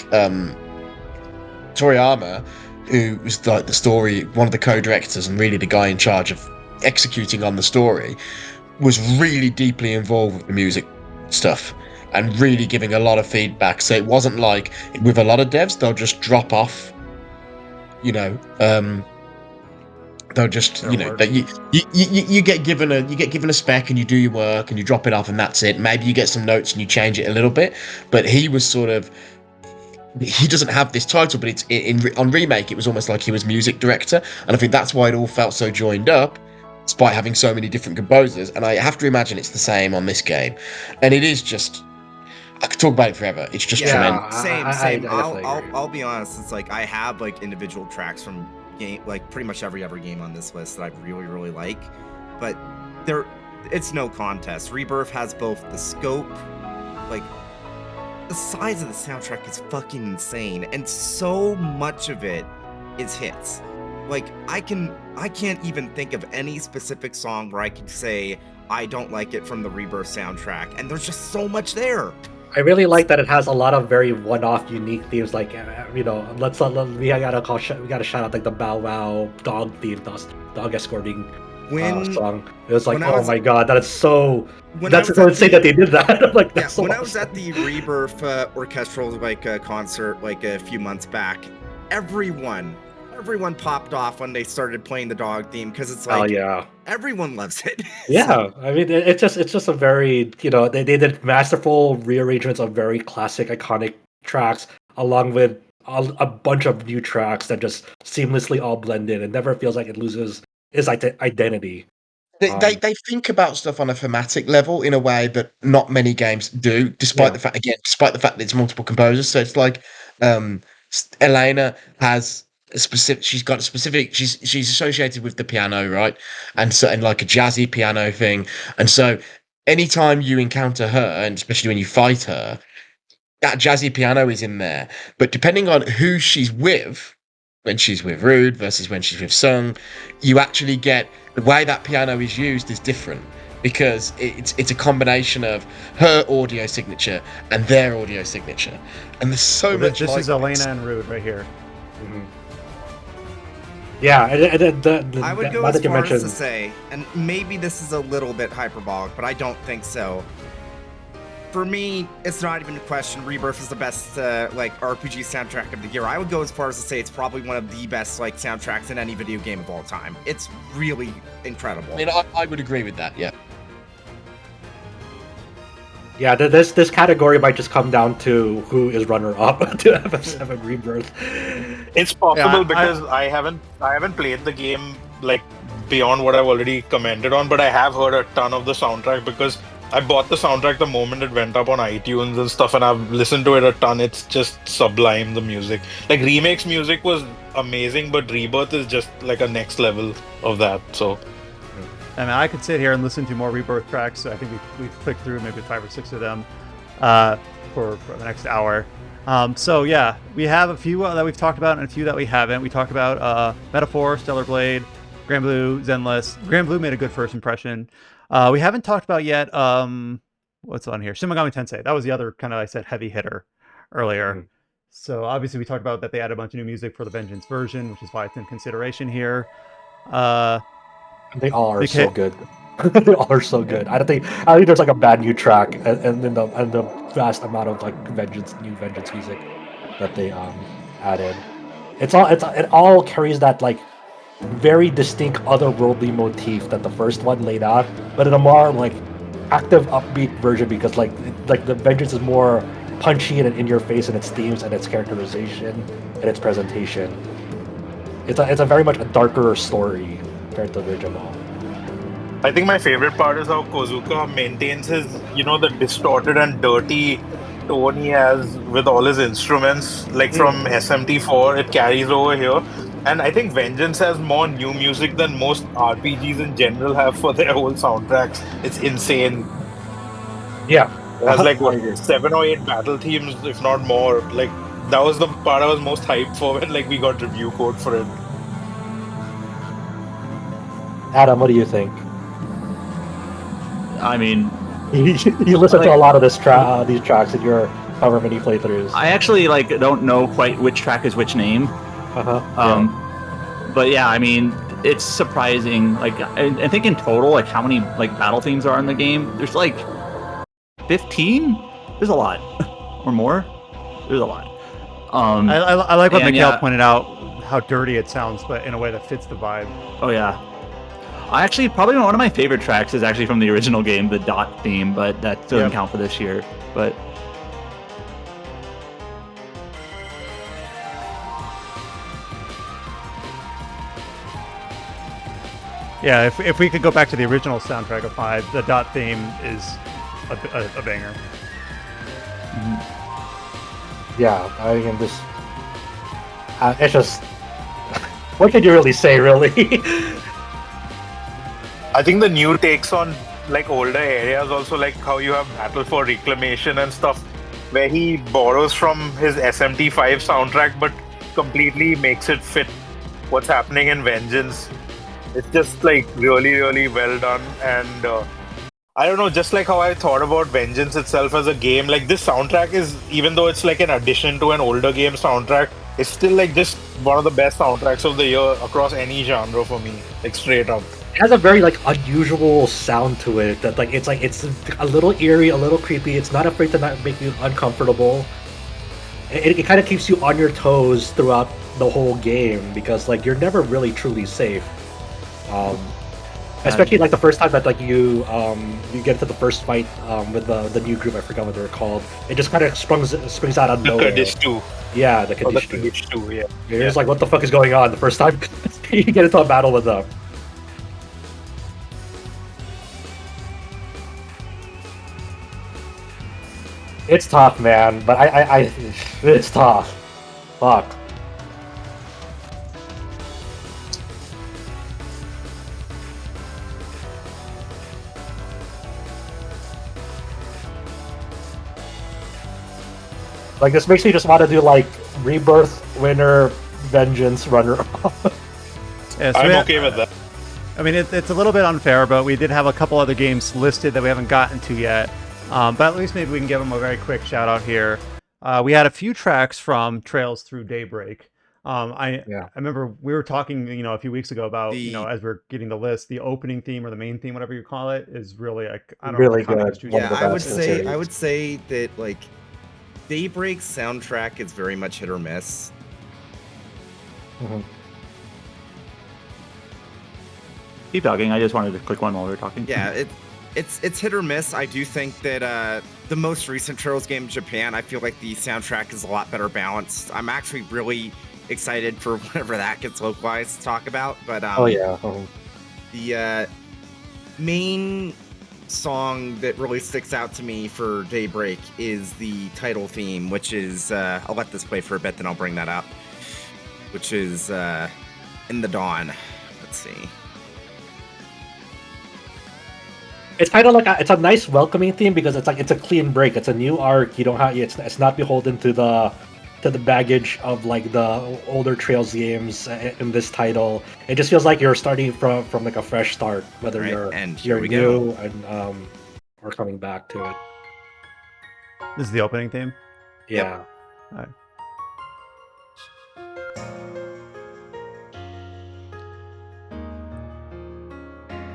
Toriyama, who was like the story, one of the co-directors and really the guy in charge of executing on the story, was really deeply involved with the music stuff and really giving a lot of feedback. So it wasn't like with a lot of devs, they'll just drop off, you know, they'll just that you get given a spec and you do your work and you drop it off and that's it. Maybe you get some notes and you change it a little bit, but he was sort of, he doesn't have this title, but it's on Remake it was almost like he was music director, and I think that's why it all felt so joined up despite having so many different composers. And I have to imagine it's the same on this game, and it is just, I could talk about it forever. It's just tremendous. Same. I'll be honest. It's like I have like individual tracks from game, like pretty much every other game on this list that I really like, but it's no contest. Rebirth has both the scope, like the size of the soundtrack is fucking insane, and so much of it is hits. Like I can't even think of any specific song where I could say I don't like it from the Rebirth soundtrack, and there's just so much there. I really like that it has a lot of very one-off, unique themes. Like, we gotta shout out like the Bow Wow dog theme, dog escorting song. It was like, oh my god, that is so. That's so insane that they did that. Like, that's so when awesome. I was at the Rebirth orchestral concert like a few months back, everyone popped off when they started playing the dog theme because it's like, everyone loves it. Yeah, I mean, it's just a very, they did masterful rearrangements of very classic, iconic tracks, along with a bunch of new tracks that just seamlessly all blend in. It never feels like it loses its identity. They think about stuff on a thematic level in a way that not many games do, despite the fact that it's multiple composers. So it's like Elena has she's associated with the piano, right? And like a jazzy piano thing. And so anytime you encounter her, and especially when you fight her, that jazzy piano is in there. But depending on who she's with, when she's with Rude versus when she's with Sung, you actually get the way that piano is used is different because it's a combination of her audio signature and their audio signature. And there's so much. This is Elena and Rude right here. Mm-hmm. Yeah, I would go as far as to say, and maybe this is a little bit hyperbolic, but I don't think so. For me, it's not even a question. Rebirth is the best RPG soundtrack of the year. I would go as far as to say it's probably one of the best soundtracks in any video game of all time. It's really incredible. I mean, I would agree with that. Yeah. Yeah, this category might just come down to who is runner-up to FF7 Rebirth. It's possible Yeah, because I haven't played the game like beyond what I've already commented on, but I have heard a ton of the soundtrack because I bought the soundtrack the moment it went up on iTunes and stuff, and I've listened to it a ton. It's just sublime, the music. Like Remake's music was amazing, but Rebirth is just like a next level of that. So I mean, I could sit here and listen to more Rebirth tracks. So I think we've clicked through maybe 5 or 6 of them for the next hour. So yeah, we have a few that we've talked about and a few that we haven't. We talked about Metaphor, Stellar Blade, Grand Blue, Zenless. Grand Blue made a good first impression. We haven't talked about yet. What's on here? Shin Megami Tensei. That was the other kind of, I said, heavy hitter earlier. So obviously we talked about that they added a bunch of new music for the Vengeance version, which is why it's in consideration here. They all are so good. They all are so good. I don't think there's like a bad new track, and the vast amount of like new Vengeance music that they added. It all carries that like very distinct otherworldly motif that the first one laid out, but in a more like active, upbeat version because like the Vengeance is more punchy and in your face in its themes and its characterization and its presentation. It's a very much a darker story compared to the original. I think my favorite part is how Kozuka maintains his, the distorted and dirty tone he has with all his instruments. Like from SMT4, it carries over here. And I think Vengeance has more new music than most RPGs in general have for their whole soundtracks. It's insane. Yeah. It has like, what, 7 or 8 battle themes, if not more. Like, that was the part I was most hyped for when like we got review code for it. Adam, what do you think? I mean, you listen to a lot of these tracks in your however many playthroughs. I actually like don't know quite which track is which name. But yeah, I mean, it's surprising. Like, I think in total, like how many like battle themes are in the game? There's like 15. There's a lot, or more. There's a lot. I like what Mikhail pointed out, how dirty it sounds, but in a way that fits the vibe. Oh yeah. I actually, probably one of my favorite tracks is actually from the original game, the Dot theme, but that doesn't count for this year. But yeah, if we could go back to the original soundtrack of 5, the Dot theme is a banger. Yeah, I mean, this it's just what could you really say, really? I think the new takes on like older areas also, like how you have Battle for Reclamation and stuff, where he borrows from his SMT5 soundtrack but completely makes it fit what's happening in Vengeance. It's just like really, really well done. And I don't know, just like how I thought about Vengeance itself as a game, like this soundtrack is, even though it's like an addition to an older game soundtrack, it's still like just one of the best soundtracks of the year across any genre for me, like straight up. It has a very like unusual sound to it that like it's a little eerie, a little creepy. It's not afraid to not make you uncomfortable. It kind of keeps you on your toes throughout the whole game because like you're never really truly safe. Especially like the first time that like you get into the first fight with the new group, I forgot what they're called. It just kind of springs out of nowhere. The Kaddish 2. Yeah, the Kaddish 2. Yeah. You're just like, what the fuck is going on? The first time you get into a battle with them. It's tough, man, but it's tough. Fuck. Like, this makes me just want to do, like, Rebirth, winner, Vengeance, runner-up. Yeah, so I'm okay with that. I mean, it's a little bit unfair, but we did have a couple other games listed that we haven't gotten to yet. But at least maybe we can give them a very quick shout out here. We had a few tracks from Trails Through Daybreak. I remember we were talking, a few weeks ago about, as we're getting the list, the opening theme or the main theme, whatever you call it, is really really good. Yeah, I would say that like Daybreak's soundtrack is very much hit or miss. Mm-hmm. Keep talking. I just wanted to click one while we were talking. Yeah, It's hit or miss. I do think that the most recent Trails game in Japan, I feel like the soundtrack is a lot better balanced. I'm actually really excited for whenever that gets localized to talk about. But the main song that really sticks out to me for Daybreak is the title theme, which is I'll let this play for a bit, then I'll bring that up. Which is In the Dawn. Let's see. It's kind of like it's a nice welcoming theme because it's a clean break. It's a new arc. You don't have it's not beholden to the baggage of like the older Trails games in this title. It just feels like you're starting from like a fresh start, whether you're new and or coming back to it. This is the opening theme? Yeah. Yep. All right.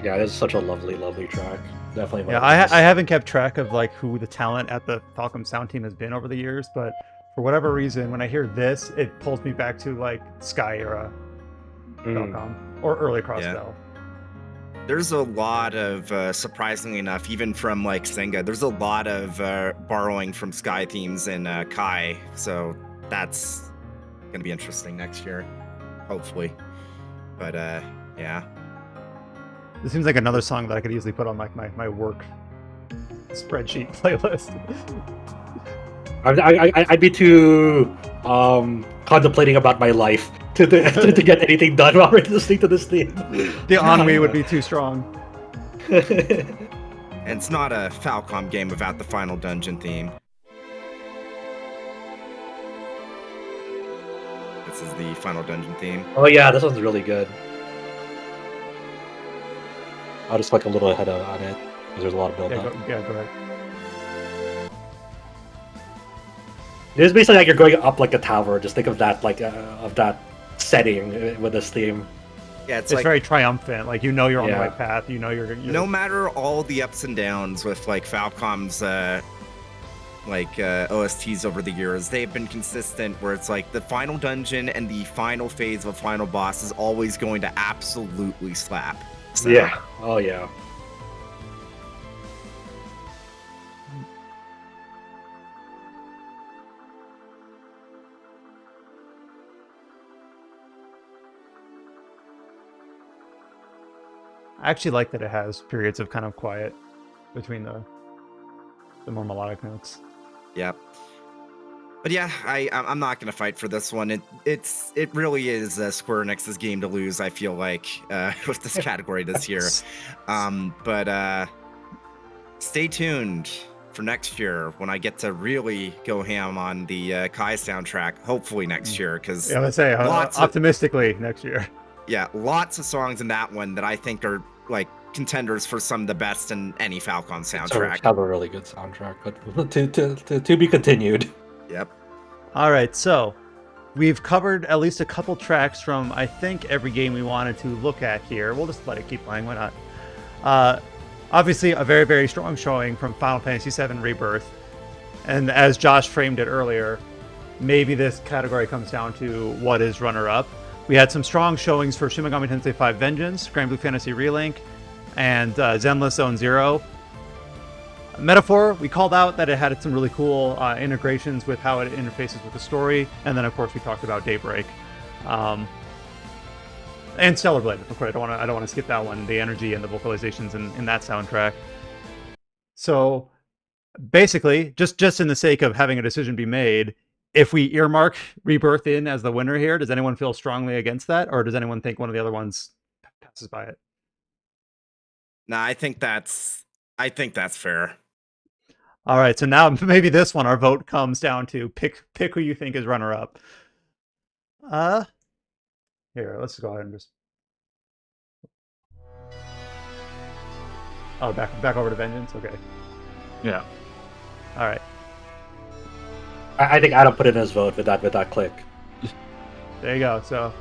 Yeah, it is such a lovely, lovely track. Definitely. Yeah, I haven't kept track of like who the talent at the Falcom sound team has been over the years, but for whatever reason, when I hear this, it pulls me back to like Sky era Falcom or early Crossbell. There's a lot of, surprisingly enough, even from like Senga, there's a lot of borrowing from Sky themes in Kai, so that's gonna be interesting next year, hopefully. But yeah. This seems like another song that I could easily put on like my work spreadsheet playlist. I'd be too contemplating about my life to get anything done while listening to this theme. The ennui would be too strong. And it's not a Falcom game without the final dungeon theme. This is the final dungeon theme. Oh yeah, this one's really good. I'll just like a little ahead on it because there's a lot of build up. Go ahead. It's basically like you're going up like a tower. Just think of that of that setting with this theme. Yeah, it's like, very triumphant. Like you're on the right path. You're no matter all the ups and downs with like Falcom's OSTs over the years, they've been consistent where it's like the final dungeon and the final phase of a final boss is always going to absolutely slap. So. Yeah. Oh yeah. I actually like that it has periods of kind of quiet between the more melodic notes. Yep. But yeah, I'm not gonna fight for this one. It really is Square Enix's game to lose. I feel like with this category this year. But stay tuned for next year when I get to really go ham on the Kai soundtrack. Hopefully next year, because yeah, let's say optimistically next year. Yeah, lots of songs in that one that I think are like contenders for some of the best in any Falcon soundtrack. It's a really good soundtrack, but to be continued. Yep. All right, so we've covered at least a couple tracks from, I think, every game we wanted to look at here. We'll just let it keep playing, why not? Obviously, a very, very strong showing from Final Fantasy VII Rebirth. And as Josh framed it earlier, maybe this category comes down to what is runner-up. We had some strong showings for Shin Megami Tensei 5 Vengeance, Grand Blue Fantasy Relink, and Zenless Zone Zero. Metaphor, we called out that it had some really cool integrations with how it interfaces with the story, and then of course we talked about Daybreak, and Stellar Blade. Of course, I don't want to skip that one. The energy and the vocalizations in that soundtrack. So basically, just in the sake of having a decision be made, if we earmark Rebirth in as the winner here, does anyone feel strongly against that, or does anyone think one of the other ones passes by it? Nah, I think that's fair. All right, so now maybe this one, our vote comes down to pick who you think is runner-up. Here, let's go ahead and just... Oh, back over to Vengeance? Okay. Yeah. All right. I think Adam put in his vote with that click. There you go, so...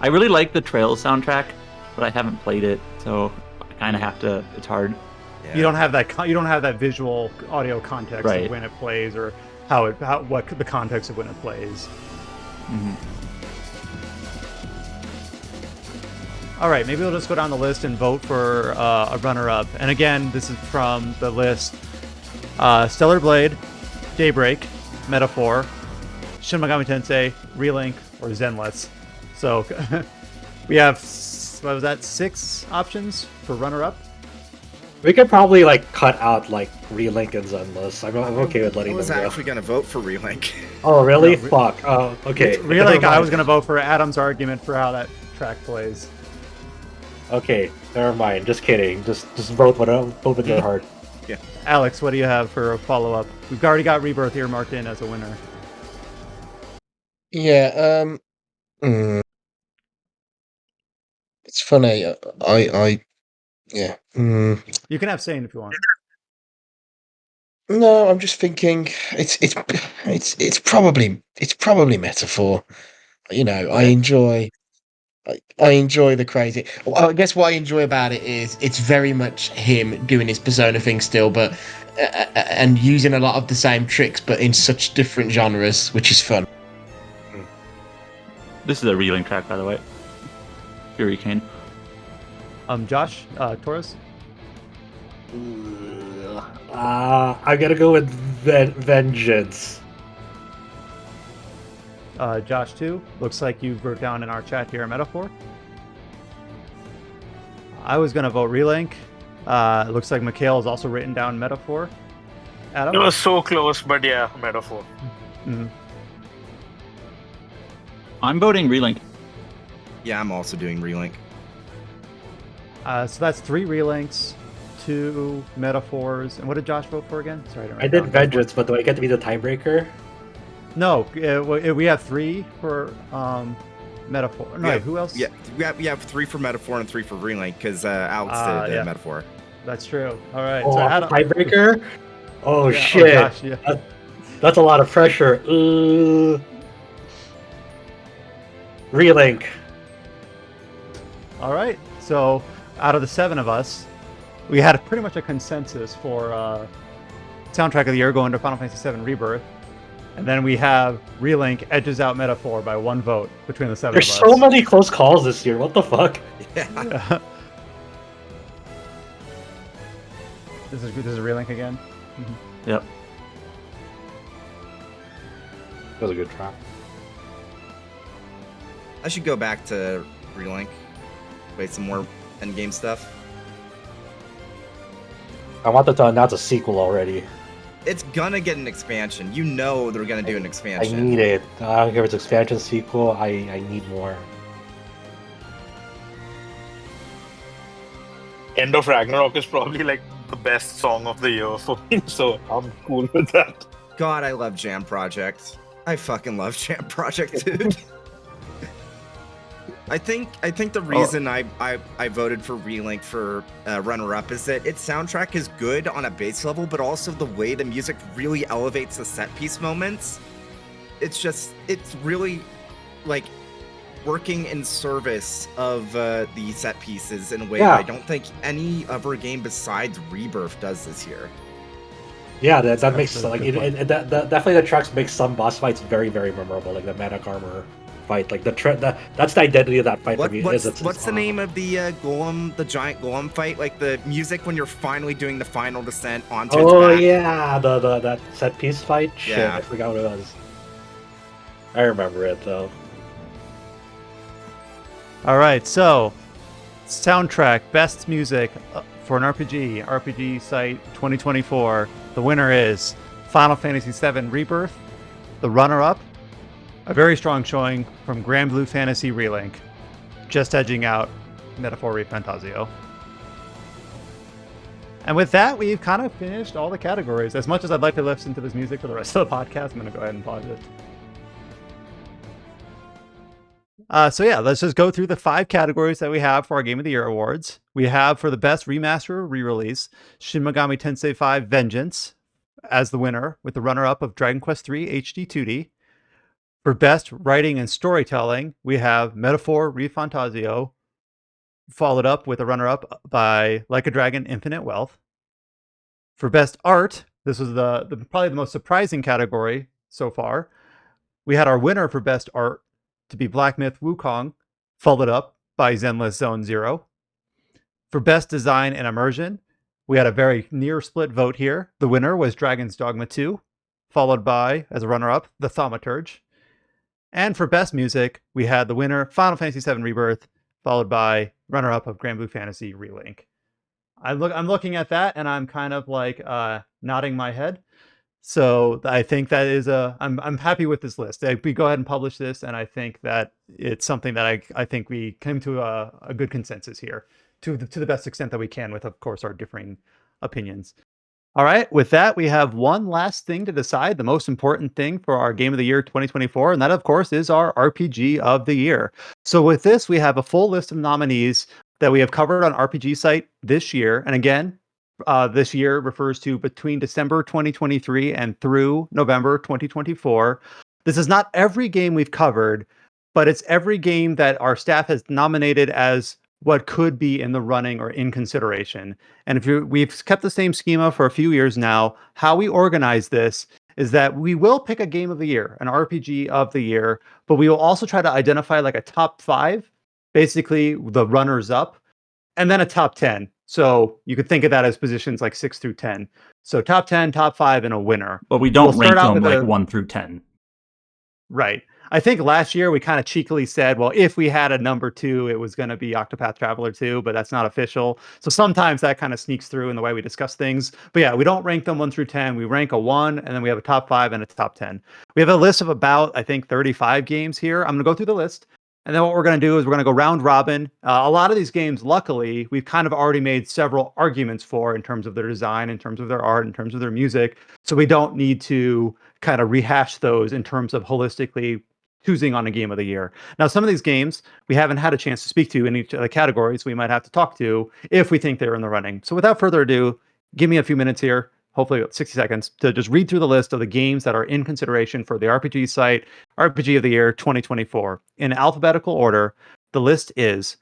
I really like the Trails soundtrack, but I haven't played it, so I kind of have to... It's hard. Yeah. You don't have that visual audio context of when it plays, or what the context of when it plays. Mm-hmm. All right, maybe we'll just go down the list and vote for a runner-up. And again, this is from the list: Stellar Blade, Daybreak, Metaphor, Shin Megami Tensei, Relink, or Zenless. So we have, what was that, 6 options for runner-up? We could probably like cut out like Relink and Zenless. I'm okay with letting I was them go. actually gonna vote for Relink. Oh really? No, Fuck. Oh, okay. Relink, Never I mind. was going to vote for Adam's argument for how that track plays. Okay, never mind. Just kidding. Just vote with your heart. Alex, what do you have for a follow-up? We've already got Rebirth here marked in as a winner. Yeah, it's funny. Yeah. You can abstain if you want. No, I'm just thinking it's probably Metaphor. You know, I Okay. enjoy the crazy. Well, I guess what I enjoy about it is it's very much him doing his persona thing still, but and using a lot of the same tricks, but in such different genres, which is fun. This is a Relink track, by the way. Fury Cane. Josh, Taurus? I'm gonna go with Vengeance. Josh too. Looks like you wrote down in our chat here a Metaphor. I was gonna vote Relink. It looks like Mikhail has also written down Metaphor. Adam? It was so close, but yeah, Metaphor. Mhm. I'm voting Relink. Yeah, I'm also doing Relink. So that's 3 Relinks, 2 Metaphors, and what did Josh vote for again? Sorry, I did Vengeance, but do I get to be the tiebreaker? No, we have 3 for Metaphor. No, Yeah, wait, who else? Yeah, we have 3 for Metaphor and 3 for Relink because Alex did yeah. Metaphor. That's true. All right. Oh, so I'm Adam, the tiebreaker? Oh yeah, shit! Josh, yeah. That's a lot of pressure. Relink. All right. So out of the 7 of us, we had pretty much a consensus for soundtrack of the year going to Final Fantasy VII Rebirth. And then we have Relink edges out Metaphor by 1 vote between the 7 There's of us. so many close calls this year. What the fuck? Yeah. This is Relink again. Yep. That was a good try. I should go back to Relink. Wait, some more endgame stuff. I want them to announce a sequel already. It's gonna get an expansion. You know they're gonna do an I expansion. need it. I don't care if it's expansion, sequel. I need more. End of Ragnarok is probably like the best song of the year for me, so I'm cool with that. God, I love Jam Project. I fucking love Jam Project, dude. I think the reason I voted for Relink for runner-up is that its soundtrack is good on a base level, but also the way the music really elevates the set piece moments. It's really like working in service of the set pieces in a way that I don't think any other game besides Rebirth does this year. Yeah, that makes a like good definitely the tracks make some boss fights very very memorable, like the Manic Armor fight. Like that's the identity of that fight for me. What's the name of the golem, the giant golem fight? Like the music when you're finally doing the final descent onto its back. Yeah, that set piece fight. Shit, Yeah. I forgot what it was. I remember it though. All right. So soundtrack, best music for an RPG site 2024. The winner is Final Fantasy VII Rebirth. The runner-up, a very strong showing from Grand Blue Fantasy Relink, just edging out Metaphor Refantasio. And with that, we've kind of finished all the categories. As much as I'd like to listen to this music for the rest of the podcast, I'm going to go ahead and pause it. So yeah, let's just go through the 5 categories that we have for our Game of the Year awards. We have for the best remaster or re-release, Shin Megami Tensei V Vengeance as the winner, with the runner-up of Dragon Quest III HD 2D. For best writing and storytelling, we have Metaphor Refantasio, followed up with a runner-up by Like a Dragon Infinite Wealth. For best art, this was the probably the most surprising category so far. We had our winner for best art to be Black Myth Wukong, followed up by Zenless Zone Zero. For Best Design and Immersion, we had a very near split vote here. The winner was Dragon's Dogma 2, followed by, as a runner-up, The Thaumaturge. And for Best Music, we had the winner, Final Fantasy VII Rebirth, followed by runner-up of Grand Blue Fantasy Relink. I'm looking at that, and I'm kind of like nodding my head. So I think that is I'm happy with this list. We go ahead and publish this, and I think that it's something that I think we came to a good consensus here to the best extent that we can, with of course our differing opinions. All right, with that, we have one last thing to decide, the most important thing for our Game of the Year 2024, and that, of course, is our RPG of the Year. So with this, we have a full list of nominees that we have covered on RPG Site this year. And again, this year refers to between December 2023 and through November 2024. This is not every game we've covered, but it's every game that our staff has nominated as what could be in the running or in consideration. And we've kept the same schema for a few years now. How we organize this is that we will pick a game of the year, an RPG of the year, but we will also try to identify like a top 5, basically the runners up, and then a top 10. So you could think of that as positions like 6 through 10. So top 10, top 5, and a winner. But we don't rank them like with 1 through 10. Right. I think last year we kind of cheekily said, well, if we had a number 2, it was going to be Octopath Traveler 2, but that's not official. So sometimes that kind of sneaks through in the way we discuss things. But yeah, we don't rank them 1 through 10. We rank a 1, and then we have a top 5 and a top 10. We have a list of about, I think, 35 games here. I'm going to go through the list. And then what we're going to do is we're going to go round robin. A lot of these games, luckily, we've kind of already made several arguments for in terms of their design, in terms of their art, in terms of their music. So we don't need to kind of rehash those in terms of holistically choosing on a game of the year. Now, some of these games we haven't had a chance to speak to in each of the categories. We might have to talk to if we think they're in the running. So without further ado, give me a few minutes here, hopefully 60 seconds, to just read through the list of the games that are in consideration for the RPG Site RPG of the Year 2024. In alphabetical order, the list is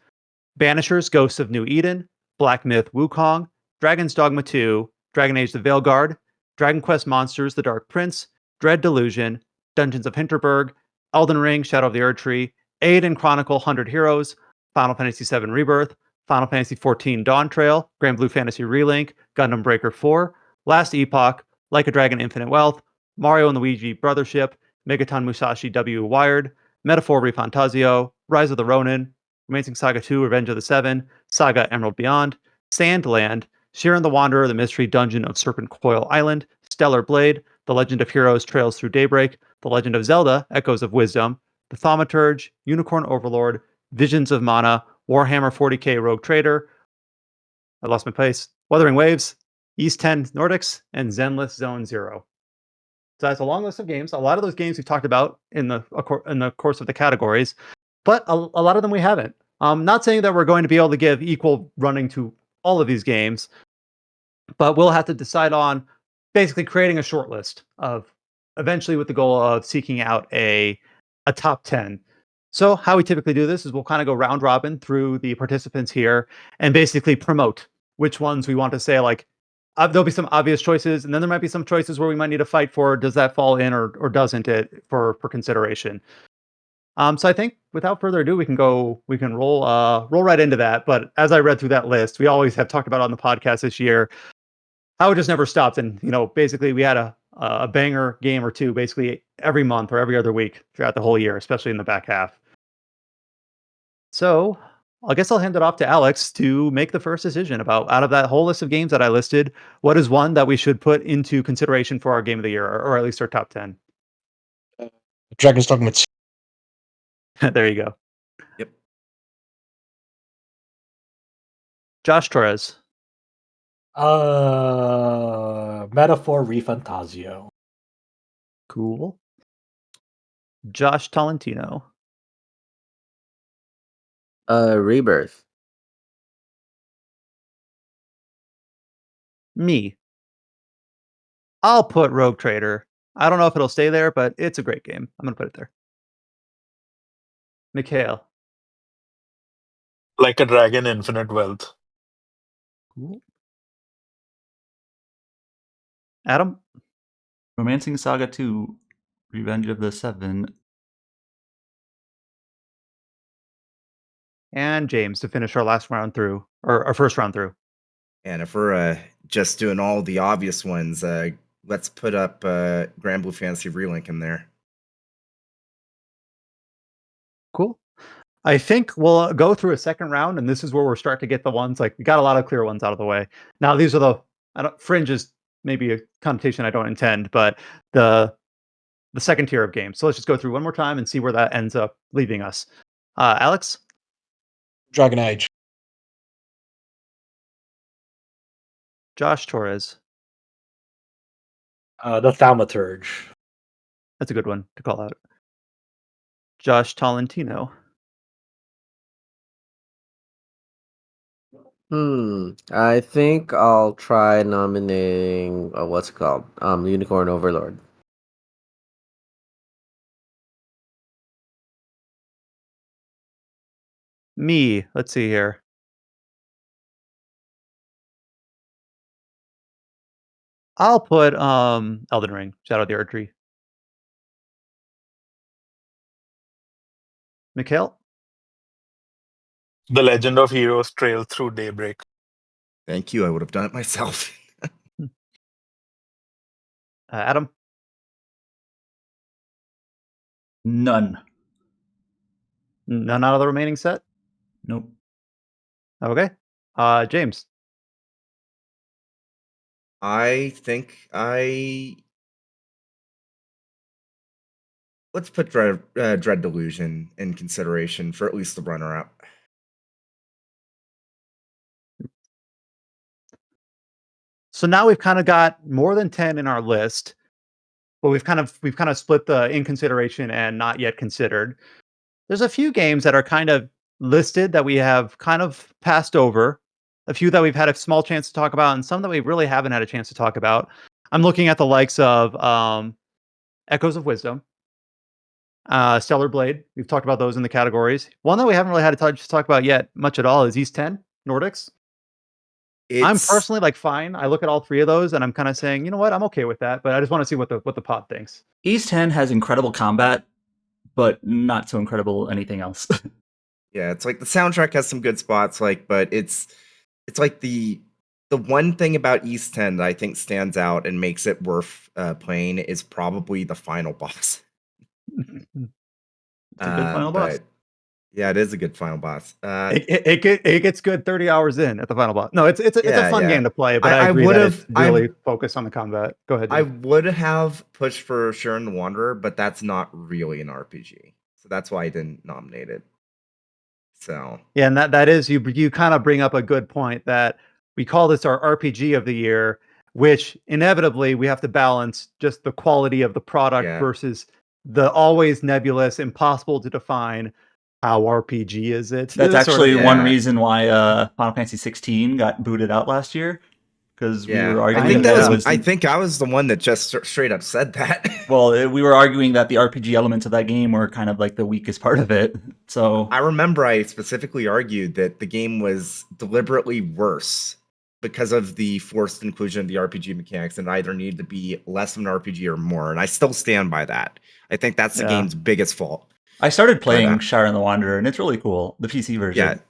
Banishers Ghosts of New Eden, Black Myth Wukong, Dragon's Dogma 2, Dragon Age the Veilguard, Dragon Quest Monsters The Dark Prince, Dread Delusion, Dungeons of Hinterberg, Elden Ring Shadow of the Erdtree, Aiden Chronicle 100 Heroes, Final Fantasy VII Rebirth, Final Fantasy XIV Dawn Trail, Grand Blue Fantasy Relink, Gundam Breaker 4, Last Epoch, Like a Dragon Infinite Wealth, Mario and Luigi Brothership, Megaton Musashi W Wired, Metaphor Refantasio, Rise of the Ronin, Romancing Saga 2 Revenge of the Seven, Saga Emerald Beyond, Sandland, Shiren the Wanderer, The Mystery Dungeon of Serpent Coil Island, Stellar Blade, The Legend of Heroes Trails Through Daybreak, The Legend of Zelda Echoes of Wisdom, The Thaumaturge, Unicorn Overlord, Visions of Mana, Warhammer 40k Rogue Trader, I lost my place, Wuthering Waves, East 10 Nordics, and Zenless Zone Zero. So that's a long list of games. A lot of those games we've talked about in the course of the categories, but a lot of them we haven't. Not saying that we're going to be able to give equal running to all of these games, but we'll have to decide on basically creating a short list of eventually with the goal of seeking out a top 10. So how we typically do this is we'll kind of go round robin through the participants here and basically promote which ones we want to say, like, there'll be some obvious choices, and then there might be some choices where we might need to fight for, does that fall in or doesn't it for consideration. So I think without further ado, we can roll right into that. But as I read through that list, we always have talked about on the podcast this year how it just never stopped. And basically we had a banger game or two basically every month or every other week throughout the whole year, especially in the back half. So I guess I'll hand it off to Alex to make the first decision about, out of that whole list of games that I listed, what is one that we should put into consideration for our game of the year, or at least our top 10. Dragon's Dogma 2. There you go. Yep. Josh Torres. Metaphor Refantasio. Cool. Josh Tolentino. Rebirth. Me. I'll put Rogue Trader. I don't know if it'll stay there, but it's a great game. I'm going to put it there. Mikhail. Like a Dragon Infinite Wealth. Cool. Adam. Romancing Saga 2, Revenge of the Seven. and James to finish our last round through, or our first round through. And if we're just doing all the obvious ones, let's put up Grand Blue Fantasy Relink in there. Cool. I think we'll go through a second round, and this is where we're starting to get the ones, like, we got a lot of clear ones out of the way. Now, these are fringe is maybe a connotation I don't intend, but the second tier of games. So let's just go through one more time and see where that ends up leaving us. Alex? Dragon Age. Josh Torres. The Thaumaturge. That's a good one to call out. Josh Tolentino. I think I'll try nominating what's it called? Unicorn Overlord. Me. Let's see here. I'll put Elden Ring, Shadow of the Erdtree. Mikhail? The Legend of Heroes Trail Through Daybreak. Thank you. I would have done it myself. Adam? None. None out of the remaining set? Nope. Okay. James? I think let's put Dread Delusion in consideration for at least the runner-up. So now we've kind of got more than 10 in our list, but we've kind of split the in consideration and not yet considered. There's a few games that are kind of listed that we have kind of passed over, a few that we've had a small chance to talk about, and some that we really haven't had a chance to talk about. I'm looking at the likes of Echoes of Wisdom, Stellar Blade. We've talked about those in the categories. One that we haven't really had a touch to talk about yet, much at all, is East 10 Nordics. I'm personally like fine. I look at all three of those and I'm kind of saying, you know what, I'm okay with that, but I just want to see what the pod thinks. East 10 has incredible combat, but not so incredible anything else. Yeah, it's like the soundtrack has some good spots, like, but it's like the one thing about East 10 that I think stands out and makes it worth playing is probably the final boss. It's a good final boss. Yeah, it is a good final boss. It gets good 30 hours in at the final boss. No, it's a fun game to play, but I agree that it's really focused on the combat. Go ahead. I would have pushed for Sharon the Wanderer, but that's not really an RPG, so that's why I didn't nominate it. So yeah, and that is you kind of bring up a good point that we call this our RPG of the year, which inevitably we have to balance just the quality of the product versus the always nebulous, impossible to define. How RPG is it? That's actually one reason why Final Fantasy 16 got booted out last year, because we were arguing I think I was the one that just straight up said that. Well, we were arguing that the RPG elements of that game were kind of like the weakest part of it. So I remember I specifically argued that the game was deliberately worse because of the forced inclusion of the RPG mechanics, and either needed to be less of an RPG or more. And I still stand by that. I think that's the game's biggest fault. I started playing Sharon the Wanderer, and it's really cool. The PC version.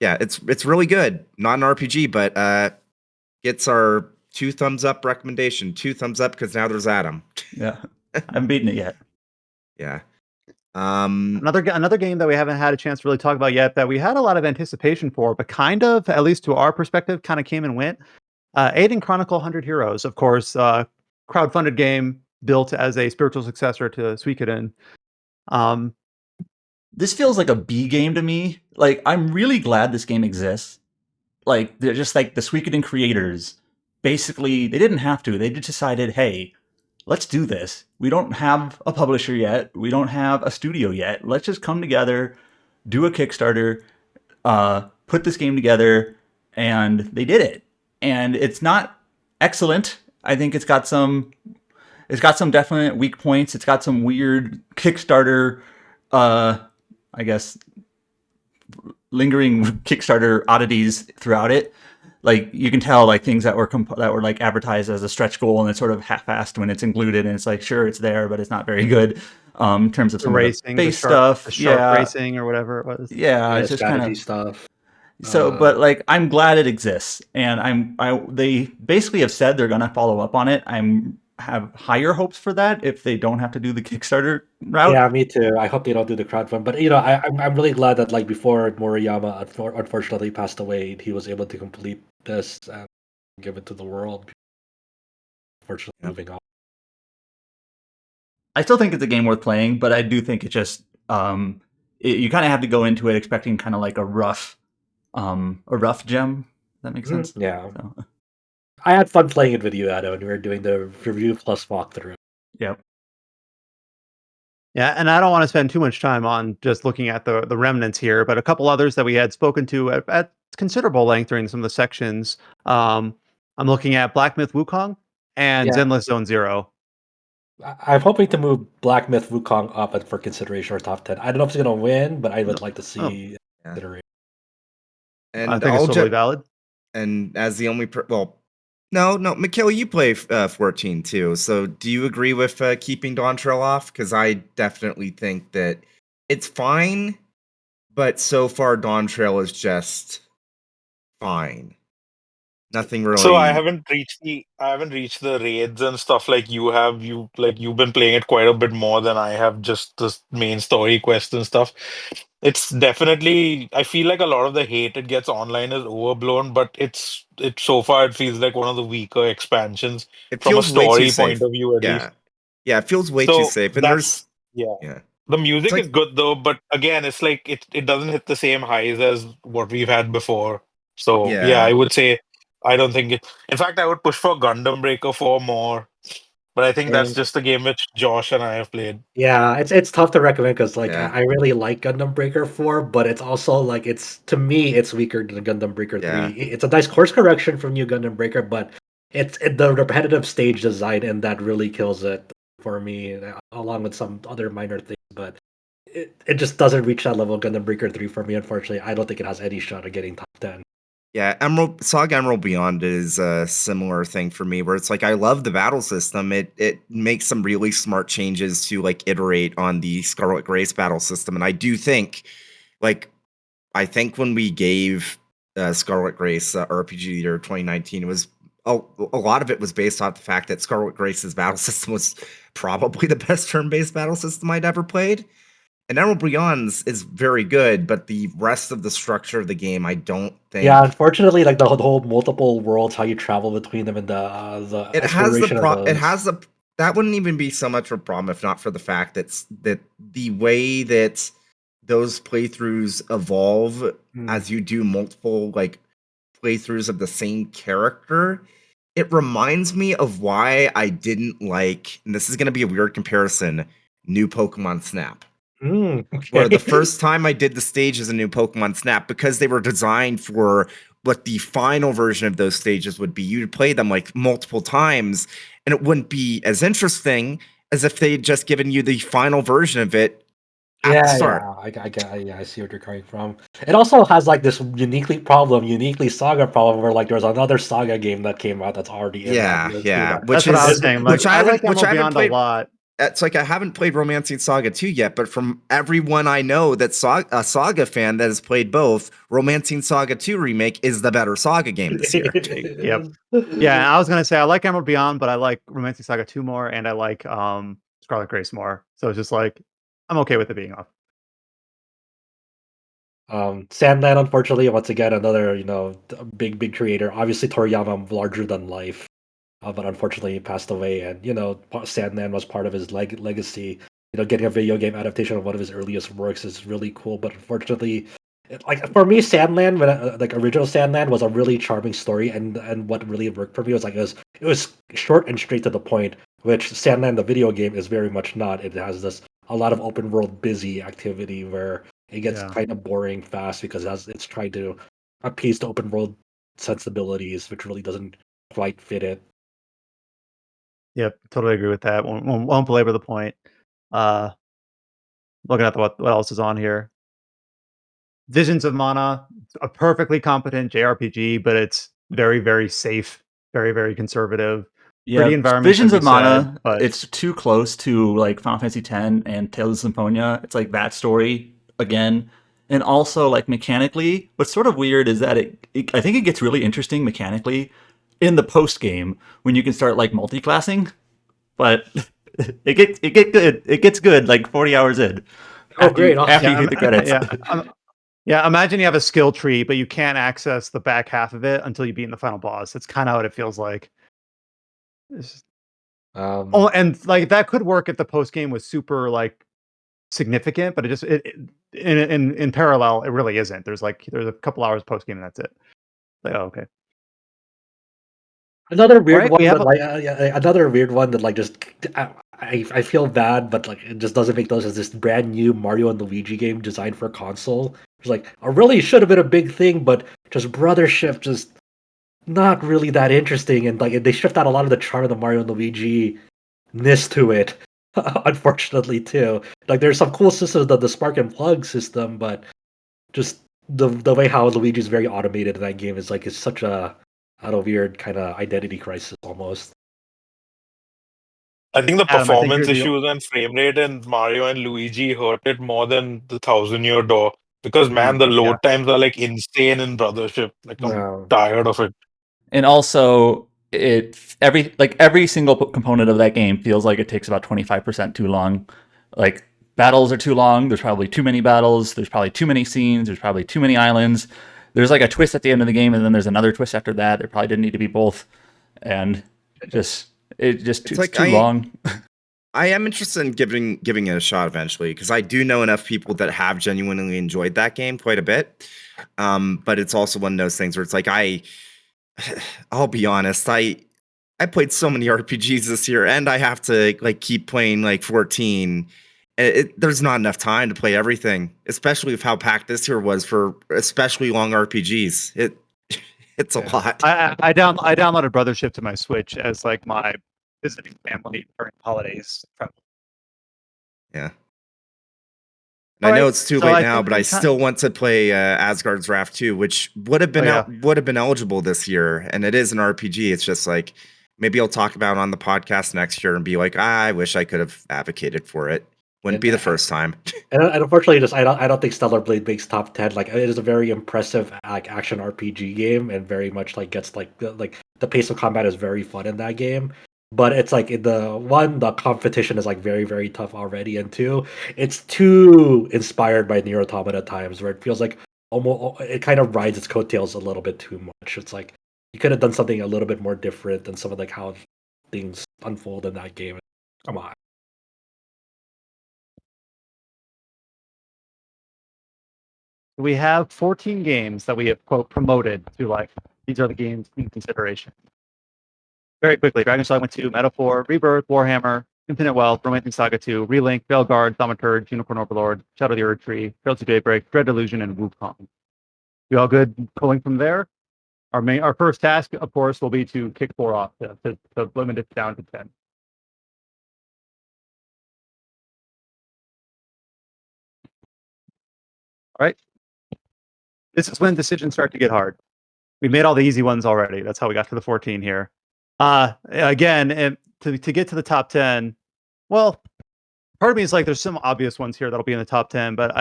Yeah, it's really good. Not an RPG, but gets our 2 thumbs up recommendation. 2 thumbs up because now there's Adam. Yeah, I haven't beaten it yet. Yeah. Another game that we haven't had a chance to really talk about yet that we had a lot of anticipation for, but kind of, at least to our perspective, kind of came and went. Aiden Chronicle 100 Heroes, of course, crowdfunded game built as a spiritual successor to Suikoden. This feels like a B game to me. Like, I'm really glad this game exists. Like, they're just like the Suikoden creators. Basically, they didn't have to. They just decided, hey, let's do this. We don't have a publisher yet. We don't have a studio yet. Let's just come together, do a Kickstarter, put this game together, and they did it. And it's not excellent. I think it's got some definite weak points. It's got some weird Kickstarter, I guess, lingering Kickstarter oddities throughout it. Like, you can tell, like, things that were like advertised as a stretch goal, and it's sort of half-assed when it's included, and it's like, sure, it's there, but it's not very good. in terms of The some of the racing, base the stuff. shark Yeah, racing or whatever it was. yeah, Yeah, it's just kind strategy of stuff. so. Uh, But like, I'm glad it exists, and they basically have said they're gonna follow up on it. I'm have higher hopes for that if they don't have to do the Kickstarter route. yeah, me too. I hope they don't do the crowdfund, but I'm really glad that like before Moriyama unfortunately passed away, he was able to complete this and give it to the world. Unfortunately, Yep. moving on. I still think it's a game worth playing, but I do think it just you kind of have to go into it expecting kind of like a rough gem. That makes sense. Yeah, So, I had fun playing it with you, Adam, when we were doing the review plus walkthrough. yep. Yeah, and I don't want to spend too much time on just looking at the remnants here, but a couple others that we had spoken to at considerable length during some of the sections. I'm looking at Black Myth Wukong and Yeah, Zenless Zone Zero. I'm hoping to move Black Myth Wukong up for consideration or top 10. I don't know if it's gonna win, but I would like to Oh, see Yeah. consideration. I And think it's I'll totally just valid. and as the only well, no, Mikhail, you play 14 too. So do you agree with keeping Dawn Trail off? Because I definitely think that it's fine, but so far Dawn Trail is just fine. Nothing So really. I haven't reached the raids and stuff like you have. You've been playing it quite a bit more than I have, just the main story quest and stuff. It's definitely, I feel like a lot of the hate it gets online is overblown, but so far it feels like one of the weaker expansions It from a feels way too story point safe. of view at least. Yeah, yeah, it feels way too So safe. And that's there's yeah. yeah, The it's music is like good though, but again, it's like it doesn't hit the same highs as what we've had before. So yeah, yeah, I would say I don't think it. In fact, I would push for Gundam Breaker 4 more, but I think that's And just a game which Josh and I have played. yeah, it's tough to recommend because like yeah, I really like Gundam Breaker 4, but it's also like it's to me it's weaker than Gundam Breaker 3. yeah. It's a nice course correction from New Gundam Breaker, but the repetitive stage design and that really kills it for me, along with some other minor things. But it just doesn't reach that level of Gundam Breaker 3 for me. Unfortunately, I don't think it has any shot of getting top 10. Yeah, Saga Emerald Beyond is a similar thing for me where it's like I love the battle system. It makes some really smart changes to like iterate on the Scarlet Grace battle system. And I do think like I think when we gave Scarlet Grace RPG Year 2019, it was a lot of it was based off the fact that Scarlet Grace's battle system was probably the best turn-based battle system I'd ever played. And Emerald Beyond's is very good, but the rest of the structure of the game, I don't Yeah, think unfortunately, like the whole multiple worlds, how you travel between them, and the it has exploration of it those. has the that wouldn't even be so much of a problem if not for the fact that the way that those playthroughs evolve Hmm. as you do multiple like playthroughs of the same character, it reminds me of why I didn't like, and this is going to be a weird comparison, new Pokemon Snap. Where the Okay. first time I did the stages in new Pokemon Snap, because they were designed for what the final version of those stages would be, you'd play them like multiple times, and it wouldn't be as interesting as if they had just given you the final version of it at the Yeah, start. yeah, yeah, I see what you're coming from. It also has like this uniquely Saga problem, where like there's another Saga game that came out that's already in that Yeah, list too. yeah, That which That's what I was is saying. Like, I like which Emerald I haven't Beyond a played. lot. It's like I haven't played Romancing Saga 2 yet, but from everyone I know that's a Saga fan that has played both, Romancing Saga 2 Remake is the better Saga game this year. Yep. Yeah, and I was gonna say I like Emerald Beyond, but I like Romantic Saga 2 more, and I like Scarlet Grace more. So it's just like I'm okay with it being off. Sandland, unfortunately, once again, another big creator. Obviously, Toriyama larger than life, but unfortunately, he passed away. And Sandland was part of his legacy. Getting a video game adaptation of one of his earliest works is really cool. But unfortunately, like for me, Sandland, like original Sandland, was a really charming story. And what really worked for me was like it was short and straight to the point. Which Sandland, the video game, is very much not. It has this a lot of open world busy activity where it gets Yeah. kind of boring fast because it's trying to appease the open world sensibilities, which really doesn't quite fit it. Yep, totally agree with that. Won't belabor the point. Uh, looking at what else is on here. Visions of Mana, a perfectly competent JRPG, but it's very, very safe, very, very conservative. Yeah, Pretty environments, Visions as of we said, Mana, but it's too close to like Final Fantasy X and Tales of Symphonia. It's like that story again. And also like mechanically, what's sort of weird is that I think it gets really interesting mechanically in the post game when you can start like multi-classing, but it gets good like 40 hours in Oh, great! after yeah, you hit the credits. yeah. Imagine you have a skill tree, but you can't access the back half of it until you beat the final boss. That's kind of what it feels like. Oh, and like that could work if the post game was super like significant, but in parallel, it really isn't. There's a couple hours post game and that's it. Like, oh, okay. Another weird Alright, we one have that another weird one that like just I feel bad, but like it just doesn't make those as this brand new Mario and Luigi game designed for console. It's like it really should have been a big thing, but just brothership just not really that interesting, and like they shift out a lot of the charm of the Mario and Luigi ness to it. Unfortunately, too. Like there's some cool systems, the spark and plug system, but just the way how Luigi's very automated in that game is like it's such a out of weird kind of identity crisis almost. I think the Adam, I think performance issues and frame rate in Mario and Luigi hurt it more than the Thousand Year Door. Because man, the yeah. load times are like insane in Brothership. Like I'm Wow. tired of it. And also, every single component of that game feels like it takes about 25% too long. Like battles are too long. There's probably too many battles. There's probably too many scenes. There's probably too many islands. There's like a twist at the end of the game, and then there's another twist after that. There probably didn't need to be both, and it's too long. I am interested in giving it a shot eventually because I do know enough people that have genuinely enjoyed that game quite a bit. But it's also one of those things where it's like I'll be honest, I played so many RPGs this year, and I have to like keep playing like 14. There's not enough time to play everything, especially with how packed this year was for especially long RPGs. It's a lot. I downloaded Brothership to my Switch as like my visiting family during holidays. Yeah. And I know it's too late now, think but I still want to play Asgard's Wrath 2, which would have been would have been eligible this year, and it is an RPG. It's just like maybe I'll talk about it on the podcast next year and be like, I wish I could have advocated for it. Wouldn't be the first time. And unfortunately, just I don't think Stellar Blade makes top 10. Like it is a very impressive like action RPG game, and very much like gets like the pace of combat is very fun in that game. But it's like the competition is like very very tough already, and two, it's too inspired by Nier Automata at times, where it feels like almost it kind of rides its coattails a little bit too much. It's like you could have done something a little bit more different than some of like how things unfold in that game. Come on. We have 14 games that we have quote promoted to like these are the games in consideration. Very quickly, Dragon Saga 2, Metaphor, Rebirth, Warhammer, Infinite Wealth, Romancing Saga 2, Relink, Veilguard, Thaumaturge, Unicorn Overlord, Shadow of the Earth Tree, Trails to Daybreak, Dread Delusion, and Wukong. You all good pulling from there? Our first task, of course, will be to kick 4 off to limit it down to 10. All right. This is when decisions start to get hard. We made all the easy ones already. That's how we got to the 14 here. Again, to get to the top 10, well, part of me is like there's some obvious ones here that'll be in the top 10, but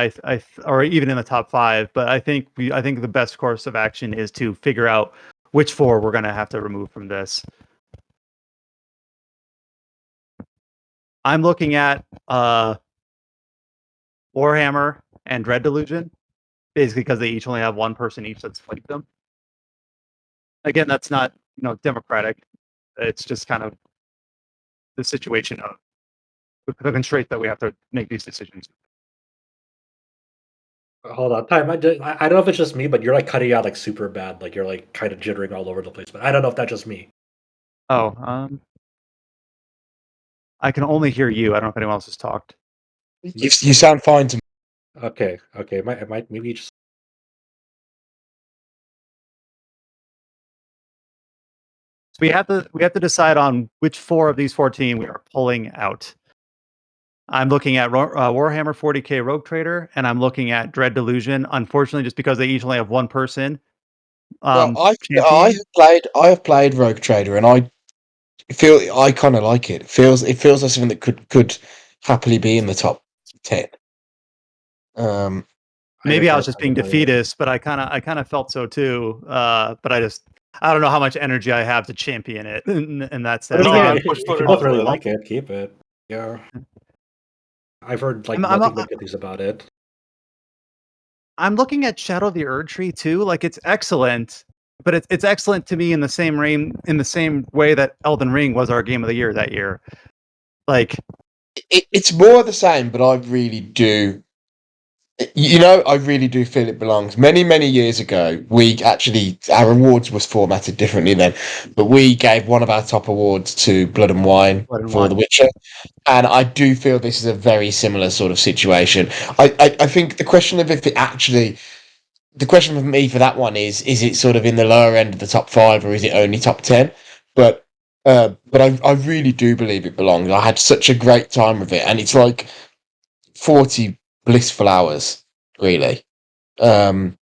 or even in the top 5, but I think the best course of action is to figure out which 4 we're going to have to remove from this. I'm looking at Warhammer and Dread Delusion, basically because they each only have one person each that's played them. Again, that's not democratic. It's just kind of the situation of the constraint that we have to make these decisions. Hold on, time. I don't know if it's just me, but you're like cutting out like super bad. Like you're like kind of jittering all over the place. But I don't know if that's just me. Oh, I can only hear you. I don't know if anyone else has talked. You sound fine to me. Okay. It might maybe just. So we have to decide on which 4 of these 14 we are pulling out. I'm looking at Warhammer 40K Rogue Trader, and I'm looking at Dread Delusion. Unfortunately, just because they each only have one person. Well, I have played Rogue Trader, and I kind of like it. It feels like something that could happily be in the top 10. Maybe I was just being defeatist, but I kind of felt so too. But I don't know how much energy I have to champion it in that sense. No, I'll If push you for it both as really well. like it, keep it. Yeah, I've heard like I'm nothing but good things about it. I'm looking at Shadow of the Erdtree too. Like it's excellent, but it's excellent to me in the same way that Elden Ring was our game of the year that year. Like it's more of the same, but I really do. I really do feel it belongs. Many, many years ago, our awards was formatted differently then, but we gave one of our top awards to Blood and Wine Blood and for Wine. The Witcher. And I do feel this is a very similar sort of situation. I think the question of if it actually, the question for me for that one is it sort of in the lower end of the top 5 or is it only top 10? But I really do believe it belongs. I had such a great time with it, and it's like 40 blissful hours, really. Um,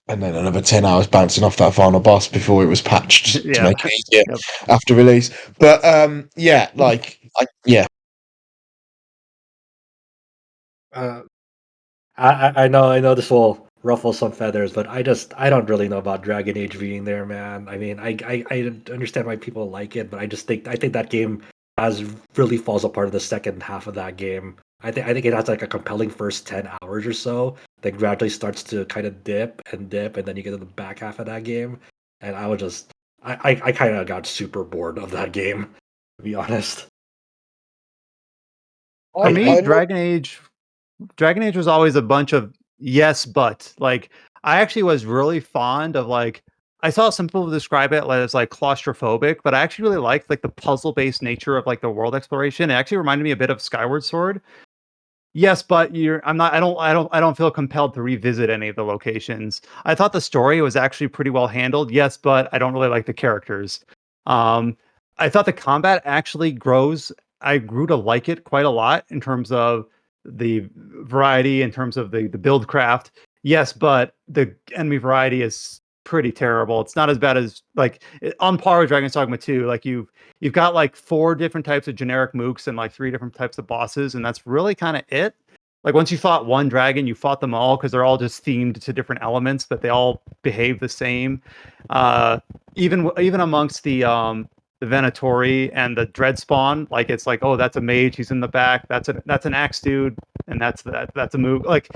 and then another 10 hours bouncing off that final boss before it was patched to Yeah. make it easier Yep. after release. But yeah, yeah. I know this will ruffle some feathers, but I don't really know about Dragon Age being there, man. I mean, I understand why people like it, but I think that game has really falls apart in the second half of that game. I think it has like a compelling first 10 hours or so, that gradually starts to kind of dip, and then you get to the back half of that game, and I kind of got super bored of that game, to be honest. For me, I know. Dragon Age was always a bunch of yes, but like I actually was really fond of like I saw some people describe it as like claustrophobic, but I actually really liked like the puzzle based nature of like the world exploration. It actually reminded me a bit of Skyward Sword. Yes, but I don't feel compelled to revisit any of the locations. I thought the story was actually pretty well handled. Yes, but I don't really like the characters. Um, I thought the combat actually grows. I grew to like it quite a lot in terms of the variety, in terms of the build craft. Yes, but the enemy variety is pretty terrible. It's not as bad as on par with Dragon's Dogma 2. Like you've got like 4 different types of generic mooks and like 3 different types of bosses, and that's really kind of it. Like once you fought one dragon, you fought them all because they're all just themed to different elements, but they all behave the same. Uh, even amongst the Venatori and the Dread Spawn, like it's like, oh, that's a mage, he's in the back. That's an axe dude, and that's a move. Like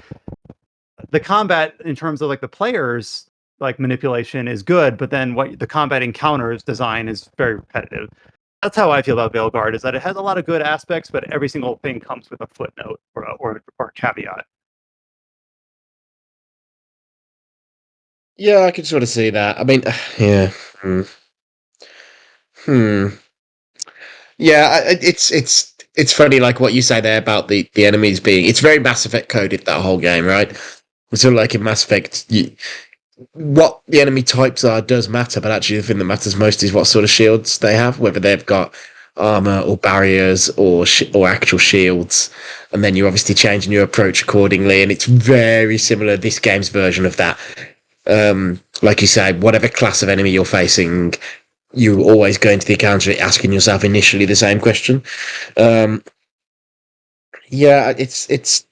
the combat in terms of like the players like manipulation is good, but then what the combat encounters design is very repetitive. That's how I feel about Veilguard, is that it has a lot of good aspects, but every single thing comes with a footnote or a caveat. Yeah, I can sort of see that. I mean, yeah. Hmm. Yeah, it's funny, like what you say there about the enemies being. It's very Mass Effect coded, that whole game, right? It's sort of like in Mass Effect, what the enemy types are does matter, but actually the thing that matters most is what sort of shields they have, whether they've got armor or barriers or actual shields, and then you're obviously changing your approach accordingly. And it's very similar this game's version of that. Like you say, whatever class of enemy you're facing, you always go into the encounter asking yourself initially the same question. Um, yeah, it's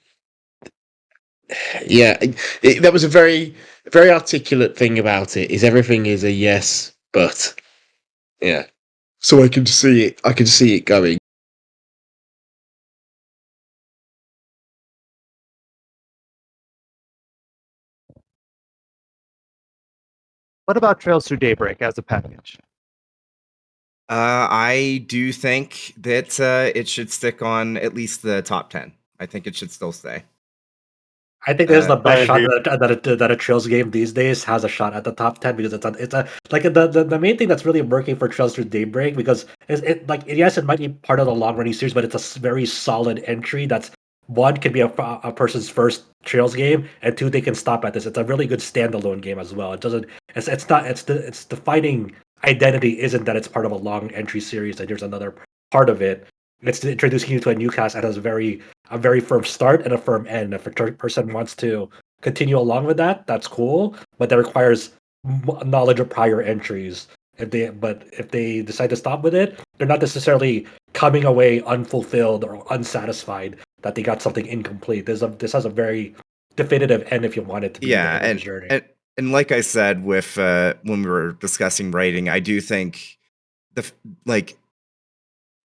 yeah. That was a very articulate thing about it. Is everything is a yes, but yeah. So I can see it. I can see it going. What about Trails Through Daybreak as a package? I do think that it should stick on at least the top 10. I think it should still stay. I think this is the I best shot agree. that a Trails game these days has a shot at the top 10, because it's a like the main thing that's really working for Trails Through Daybreak, because yes, it might be part of the long running series, but it's a very solid entry. That's one, can be a person's first Trails game, and two, they can stop at this. It's a really good standalone game as well. It doesn't it's not it's defining identity isn't that it's part of a long entry series and there's another part of it. It's introducing you to a new cast and has a very firm start and a firm end. If a person wants to continue along with that, that's cool, but that requires knowledge of prior entries. If they decide to stop with it, they're not necessarily coming away unfulfilled or unsatisfied that they got something incomplete. This has a very definitive end if you want it to be the end of the journey. And like I said with when we were discussing writing, I do think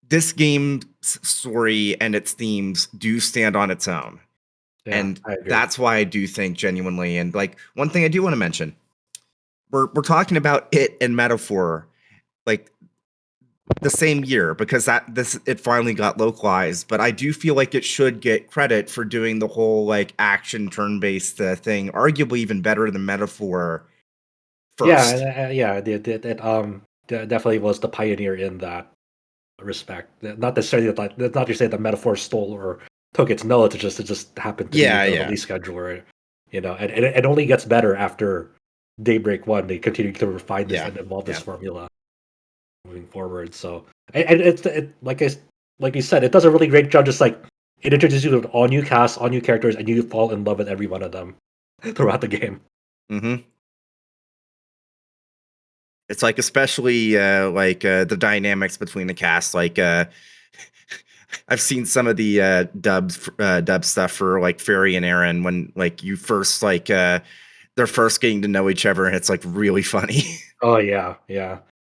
this game's story and its themes do stand on its own. Yeah, and I agree. that's why I do think genuinely, and like one thing I do want to mention, we're talking about it and Metaphor like the same year because it finally got localized, but I do feel like it should get credit for doing the whole like action turn-based thing, arguably even better than Metaphor first. Yeah, it definitely was the pioneer in that respect. Not necessarily not to say that Metaphor stole or took its notes. It just happened to be the release scheduler, and it only gets better after Daybreak 1. They continue to refine this and evolve this formula moving forward. So and it's like you said, it does a really great job. Just like it introduces you to all new casts, all new characters, and you fall in love with every one of them throughout the game. Mm-hmm. It's like especially the dynamics between the cast. Like I've seen some of the dub stuff for like Fairy and Aaron when like you first like they're first getting to know each other, and it's like really funny. Oh yeah.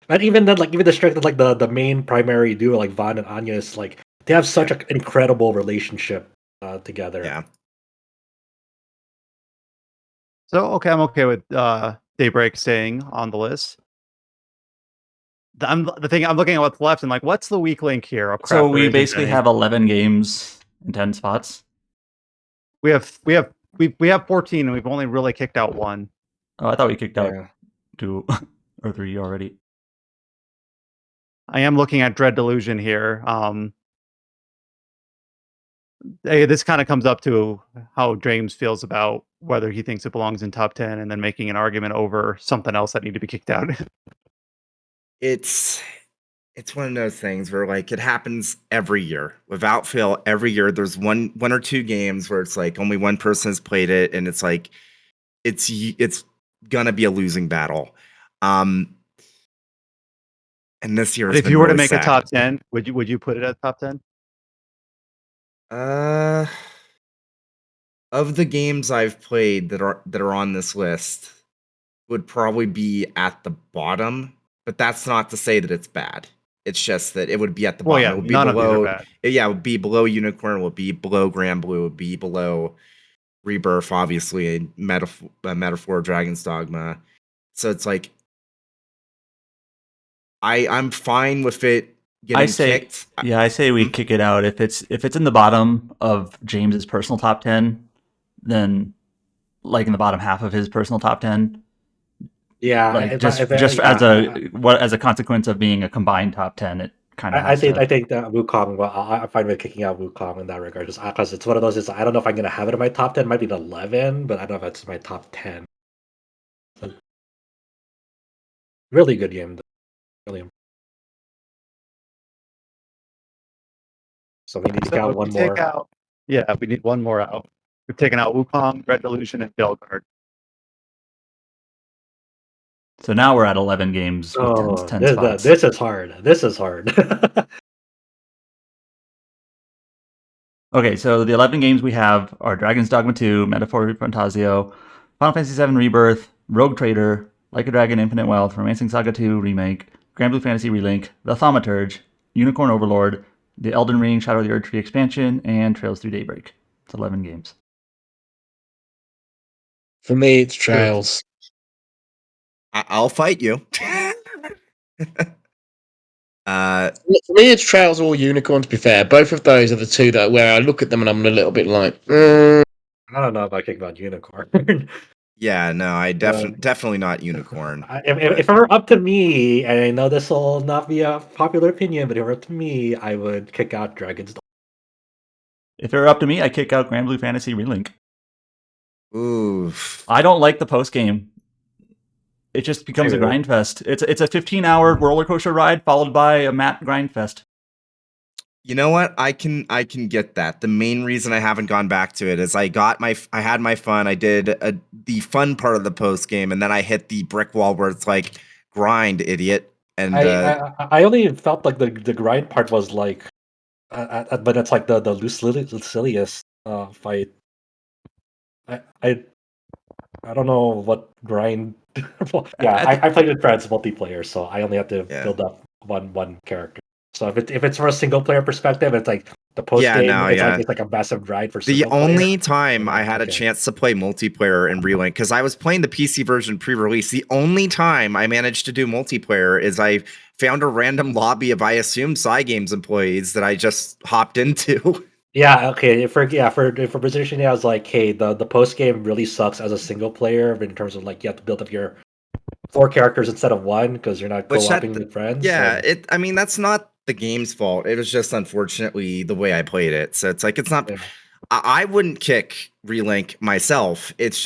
And even then, like even the strength of like the main primary duo, like Van and Anya, is like they have such an incredible relationship together. Yeah. So I'm okay with Daybreak staying on the list. I'm looking at what's left and like, what's the weak link here? Oh, crap, so we basically have 11 games in 10 spots. We have 14 and we've only really kicked out one. Oh, I thought we kicked out 2 or 3 already. I am looking at Dread Delusion here. This kind of comes up to how James feels about whether he thinks it belongs in top 10 and then making an argument over something else that need to be kicked out. It's one of those things where like it happens every year without fail. Every year there's one or two games where it's like only one person has played it, and it's like it's gonna be a losing battle. And this year, if you were to make a top 10, would you put it at top 10? Of the games I've played that are on this list, would probably be at the bottom. But that's not to say that it's bad. It's just that it would be at the bottom. Yeah, it would be none below. Of these are bad. Yeah, it would be below Unicorn. It would be below Grand Blue. It would be below Rebirth, obviously, and Metaphor, Dragon's Dogma. So it's like I'm fine with it getting kicked. I say we kick it out if it's in the bottom of James's personal top 10, then like in the bottom half of his personal top 10. Yeah, like as a consequence of being a combined top 10, it kind of. I think that Wukong. Well, I'm fine with kicking out Wukong in that regard, just because it's one of those. I don't know if I'm gonna have it in my top 10. It might be the 11, but I don't know if it's my top 10. Really good game, really. So we need to count one more. We need one more out. We've taken out Wukong, Red Delusion, and Belguard. So now we're at 11 games with 10 spots. This is hard. Okay, so the 11 games we have are Dragon's Dogma 2, Metaphor Fantasio, Final Fantasy VII Rebirth, Rogue Trader, Like a Dragon Infinite Wealth, Romancing Saga 2 Remake, Grand Blue Fantasy Relink, The Thaumaturge, Unicorn Overlord, The Elden Ring Shadow of the Erdtree expansion, and Trails Through Daybreak. It's 11 games. For me, it's Trails. I'll fight you. For me, it's Trails or Unicorn. To be fair, both of those are the two that where I look at them and I'm a little bit like, I don't know if I kick about Unicorn. Yeah, no, I definitely not Unicorn. If it were up to me, and I know this will not be a popular opinion, but if it were up to me, I would kick out Dragon's Dogma. If it were up to me, I'd kick out Grand Blue Fantasy Relink. Oof. I don't like the post game. It just becomes a grind fest. It's a 15-hour roller coaster ride followed by a map grind fest. You know what? I can get that. The main reason I haven't gone back to it is I had my fun. I did the fun part of the post game, and then I hit the brick wall where it's like, grind, idiot. And I only felt like the grind part was like, but it's like the Lucilius fight. I I don't know what grind. Well, yeah, I think I played with friends multiplayer, so I only have to yeah. build up one character. So if it's from a single player perspective, it's like the post Yeah, game. no, It's yeah. like a massive grind for The single player. only time I Yeah, had a okay. chance to play multiplayer in Relink, because I was playing the PC version pre-release, the only time I managed to do multiplayer is I found a random lobby of, I assume, Cygames employees that I just hopped into. Yeah, okay. For positioning, I was like, hey, the post game really sucks as a single player in terms of like you have to build up your 4 characters instead of one because you're not Which co-oping with friends. yeah, And I mean, that's not the game's fault. It was just unfortunately the way I played it. So it's like, it's not, yeah, I wouldn't kick Relink myself. It's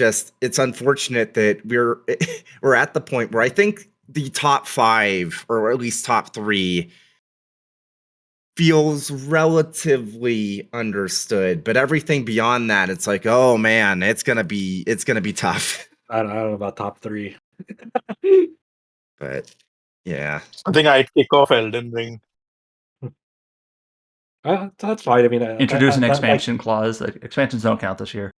unfortunate that we're at the point where I think the top 5, or at least top 3, feels relatively understood, but everything beyond that, it's like, oh man, it's gonna be tough. I don't know about top 3. But yeah, I think I'd kick off Elden Ring. That's fine. I mean, introduce an that, like, expansion clause. Expansions don't count this year.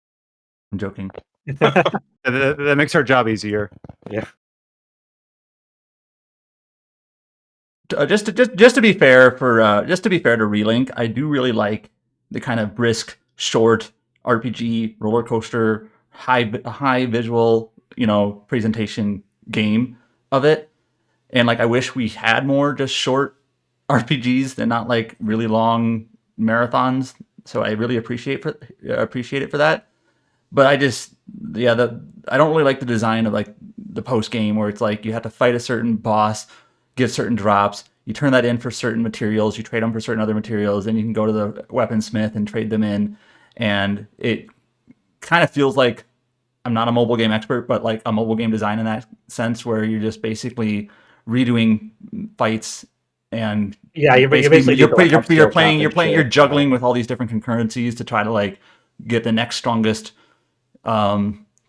I'm joking. That makes our job easier. yeah. Just to be fair to Relink, I do really like the kind of brisk, short RPG roller coaster, high visual, presentation game of it. And like, I wish we had more just short RPGs and not like really long marathons. So I really appreciate it for that. But I just, I don't really like the design of like the post game where it's like you have to fight a certain boss, get certain drops, you turn that in for certain materials, you trade them for certain other materials, then you can go to the weaponsmith and trade them in, and it kind of feels like, I'm not a mobile game expert, but like a mobile game design in that sense, where you're just basically redoing fights and Yeah, you basically basically need to like have skill cap and you're shit. juggling with all these different concurrencies to try to like get the next strongest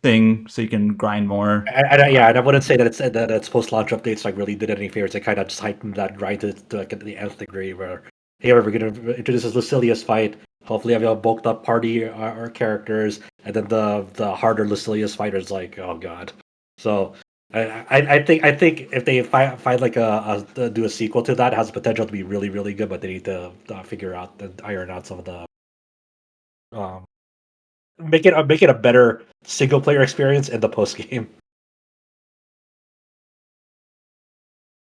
thing so you can grind more. And I wouldn't say that its post launch updates like really did any favors. It kind of just heightened that grind to like the nth degree. Where hey, we're gonna introduce this Lucilius fight. Hopefully, have a bulked up party or characters, and then the harder Lucilius fight is like, oh god. So I think if they find like do a sequel to that, it has the potential to be really really good, but they need to figure out and iron out some of the um make it a better single player experience in the post game.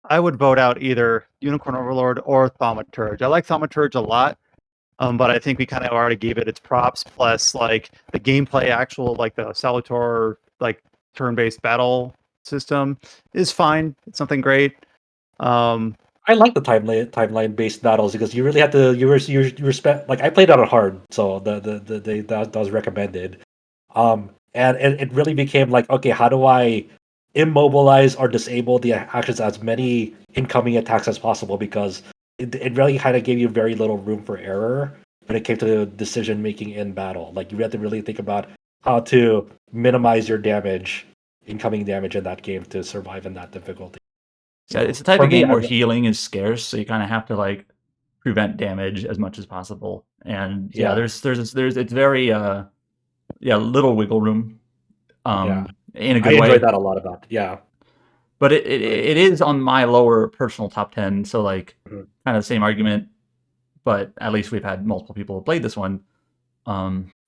I would vote out either Unicorn Overlord or Thaumaturge. I like Thaumaturge a lot, but I think we kind of already gave it its props. Plus, like the gameplay, actual like the Salutor like turn-based battle system is fine. It's something great. I like the timeline based battles because you really have to you respect like I played on hard, so that was recommended. And it really became like, okay, how do I immobilize or disable the actions as many incoming attacks as possible? Because it really kind of gave you very little room for error when it came to decision making in battle. Like you had to really think about how to minimize your damage, incoming damage in that game to survive in that difficulty. Yeah, So it's the type for of me, game where healing is scarce, so you kind of have to like prevent damage as much as possible. And yeah, yeah, there's it's very little wiggle room, yeah, in a I good enjoyed way. that a lot about yeah. But Right. it is on my lower personal top 10, so like Mhm. kind of the same argument, but at least we've had multiple people who played this one.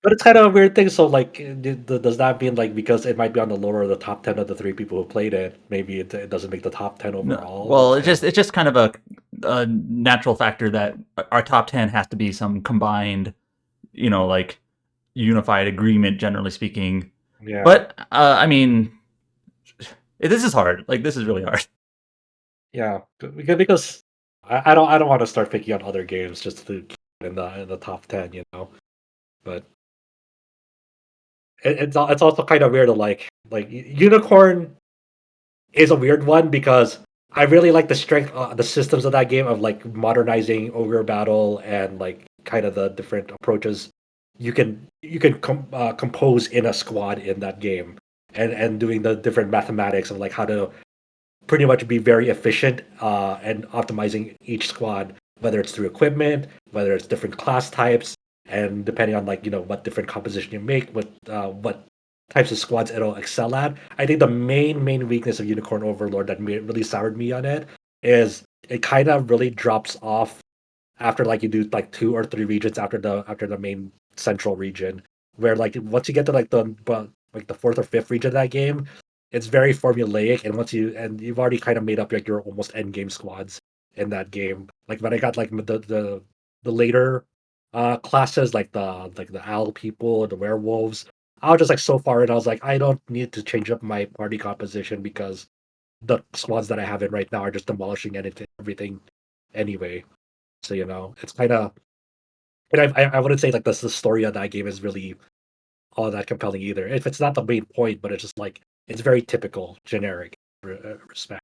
But it's kind of a weird thing. So, like, does that mean like because it might be on the lower of the top 10 of the 3 people who played it, maybe it doesn't make the top 10 No, overall? well, That's it's kind of just kind of a natural factor that our top 10 has to be some combined, like unified agreement, generally speaking. yeah, But I mean, this is hard. Like, this is really hard. yeah. Because I don't want to start picking on other games just to keep it in the top 10, you know. But it's also kind of weird to like Unicorn is a weird one because I really like the strength, the systems of that game of like modernizing ogre battle and like kind of the different approaches you can compose in a squad in that game, and doing the different mathematics of like how to pretty much be very efficient and optimizing each squad, whether it's through equipment, whether it's different class types, and depending on what different composition you make, what types of squads it'll excel at. I think the main weakness of Unicorn Overlord that really soured me on it is it kind of really drops off after you do 2 or 3 regions after the main central region, where once you get to the 4th or 5th region of that game, it's very formulaic, and you've already kind of made up your almost end game squads in that game. Like when I got the later classes, the owl people, the werewolves, I was just so far in, I was like, I don't need to change up my party composition because the squads that I have in right now are just demolishing everything anyway. So it's kind of, and I wouldn't say the story of that game is really all that compelling either. If it's not the main point, but it's just it's very typical, generic respect.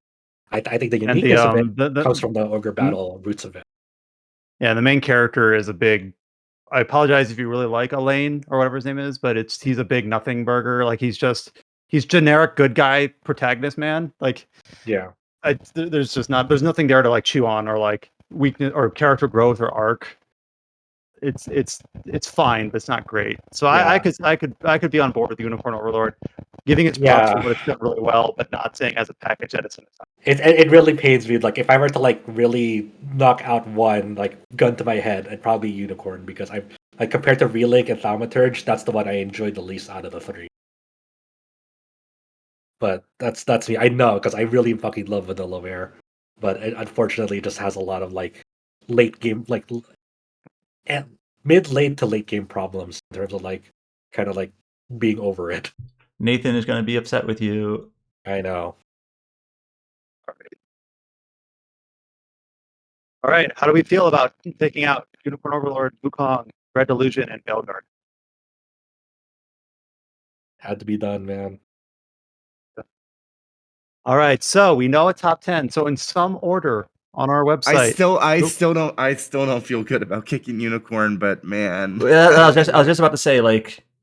I think the And uniqueness of it comes from the ogre Mm. battle roots of it. Yeah, the main character is a big. I apologize if you really like Elaine or whatever his name is, but he's a big nothing burger. Like he's generic good guy protagonist man. Like Yeah. there's nothing there to chew on or weakness or character growth or arc. It's fine, but it's not great. So Yeah. I could be on board with Unicorn Overlord, giving its props for what it's done really well, but not saying as a package that it's. It really pains me. If I were to really knock out one gun to my head, it'd probably be Unicorn, because I compared to Relink and Thaumaturge, that's the one I enjoyed the least out of the 3. But that's me. I know, because I really fucking love Vanillaware, but it unfortunately just has a lot of late game and mid late to late game problems in terms of kind of being over it. Nathan is going to be upset with you. I know. All right. How do we feel about taking out Unicorn Overlord, Wukong, Red Delusion, and Belgard? Had to be done, man. All right. So we know a top 10. So in some order on our website. I still don't feel good about kicking Unicorn, but man. I was just about to say,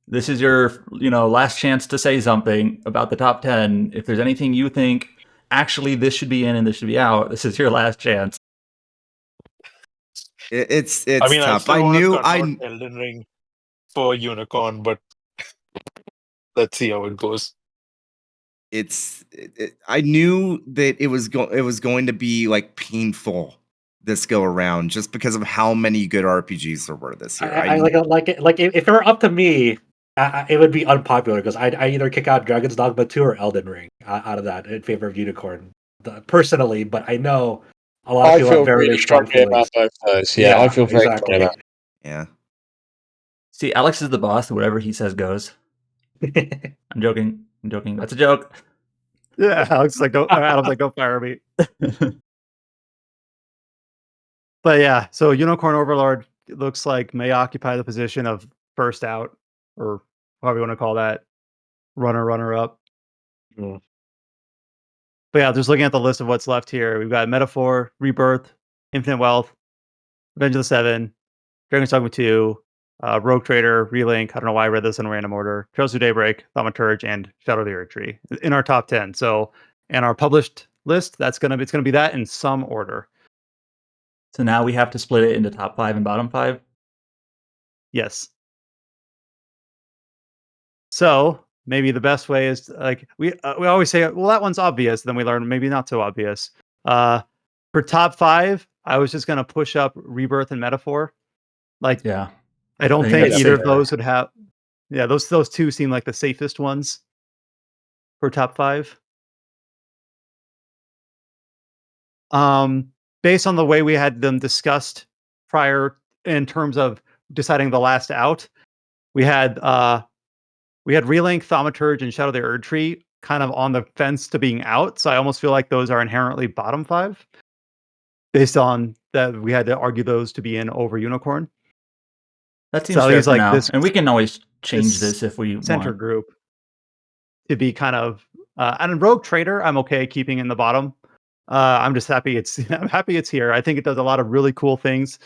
this is your last chance to say something about the top 10. If there's anything you think actually this should be in and this should be out, this is your last chance. It's I mean, tough. I Elden Ring for Unicorn, but let's see how it goes. I knew that it was going to be painful this go around, just because of how many good RPGs there were this year. If it were up to me, it would be unpopular, because I either kick out Dragon's Dogma 2 or Elden Ring out of that in favor of Unicorn, personally. But I know a lot of people have very, very strong feelings about both those. Yeah, I feel very strong about it. Yeah. See, Alex is the boss. Whatever he says goes. I'm joking. That's a joke. Yeah, Alex is Adam's like, go fire me. But yeah, so Unicorn Overlord looks like may occupy the position of first out, or however you want to call that, runner up. Mm. But yeah, just looking at the list of what's left here, we've got Metaphor, Rebirth, Infinite Wealth, Revenge of the Seven, Dragon's Dogma 2, Rogue Trader, Relink. I don't know why I read this in random order. Trails of Daybreak, Thaumaturge, and Shadow of the Earth Tree in our top 10. So, in our published list, it's gonna be that in some order. So now we have to split it into top 5 and bottom 5? Yes. So maybe the best way is we always say, well, that one's obvious. Then we learn maybe not so obvious. For top 5, I was just gonna push up Rebirth and Metaphor. Yeah, I don't think either of those would have. Yeah, those two seem like the safest ones for top 5. Based on the way we had them discussed prior in terms of deciding the last out, we had Relink, Thaumaturge, and Shadow of the Erd Tree kind of on the fence to being out. So I almost feel like those are inherently bottom 5, based on that we had to argue those to be in over Unicorn. That seems fair for now, and we can always change this if we center want. Group to be kind of and Rogue Trader, I'm okay keeping in the bottom. I'm just happy I'm happy it's here. I think it does a lot of really cool things.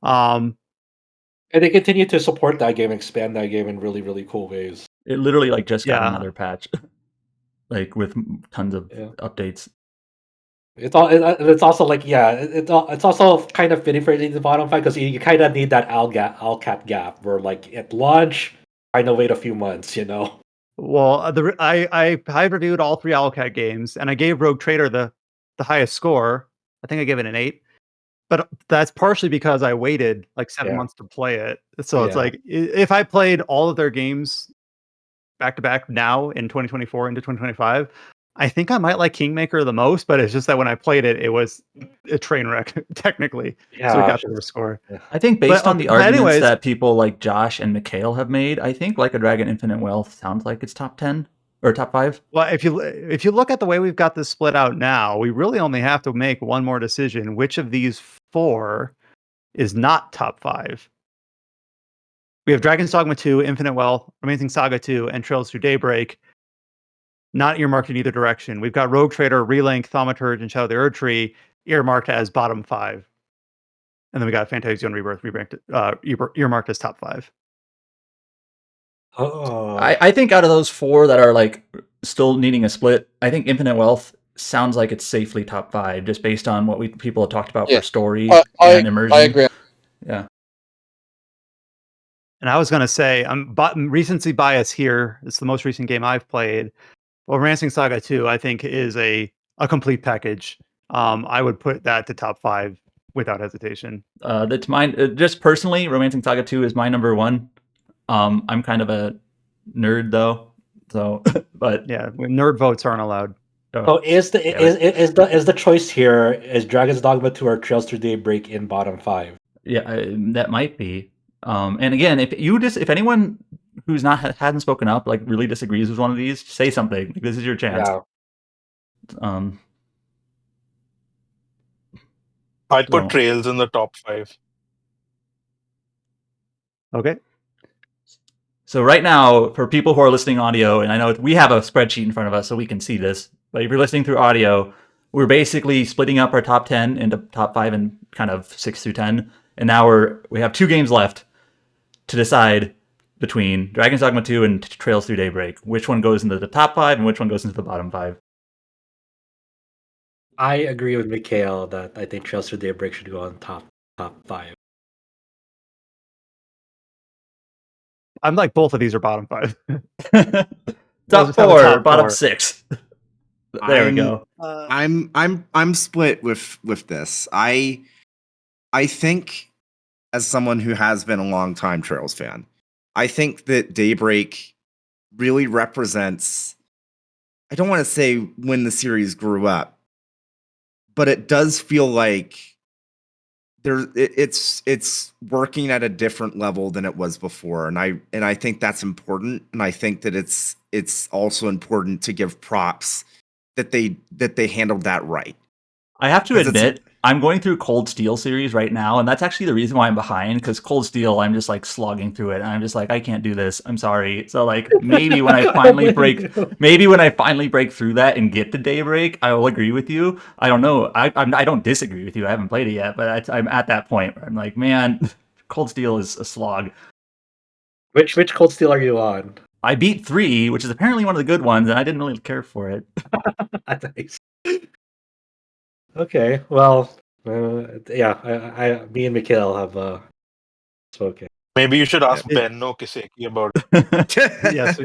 And they continue to support that game, expand that game in really, really cool ways. It literally just got another patch, with tons of updates. It's also like it's also kind of fitting for the bottom 5 because you kind of need that Alcat gap where like at launch, kind of wait a few months, you know. Well, I reviewed all 3 Owlcat games, and I gave Rogue Trader the highest score. I think I gave it an 8, but that's partially because I waited, like, 7 Yeah. months to play it. So it's Yeah. like, if I played all of their games back to back now in 2024 into 2025, I think I might like Kingmaker the most, but it's just that when I played it, it was a train wreck, technically. So it Yeah. got the worst score. I think But, based on the but arguments anyways, that people like Josh and Mikhail have made, I think Like a Dragon Infinite Wealth sounds like it's top 10 or top 5. well, if you look at the way we've got this split out now, we really only have to make one more decision. Which of these 4 is not top 5? We have Dragon's Dogma 2, Infinite Wealth, Amazing Saga 2, and Trails Through Daybreak, not earmarked in either direction. We've got Rogue Trader, Relink, Thaumaturge, and Shadow of the Erd Tree earmarked as bottom 5. And then we got Fantasy Zone Rebirth earmarked as top 5. I think out of those 4 that are like still needing a split, I think Infinite Wealth sounds like it's safely top 5 just based on what people have talked about for story and immersion. I agree. Yeah. And I was going to say, I'm recency bias here. It's the most recent game I've played. Well, Romancing Saga 2, I think, is a complete package. I would put that to top 5 without hesitation. That's mine. Just personally, Romancing Saga 2 is my number 1. I'm kind of a nerd though, so but yeah, nerd votes aren't allowed. So is the choice here is Dragon's Dogma 2 or Trails Through Daybreak in bottom 5? Yeah, that might be. And again, if anyone who's hadn't spoken up like really disagrees with one of these, say something. This is your chance. Yeah. I'd put Trails in the top 5. Okay. So right now, for people who are listening audio, and I know we have a spreadsheet in front of us so we can see this, but if you're listening through audio, we're basically splitting up our top 10 into top 5 and kind of 6 through 10. And now we have 2 games left to decide between Dragon's Dogma 2 and Trails Through Daybreak. Which one goes into the top 5 and which one goes into the bottom 5? I agree with Mikhail that I think Trails Through Daybreak should go on top 5. I'm like, both of these are bottom 5. Top 4, bottom 6. There we go. I'm split with this. I think, as someone who has been a long time Trails fan, I think that Daybreak really represents, I don't want to say when the series grew up, but it does feel like it's working at a different level than it was before, and I think that's important, and I think that it's also important to give props that they handled that right. I have to admit, I'm going through Cold Steel series right now, and that's actually the reason why I'm behind, because Cold Steel, I'm just like slogging through it, and I'm just like, I can't do this. I'm sorry. So like maybe when I finally break through that and get to Daybreak, I will agree with you. I don't know. I don't disagree with you. I haven't played it yet, but I'm at that point where I'm like, man, Cold Steel is a slog. Which Cold Steel are you on? I beat 3, which is apparently one of the good ones, and I didn't really care for it. Nice. Okay, well, me and Mikhail have spoken. Maybe you should ask Benno Kiseki about it. Yes.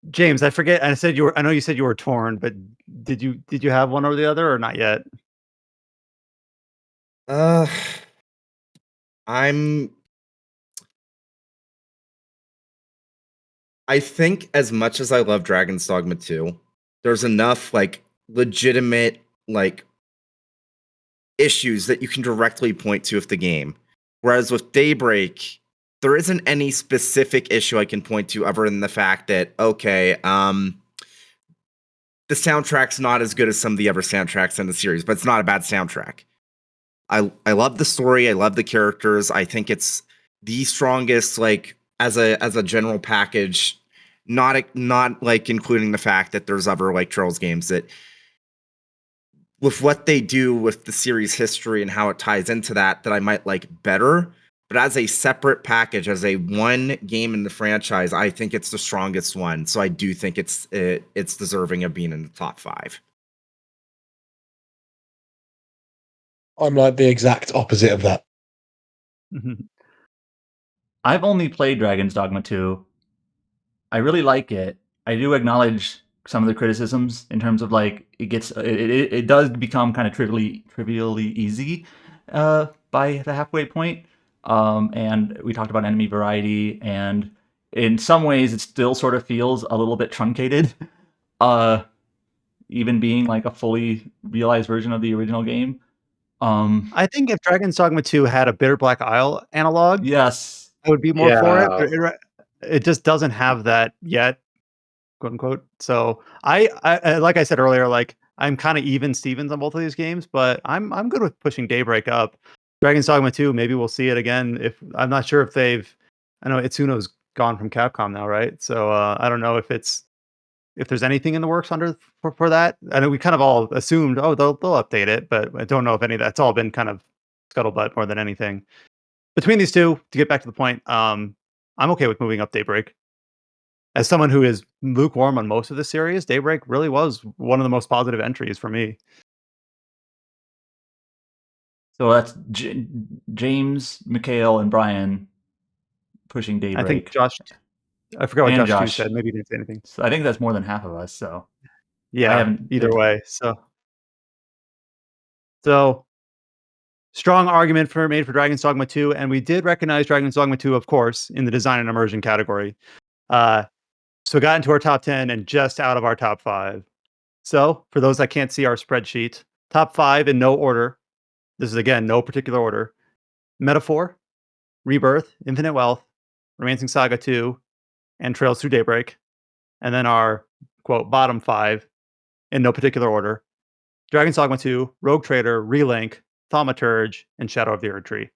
James, I forget. I know you said you were torn, but did you have one or the other, or not yet? I think as much as I love Dragon's Dogma 2, there's enough like legitimate like issues that you can directly point to with the game. Whereas with Daybreak, there isn't any specific issue I can point to other than the fact that, okay, the soundtrack's not as good as some of the other soundtracks in the series, but it's not a bad soundtrack. I love the story, I love the characters. I think it's the strongest, like, as a general package, not like including the fact that there's other like Trails games that, with what they do with the series history and how it ties into that I might like better. But as a separate package, as a one game in the franchise, I think it's the strongest one. So I do think it's deserving of being in the top 5. I'm like the exact opposite of that. I've only played Dragon's Dogma 2. I really like it. I do acknowledge some of the criticisms in terms of like it does become kind of trivially easy by the halfway point. And we talked about enemy variety, and in some ways it still sort of feels a little bit truncated. Even being like a fully realized version of the original game. I think if Dragon's Dogma 2 had a Bitter Black Isle analog, yes, I would be more for it. Yeah. But it just doesn't have that yet, quote unquote. So I like I said earlier, like I'm kind of even Stevens on both of these games, but I'm good with pushing Daybreak up. Dragon's Dogma 2, maybe we'll see it again. If I'm not sure if I know Itsuno's gone from Capcom now, right? So I don't know if there's anything in the works for that. I know we kind of all assumed, oh, they'll update it, but I don't know if any of that's all been kind of scuttlebutt more than anything. Between these two, to get back to the point, I'm okay with moving up Daybreak. As someone who is lukewarm on most of the series, Daybreak really was one of the most positive entries for me. So that's James, Mikhail, and Brian pushing Daybreak. I think Josh, I forgot what and Josh 2 Josh said. Maybe he didn't say anything. So I think that's more than half of us. So yeah, either way. So strong argument made for Dragon's Dogma 2, and we did recognize Dragon's Dogma 2, of course, in the design and immersion category. So got into our top 10 and just out of our top 5. So for those that can't see our spreadsheet, top 5 in no order. This is again no particular order. Metaphor, Rebirth, Infinite Wealth, Romancing Saga 2, and Trails Through Daybreak. And then our quote bottom 5 in no particular order. Dragon's Dogma 2, Rogue Trader, Relink, Thaumaturge, and Shadow of the Erdtree.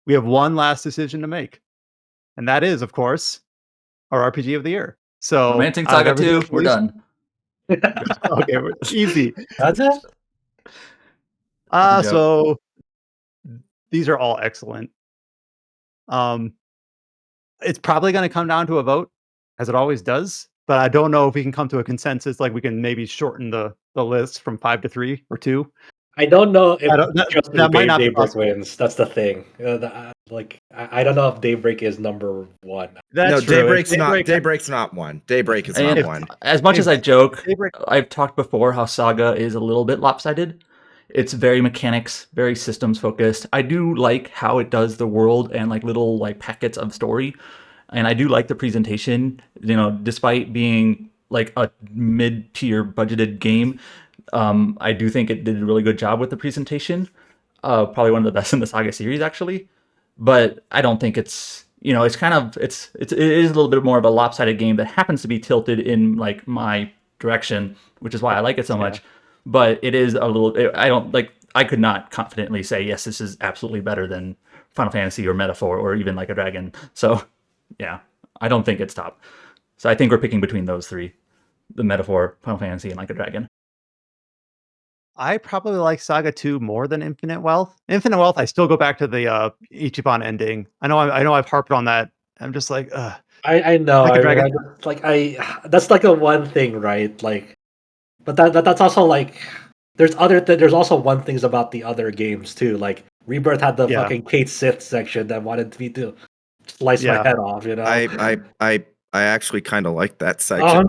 We have one last decision to make. And that is, of course, our RPG of the year. So Romancing Saga 2, we're done. Okay, easy. That's it? So these are all excellent. It's probably going to come down to a vote, as it always does. But I don't know if we can come to a consensus. Like we can maybe shorten the list from 5 to 3 or 2. I don't know if that might not be Daybreak possible. wins. That's the thing. I don't know if Daybreak is number 1. That's true. Daybreak's not one. Daybreak is not one. As much as I joke, I've talked before how Saga is a little bit lopsided. It's very mechanics, very systems focused. I do like how it does the world and like little like packets of story, and I do like the presentation. You know, despite being like a mid-tier budgeted game, I do think it did a really good job with the presentation. Probably one of the best in the Saga series, actually. But I don't think it's, you know, it's kind of, it is a little bit more of a lopsided game that happens to be tilted in like my direction, which is why I like it so much. But it is a little, I could not confidently say, yes, this is absolutely better than Final Fantasy or Metaphor or even Like a Dragon. So yeah, I don't think it's top. So I think we're picking between those three, the Metaphor, Final Fantasy, and Like a Dragon. I probably like Saga 2 more than Infinite Wealth. Infinite Wealth, I still go back to the Ichiban ending. I know I've harped on that. I'm just like, I know. Like that's like a one thing, right? Like, but that's also like there's also one things about the other games too. Like Rebirth had the fucking Kate Sith section that wanted me to slice my head off. You know, I actually kind of like that section. Oh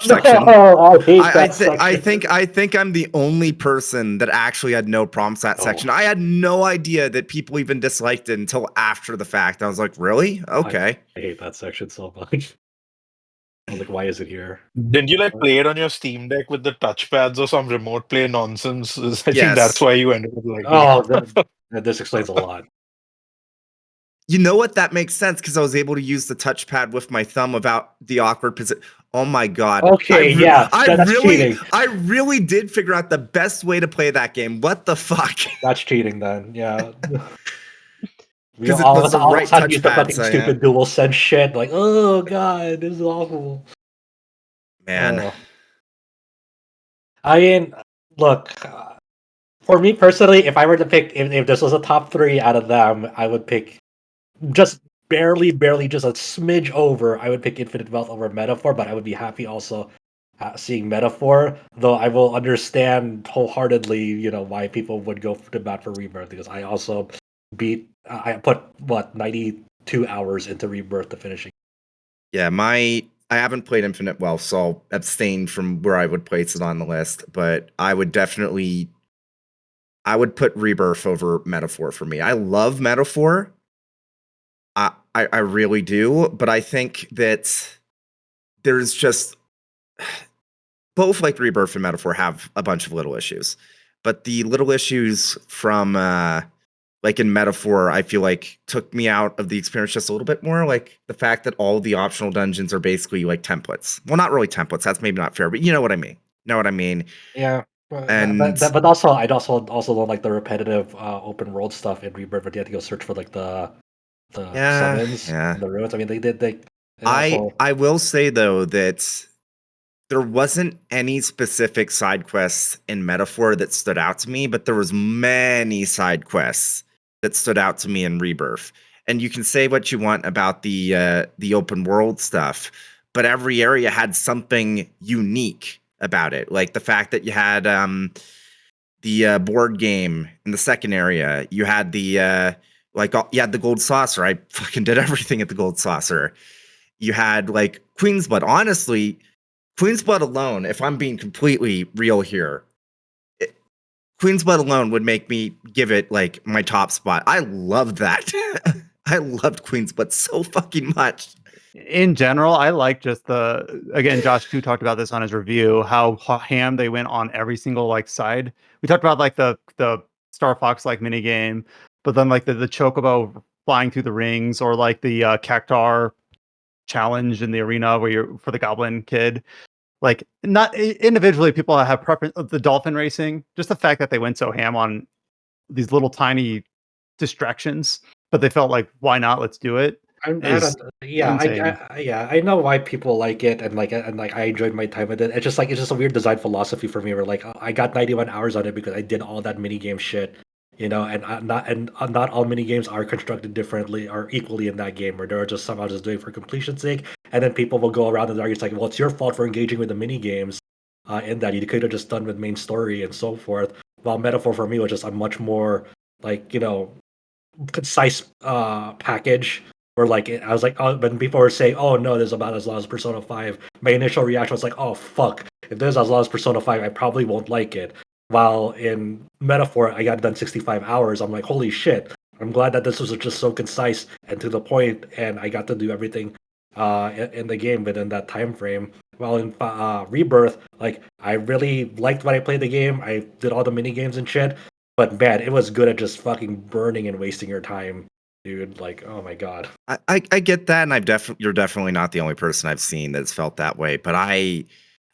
no! I hate that section. I think I'm the only person that actually had no problems with that section. I had no idea that people even disliked it until after the fact. I was like, really? Okay. I hate that section so much. I was like, why is it here? Didn't you like play it on your Steam Deck with the touchpads or some remote play nonsense? I think that's why you ended up like. This explains a lot. You know what? That makes sense because I was able to use the touchpad with my thumb without the awkward position. Oh my god! Okay, that's cheating. I really did figure out the best way to play that game. What the fuck? That's cheating, then. Yeah. Because it was the right touchpad. Stupid DualSense shit. Like, oh god, this is awful. Man. I mean, look. For me personally, if I were to pick, if this was a top 3 out of them, I would pick just barely, just a smidge over. I would pick Infinite Wealth over Metaphor, but I would be happy also seeing Metaphor. Though I will understand wholeheartedly, why people would go to bat for Rebirth, because I also I put 92 hours into Rebirth to finishing. Yeah, I haven't played Infinite Wealth, so I'll abstain from where I would place it on the list. But I would put Rebirth over Metaphor for me. I love Metaphor. I really do, but I think that there's just both like Rebirth and Metaphor have a bunch of little issues. But the little issues from like in Metaphor, I feel like took me out of the experience just a little bit more. Like the fact that all the optional dungeons are basically like templates. Well, not really templates. That's maybe not fair, but you know what I mean. Yeah. But, And also, I'd also don't like the repetitive open world stuff in Rebirth, where you have to go search for like the summons yeah. and the ruins. I mean, they and I also I will say though that there wasn't any specific side quests in Metaphor that stood out to me, but there was many side quests that stood out to me in Rebirth. And you can say what you want about the open world stuff, but every area had something unique about it. Like the fact that you had the board game in the second area, you had the you had the gold saucer. I fucking did everything at the gold saucer. You had like Queen's Blood. Honestly, Queen's Blood alone, if I'm being completely real here, Queen's Blood alone would make me give it like my top spot. I loved that. I loved Queen's Blood so fucking much. In general, I like just again, Josh too talked about this on his review, how ham they went on every single like side. We talked about like the Star Fox like mini game, but then like the chocobo flying through the rings, or like the cactar challenge in the arena where you're for the goblin kid. Like not individually, people have preference of the dolphin racing. Just the fact that they went so ham on these little tiny distractions, but they felt like, why not? Let's do it. I Is don't, yeah, insane. I know why people like it, and I enjoyed my time with it. It's just a weird design philosophy for me, where like I got 91 hours on it because I did all that mini game shit, and not all mini games are constructed differently or equally in that game, where they're just somehow just doing it for completion's sake, and then people will go around and argue it's like, well, it's your fault for engaging with the mini games, in that you could have just done with main story and so forth. While Metaphor for me was just a much more like concise package, where like I was like, oh, when people were saying, oh no, there's about as long as Persona 5, my initial reaction was like, oh fuck, if there's as long as Persona 5, I probably won't like it. While in Metaphor, I got done 65 hours. I'm like, holy shit, I'm glad that this was just so concise and to the point, and I got to do everything in the game within that time frame. While in Rebirth, like I really liked when I played the game. I did all the mini games and shit, but man, it was good at just fucking burning and wasting your time, dude. Like, oh my god. I get that, and you're definitely not the only person I've seen that's felt that way. But I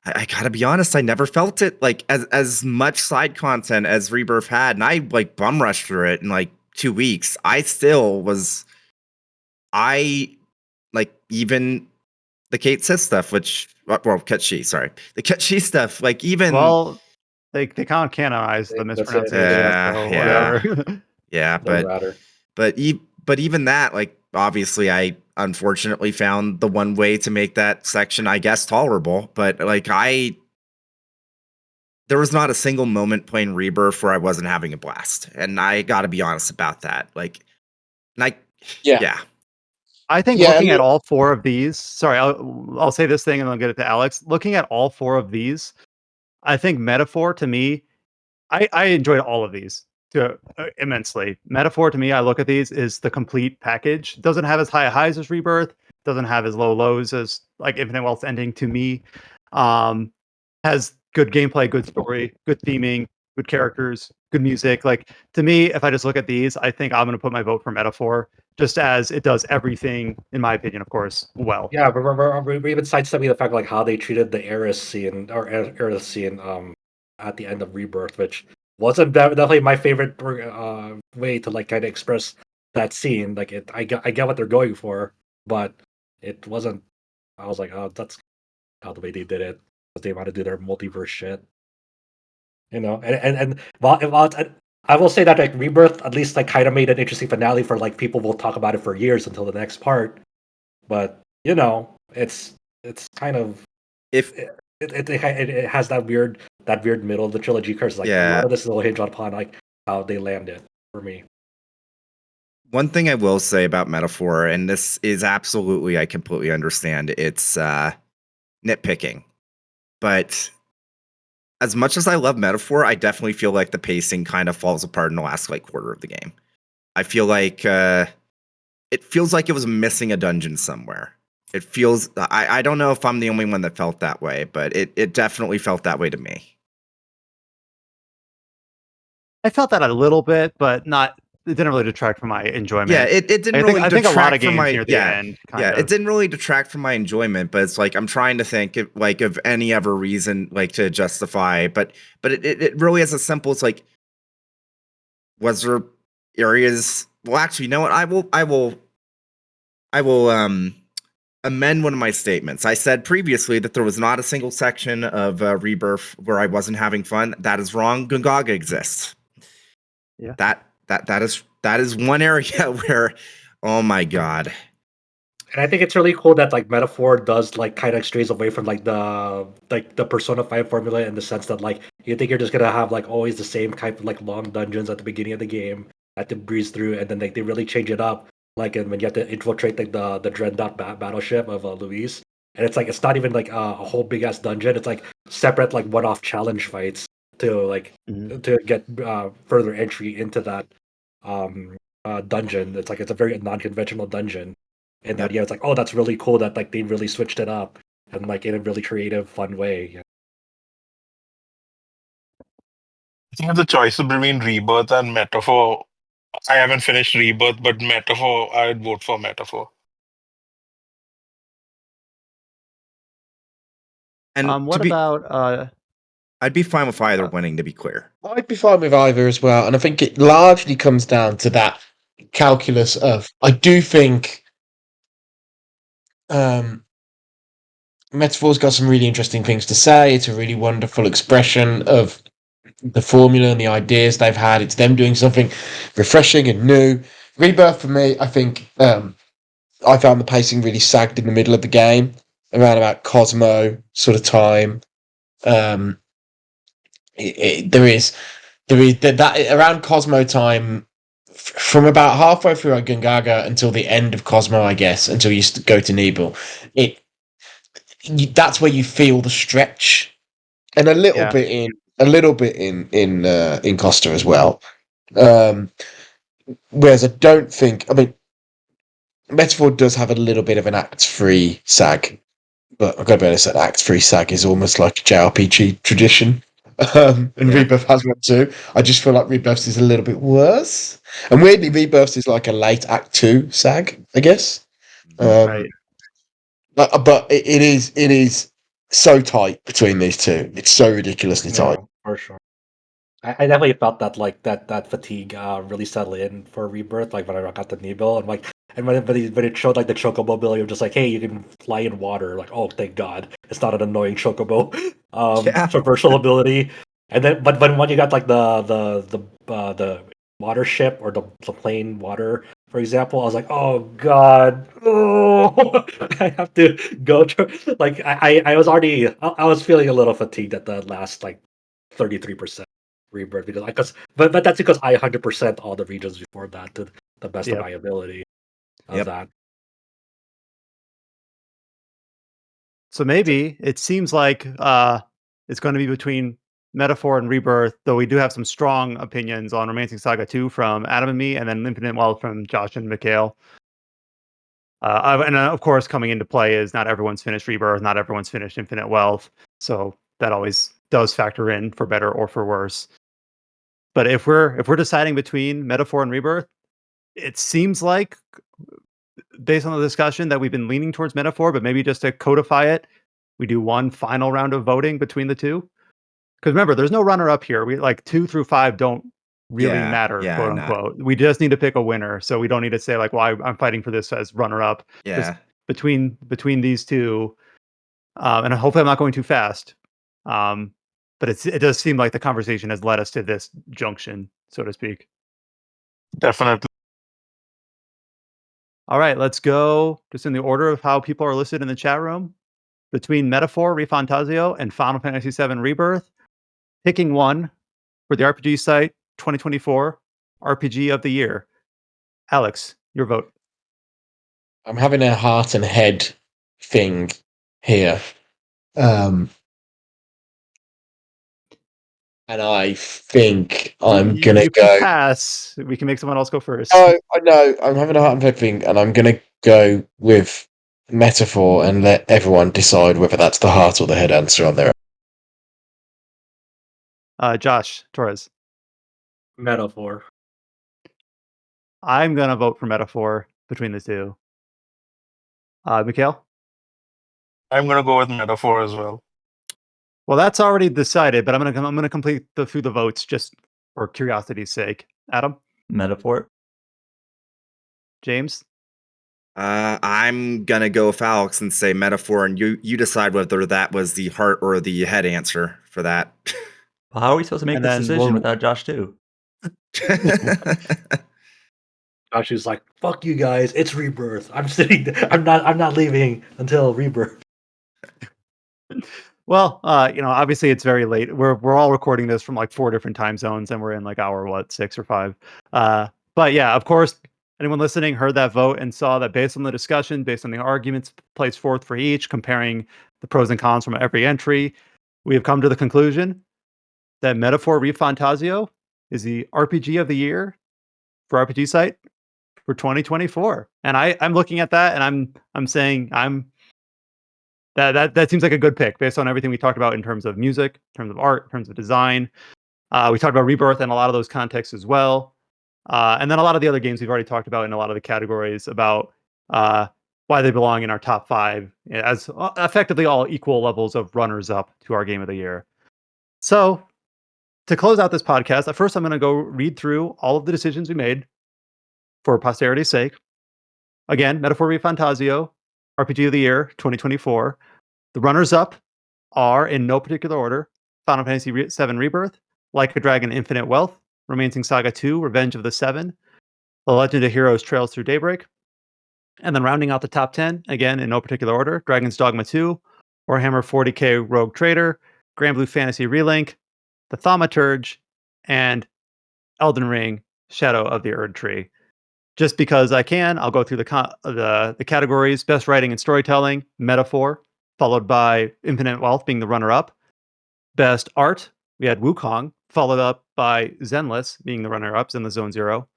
gotta be honest, I never felt it like as much side content as Rebirth had, and I like bum rushed through it in like 2 weeks. I still was I like even the Kate Sith stuff, which Ketchi, sorry, the Ketchi stuff, like even Well, they kind of canonize the That's it. mispronunciation, so yeah, whatever. yeah, No matter. but even that, like obviously, I unfortunately found the one way to make that section, I guess, tolerable. But like there was not a single moment playing Rebirth where I wasn't having a blast, and I got to be honest about that. Like, like, Yeah. yeah, I think Yeah, looking and at all four of these, sorry, I'll say this thing and then I'll get it to Alex. Looking at all four of these, I think Metaphor to me, I enjoyed all of these to immensely. Metaphor to me, I look at these is the complete package. Doesn't have as high highs as Rebirth, doesn't have as low lows as like Infinite Wealth ending to me. Um, has good gameplay, good story, good theming, good characters, good music. Like to me, if I just look at these, I think I'm going to put my vote for Metaphor, just as it does everything, in my opinion, of course, well. Yeah, we even sidestepping the fact like how they treated the Eris scene or Eris scene at the end of Rebirth, which wasn't definitely my favorite way to like kind of express that scene. Like I get what they're going for, but it wasn't. I was like, oh, that's not the way they did it, because they want to do their multiverse shit. And I will say that like Rebirth at least like kind of made an interesting finale for like people will talk about it for years until the next part. But it's kind of If it has that weird middle of the trilogy curse. Like a lot yeah, of this will hinge upon like how they land it for me. one thing I will say about Metaphor, and this is absolutely, I completely understand, it's nitpicking. But as much as I love Metaphor, I definitely feel like the pacing kind of falls apart in the last like quarter of the game. I feel like it feels like it was missing a dungeon somewhere. It feels I don't know if I'm the only one that felt that way, but it definitely felt that way to me. I felt that a little bit, but not. It didn't really detract from my Yeah, enjoyment. it didn't I think really I think a lot of detract from games my near the end kind it of. didn't really detract from my enjoyment, but it's like I'm trying to think of any other reason like to justify, but it really is as simple as like was there areas well actually you know what I will amend one of my statements. I said previously that there was not a single section of Rebirth where I wasn't having fun. That is wrong. Gungaga exists. Yeah. That is one area where, oh my god. And I think it's really cool that like Metaphor does like kind of strays away from like the Persona 5 formula in the sense that like you think you're just gonna have like always the same type of like long dungeons at the beginning of the game that to breeze through, and then like they really change it up. Like and when you have to infiltrate like the Dreadnought battleship of Luis, and it's like it's not even like a whole big ass dungeon. It's like separate like one off challenge fights to like Mhm. to get further entry into that dungeon. It's like it's a very non conventional dungeon and that Yep. yeah, it's like, oh, that's really cool that like they really switched it up and like in a really creative, fun way. Yeah. I think the choice between Rebirth and Metaphor. I haven't finished Rebirth, but Metaphor, I would vote for Metaphor. And to What be about I'd be fine with either uh, winning, to be clear. I'd be fine with either as well, and I think it largely comes down to that calculus of I do think Metaphor's got some really interesting things to say. It's a really wonderful expression of the formula and the ideas they've had. It's them doing something refreshing and new. Rebirth for me, I think I found the pacing really sagged in the middle of the game, around about Cosmo sort of time. Um, there is that around Cosmo time, from about halfway through Gungaga until the end of Cosmo, I guess, until you go to Nebel. It that's where you feel the stretch, and yeah. a little bit in Costa as well. Um, whereas I don't think, I mean, Metaphor does have a little bit of an Act 3 sag, but I've got to be honest, that Act 3 sag is almost like a JRPG tradition. And Yeah. Rebirth has one too. I just feel like Rebirth is a little bit worse. And weirdly, Rebirth is like a late Act 2 sag, I guess. Right. Um, but it is so tight between these two. It's so ridiculously tight. Yeah, for sure. I definitely felt that like that fatigue really settle in for Rebirth, like when I got the Nebel and like and when it showed like the chocobo ability of just like, hey, you can fly in water, like, oh thank God. It's not an annoying chocobo Yeah. traversal ability. And then but when you got like the water ship or the plain water, for example, I was like, oh God, oh I have to go to like I was already I was feeling a little fatigued at the last like 33% Rebirth because but that's because I 100% all the regions before that to the best of Yep. my ability of Yep. that. So maybe it seems like it's going to be between Metaphor and Rebirth, though we do have some strong opinions on Romancing Saga 2 from Adam and me, and then Infinite Wealth from Josh and Mikhail. And of course, coming into play is not everyone's finished Rebirth, not everyone's finished Infinite Wealth. So that always does factor in for better or for worse. But if we're deciding between Metaphor and Rebirth, it seems like based on the discussion that we've been leaning towards Metaphor, but maybe just to codify it, we do one final round of voting between the two. Because remember, there's no runner up here. We like 2 through 5 don't really Yeah. matter, Yeah. quote Not. unquote. We just need to pick a winner. So we don't need to say like, well, I'm fighting for this as runner up. Just Yeah. between these two, and hopefully I'm not going too fast. Um, but it does seem like the conversation has led us to this junction, so to speak. Definitely. All right, let's go just in the order of how people are listed in the chat room. Between Metaphor, ReFantazio, and Final Fantasy VII Rebirth, picking one for the RPG site 2024 RPG of the year. Alex, your vote. I'm having a heart and head thing here. And I think I'm going to You can go. pass. We can make someone else go first. Oh, I know. I'm having a heart and head thing, and I'm going to go with Metaphor and let everyone decide whether that's the heart or the head answer on their own. Josh Torres. Metaphor. I'm going to vote for Metaphor between the two. Mikhail? I'm going to go with Metaphor as well. Well, that's already decided, but I'm gonna complete through the votes just for curiosity's sake. Adam, Metaphor. James, I'm gonna go with Alex and say Metaphor, and you decide whether that was the heart or the head answer for that. Well, how are we supposed to make And this then decision without Josh too? Josh is like, "Fuck you guys! It's Rebirth. I'm sitting. I'm not leaving until Rebirth." well, obviously it's very late. We're all recording this from like 4 different time zones, and we're in like hour 6 or 5. But yeah, of course, anyone listening heard that vote and saw that based on the discussion, based on the arguments placed forth for each, comparing the pros and cons from every entry, we have come to the conclusion that Metaphor ReFantazio is the RPG of the year for RPG site for 2024. And I'm looking at that and I'm saying that seems like a good pick based on everything we talked about in terms of music, in terms of art, in terms of design. We talked about Rebirth and a lot of those contexts as well. And then a lot of the other games we've already talked about in a lot of the categories about why they belong in our top 5 as effectively all equal levels of runners up to our game of the year. So to close out this podcast, at first I'm going to go read through all of the decisions we made for posterity's sake. Again, Metaphor ReFantazio, RPG of the Year 2024. The runners-up are, in no particular order, Final Fantasy VII Rebirth, Like a Dragon Infinite Wealth, Romancing Saga 2, Revenge of the Seven, The Legend of Heroes Trails Through Daybreak. And then rounding out the top 10, again, in no particular order, Dragon's Dogma 2, Warhammer 40k Rogue Trader, Grand Blue Fantasy Relink, The Thaumaturge, and Elden Ring Shadow of the Erd Tree. Just because I can, I'll go through the categories: best writing and storytelling, Metaphor, followed by Infinite Wealth being the runner-up. Best art, we had Wukong, followed up by Zenless being the runner-ups in the Zone Zero.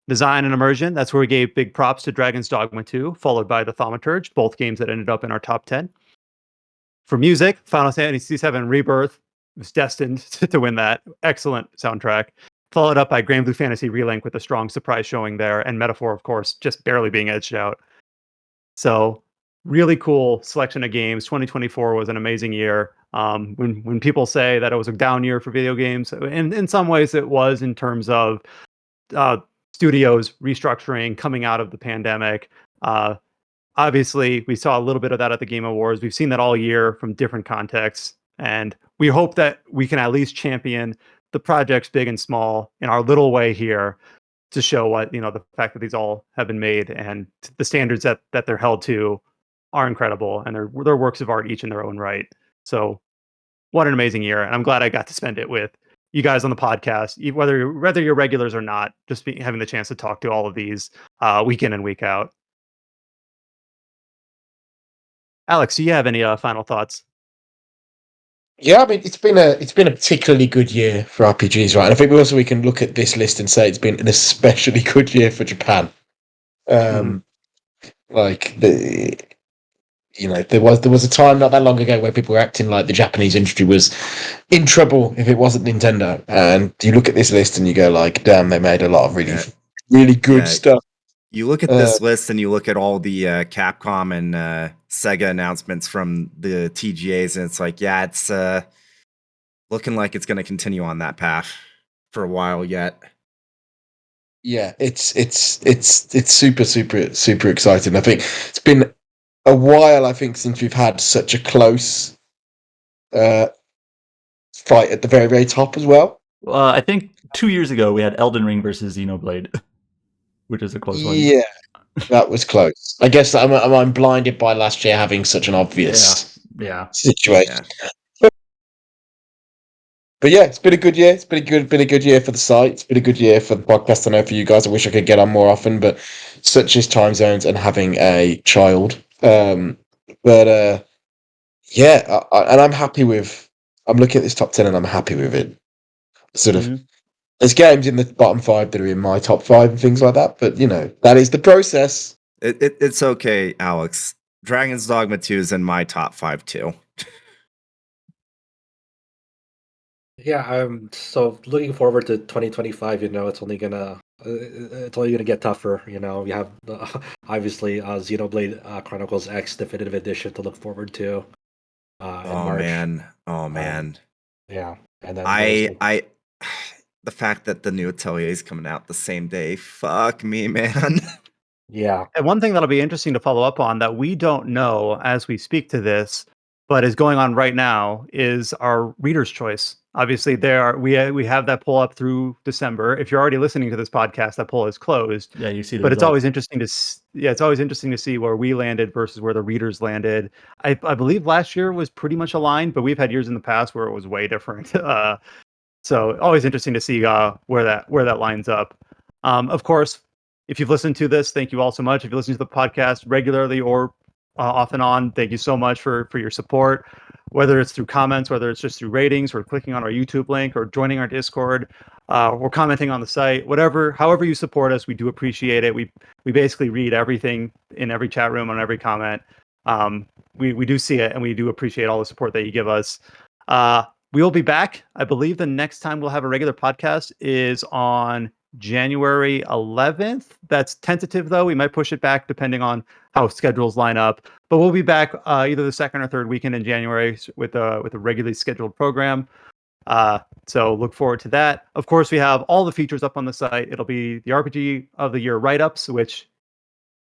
Design and immersion, that's where we gave big props to Dragon's Dogma 2, followed by the Thaumaturge, both games that ended up in our top 10. For music, Final Fantasy VII Rebirth was destined to win that. Excellent soundtrack. Followed up by Grand Blue Fantasy Relink with a strong surprise showing there, and Metaphor, of course, just barely being edged out. So, really cool selection of games. 2024 was an amazing year. When people say that it was a down year for video games, in some ways it was in terms of studios restructuring, coming out of the pandemic. Obviously, we saw a little bit of that at the Game Awards. We've seen that all year from different contexts, and we hope that we can at least champion the projects big and small in our little way here to show what, the fact that these all have been made and the standards that they're held to are incredible, and they're works of art each in their own right. So what an amazing year, and I'm glad I got to spend it with you guys on the podcast, whether you're regulars or not, just having the chance to talk to all of these week in and week out. Alex, do you have any final thoughts? Yeah, I mean it's been a particularly good year for RPGs, right? And I think we can look at this list and say it's been an especially good year for Japan. Like there was a time not that long ago where people were acting like the Japanese industry was in trouble if it wasn't Nintendo. And you look at this list and you go like, damn, they made a lot of really good stuff. You look at this list and you look at all the Capcom and Sega announcements from the TGAs, and it's like, yeah, it's looking like it's going to continue on that path for a while yet. Yeah, it's super exciting. I think it's been a while, I think, since we've had such a close fight at the very, very top as well. I think 2 years ago we had Elden Ring versus Xenoblade, which is a close one. Yeah, that was close. I guess I'm blinded by last year having such an obvious situation. Yeah. But yeah, it's been a good year. It's been a good year for the site. It's been a good year for the podcast. I know for you guys, I wish I could get on more often, but such as time zones and having a child. But yeah, and I'm happy with. I'm looking at this top 10 and I'm happy with it. Sort of. There's games in the bottom 5 that are in my top 5 and things like that, but you know that is the process. It's okay, Alex. Dragon's Dogma 2 is in my top 5 too. Yeah, I'm so looking forward to 2025. You know, it's only gonna get tougher. You know, we have obviously Xenoblade Chronicles X Definitive Edition to look forward to in March. Oh man. Yeah, and then I the fact that the new Atelier is coming out the same day. Fuck me, man. Yeah. And one thing that'll be interesting to follow up on that we don't know as we speak to this, but is going on right now is our reader's choice. Obviously, we have that poll up through December. If you're already listening to this podcast, that poll is closed. Yeah, you see the But it's results. always interesting it's always interesting to see where we landed versus where the readers landed. I believe last year was pretty much aligned, but we've had years in the past where it was way different. So always interesting to see where that lines up. Of course, if you've listened to this, thank you all so much. If you listen to the podcast regularly or off and on, thank you so much for your support. Whether it's through comments, whether it's just through ratings, or clicking on our YouTube link, or joining our Discord, or commenting on the site, however you support us, we do appreciate it. We basically read everything in every chat room on every comment. We do see it, and we do appreciate all the support that you give us. We will be back. I believe the next time we'll have a regular podcast is on January 11th. That's tentative, though. We might push it back depending on how schedules line up. But we'll be back either the second or third weekend in January with a regularly scheduled program. So look forward to that. Of course, we have all the features up on the site. It'll be the RPG of the Year write-ups, which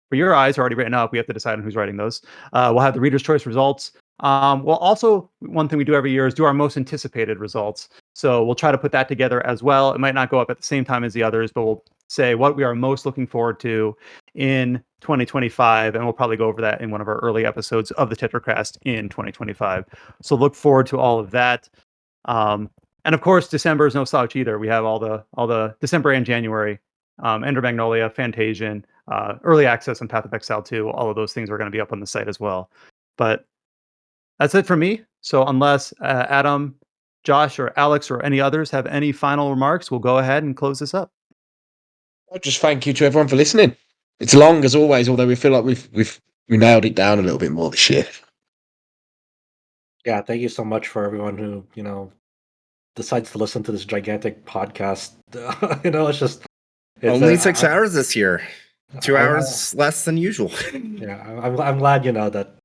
for your eyes are already written up. We have to decide on who's writing those. We'll have the Reader's Choice results. Well, also, one thing we do every year is do our most anticipated results. So we'll try to put that together as well. It might not go up at the same time as the others, but we'll say what we are most looking forward to in 2025. And we'll probably go over that in one of our early episodes of the Tetracast in 2025. So look forward to all of that. And of course, December is no slouch either. We have all the December and January, Ender Magnolia, Fantasian, early access, and Path of Exile 2. All of those things are going to be up on the site as well. But that's it for me. So unless Adam, Josh, or Alex, or any others have any final remarks, we'll go ahead and close this up. I'll just thank you to everyone for listening. It's long as always, although we feel like we nailed it down a little bit more this year. Yeah, thank you so much for everyone who, you know, decides to listen to this gigantic podcast. You know, it's only 6 hours this year. 2 hours less than usual. Yeah, I'm glad, you know, that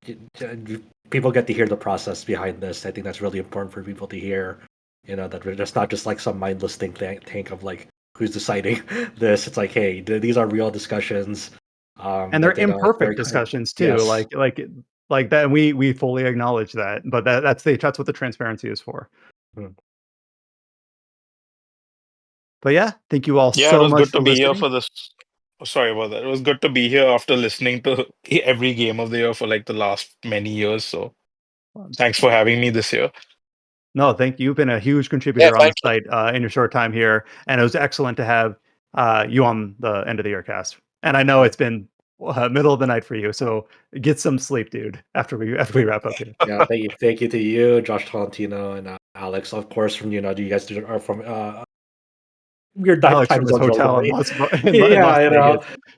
people get to hear the process behind this. I think that's really important for people to hear. You know, that we're just not just like some mindless think tank of like who's deciding this. It's like, hey, these are real discussions. And they're imperfect discussions too. Yes. Like that. And we fully acknowledge that. But that's what the transparency is for. But yeah, thank you all so much. It was good to be here for this. Sorry about that. It was good to be here after listening to every game of the year for like the last many years. So thanks for having me this year. No, thank you. You've been a huge contributor on the site in your short time here. And it was excellent to have you on the end of the year cast. And I know it's been middle of the night for you. So get some sleep, dude, after we wrap up here. Yeah, thank you to you, Josh Tolentino, and Alex, of course, from you guys are from your time zone hotel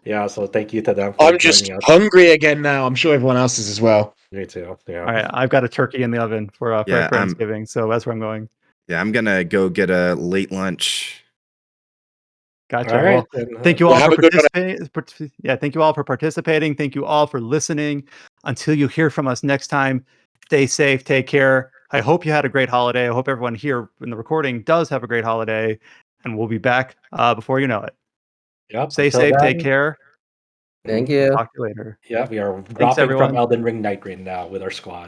yeah, so thank you to them. I'm just hungry again now. I'm sure everyone else is as well. Me too. Yeah. All right, I've got a turkey in the oven for Friendsgiving, so that's where I'm going. Yeah, I'm gonna go get a late lunch. Gotcha. All right, well, thank you all for participating. Yeah, thank you all for participating. Thank you all for listening. Until you hear from us next time, stay safe, take care. I hope you had a great holiday. I hope everyone here in the recording does have a great holiday. And we'll be back before you know it. Yep. Stay safe. Take care. Thank you. Talk to you later. Yeah, we are dropping from Elden Ring Night Rain now with our squad.